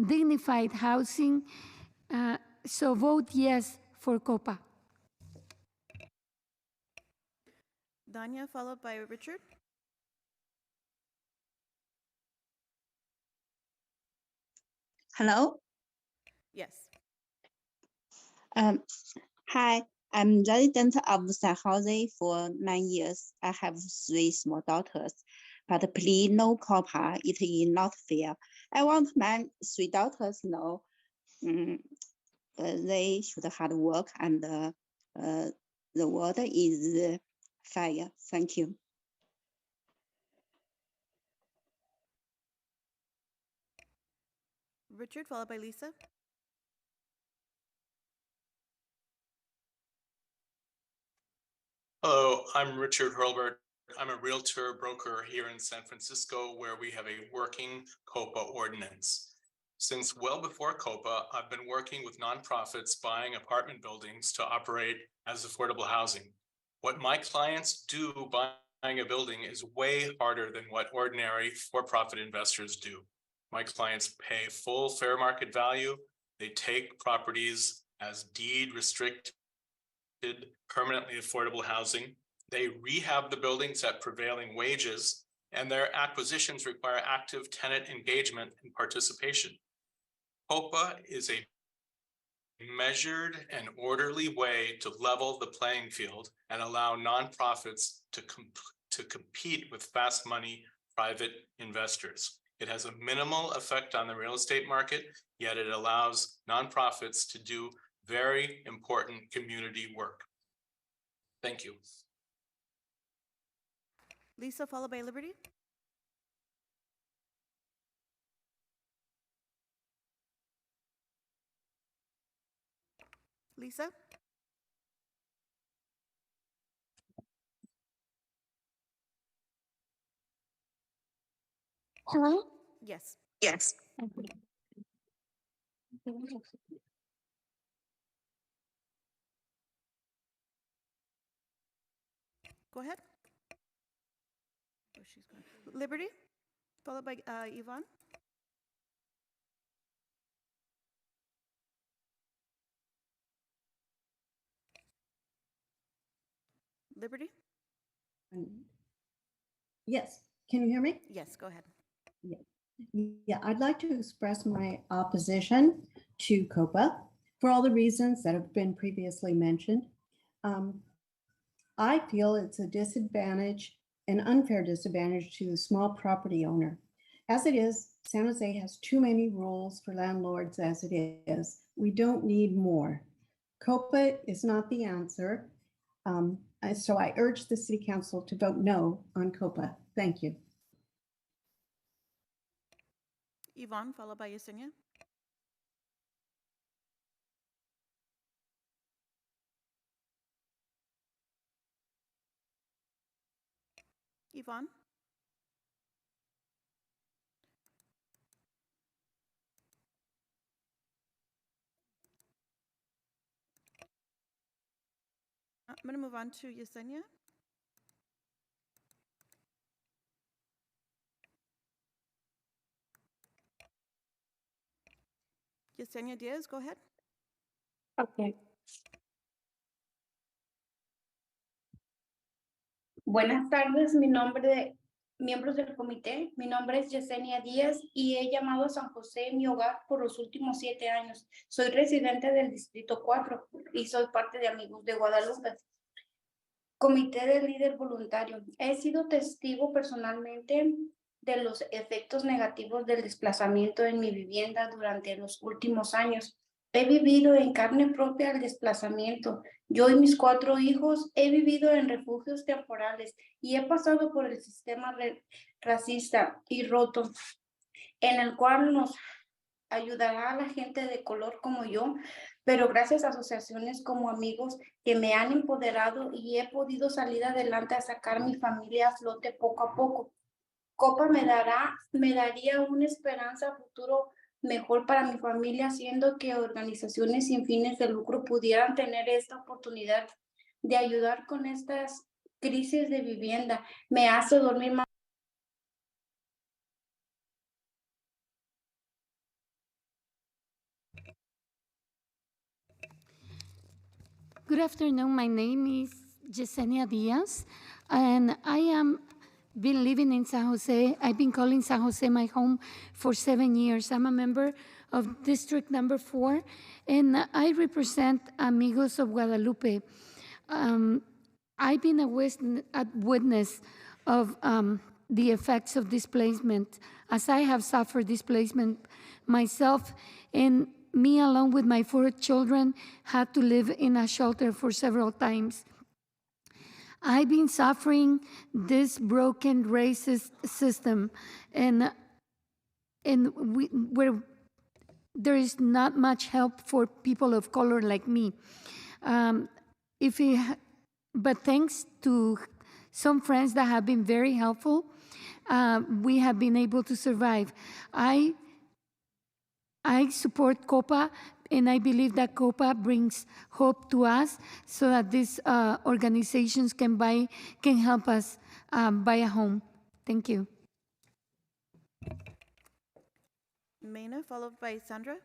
H: dignified housing. So vote yes for Copa.
A: Dania, followed by Richard.
R: Hello.
A: Yes.
R: Hi, I'm resident of San Jose for 9 years. I have 3 small daughters, but please no Copa. It is not fair. I want my 3 daughters know they should hard work and the world is fair. Thank you.
A: Richard, followed by Lisa.
Y: Hello, I'm Richard Hurlbert. I'm a realtor broker here in San Francisco, where we have a working Copa ordinance. Since well before Copa, I've been working with nonprofits buying apartment buildings to operate as affordable housing. What my clients do buying a building is way harder than what ordinary for-profit investors do. My clients pay full fair market value. They take properties as deed restricted, permanently affordable housing. They rehab the buildings at prevailing wages, and their acquisitions require active tenant engagement and participation. Copa is a measured and orderly way to level the playing field and allow nonprofits to compete with fast money private investors. It has a minimal effect on the real estate market, yet it allows nonprofits to do very important community work. Thank you.
A: Lisa, followed by Liberty. Lisa?
H: Hello?
A: Yes.
H: Yes.
A: Go ahead. Oh, she's gone. Liberty, followed by Yvonne. Liberty?
G: Yes, can you hear me?
A: Yes, go ahead.
G: Yeah, I'd like to express my opposition to Copa for all the reasons that have been previously mentioned. I feel it's a disadvantage, an unfair disadvantage to the small property owner. As it is, San Jose has too many rules for landlords as it is. We don't need more. Copa is not the answer. So I urge the City Council to vote no on Copa. Thank you.
A: Yvonne, followed by Yesenia. Yvonne? I'm going to move on to Yesenia. Yesenia Diaz, go ahead.
L: Ok. Buenas tardes, miembros del comité. Mi nombre es Yesenia Díaz y he llamado a San José mi hogar por los últimos 7 años. Soy residente del Distrito 4 y soy parte de Amigos de Guadalupe. Comité de líder voluntario. He sido testigo personalmente de los efectos negativos del desplazamiento en mi vivienda durante los últimos años. He vivido en carne propia el desplazamiento. Yo y mis 4 hijos he vivido en refugios temporales y he pasado por el sistema racista y roto, en el cual nos ayudará a la gente de color como yo, pero gracias a asociaciones como Amigos que me han empoderado y he podido salir adelante a sacar mi familia a flote poco a poco. Copa me daría una esperanza a futuro mejor para mi familia, haciendo que organizaciones sin fines de lucro pudieran tener esta oportunidad de ayudar con estas crisis de vivienda. Me hace dormir más.
H: Good afternoon. My name is Yesenia Diaz, and I am been living in San Jose. I've been calling San Jose my home for 7 years. I'm a member of District Number 4, and I represent Amigos of Guadalupe. I've been a witness of the effects of displacement, as I have suffered displacement myself, and me along with my 4 children had to live in a shelter for several times. I've been suffering this broken racist system, and where there is not much help for people of color like me. But thanks to some friends that have been very helpful, we have been able to survive. I support Copa, and I believe that Copa brings hope to us so that these organizations can help us buy a home. Thank you.
A: Mena, followed by Sandra.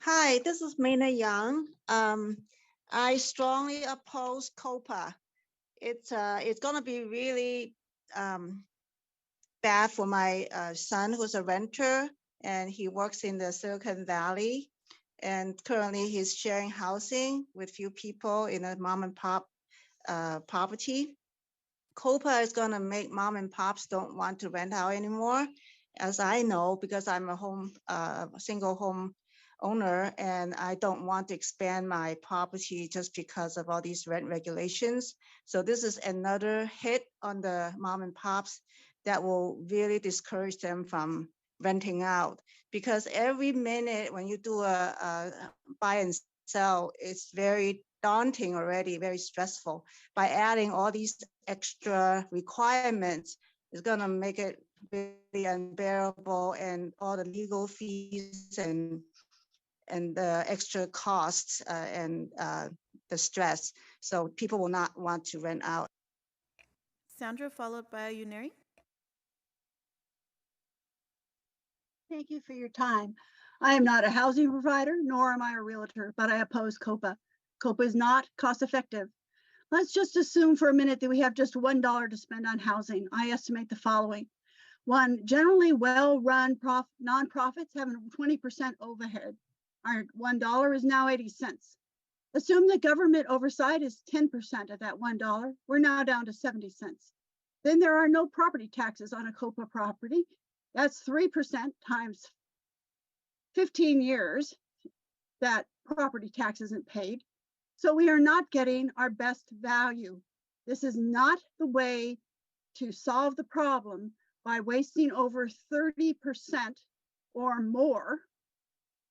O: Hi, this is Mina Young. I strongly oppose Copa. It's going to be really bad for my son, who's a renter, and he works in the Silicon Valley. And currently, he's sharing housing with few people in a mom and pop property. Copa is going to make mom and pops don't want to rent out anymore, as I know, because I'm a single home owner, and I don't want to expand my property just because of all these rent regulations. So this is another hit on the mom and pops that will really discourage them from renting out, because every minute when you do a buy and sell, it's very daunting already, very stressful. By adding all these extra requirements, is going to make it really unbearable, and all the legal fees and the extra costs and the stress. So people will not want to rent out.
A: Sandra, followed by Uneri.
T: Thank you for your time. I am not a housing provider, nor am I a realtor, but I oppose Copa. Copa is not cost effective. Let's just assume for a minute that we have just $1 to spend on housing. I estimate the following. One, generally well-run nonprofits have a 20% overhead. Our $1 is now 80 cents. Assume the government oversight is 10% of that $1. We're now down to 70 cents. Then there are no property taxes on a Copa property. That's 3% times 15 years that property tax isn't paid. So we are not getting our best value. This is not the way to solve the problem by wasting over 30% or more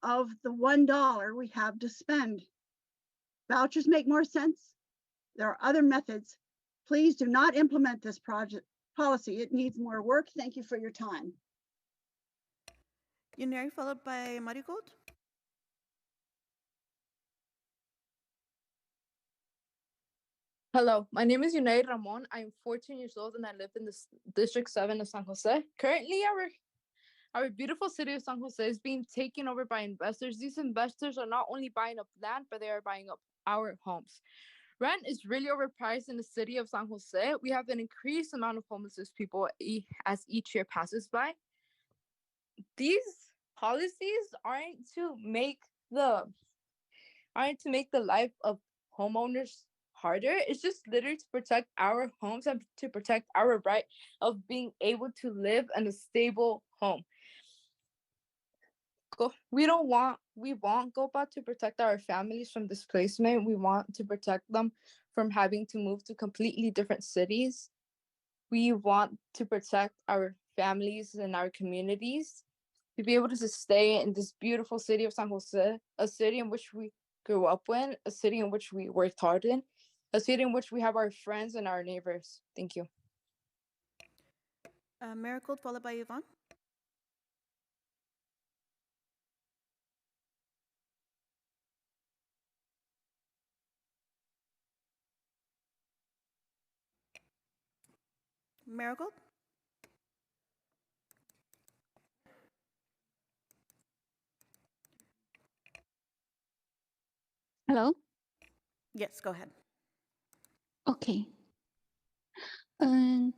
T: of the $1 we have to spend. Vouchers make more sense. There are other methods. Please do not implement this policy. It needs more work. Thank you for your time.
A: Uneri, followed by Marigold.
U: Hello, my name is Unai Ramon. I'm 14 years old and I live in the District 7 of San Jose. Currently, our beautiful city of San Jose is being taken over by investors. These investors are not only buying up land, but they are buying up our homes. Rent is really overpriced in the city of San Jose. We have an increased amount of homeless people as each year passes by. These policies aren't to make the life of homeowners harder. It's just literally to protect our homes and to protect our right of being able to live in a stable home. We want Copa to protect our families from displacement. We want to protect them from having to move to completely different cities. We want to protect our families and our communities to be able to stay in this beautiful city of San Jose, a city in which we grew up in, a city in which we worked hard in, a city in which we have our friends and our neighbors. Thank you.
A: Marigold, followed by Yvonne. Marigold.
W: Hello?
A: Yes, go ahead.
W: Okay. I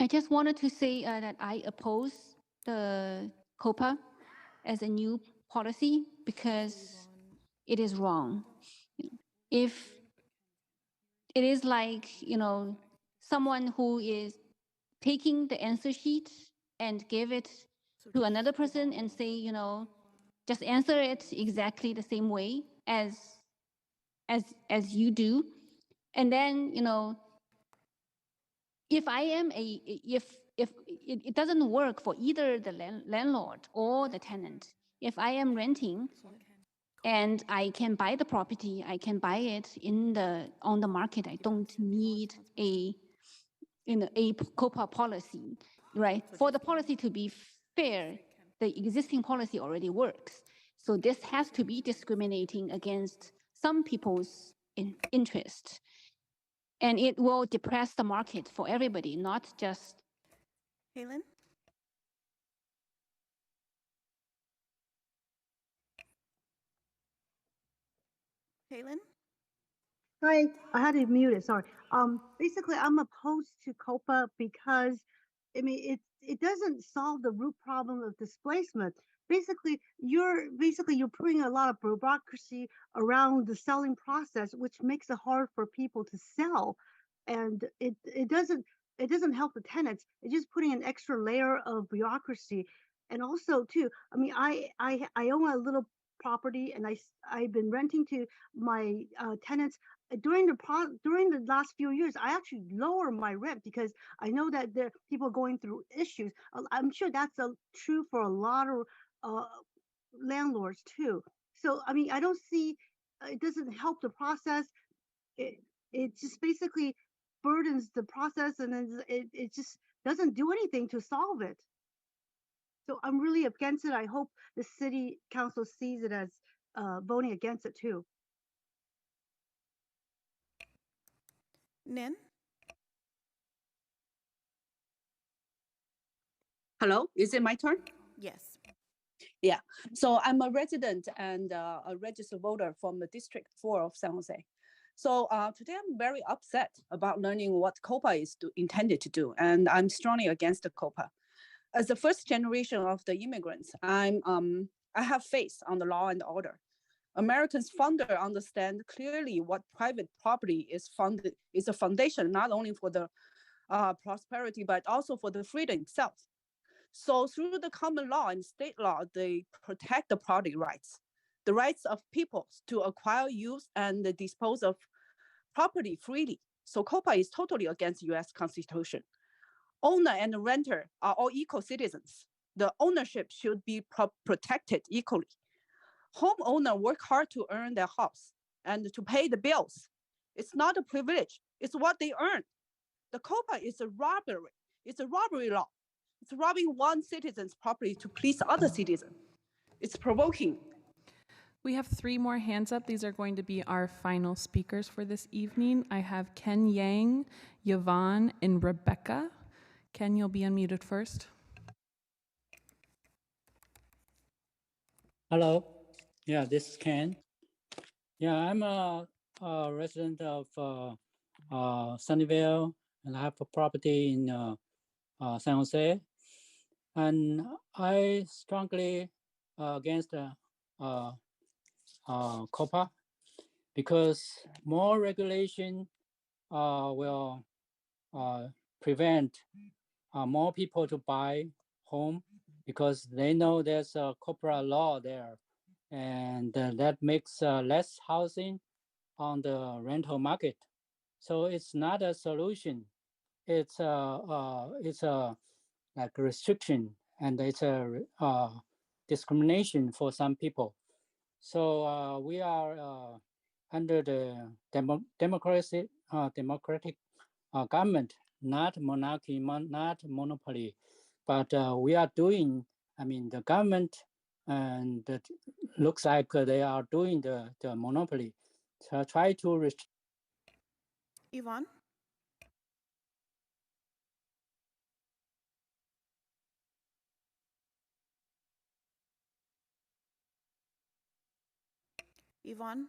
W: just wanted to say that I oppose the COPA as a new policy because it is wrong. If it is like, someone who is taking the answer sheet and give it to another person and say, just answer it exactly the same way as you do. And then, if it doesn't work for either the landlord or the tenant, if I am renting and I can buy the property, I can buy it on the market. I don't need a COPA policy, right? For the policy to be fair, the existing policy already works. So this has to be discriminating against some people's interest. And it will depress the market for everybody, not just.
A: Helen? Kaylin?
B: Hi, I had it muted, sorry. Basically, I'm opposed to Copa because, I mean, it doesn't solve the root problem of displacement. You're putting a lot of bureaucracy around the selling process, which makes it hard for people to sell, and it doesn't help the tenants. It's just putting an extra layer of bureaucracy, and also too. I mean, I own a little property, and I've been renting to my tenants during the last few years. I actually lower my rent because I know that there are people going through issues. I'm sure that's true for a lot of landlords too. So I mean, I don't see it doesn't help the process. It just basically burdens the process, and then it just doesn't do anything to solve it. So I'm really against it. I hope the city council sees it as voting against it too.
A: Nin?
E: Hello, is it my turn?
A: Yes.
E: Yeah, so I'm a resident and a registered voter from the District 4 of San Jose. So today I'm very upset about learning what Copa is intended to do, and I'm strongly against the Copa. As the first generation of the immigrants, I have faith on the law and order. Americans founder understand clearly what private property is a foundation not only for the prosperity but also for the freedom itself. So through the common law and state law, they protect the property rights, the rights of peoples to acquire, use, and dispose of property freely. So Copa is totally against U.S. Constitution. Owner and renter are all equal citizens. The ownership should be protected equally. Homeowners work hard to earn their house and to pay the bills. It's not a privilege, it's what they earn. The Copa is a robbery. It's a robbery law. It's robbing one citizen's property to please other citizens. It's provoking.
M: We have 3 more hands up. These are going to be our final speakers for this evening. I have Ken Yang, Yvonne, and Rebecca. Ken, you'll be unmuted first.
S: Hello. Yeah, this is Ken. Yeah, I'm a resident of Sunnyvale, and I have a property in San Jose. And I strongly against Copa because more regulation will prevent more people to buy home because they know there's a corporate law there, and that makes less housing on the rental market. So it's not a solution. It's a like restriction, and it's a discrimination for some people. So we are under the democratic government, not monarchy, not monopoly, but we are doing. I mean, the government, and that looks like they are doing the monopoly. So try to restrict.
A: Yvonne? Yvonne?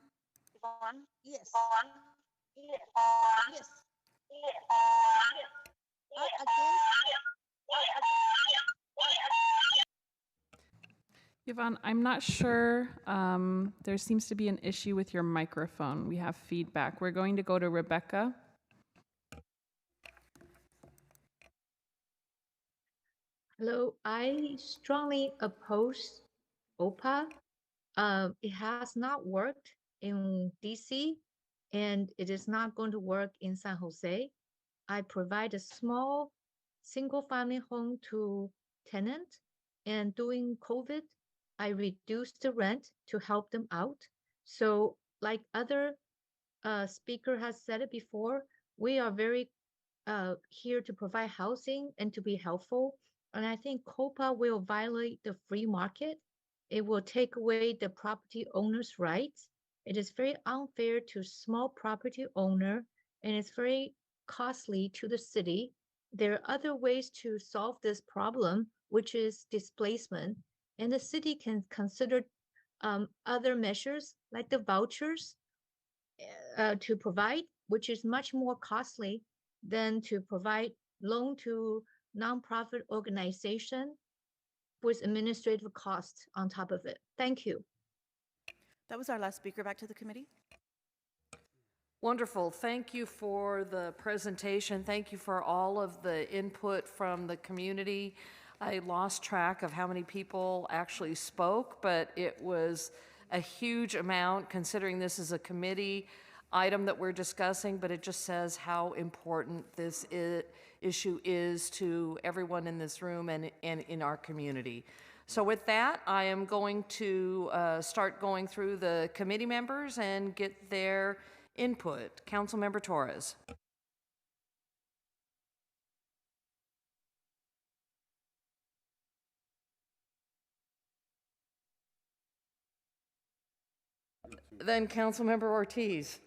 O: Yvonne, yes. Yes. Yes.
M: Yvonne, I'm not sure. There seems to be an issue with your microphone. We have feedback. We're going to go to Rebecca.
X: Hello, I strongly oppose OPA. It has not worked in DC, and it is not going to work in San Jose. I provide a small single-family home to tenants, and during COVID, I reduced the rent to help them out. So like other speaker has said it before, we are very here to provide housing and to be helpful. And I think Copa will violate the free market. It will take away the property owner's rights. It is very unfair to small property owner, and it's very costly to the city. There are other ways to solve this problem, which is displacement. And the city can consider other measures like the vouchers to provide, which is much more costly than to provide loan to nonprofit organization with administrative costs on top of it. Thank you.
A: That was our last speaker. Back to the committee.
C: Wonderful. Thank you for the presentation. Thank you for all of the input from the community. I lost track of how many people actually spoke, but it was a huge amount considering this is a committee item that we're discussing, but it just says how important this issue is to everyone in this room and in our community. So with that, I am going to start going through the committee members and get their input. Councilmember Torres. Then Councilmember Ortiz.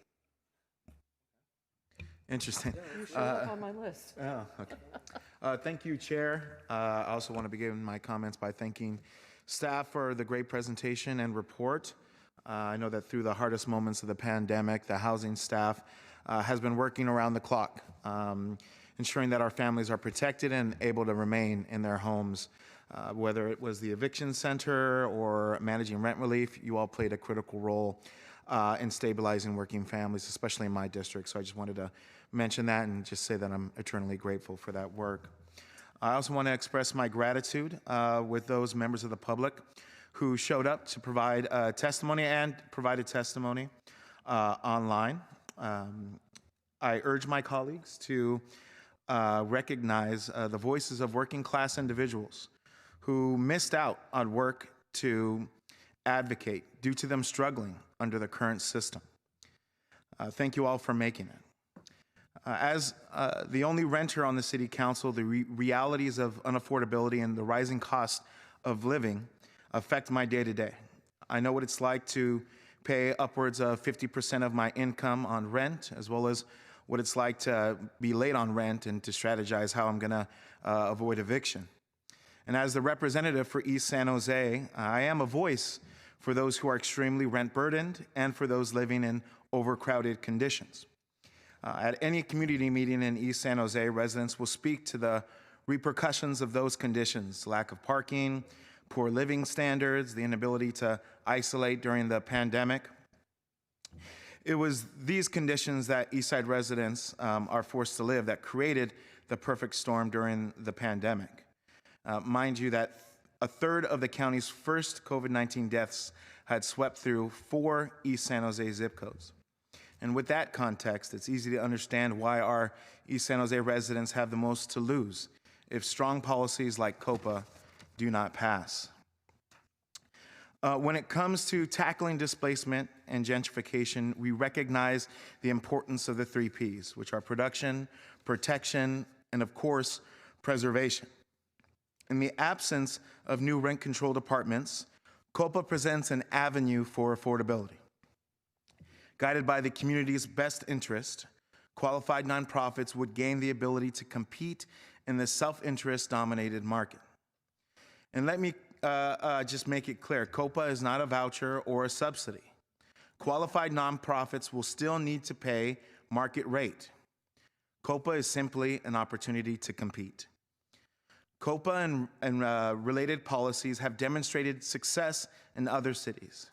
D: Interesting.
C: You showed up on my list.
D: Oh, okay. Thank you, Chair. I also want to begin my comments by thanking staff for the great presentation and report. I know that through the hardest moments of the pandemic, the housing staff has been working around the clock, ensuring that our families are protected and able to remain in their homes. Whether it was the eviction center or managing rent relief, you all played a critical role in stabilizing working families, especially in my district. So I just wanted to mention that and just say that I'm eternally grateful for that work. I also want to express my gratitude with those members of the public who showed up to provide testimony and provided testimony online. I urge my colleagues to recognize the voices of working class individuals who missed out on work to advocate due to them struggling under the current system. Thank you all for making it. As the only renter on the City Council, the realities of unaffordability and the rising cost of living affect my day-to-day. I know what it's like to pay upwards of 50% of my income on rent, as well as what it's like to be late on rent and to strategize how I'm gonna avoid eviction. And as the representative for East San Jose, I am a voice for those who are extremely rent burdened and for those living in overcrowded conditions. At any community meeting in East San Jose, residents will speak to the repercussions of those conditions: lack of parking, poor living standards, the inability to isolate during the pandemic. It was these conditions that Eastside residents are forced to live that created the perfect storm during the pandemic. Mind you that a third of the county's first COVID-19 deaths had swept through 4 East San Jose zip codes. And with that context, it's easy to understand why our East San Jose residents have the most to lose if strong policies like Copa do not pass. When it comes to tackling displacement and gentrification, we recognize the importance of the 3 Ps, which are production, protection, and of course, preservation. In the absence of new rent-controlled apartments, Copa presents an avenue for affordability. Guided by the community's best interest, qualified nonprofits would gain the ability to compete in the self-interest dominated market. And let me just make it clear, Copa is not a voucher or a subsidy. Qualified nonprofits will still need to pay market rate. Copa is simply an opportunity to compete. Copa and related policies have demonstrated success in other cities.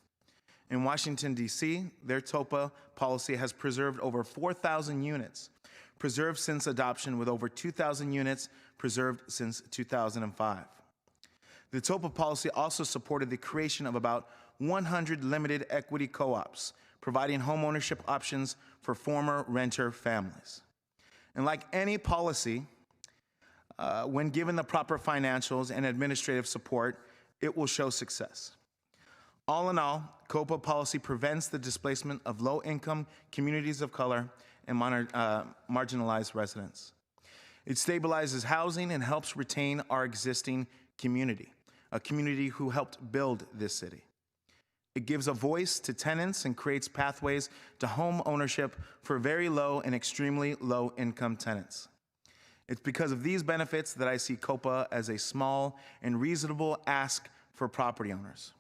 D: In Washington, D.C., their TOPA policy has preserved over 4,000 units, preserved since adoption, with over 2,000 units preserved since 2005. The TOPA policy also supported the creation of about 100 limited equity co-ops, providing homeownership options for former renter families. And like any policy, when given the proper financials and administrative support, it will show success. All in all, Copa policy prevents the displacement of low-income communities of color and marginalized residents. It stabilizes housing and helps retain our existing community, a community who helped build this city. It gives a voice to tenants and creates pathways to home ownership for very low and extremely low-income tenants. It's because of these benefits that I see Copa as a small and reasonable ask for property owners.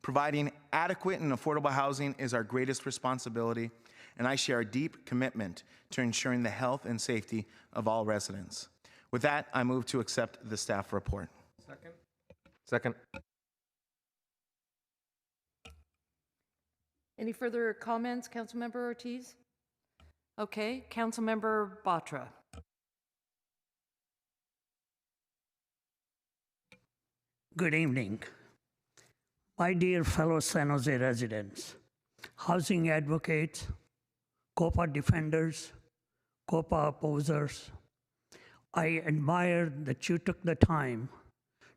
D: Providing adequate and affordable housing is our greatest responsibility, and I share a deep commitment to ensuring the health and safety of all residents. With that, I move to accept the staff report.
F: Second.
C: Any further comments, Councilmember Ortiz? Okay, Councilmember Batra.
N: Good evening. My dear fellow San Jose residents, housing advocates, Copa defenders, Copa opposers, I admire that you took the time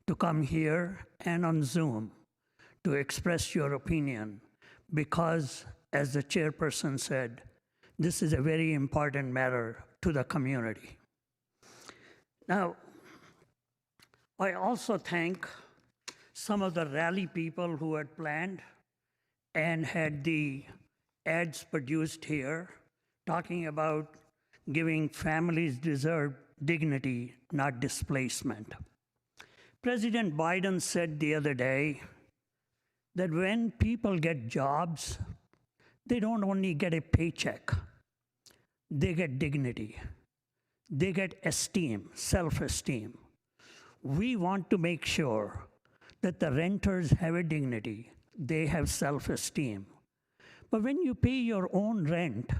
N: to come here and on Zoom to express your opinion because, as the chairperson said, this is a very important matter to the community. Now, I also thank some of the rally people who had planned and had the ads produced here talking about giving families deserved dignity, not displacement. President Biden said the other day that when people get jobs, they don't only get a paycheck, they get dignity, they get esteem, self-esteem. We want to make sure that the renters have a dignity, they have self-esteem. But when you pay your own rent,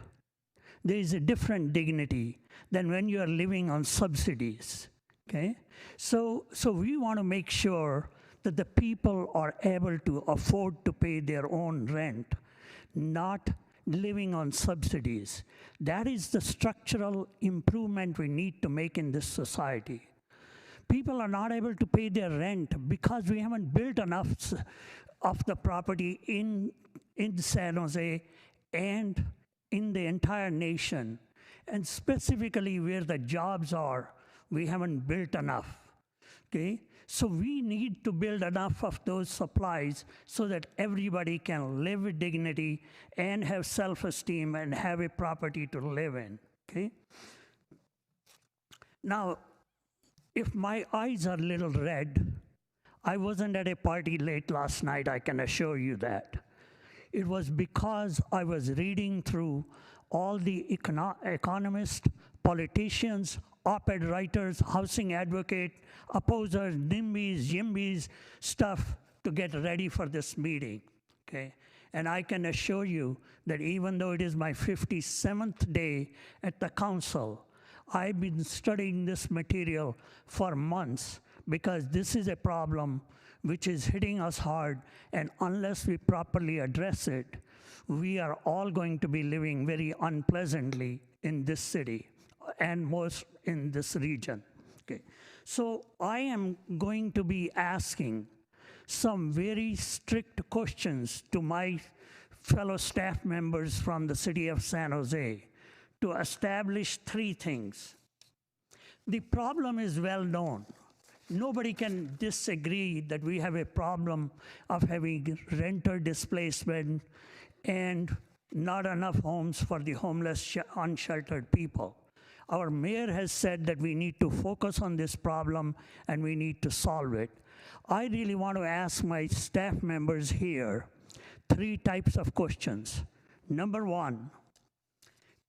N: there is a different dignity than when you are living on subsidies, okay? So we want to make sure that the people are able to afford to pay their own rent, not living on subsidies. That is the structural improvement we need to make in this society. People are not able to pay their rent because we haven't built enough of the property in San Jose and in the entire nation. And specifically where the jobs are, we haven't built enough, okay? So we need to build enough of those supplies so that everybody can live with dignity and have self-esteem and have a property to live in, okay? Now, if my eyes are a little red, I wasn't at a party late last night, I can assure you that. It was because I was reading through all the economists, politicians, op-ed writers, housing advocate, opposers, NIMBYs, YIMBYs, stuff to get ready for this meeting, okay? And I can assure you that even though it is my 57th day at the council, I've been studying this material for months because this is a problem which is hitting us hard, and unless we properly address it, we are all going to be living very unpleasantly in this city and most in this region. Okay. So I am going to be asking some very strict questions to my fellow staff members from the city of San Jose to establish three things. The problem is well known. Nobody can disagree that we have a problem of having renter displacement and not enough homes for the homeless, unsheltered people. Our mayor has said that we need to focus on this problem and we need to solve it. I really want to ask my staff members here three types of questions. Number one,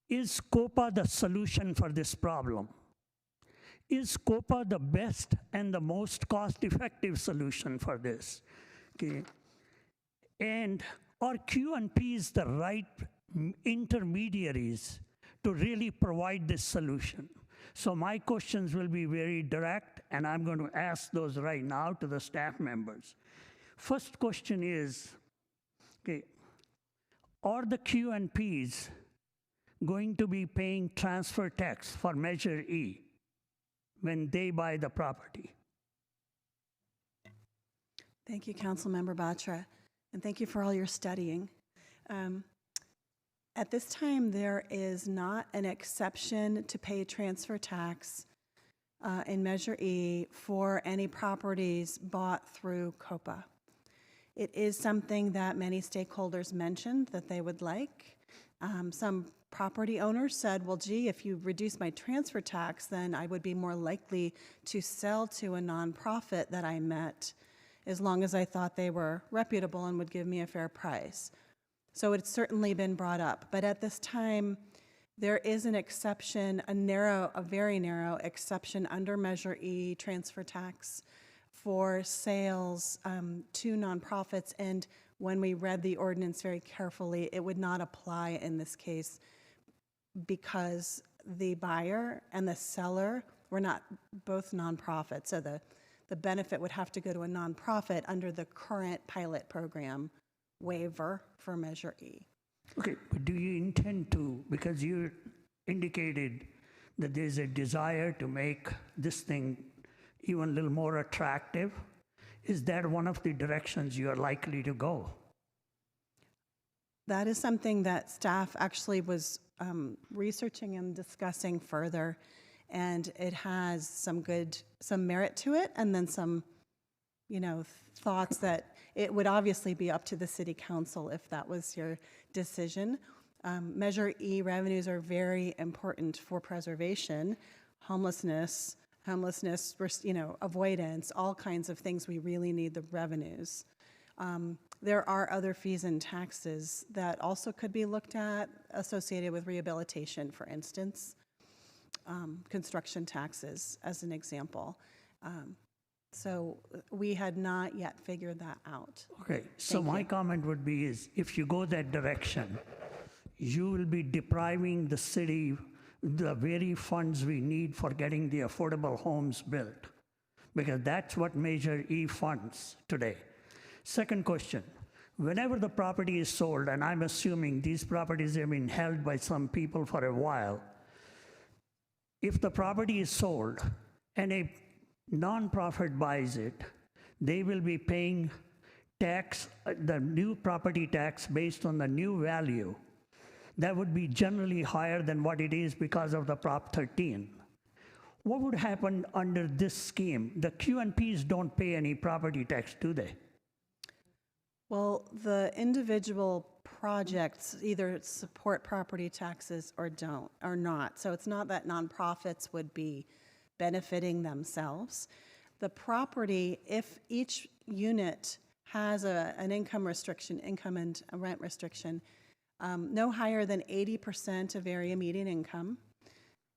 N: is Copa the solution for this problem? Is Copa the best and the most cost-effective solution for this? Okay. And are Q&Ps the right intermediaries to really provide this solution? So my questions will be very direct, and I'm going to ask those right now to the staff members. First question is, okay, are the Q&Ps going to be paying transfer tax for Measure E when they buy the property?
A: Thank you, Councilmember Batra, and thank you for all your studying. At this time, there is not an exception to pay transfer tax in Measure E for any properties bought through Copa. It is something that many stakeholders mentioned that they would like. Some property owners said, well, gee, if you reduce my transfer tax, then I would be more likely to sell to a nonprofit that I met, as long as I thought they were reputable and would give me a fair price. So it's certainly been brought up. But at this time, there is an exception, a very narrow exception under Measure E transfer tax for sales to nonprofits. And when we read the ordinance very carefully, it would not apply in this case because the buyer and the seller were not both nonprofits. So the benefit would have to go to a nonprofit under the current pilot program waiver for Measure E.
N: Okay, but do you intend to, because you indicated that there's a desire to make this thing even a little more attractive, is that one of the directions you are likely to go?
A: That is something that staff actually was researching and discussing further, and it has some merit to it, and then some, thoughts that it would obviously be up to the city council if that was your decision. Measure E revenues are very important for preservation, homelessness, avoidance, all kinds of things. We really need the revenues. There are other fees and taxes that also could be looked at associated with rehabilitation, for instance, construction taxes as an example. So we had not yet figured that out.
N: Okay, so my comment would be is if you go that direction, you will be depriving the city the very funds we need for getting the affordable homes built, because that's what Measure E funds today. Second question, whenever the property is sold, and I'm assuming these properties have been held by some people for a while, if the property is sold and a nonprofit buys it, they will be paying tax, the new property tax based on the new value. That would be generally higher than what it is because of the Prop 13. What would happen under this scheme? The Q&Ps don't pay any property tax, do they?
A: Well, the individual projects either support property taxes or not. So it's not that nonprofits would be benefiting themselves. The property, if each unit has an income restriction, income and a rent restriction, no higher than 80% of area median income.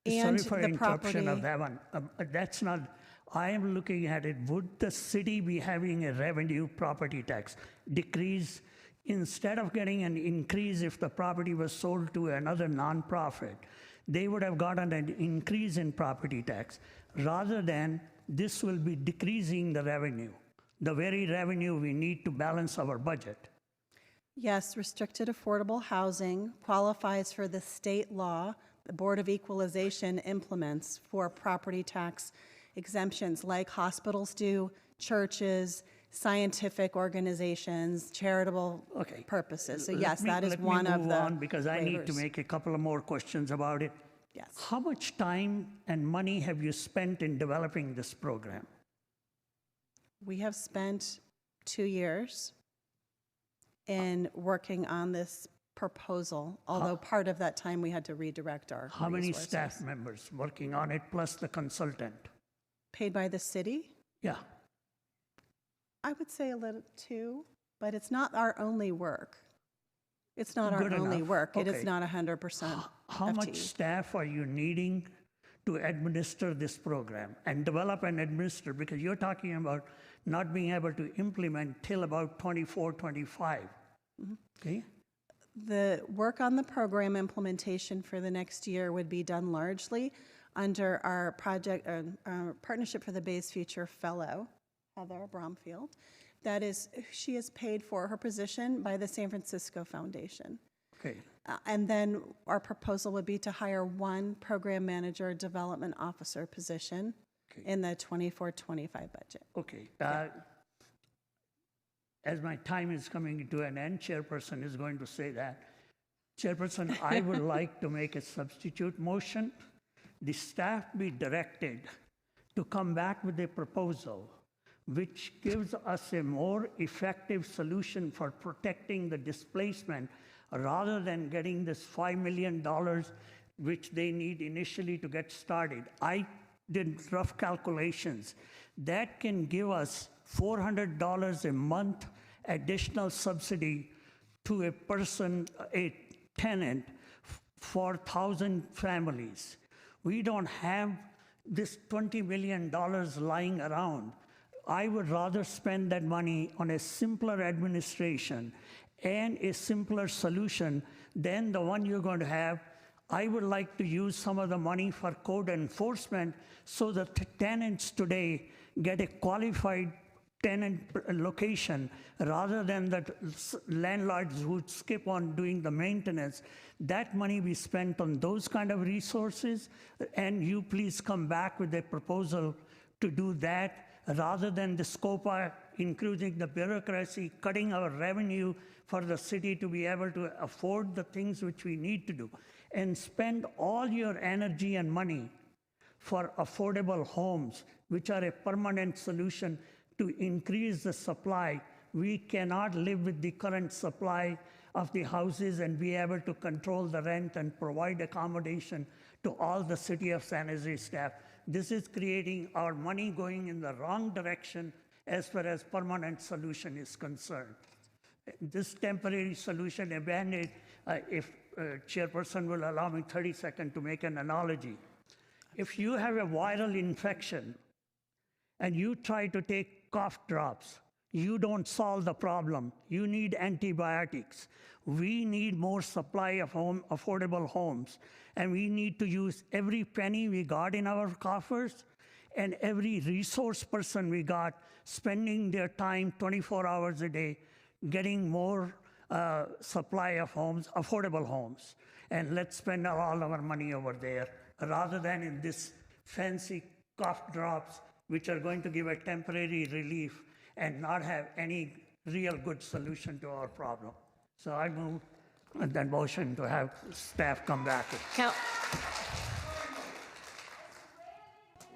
A: And
N: sorry for
A: the
N: interruption
A: property,
N: of that one. That's not, I am looking at it, would the city be having a revenue property tax decrease? Instead of getting an increase if the property was sold to another nonprofit, they would have gotten an increase in property tax. Rather than this will be decreasing the revenue, the very revenue we need to balance our budget.
A: yes, restricted affordable housing qualifies for the state law the Board of Equalization implements for property tax exemptions like hospitals do, churches, scientific organizations, charitable purposes. So yes, that is one of the
N: Let me move on because I need to
A: waivers.
N: make a couple of more questions about it.
A: Yes.
N: How much time and money have you spent in developing this program?
A: We have spent 2 years in working on this proposal, although part of that time we had to redirect our
N: How many
A: resources.
N: staff members working on it plus the consultant?
A: Paid by the city?
N: Yeah.
A: I would say a little 2, but it's not our only work. It's not
N: Good
A: our only
N: enough.
A: work. It
N: Okay.
A: is not 100%
N: How much
A: FTE.
N: staff are you needing to administer this program and develop and administer? Because you're talking about not being able to implement till about 24, 25. Okay?
A: The work on the program implementation for the next year would be done largely under our project, Partnership for the Bay's Future Fellow, Heather Bromfield. That is, she is paid for her position by the San Francisco Foundation.
N: Okay.
A: And then our proposal would be to hire one program manager, development officer position in the 24-25 budget.
N: Okay. As my time is coming to an end, Chairperson is going to say that. Chairperson, I would like to make a substitute motion. The staff be directed to come back with a proposal which gives us a more effective solution for protecting the displacement rather than getting this $5 million which they need initially to get started. I did rough calculations. That can give us $400 a month additional subsidy to a person, a tenant, for 1,000 families. We don't have this $20 million lying around. I would rather spend that money on a simpler administration and a simpler solution than the one you're going to have. I would like to use some of the money for code enforcement so that the tenants today get a qualified tenant location rather than the landlords who skip on doing the maintenance. That money we spent on those kind of resources, and you please come back with a proposal to do that rather than the Copa, including the bureaucracy, cutting our revenue for the city to be able to afford the things which we need to do, and spend all your energy and money for affordable homes, which are a permanent solution to increase the supply. We cannot live with the current supply of the houses and be able to control the rent and provide accommodation to all the city of San Jose staff. This is creating our money going in the wrong direction as far as permanent solution is concerned. This temporary solution, a Band-Aid, if chairperson will allow me 30 seconds to make an analogy. If you have a viral infection and you try to take cough drops, you don't solve the problem. You need antibiotics. We need more supply of affordable homes, and we need to use every penny we got in our coffers and every resource person we got spending their time 24 hours a day getting more supply of homes, affordable homes. And let's spend all our money over there rather than in this fancy cough drops, which are going to give a temporary relief and not have any real good solution to our problem. So I move that motion to have staff come back.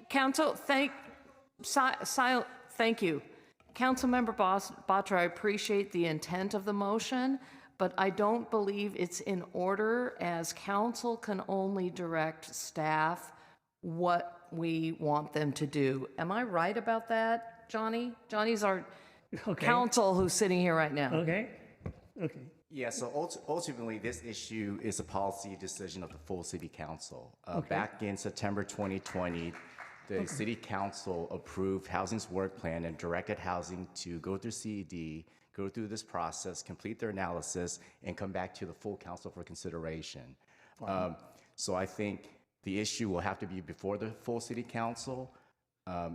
C: Council, thank you. Councilmember Batra, I appreciate the intent of the motion, but I don't believe it's in order, as council can only direct staff what we want them to do. Am I right about that, Johnny? Johnny's our counsel who's sitting here right now.
N: Okay.
I: Yeah, so ultimately, this issue is a policy decision of the full city council. Back in September 2020, the city council approved Housing's work plan and directed Housing to go through CED, go through this process, complete their analysis, and come back to the full council for consideration. So I think the issue will have to be before the full city council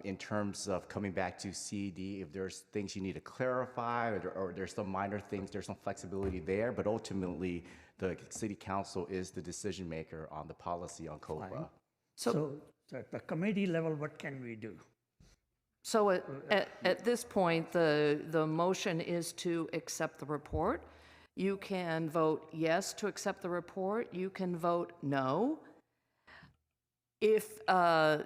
I: in terms of coming back to CED. If there's things you need to clarify or there's some minor things, there's some flexibility there, but ultimately the city council is the decision maker on the policy on Copa.
N: So at the committee level, what can we do?
C: So at this point, the motion is to accept the report. You can vote yes to accept the report. You can vote no. If a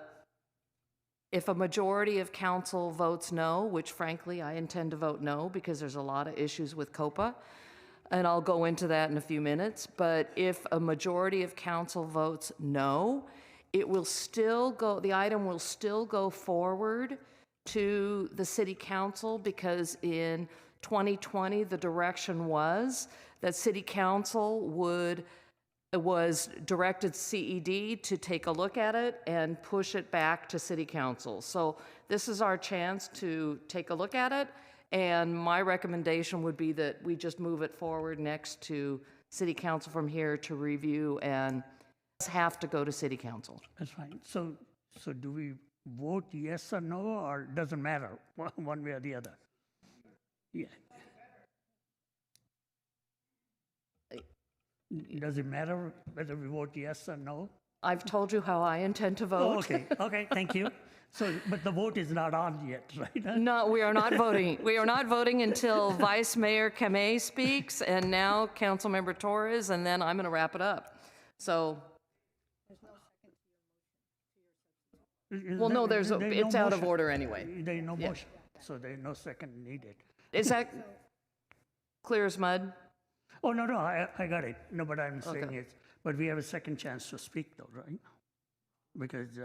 C: majority of council votes no, which frankly I intend to vote no because there's a lot of issues with Copa, and I'll go into that in a few minutes, but if a majority of council votes no, it will still go, the item will still go forward to the city council, because in 2020 the direction was that city council was directed CED to take a look at it and push it back to city council. So this is our chance to take a look at it, and my recommendation would be that we just move it forward next to city council from here to review and have to go to city council.
N: That's fine. So do we vote yes or no, or doesn't matter one way or the other? Yeah. Does it matter whether we vote yes or no?
C: I've told you how I intend to vote.
N: Oh, okay, thank you. So, but the vote is not on yet, right?
C: No, we are not voting. We are not voting until Vice Mayor Kamei speaks, and now Councilmember Torres, and then I'm going to wrap it up. So, well, no, it's out of order anyway.
N: There's no motion, so there's no second needed.
C: Is that clear as mud?
N: Oh, no, I got it. No, but I'm saying it. But we have a second chance to speak, though, right? Because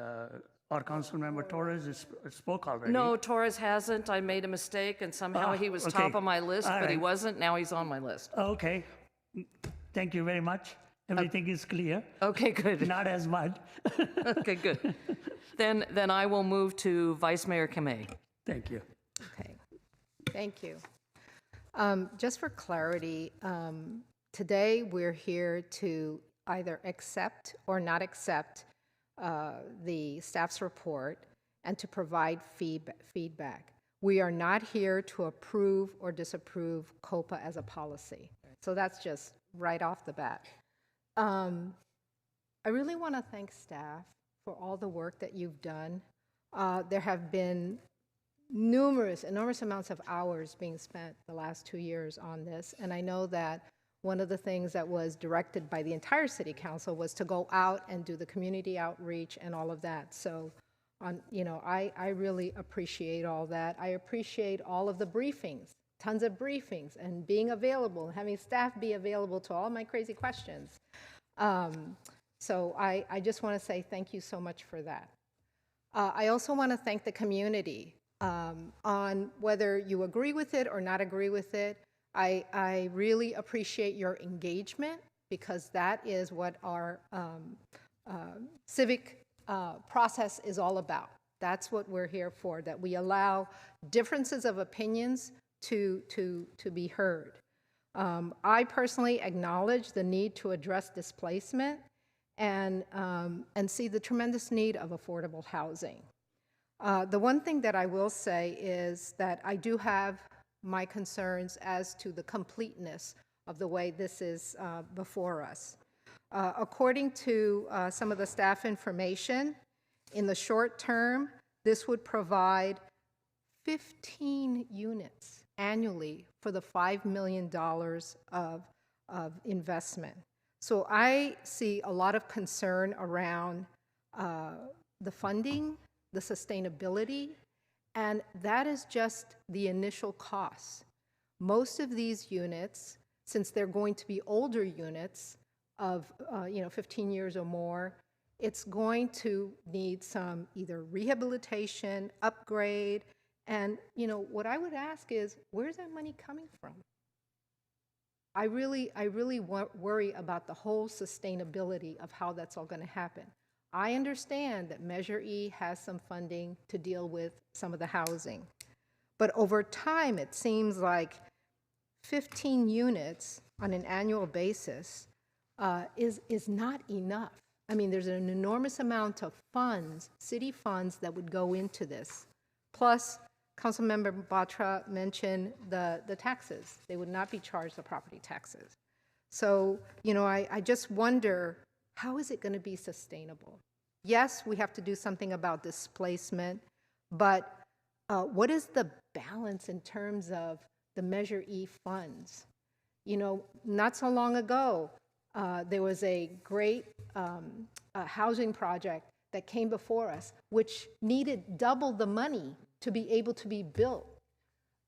N: or Councilmember Torres spoke already.
C: No, Torres hasn't. I made a mistake, and somehow he was
N: okay.
C: top of my list,
N: All
C: but he
N: right.
C: wasn't. Now he's on my list.
N: Okay. Thank you very much. Everything is clear.
C: Okay, good.
N: Not as much.
C: Okay, good. Then I will move to Vice Mayor Kamei.
N: Thank you.
J: Okay, thank you. Just for clarity, today we're here to either accept or not accept the staff's report and to provide feedback. We are not here to approve or disapprove COPA as a policy. So that's just right off the bat. I really want to thank staff for all the work that you've done. There have been enormous amounts of hours being spent the last 2 years on this, and I know that one of the things that was directed by the entire City Council was to go out and do the community outreach and all of that. So, I really appreciate all that. I appreciate all of the briefings, tons of briefings, and being available, having staff be available to all my crazy questions. So I just want to say thank you so much for that. I also want to thank the community on whether you agree with it or not agree with it. I really appreciate your engagement because that is what our civic process is all about. That's what we're here for, that we allow differences of opinions to be heard. I personally acknowledge the need to address displacement and see the tremendous need of affordable housing. The one thing that I will say is that I do have my concerns as to the completeness of the way this is before us. According to some of the staff information, in the short term, this would provide 15 units annually for the $5 million of investment. So I see a lot of concern around the funding, the sustainability, and that is just the initial costs. Most of these units, since they're going to be older units of 15 years or more, it's going to need some either rehabilitation, upgrade, and what I would ask is, where's that money coming from? I really worry about the whole sustainability of how that's all going to happen. I understand that Measure E has some funding to deal with some of the housing, but over time it seems like 15 units on an annual basis is not enough. I mean, there's an enormous amount of funds, city funds, that would go into this. Plus, Councilmember Batra mentioned the taxes. They would not be charged the property taxes. So, I just wonder, how is it going to be sustainable? Yes, we have to do something about displacement, but what is the balance in terms of the Measure E funds? Not so long ago, there was a great housing project that came before us, which needed double the money to be able to be built.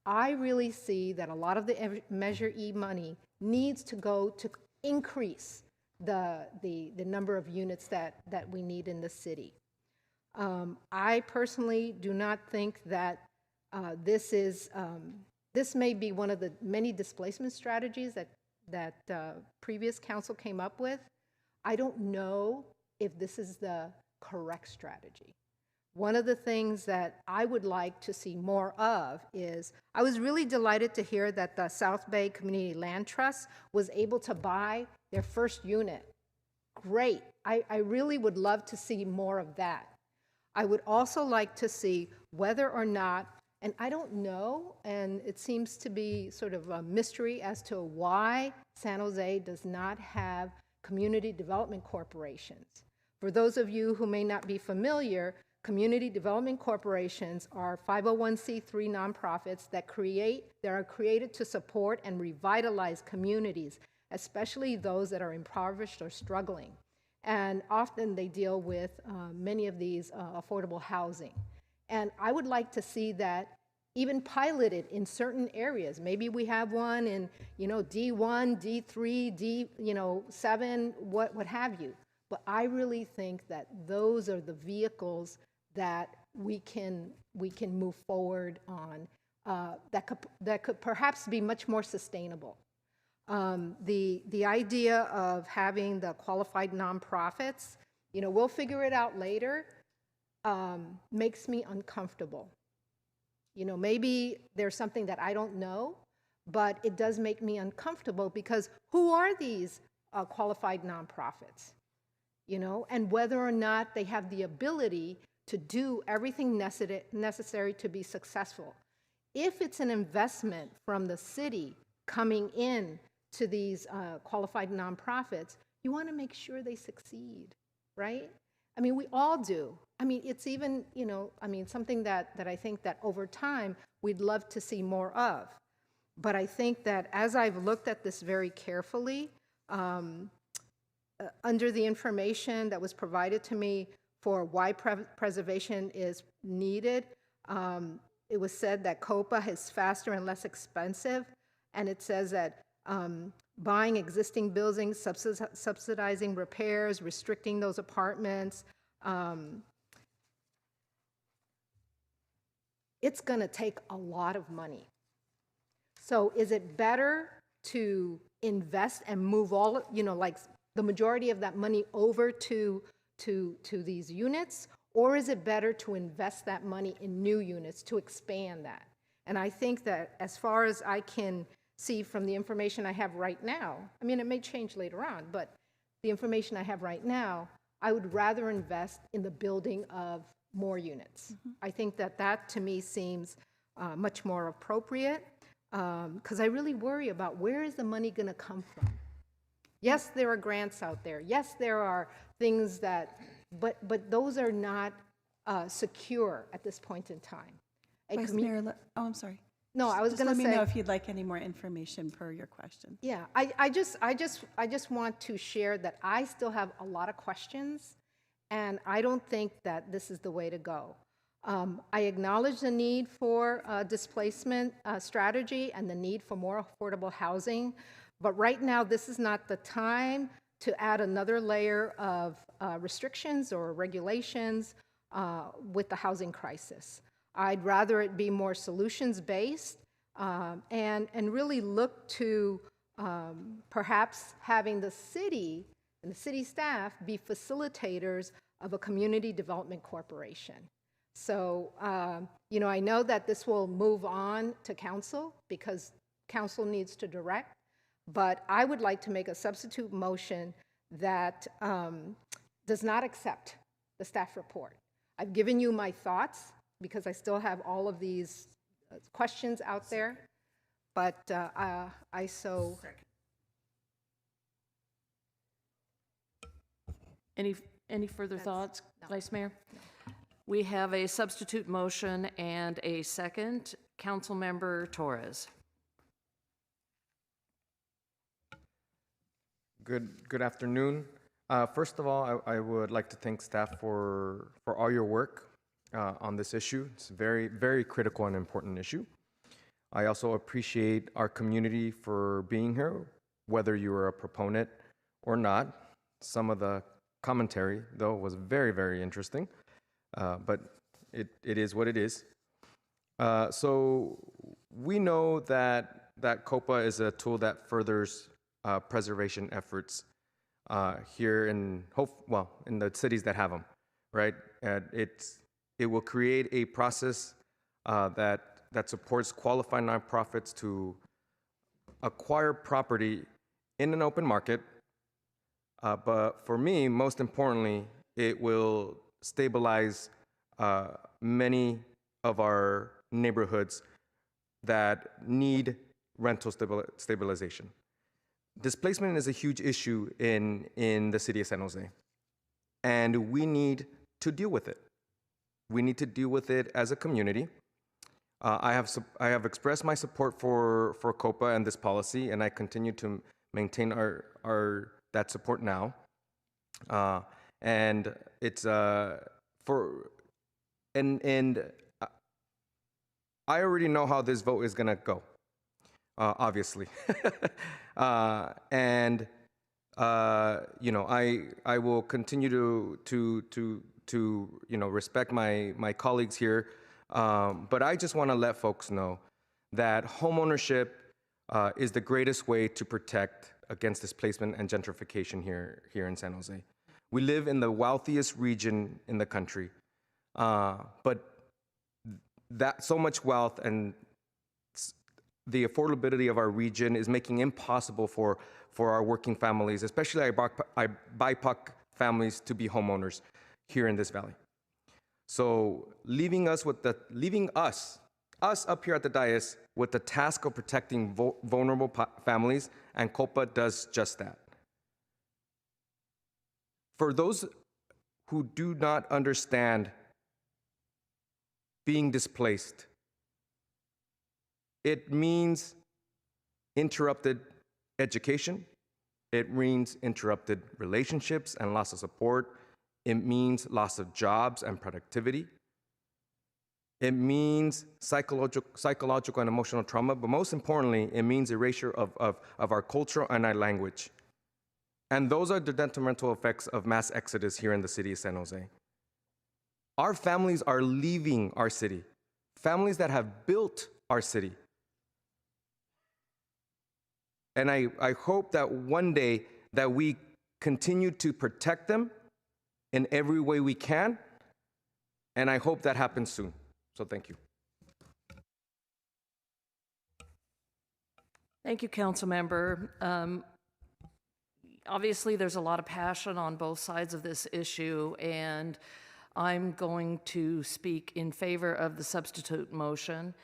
J: I really see that a lot of the Measure E money needs to go to increase the number of units that we need in the city. I personally do not think that this may be one of the many displacement strategies that previous council came up with. I don't know if this is the correct strategy. One of the things that I would like to see more of is, I was really delighted to hear that the South Bay Community Land Trust was able to buy their first unit. Great. I really would love to see more of that. I would also like to see whether or not, and I don't know, and it seems to be sort of a mystery as to why San Jose does not have community development corporations. For those of you who may not be familiar, community development corporations are 501c3 nonprofits that are created to support and revitalize communities, especially those that are impoverished or struggling. And often they deal with many of these affordable housing. And I would like to see that even piloted in certain areas. Maybe we have one in D1, D3, D7, what have you. But I really think that those are the vehicles that we can move forward on that could perhaps be much more sustainable. The idea of having the qualified nonprofits, we'll figure it out later, makes me uncomfortable. Maybe there's something that I don't know, but it does make me uncomfortable because who are these qualified nonprofits? And whether or not they have the ability to do everything necessary to be successful. If it's an investment from the city coming in to these qualified nonprofits, you want to make sure they succeed, right? I mean, we all do. I mean, it's even, something that I think that over time we'd love to see more of. But I think that as I've looked at this very carefully, under the information that was provided to me for why preservation is needed, it was said that Copa is faster and less expensive, and it says that buying existing buildings, subsidizing repairs, restricting those apartments, it's going to take a lot of money. So is it better to invest and move all, like the majority of that money over to these units, or is it better to invest that money in new units to expand that? And I think that as far as I can see from the information I have right now, I mean, it may change later on, but the information I have right now, I would rather invest in the building of more units. I think that to me seems much more appropriate, because I really worry about where is the money going to come from. Yes, there are grants out there. Yes, there are things that, but those are not secure at this point in time.
A: Vice Mayor, I'm sorry.
J: No, I was going to say.
A: Let me know if you'd like any more information per your question.
J: Yeah, I just want to share that I still have a lot of questions, and I don't think that this is the way to go. I acknowledge the need for displacement strategy and the need for more affordable housing, but right now this is not the time to add another layer of restrictions or regulations with the housing crisis. I'd rather it be more solutions-based and really look to perhaps having the city and the city staff be facilitators of a community development corporation. So, I know that this will move on to council because council needs to direct, but I would like to make a substitute motion that does not accept the staff report. I've given you my thoughts because I still have all of these questions out there, but I so.
C: Any further thoughts, Vice Mayor? No. We have a substitute motion and a second. Councilmember Torres.
F: Good afternoon. First of all, I would like to thank staff for all your work on this issue. It's a very, very critical and important issue. I also appreciate our community for being here, whether you are a proponent or not. Some of the commentary, though, was very, very interesting, but it is what it is. So we know that Copa is a tool that furthers preservation efforts here in the cities that have them, right? It will create a process that supports qualified nonprofits to acquire property in an open market. But for me, most importantly, it will stabilize many of our neighborhoods that need rental stabilization. Displacement is a huge issue in the city of San Jose, and we need to deal with it. We need to deal with it as a community. I have expressed my support for Copa and this policy, and I continue to maintain that support now. And it's and I already know how this vote is gonna go, obviously. And I will continue to respect my colleagues here, but I just want to let folks know that homeownership is the greatest way to protect against displacement and gentrification here in San Jose. We live in the wealthiest region in the country, but that so much wealth and the affordability of our region is making it impossible for our working families, especially our BIPOC families, to be homeowners here in this valley. So leaving us up here at the dais with the task of protecting vulnerable families, and Copa does just that. For those who do not understand being displaced, it means interrupted education, it means interrupted relationships and loss of support, it means loss of jobs and productivity, it means psychological and emotional trauma, but most importantly, it means erasure of our culture and our language. And those are the detrimental effects of mass exodus here in the city of San Jose. Our families are leaving our city, families that have built our city. And I hope that one day that we continue to protect them in every way we can, and I hope that happens soon. So thank you.
C: Thank you, Council Member. Obviously, there's a lot of passion on both sides of this issue, and I'm going to speak in favor of the substitute motion,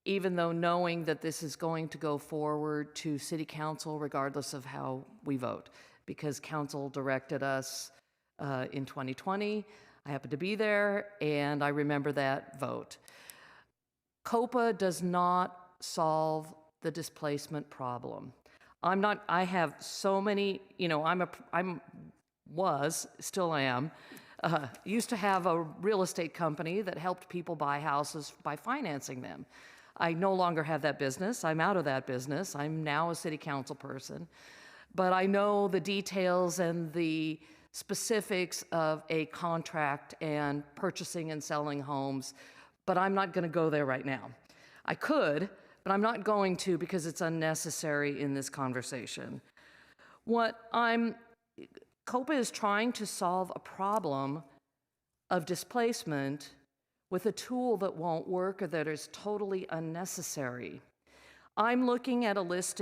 C: even though knowing that this is going to go forward to City Council regardless of how we vote, because Council directed us in 2020. I happened to be there, and I remember that vote. Copa does not solve the displacement problem. I have so many, still am, used to have a real estate company that helped people buy houses by financing them. I no longer have that business. I'm out of that business. I'm now a city council person. But I know the details and the specifics of a contract and purchasing and selling homes, but I'm not going to go there right now. I could, but I'm not going to because it's unnecessary in this conversation. Copa is trying to solve a problem of displacement with a tool that won't work or that is totally unnecessary. I'm looking at a list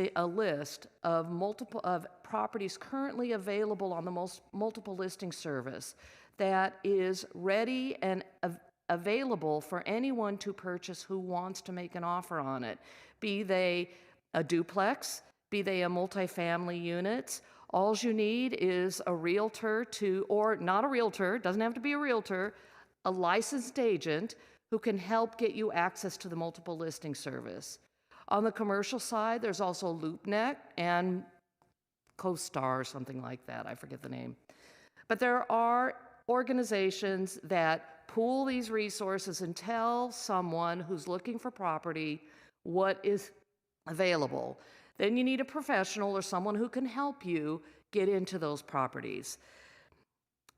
C: of properties currently available on the multiple listing service that is ready and available for anyone to purchase who wants to make an offer on it, be they a duplex, be they a multifamily unit. All you need is a realtor or not a realtor, doesn't have to be a realtor, a licensed agent who can help get you access to the multiple listing service. On the commercial side, there's also LoopNet and CoStar or something like that. I forget the name. But there are organizations that pool these resources and tell someone who's looking for property what is available. Then you need a professional or someone who can help you get into those properties.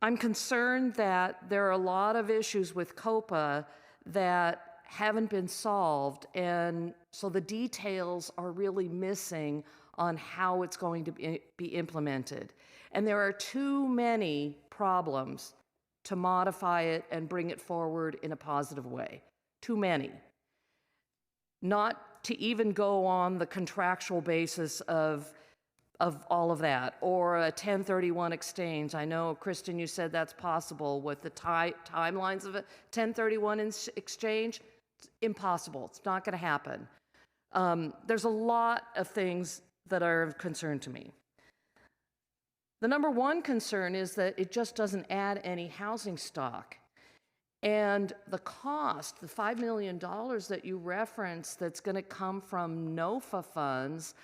C: I'm concerned that there are a lot of issues with Copa that haven't been solved, and so the details are really missing on how it's going to be implemented. And there are too many problems to modify it and bring it forward in a positive way. Too many. Not to even go on the contractual basis of all of that, or a 1031 exchange. I know, Kristen, you said that's possible with the timelines of a 1031 exchange. It's impossible. It's not going to happen. There's a lot of things that are of concern to me. The number one concern is that it just doesn't add any housing stock. And the cost, the $5 million that you referenced that's going to come from NOFA funds,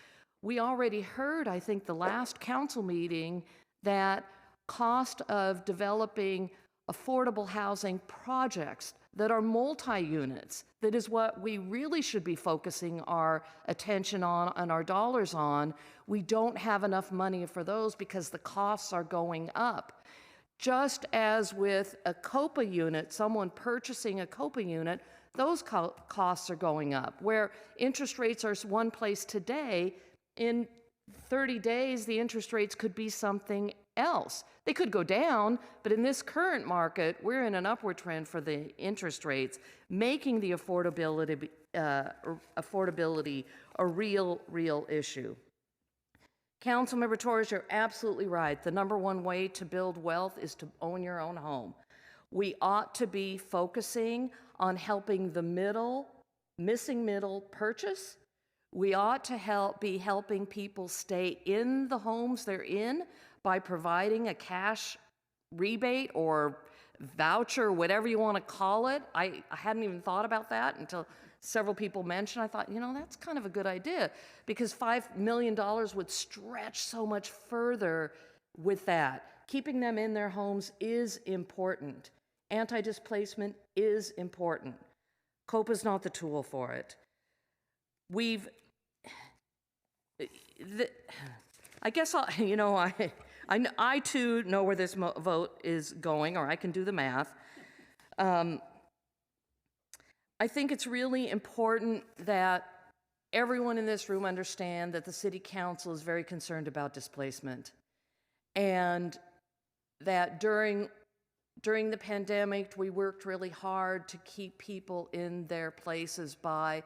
C: we already heard, I think, the last council meeting, that cost of developing affordable housing projects that are multi-units, that is what we really should be focusing our attention on and our dollars on. We don't have enough money for those because the costs are going up. Just as with a Copa unit, someone purchasing a Copa unit, those costs are going up. Where interest rates are one place today, in 30 days, the interest rates could be something else. They could go down, but in this current market, we're in an upward trend for the interest rates, making the affordability a real issue. Councilmember Torres, you're absolutely right. The number one way to build wealth is to own your own home. We ought to be focusing on helping the missing middle purchase. We ought to be helping people stay in the homes they're in by providing a cash rebate or voucher, whatever you want to call it. I hadn't even thought about that until several people mentioned. I thought, that's kind of a good idea, because $5 million would stretch so much further with that. Keeping them in their homes is important. Anti-displacement is important. COPA's not the tool for it. I guess I too know where this vote is going, or I can do the math. I think it's really important that everyone in this room understand that the City Council is very concerned about displacement, and that during the pandemic, we worked really hard to keep people in their places by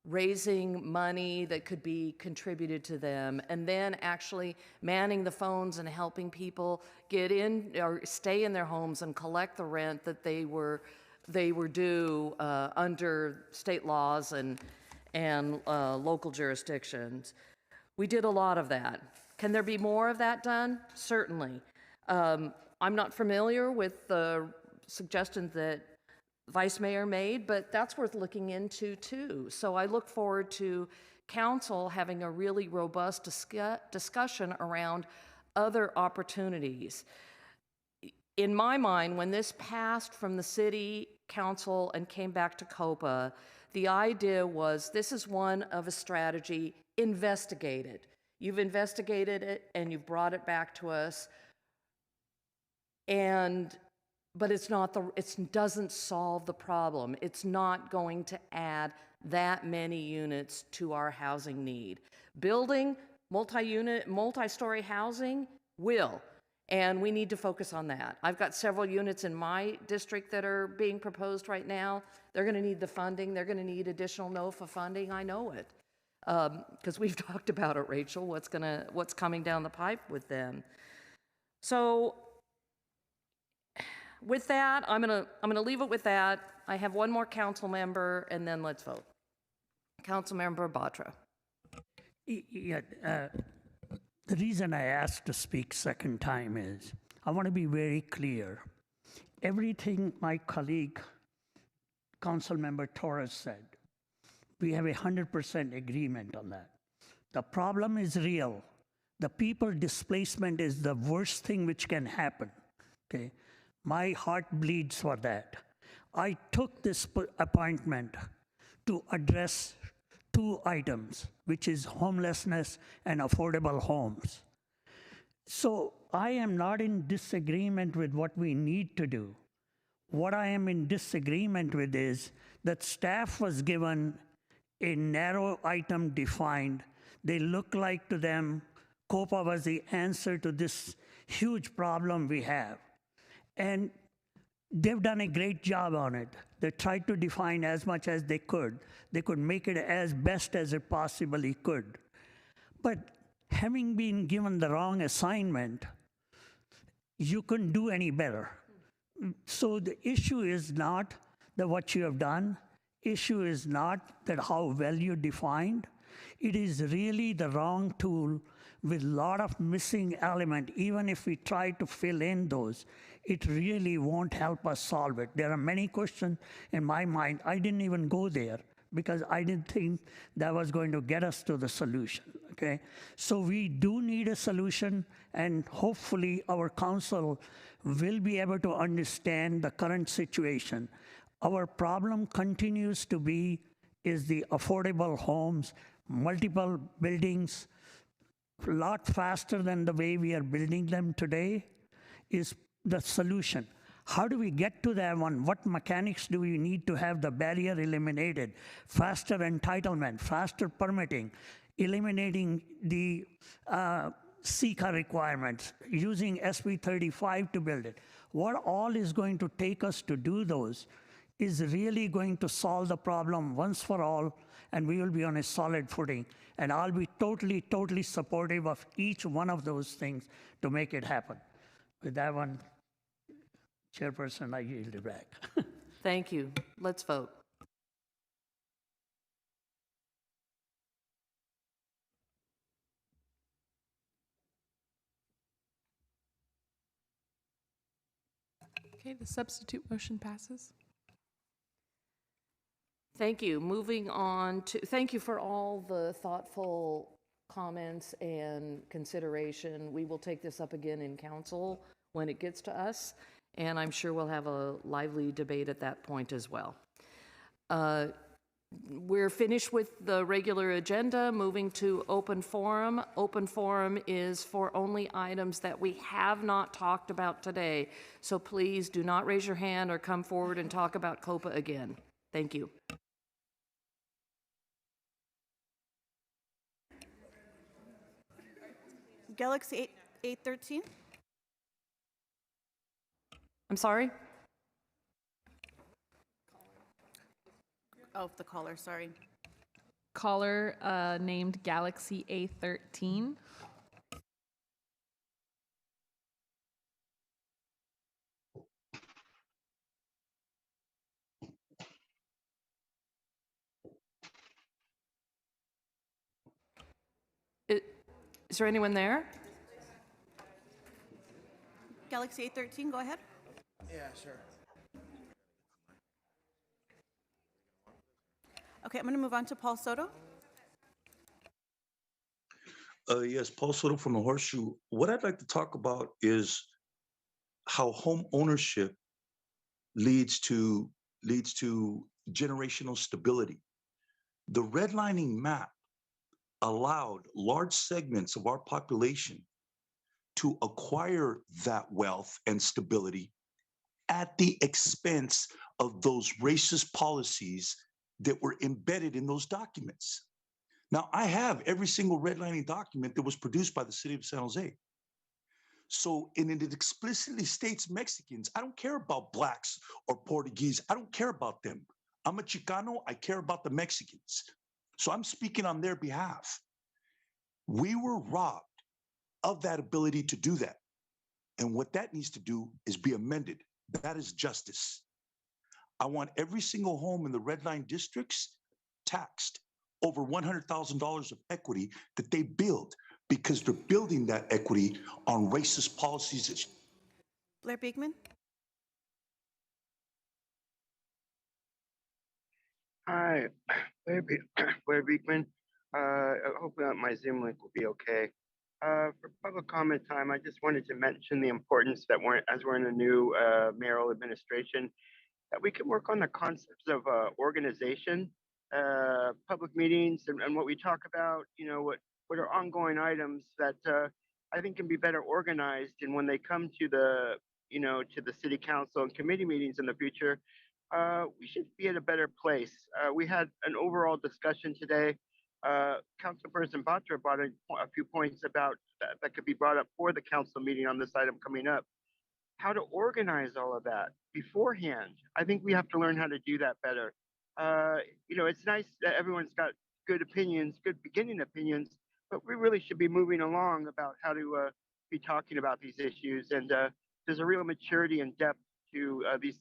C: raising money that could be contributed to them, and then actually manning the phones and helping people get in or stay in their homes and collect the rent that they were due under state laws and local jurisdictions. We did a lot of that. Can there be more of that done? Certainly. I'm not familiar with the suggestions that Vice Mayor made, but that's worth looking into too. So I look forward to Council having a really robust discussion around other opportunities. In my mind, when this passed from the City Council and came back to COPA, the idea was this is one of a strategy, investigate it. You've investigated it and you've brought it back to us, but it doesn't solve the problem. It's not going to add that many units to our housing need. Building multi-story housing will, and we need to focus on that. I've got several units in my district that are being proposed right now. They're going to need the funding. They're going to need additional NOFA funding. I know it, because we've talked about it, Rachel, what's coming down the pipe with them. So with that, I'm gonna leave it with that. I have one more council member, and then let's vote. Councilmember Batra.
N: Yeah, the reason I asked to speak second time is I want to be very clear. Everything my colleague, Councilmember Torres said, we have 100% agreement on that. The problem is real. The people displacement is the worst thing which can happen. Okay. My heart bleeds for that. I took this appointment to address two items, which is homelessness and affordable homes. So I am not in disagreement with what we need to do. What I am in disagreement with is that staff was given a narrow item defined. They look like to them, COPA was the answer to this huge problem we have. And they've done a great job on it. They tried to define as much as they could. They could make it as best as it possibly could. But having been given the wrong assignment, you couldn't do any better. So the issue is not that what you have done. Issue is not that how well you defined. It is really the wrong tool with a lot of missing element. Even if we try to fill in those, it really won't help us solve it. There are many questions in my mind. I didn't even go there because I didn't think that was going to get us to the solution, okay? So we do need a solution, and hopefully our council will be able to understand the current situation. Our problem continues to be is the affordable homes, multiple buildings, a lot faster than the way we are building them today is the solution. How do we get to that one? What mechanics do we need to have the barrier eliminated? Faster entitlement, faster permitting, eliminating the SECA requirements, using SB 35 to build it. What all is going to take us to do those is really going to solve the problem once for all, and we will be on a solid footing. And I'll be totally, totally supportive of each one of those things to make it happen. With that one, Chairperson, I yield it back.
C: Thank you. Let's vote.
M: Okay, the substitute motion passes.
C: Thank you. Moving on to, thank you for all the thoughtful comments and consideration. We will take this up again in council when it gets to us, and I'm sure we'll have a lively debate at that point as well. We're finished with the regular agenda, moving to open forum. Open forum is for only items that we have not talked about today. So please do not raise your hand or come forward and talk about Copa again. Thank you.
K: Galaxy 813.
C: I'm sorry?
K: Oh, the caller, sorry.
M: Caller named Galaxy A13.
C: Is there anyone there?
K: Galaxy 813, go ahead.
D: Yeah, sure.
K: Okay, I'm going to move on to Paul Soto.
P: Yes, Paul Soto from the Horseshoe. What I'd like to talk about is how home ownership leads to generational stability. The redlining map allowed large segments of our population to acquire that wealth and stability at the expense of those racist policies that were embedded in those documents. Now, I have every single redlining document that was produced by the city of San Jose. So, and it explicitly states Mexicans. I don't care about Blacks or Portuguese. I don't care about them. I'm a Chicano. I care about the Mexicans. So I'm speaking on their behalf. We were robbed of that ability to do that. And what that needs to do is be amended. That is justice. I want every single home in the red line districts taxed over $100,000 of equity that they build, because they're building that equity on racist policies.
K: Blair Beekman.
Q: Hi, Blair Beekman. I hope that my Zoom link will be okay. For public comment time, I just wanted to mention the importance that as we're in a new mayoral administration, that we can work on the concepts of organization, public meetings, and what we talk about, what are ongoing items that I think can be better organized. And when they come to the, to the city council and committee meetings in the future, we should be at a better place. We had an overall discussion today. Councilperson Batra brought a few points about that could be brought up for the council meeting on this item coming up. How to organize all of that beforehand. I think we have to learn how to do that better. It's nice that everyone's got good opinions, good beginning opinions, but we really should be moving along about how to be talking about these issues. And there's a real maturity and depth to these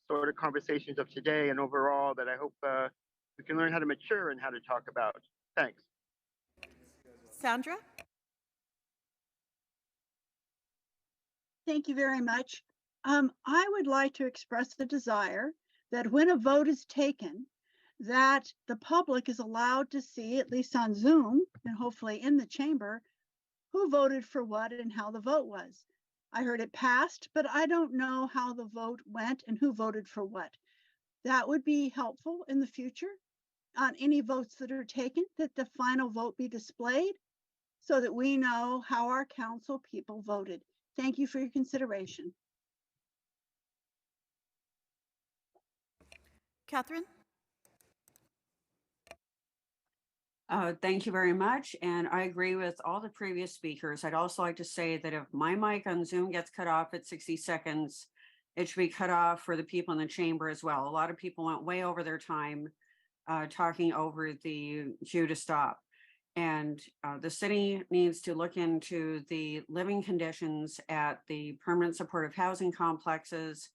Q: sort of conversations of today and overall that I hope we can learn how to mature and how to talk about. Thanks.
K: Sandra?
T: Thank you very much. I would like to express the desire that when a vote is taken, that the public is allowed to see, at least on Zoom and hopefully in the chamber, who voted for what and how the vote was. I heard it passed, but I don't know how the vote went and who voted for what. That would be helpful in the future on any votes that are taken, that the final vote be displayed so that we know how our council people voted. Thank you for your consideration.
K: Catherine?
G: Thank you very much. And I agree with all the previous speakers. I'd also like to say that if my mic on Zoom gets cut off at 60 seconds, it should be cut off for the people in the chamber as well. A lot of people went way over their time talking over the cue to stop. And the city needs to look into the living conditions at the permanent supportive housing complexes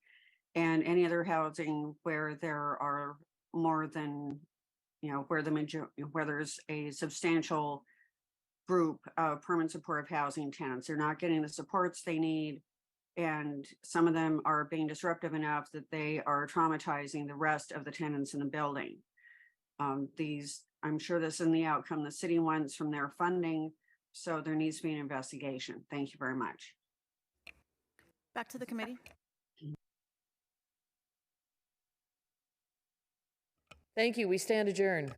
G: and any other housing where there are more than, where there's a substantial group of permanent supportive housing tenants. They're not getting the supports they need. And some of them are being disruptive enough that they are traumatizing the rest of the tenants in the building. I'm sure this is in the outcome the city wants from their funding. So there needs to be an investigation. Thank you very much.
K: Back to the committee.
C: Thank you. We stand adjourned.